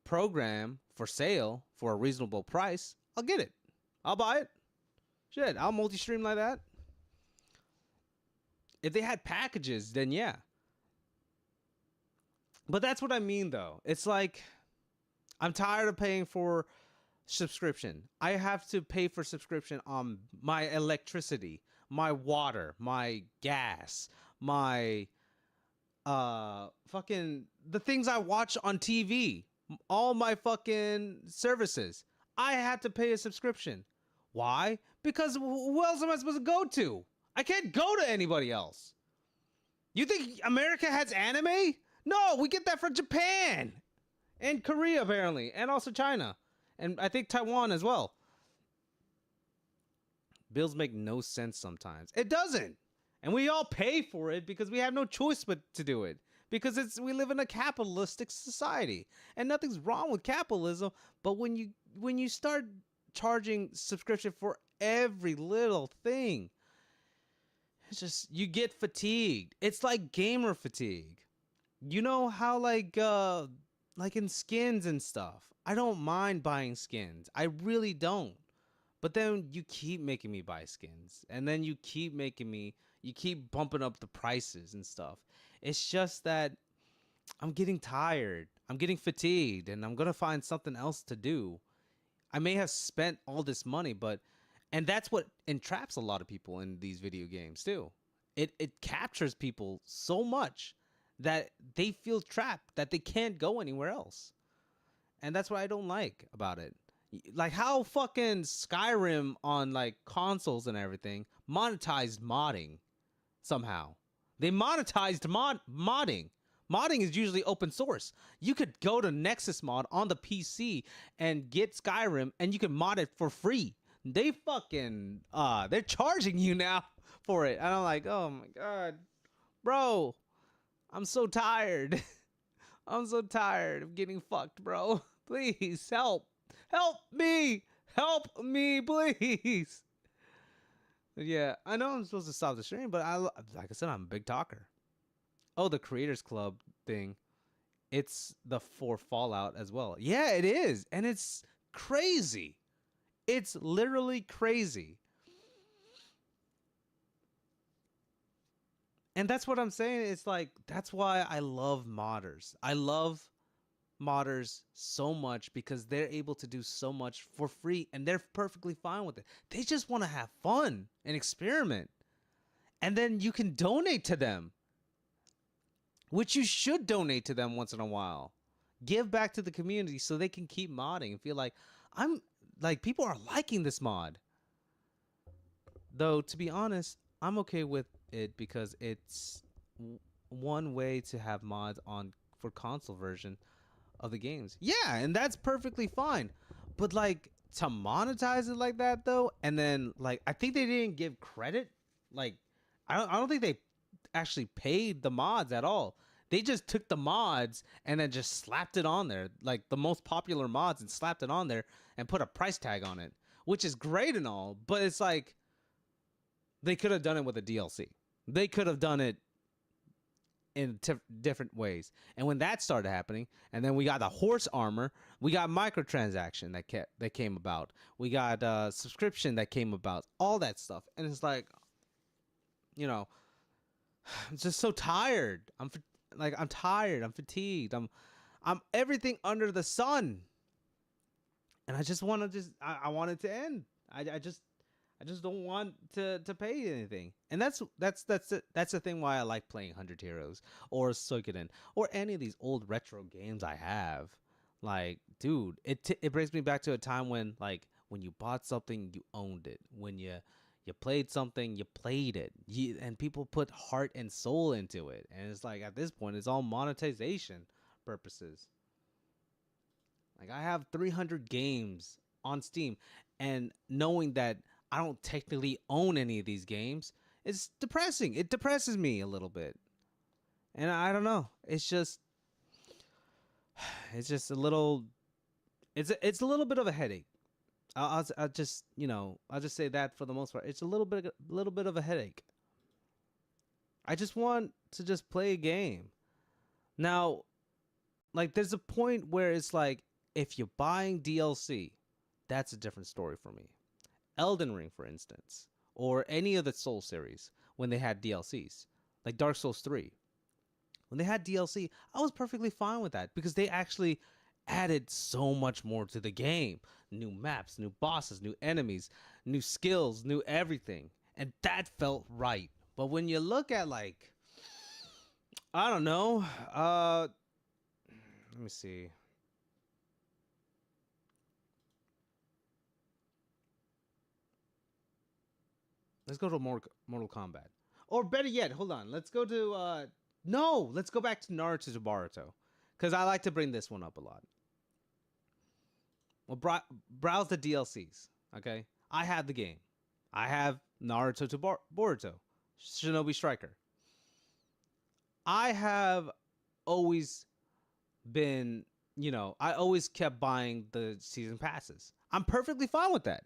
program for sale for a reasonable price, I'll get it. I'll buy it. Shit, I'll multi-stream like that. If they had packages, then yeah. But that's what I mean, though. It's like, I'm tired of paying for subscription. I have to pay for subscription on my electricity, my water, my gas, my fucking the things I watch on TV, all my fucking services. I had to pay a subscription. Why? Because who else am I supposed to go to? I can't go to anybody else. You think America has anime? No, we get that from Japan and Korea apparently, and also China, and I think Taiwan as well. Bills make no sense sometimes. It doesn't. And we all pay for it because we have no choice but to do it. Because we live in a capitalistic society. And nothing's wrong with capitalism, but when you start charging subscription for every little thing, it's just you get fatigued. It's like gamer fatigue. You know how like in skins and stuff. I don't mind buying skins. I really don't. But then you keep making me buy skins. And then you keep bumping up the prices and stuff. It's just that I'm getting tired. I'm getting fatigued. And I'm going to find something else to do. I may have spent all this money, and that's what entraps a lot of people in these video games too. It captures people so much that they feel trapped, that they can't go anywhere else. And that's what I don't like about it. Like how fucking Skyrim on like consoles and everything monetized modding somehow. They monetized modding. Modding is usually open source. You could go to Nexus Mod on the PC and get Skyrim and you can mod it for free. They fucking they're charging you now for it. And I'm like, oh my god. Bro, I'm so tired. I'm so tired of getting fucked, bro. Please help. Help me. Help me, please. Yeah, I know I'm supposed to stop the stream, but like I said, I'm a big talker. Oh, the Creators Club thing. it's the for Fallout as well. Yeah, it is. And it's crazy. It's literally crazy. And that's what I'm saying. It's like, that's why I love modders. I love modders so much because they're able to do so much for free and they're perfectly fine with it. They just want to have fun and experiment. And then you can donate to them, which you should donate to them once in a while. Give back to the community so they can keep modding and feel like people are liking this mod. Though, to be honest, I'm okay with it because it's one way to have mods on for console version of the games. Yeah, and that's perfectly fine. But like to monetize it like that though, and then like I think they didn't give credit. Like I don't think they actually paid the mods at all. They just took the mods and then just slapped it on there, like the most popular mods, and slapped it on there and put a price tag on it, which is great and all, but it's like they could have done it with a DLC. They could have done it in different ways. And when that started happening, and then we got the horse armor, we got microtransaction that came about, we got subscription that came about, all that stuff, and it's like, you know, I'm just so tired. I'm tired. I'm fatigued. I'm everything under the sun, and I just want to I want it to end. I just don't want to pay anything. And that's the thing why I like playing 100 Heroes or Suikoden or any of these old retro games I have. Like, dude, it brings me back to a time when you bought something, you owned it. When you played something, you played it. And people put heart and soul into it. And it's like, at this point, it's all monetization purposes. Like, I have 300 games on Steam, and knowing that I don't technically own any of these games, it's depressing. It depresses me a little bit. And I don't know. It's just a little, it's a little bit of a headache. I'll just say that for the most part. It's a little bit of a headache. I just want to just play a game. Now, like, there's a point where it's like, if you're buying DLC, that's a different story for me. Elden Ring, for instance, or any of the Soul series, when they had DLCs, like Dark Souls 3. When they had DLC, I was perfectly fine with that because they actually added so much more to the game. New maps, new bosses, new enemies, new skills, new everything. And that felt right. But when you look at, like, I don't know, let me see. Let's go to Mortal Kombat. Or better yet, hold on. Let's go to, let's go back to Naruto to Boruto. Because I like to bring this one up a lot. Well, browse the DLCs, okay? I have the game. I have Naruto to Boruto, Shinobi Striker. I have always been, I always kept buying the season passes. I'm perfectly fine with that.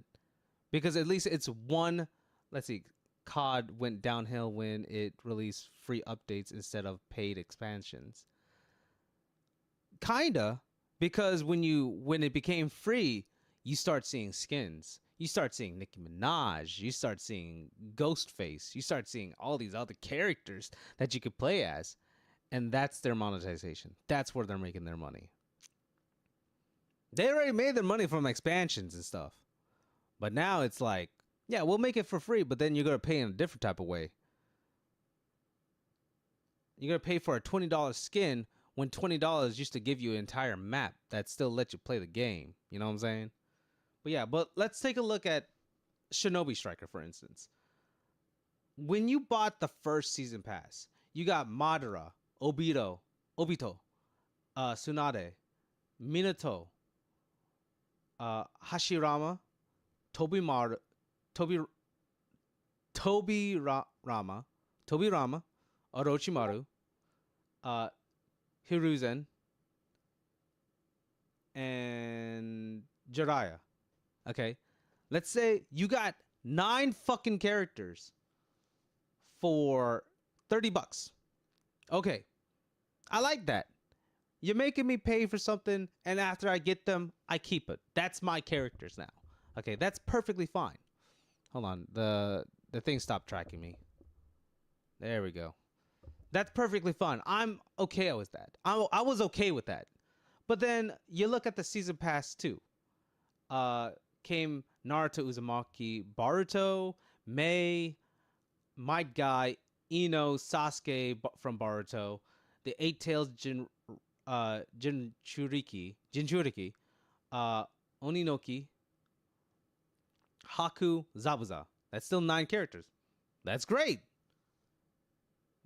Because at least it's one, let's see, COD went downhill when it released free updates instead of paid expansions. Kinda. Because when it became free, you start seeing skins. You start seeing Nicki Minaj. You start seeing Ghostface. You start seeing all these other characters that you could play as. And that's their monetization. That's where they're making their money. They already made their money from expansions and stuff. But now it's like, yeah, we'll make it for free, but then you're going to pay in a different type of way. You're going to pay for a $20 skin when $20 used to give you an entire map that still let you play the game. You know what I'm saying? But let's take a look at Shinobi Striker, for instance. When you bought the first season pass, you got Madara, Obito, Tsunade, Minato, Hashirama, Tobirama, Orochimaru, Hiruzen, and Jiraiya. Okay? Let's say you got 9 fucking characters for $30. Okay. I like that. You're making me pay for something, and after I get them, I keep it. That's my characters now. Okay, that's perfectly fine. Hold on, the thing stopped tracking me. There we go. That's perfectly fine. I'm okay with that. I was okay with that. But then you look at the season pass too. Came Naruto Uzumaki, Boruto, Mei, Might Guy, Ino, Sasuke from Boruto, the Eight Tails Jinchuriki, Oninoki, Haku, Zabuza. That's still 9 characters. That's great.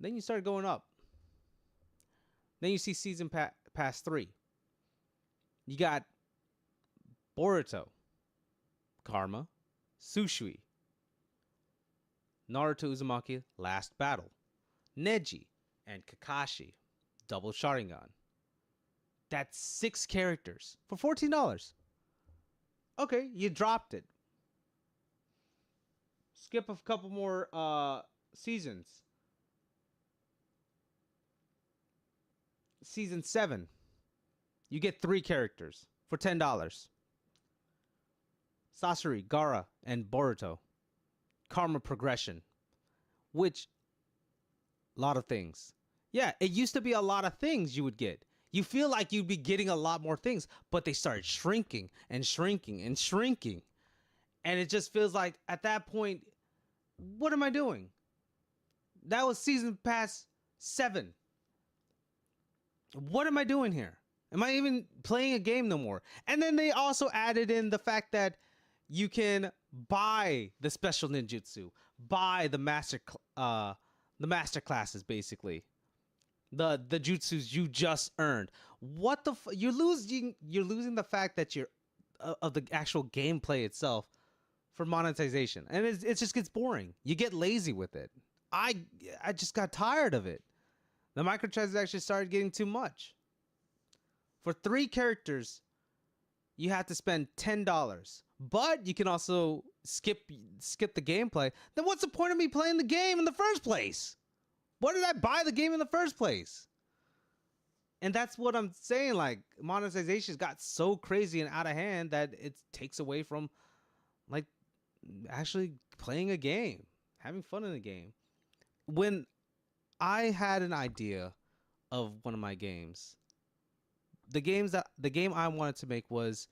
Then you start going up. Then you see season pass 3. You got Boruto, Karma, Sushui, Naruto Uzumaki, Last Battle, Neji, and Kakashi, Double Sharingan. That's 6 characters for $14. Okay, you dropped it. Skip a couple more seasons. Season 7. You get 3 characters for $10. Sasori, Gaara, and Boruto. Karma progression. Which, a lot of things. Yeah, it used to be a lot of things you would get. You feel like you'd be getting a lot more things, but they started shrinking and shrinking and shrinking. And it just feels like, at that point, what am I doing? That was season pass 7. What am I doing here? Am I even playing a game no more? And then they also added in the fact that you can buy the special ninjutsu, buy the master classes, basically. The jutsus you just earned. What the you're losing the fact that you're of the actual gameplay itself for monetization. And it just gets boring. You get lazy with it. I just got tired of it. The microtransactions started getting too much. For 3 characters, you have to spend $10. But you can also skip the gameplay. Then what's the point of me playing the game in the first place? Why did I buy the game in the first place? And that's what I'm saying. Like, monetization got so crazy and out of hand that it takes away from, like, actually playing a game, having fun in a game. When I had an idea of one of my games, the game I wanted to make was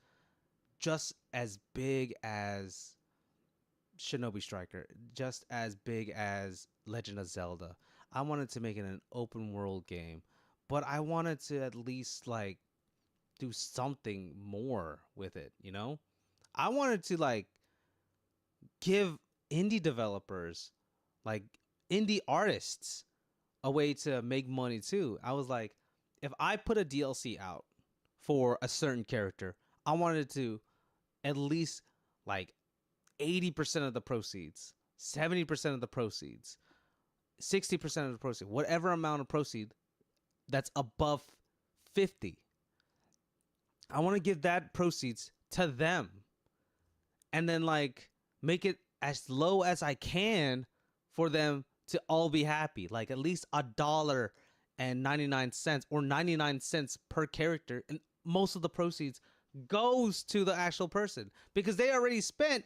just as big as Shinobi Striker, just as big as Legend of Zelda. I wanted to make it an open world game, but I wanted to at least like do something more with it, you know? I wanted to like give indie developers, like indie artists, a way to make money too. I was like, if I put a DLC out for a certain character, I wanted to at least like 80% of the proceeds, 70% of the proceeds, 60% of the proceeds, whatever amount of proceeds that's above 50. I want to give that proceeds to them and then like make it as low as I can for them to all be happy. Like at least $1.99 or 99 cents per character. And most of the proceeds goes to the actual person because they already spent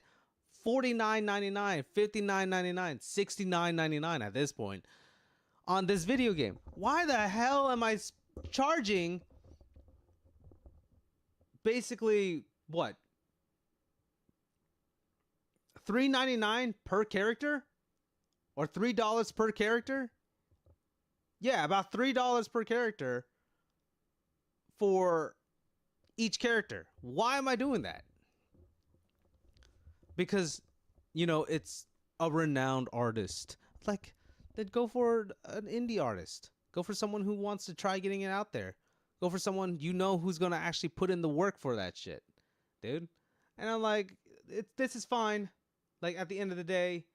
$49.99, $59.99, $69.99 at this point on this video game. Why the hell am I charging basically what? $3.99 per character? Or $3 per character? Yeah, about $3 per character for each character. Why am I doing that? Because, you know, it's a renowned artist. Like, then go for an indie artist. Go for someone who wants to try getting it out there. Go for someone you know who's going to actually put in the work for that shit, dude. And I'm like, this is fine. Like, at the end of the day,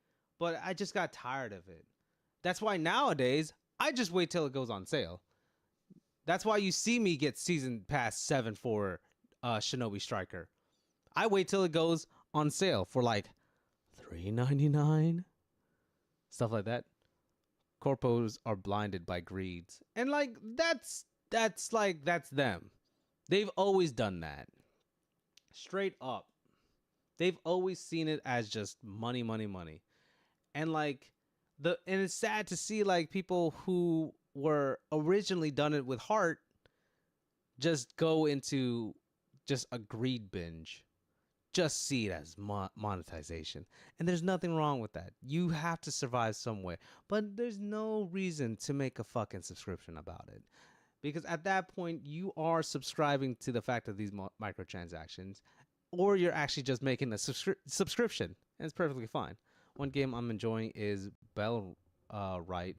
but I just got tired of it. That's why nowadays, I just wait till it goes on sale. That's why you see me get Season Pass 7 for Shinobi Striker. I wait till it goes on sale for like $3.99. Stuff like that. Corpos are blinded by greeds. And like, that's that's them. They've always done that. Straight up. They've always seen it as just money, money, money. And like and it's sad to see like people who were originally done it with heart just go into just a greed binge. Just see it as monetization. And there's nothing wrong with that. You have to survive some way. But there's no reason to make a fucking subscription about it. Because at that point, you are subscribing to the fact of these microtransactions, or you're actually just making a subscription. And it's perfectly fine. One game I'm enjoying is Bell Right.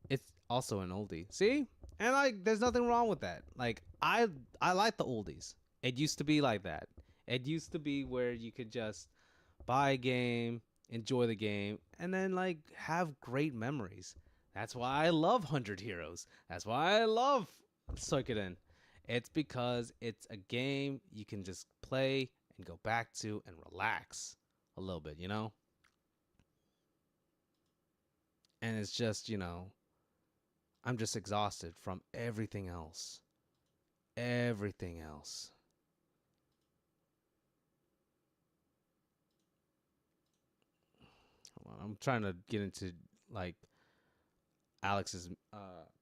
It's also an oldie. See? And like there's nothing wrong with that. Like I like the oldies. It used to be like that. It used to be where you could just buy a game, enjoy the game, and then like have great memories. That's why I love 100 Heroes. That's why I love Suikoden. It's because it's a game you can just play and go back to and relax a little bit, you know? And it's just, you know, I'm just exhausted from everything else. Everything else. Hold on, I'm trying to get into like Alex's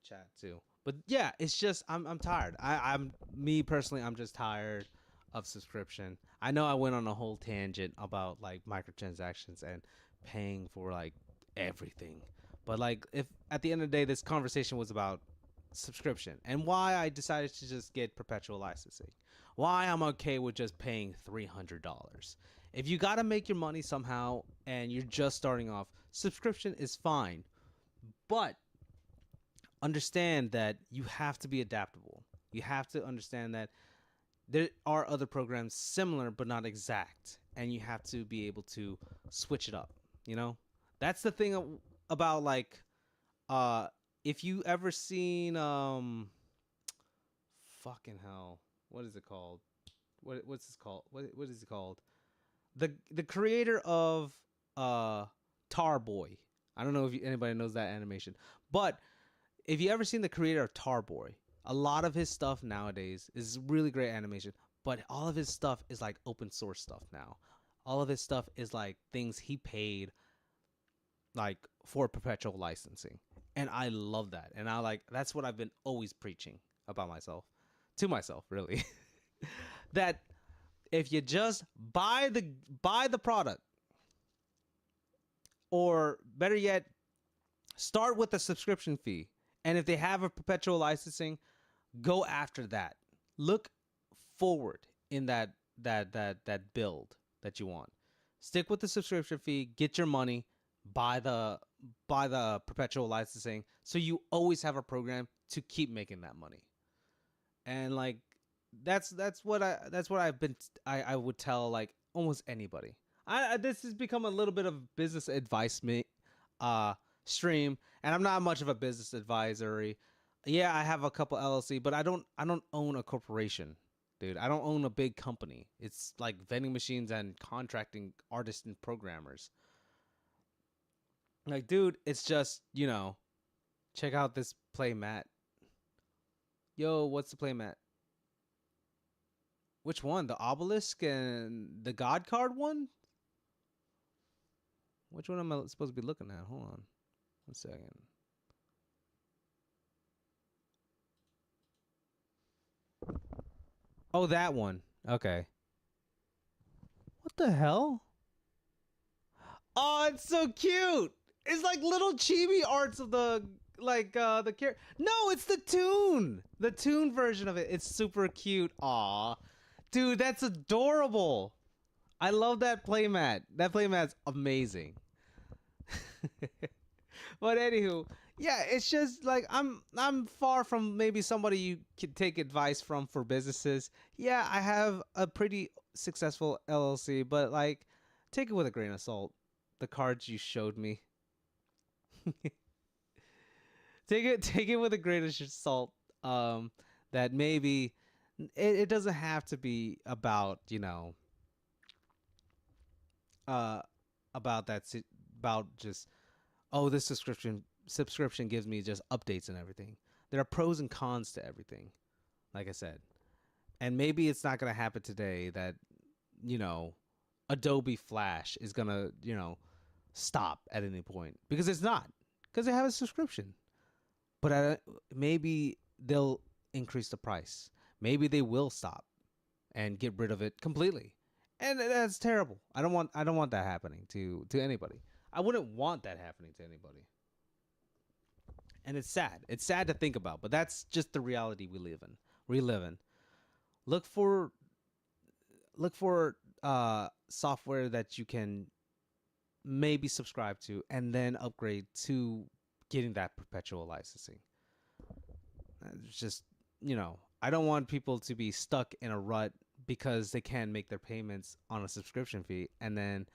chat too. But yeah, it's just I'm tired. I'm me personally, I'm just tired of subscription. I know I went on a whole tangent about like microtransactions and paying for like everything. But like if at the end of the day this conversation was about subscription and why I decided to just get perpetual licensing. Why I'm okay with just paying $300. If you got to make your money somehow and you're just starting off, subscription is fine. But understand that you have to be adaptable. You have to understand that there are other programs similar but not exact, and you have to be able to switch it up, you know? That's the thing about like if you ever seen fucking hell, what is it called? What's this called? What is it called? The creator of Tar Boy. I don't know if anybody knows that animation, but if you ever seen the creator of Tar Boy, a lot of his stuff nowadays is really great animation, but all of his stuff is like open source stuff now. All of his stuff is like things he paid like for perpetual licensing. And I love that. And I like that's what I've been always preaching about myself. To myself, really. That if you just buy the product, or better yet, start with a subscription fee. And if they have a perpetual licensing, go after that. Look forward in that build that you want. Stick with the subscription fee, get your money, buy the perpetual licensing, so you always have a program to keep making that money. And like that's what I would tell like almost anybody. This has become a little bit of business advice stream, and I'm not much of a business advisory. Yeah, I have a couple LLC, but I don't own a corporation, dude. I don't own a big company. It's like vending machines and contracting artists and programmers. Like, dude, it's just, you know, check out this play mat. Yo, what's the play mat? Which one? The obelisk and the god card one? Which one am I supposed to be looking at? Hold on. 1 second. Oh, that one. Okay. What the hell? Oh, it's so cute. It's like little chibi arts of the the character. No, it's the Toon. The Toon version of it. It's super cute. Aw. Dude, that's adorable. I love that playmat. That playmat's amazing. But anywho, yeah, it's just like I'm far from maybe somebody you could take advice from for businesses. Yeah, I have a pretty successful LLC, but like take it with a grain of salt. The cards you showed me. Take it with a grain of salt. That maybe it doesn't have to be about, you know, about about just, oh, this subscription gives me just updates and everything. there are pros and cons to everything, like I said. And maybe it's not going to happen today that, you know, Adobe Flash is going to, you know, stop at any point, because it's not, because they have a subscription. But maybe they'll increase the price. Maybe they will stop and get rid of it completely. And that's terrible. I don't want that happening to anybody. I wouldn't want that happening to anybody. And it's sad. It's sad to think about, but that's just the reality we live in. Look for software that you can maybe subscribe to and then upgrade to getting that perpetual licensing. It's just, you know, I don't want people to be stuck in a rut because they can't make their payments on a subscription fee, and then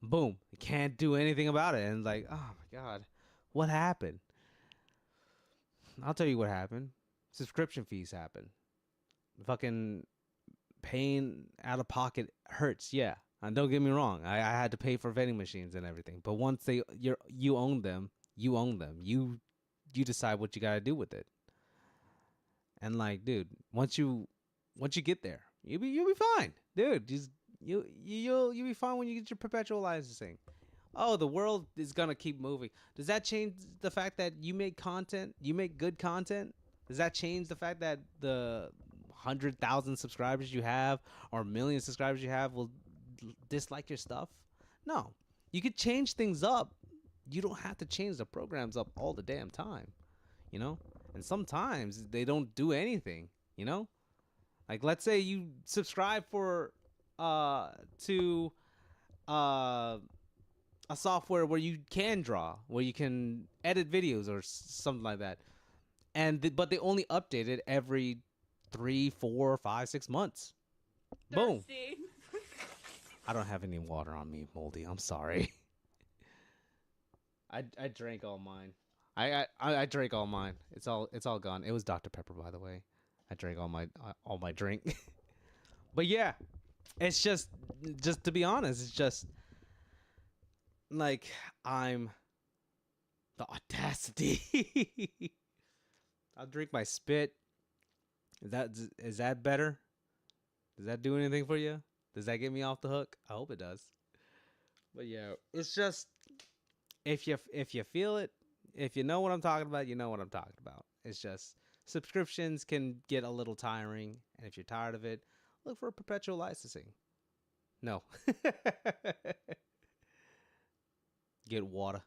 boom, they can't do anything about it. And like, oh my God, what happened? I'll tell you what happened. Subscription fees happen. Fucking paying out of pocket hurts, yeah. And don't get me wrong, I had to pay for vending machines and everything. But once you own them, you own them. You decide what you gotta do with it. And like, dude, once you get there, you'll be fine, dude. Just you'll be fine when you get your perpetual licensing. Oh, the world is gonna keep moving. Does that change the fact that you make content? You make good content? Does that change the fact that the 100,000 subscribers you have or 1,000,000 subscribers you have will dislike your stuff? No. You could change things up. You don't have to change the programs up all the damn time, you know? And sometimes they don't do anything, you know? Like, let's say you subscribe to a software where you can draw, where you can edit videos or something like that. But they only update it every 3, 4, 5, 6 months. Boom. I don't have any water on me, Moldy. I'm sorry. I drank all mine. I drank all mine. It's all gone. It was Dr. Pepper, by the way. I drank all my drink. But yeah, it's just to be honest, it's just like the audacity. I'll drink my spit. Is that better? Does that do anything for you? Does that get me off the hook? I hope it does. But yeah, it's just if you feel it, if you know what I'm talking about, you know what I'm talking about. It's just subscriptions can get a little tiring, and if you're tired of it, look for perpetual licensing. No. Get water.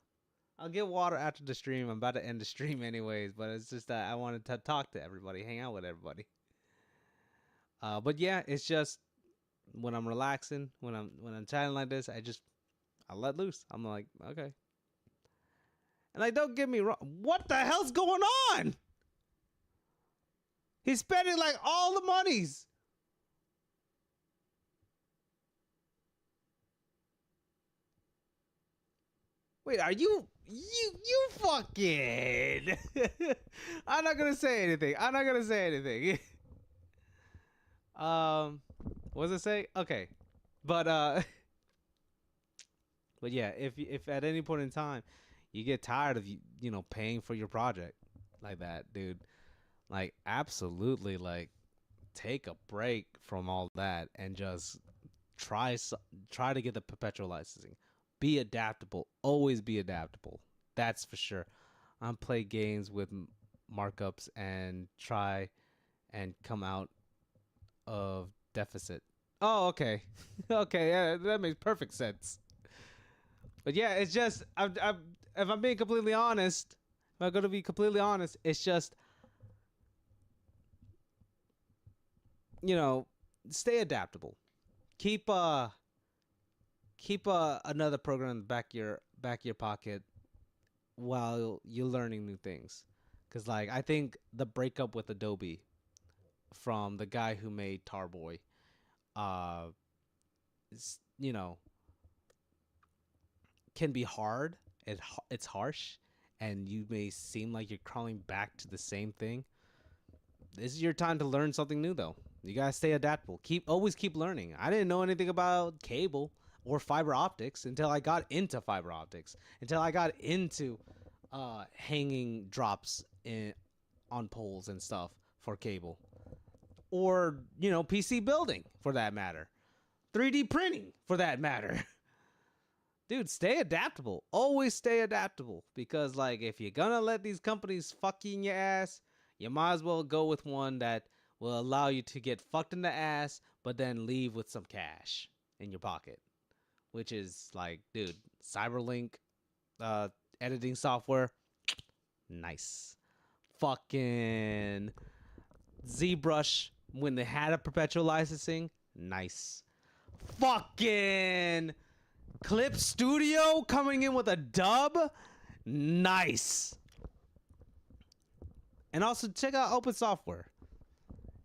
I'll get water after the stream. I'm about to end the stream anyways, but it's just that I wanted to talk to everybody, hang out with everybody. But yeah, it's just when I'm relaxing, when I'm chatting like this, I let loose. I'm like, okay. And like, don't get me wrong. What the hell's going on? He's spending like all the monies. Wait, are you fucking? I'm not gonna say anything. What does it say? Okay, but but yeah, if at any point in time you get tired of paying for your project like that, dude, like absolutely, like take a break from all that and just try to get the perpetual licensing. Be adaptable. Always be adaptable. That's for sure. Play games with markups and try and come out of deficit. Oh, okay. Okay, yeah, that makes perfect sense. But yeah, it's just, if I'm being completely honest, if I'm going to be completely honest, it's just, stay adaptable. Keep another program in the back of your pocket while you're learning new things. Because like, I think the breakup with Adobe from the guy who made Tarboy, can be hard. It's harsh, and you may seem like you're crawling back to the same thing. This is your time to learn something new, though. You gotta stay adaptable. Always keep learning. I didn't know anything about cable or fiber optics until I got into fiber optics. Until I got into hanging drops on poles and stuff for cable. Or, PC building for that matter. 3D printing for that matter. Dude, stay adaptable. Always stay adaptable. Because, like, if you're gonna let these companies fuck you in your ass, you might as well go with one that will allow you to get fucked in the ass, but then leave with some cash in your pocket. Which is, like, dude, Cyberlink editing software, nice. Fucking ZBrush, when they had a perpetual licensing, nice. Fucking Clip Studio coming in with a dub, nice. And also check out open software.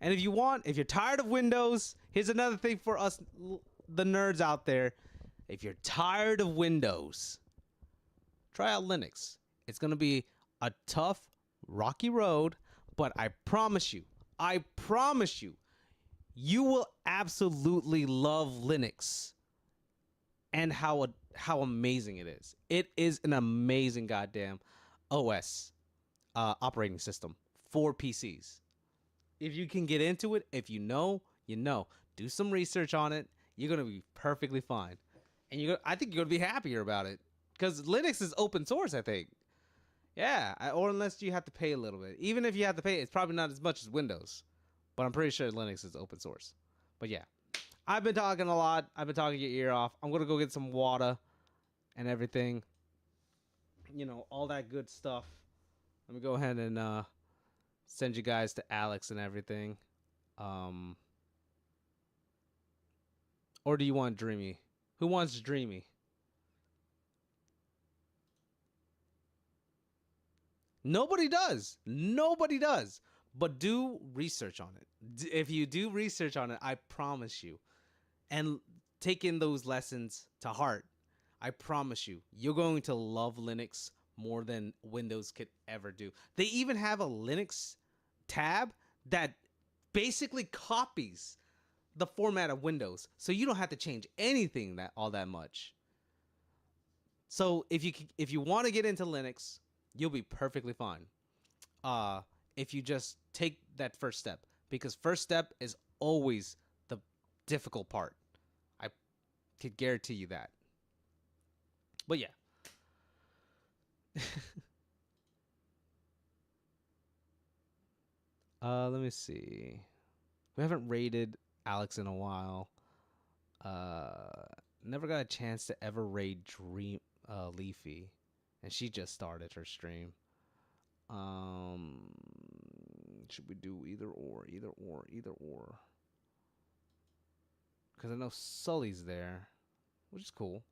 And if you're tired of Windows, here's another thing for us, the nerds out there. If you're tired of Windows, try out Linux. It's going to be a tough, rocky road, but I promise you, you will absolutely love Linux and how amazing it is. It is an amazing goddamn OS, operating system for PCs. If you can get into it, if you know, you know. Do some research on it. You're going to be perfectly fine. And I think you're going to be happier about it. Because Linux is open source, I think. Yeah, or unless you have to pay a little bit. Even if you have to pay, it's probably not as much as Windows. But I'm pretty sure Linux is open source. But yeah, I've been talking a lot. I've been talking your ear off. I'm going to go get some water and everything. All that good stuff. Let me go ahead and send you guys to Alex and everything. Or do you want Dreamy? Who wants Dreamy? Nobody does. But do research on it. If you do research on it, I promise you, and take in those lessons to heart, I promise you, you're going to love Linux more than Windows could ever do. They even have a Linux tab that basically copies the format of Windows, so you don't have to change anything all that much. So if you want to get into Linux, you'll be perfectly fine. If you just take that first step, because first step is always the difficult part. I could guarantee you that. But yeah. Let me see. We haven't raided Alex in a while. Never got a chance to ever raid Leafy, and she just started her stream. Should we do either or? Because I know Sully's there, which is cool.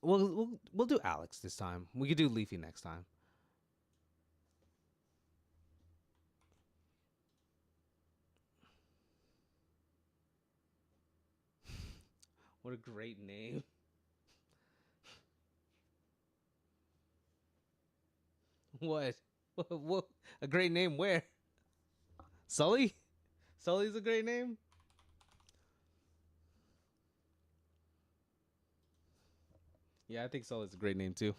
We'll do Alex this time. We could do Leafy next time. What a great name. What? What? A great name where? Sully? Sully's a great name? Yeah, I think Sully's a great name too.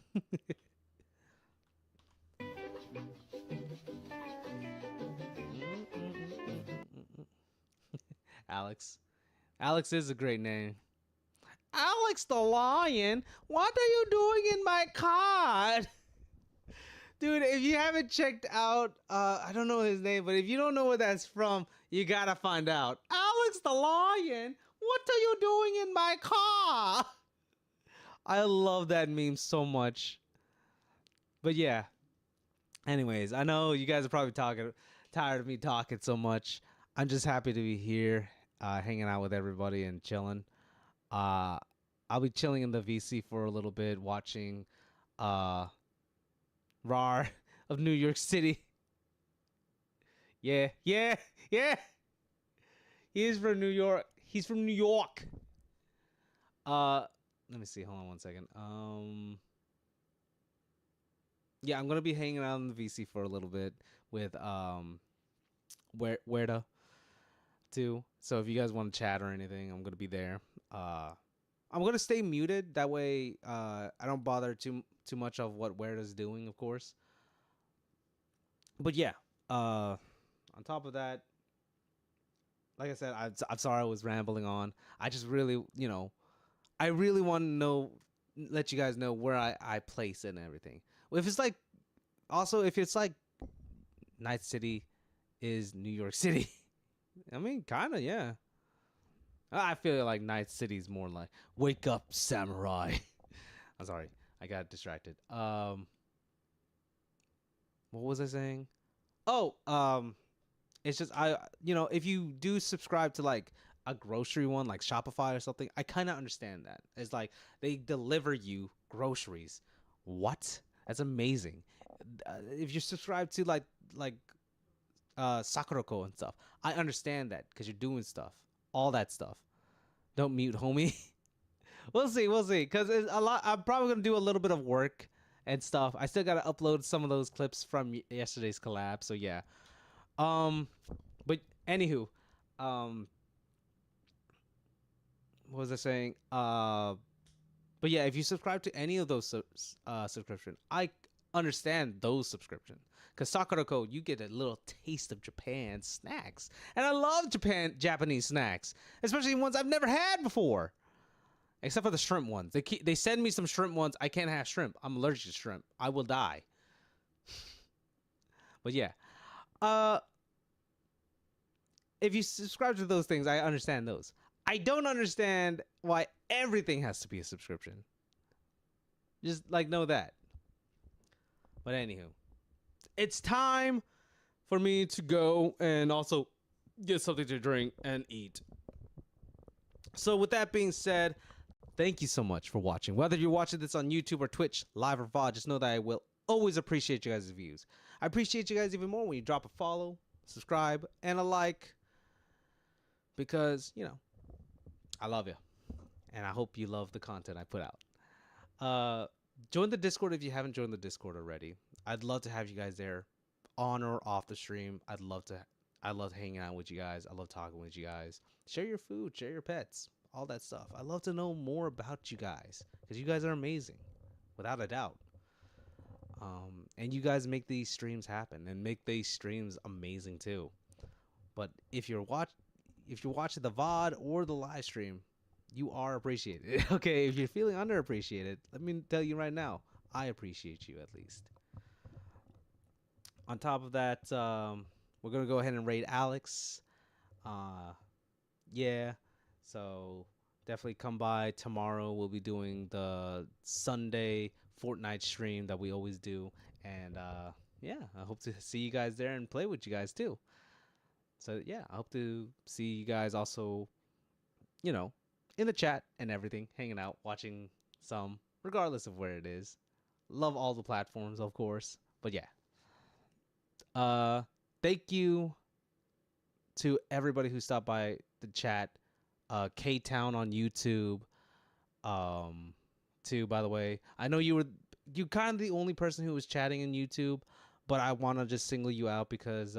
Alex. Alex is a great name. Alex the Lion? What are you doing in my card? Dude, if you haven't checked out, I don't know his name, but if you don't know where that's from, you gotta find out. Alex the Lion? What are you doing in my car? I love that meme so much. But yeah. Anyways, I know you guys are probably tired of me talking so much. I'm just happy to be here, hanging out with everybody and chilling. I'll be chilling in the VC for a little bit, watching RAR of New York City. Yeah. He is from New York. He's from New York. Let me see. Hold on one second. Yeah, I'm gonna be hanging out in the VC for a little bit with Werda too. So if you guys want to chat or anything, I'm gonna be there. I'm gonna stay muted. That way, I don't bother too much of what Werda's doing, of course. But yeah, on top of that, like I said, I'm sorry I was rambling on. I just really, I really want to let you guys know where I place it and everything. If it's like, also if it's like, Night City is New York City. I mean, kind of, yeah. I feel like Night City is more like wake up, samurai. I'm sorry, I got distracted. What was I saying? Oh, it's just if you do subscribe to like a grocery one like Shopify or something, I kind of understand that. It's like they deliver you groceries. What? That's amazing. If you subscribe to like Sakurako and stuff, I understand that because you're doing stuff, all that stuff. Don't mute, homie. We'll see, because it's a lot. I'm probably gonna do a little bit of work and stuff. I still gotta upload some of those clips from yesterday's collab. So yeah. But anywho, what was I saying? But yeah, if you subscribe to any of those subscription, I understand those subscription. Because Sakurako, you get a little taste of Japan snacks. And I love Japanese snacks. Especially ones I've never had before. Except for the shrimp ones. They send me some shrimp ones. I can't have shrimp. I'm allergic to shrimp. I will die. But yeah. If you subscribe to those things, I understand those. I don't understand why everything has to be a subscription. Just like know that. But anywho, it's time for me to go and also get something to drink and eat. So with that being said, thank you so much for watching. Whether you're watching this on YouTube or Twitch, live or VOD, just know that I will always appreciate you guys' views. I appreciate you guys even more when you drop a follow, subscribe, and a like. Because, I love you. And I hope you love the content I put out. Join the Discord if you haven't joined the Discord already. I'd love to have you guys there on or off the stream. I love hanging out with you guys. I love talking with you guys. Share your food, share your pets, all that stuff. I love to know more about you guys because you guys are amazing, without a doubt. And you guys make these streams happen and make these streams amazing too. But if you're watching the VOD or the live stream, you are appreciated. Okay, if you're feeling underappreciated, let me tell you right now, I appreciate you at least. On top of that, we're going to go ahead and raid Alex. Yeah, so definitely come by tomorrow. We'll be doing the Sunday Fortnite stream that we always do. And yeah, I hope to see you guys there and play with you guys too. So yeah, I hope to see you guys also, in the chat and everything, hanging out, watching some, regardless of where it is. Love all the platforms, of course. But yeah. Thank you to everybody who stopped by the chat. K-Town on YouTube. Too, by the way. I know you kind of the only person who was chatting in YouTube, but I want to just single you out because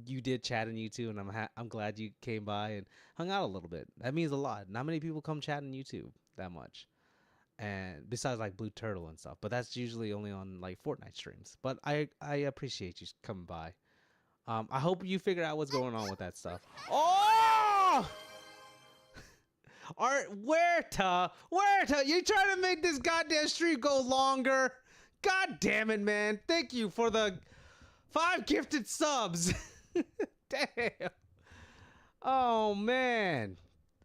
you did chat in YouTube, and I'm glad you came by and hung out a little bit. That means a lot. Not many people come chat in YouTube that much, and besides like Blue Turtle and stuff. But that's usually only on like Fortnite streams. But I appreciate you coming by. I hope you figure out what's going on with that stuff. Oh! Huerta, you trying to make this goddamn stream go longer? God damn it, man! Thank you for the 5 gifted subs. Damn. Oh man,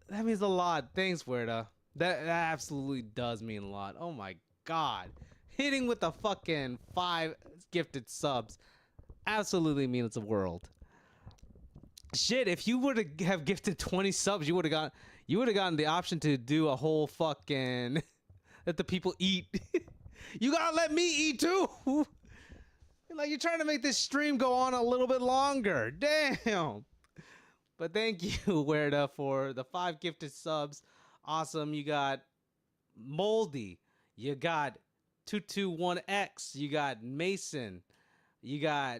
that means a lot. Thanks, Huerta. That absolutely does mean a lot. Oh my god, hitting with the fucking 5 gifted subs absolutely means the world. Shit, if you would have gifted 20 subs, you would have gotten the option to do a whole fucking let the people eat. You gotta let me eat too. Like, you're trying to make this stream go on a little bit longer. Damn. But thank you, Huerta, for the 5 gifted subs. Awesome. You got Moldy. You got 221X. You got Mason. You got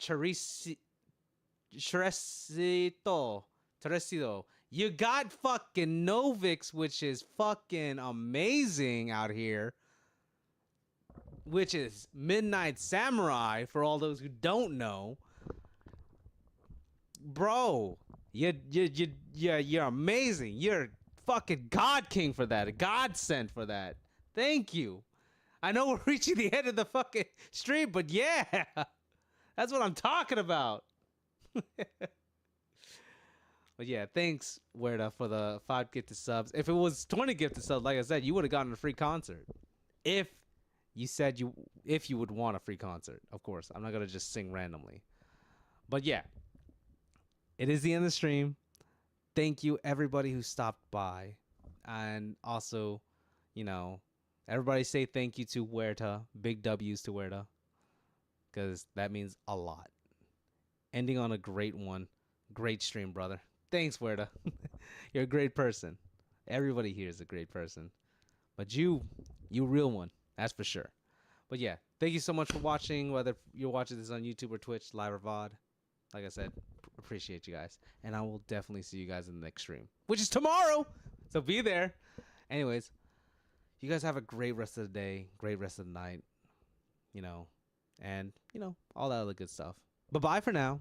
Teresito. You got fucking Novix, which is fucking amazing out here. Which is Midnight Samurai, for all those who don't know. Bro, you're amazing. You're fucking God King for that. A godsend for that. Thank you. I know we're reaching the end of the fucking stream, but yeah. That's what I'm talking about. But yeah, thanks, Werda, for the 5 gifted subs. If it was 20 gifted subs, like I said, you would have gotten a free concert. If you would want a free concert, of course. I'm not gonna just sing randomly. But yeah, it is the end of the stream. Thank you, everybody who stopped by. And also, everybody say thank you to Werda. Big W's to Werda. Because that means a lot. Ending on a great one. Great stream, brother. Thanks, Werda. You're a great person. Everybody here is a great person. But you real one. That's for sure. But yeah, thank you so much for watching, whether you're watching this on YouTube or Twitch, live or VOD. Like I said, appreciate you guys. And I will definitely see you guys in the next stream, which is tomorrow. So be there. Anyways, you guys have a great rest of the day, great rest of the night, and, all that other good stuff. Bye-bye for now.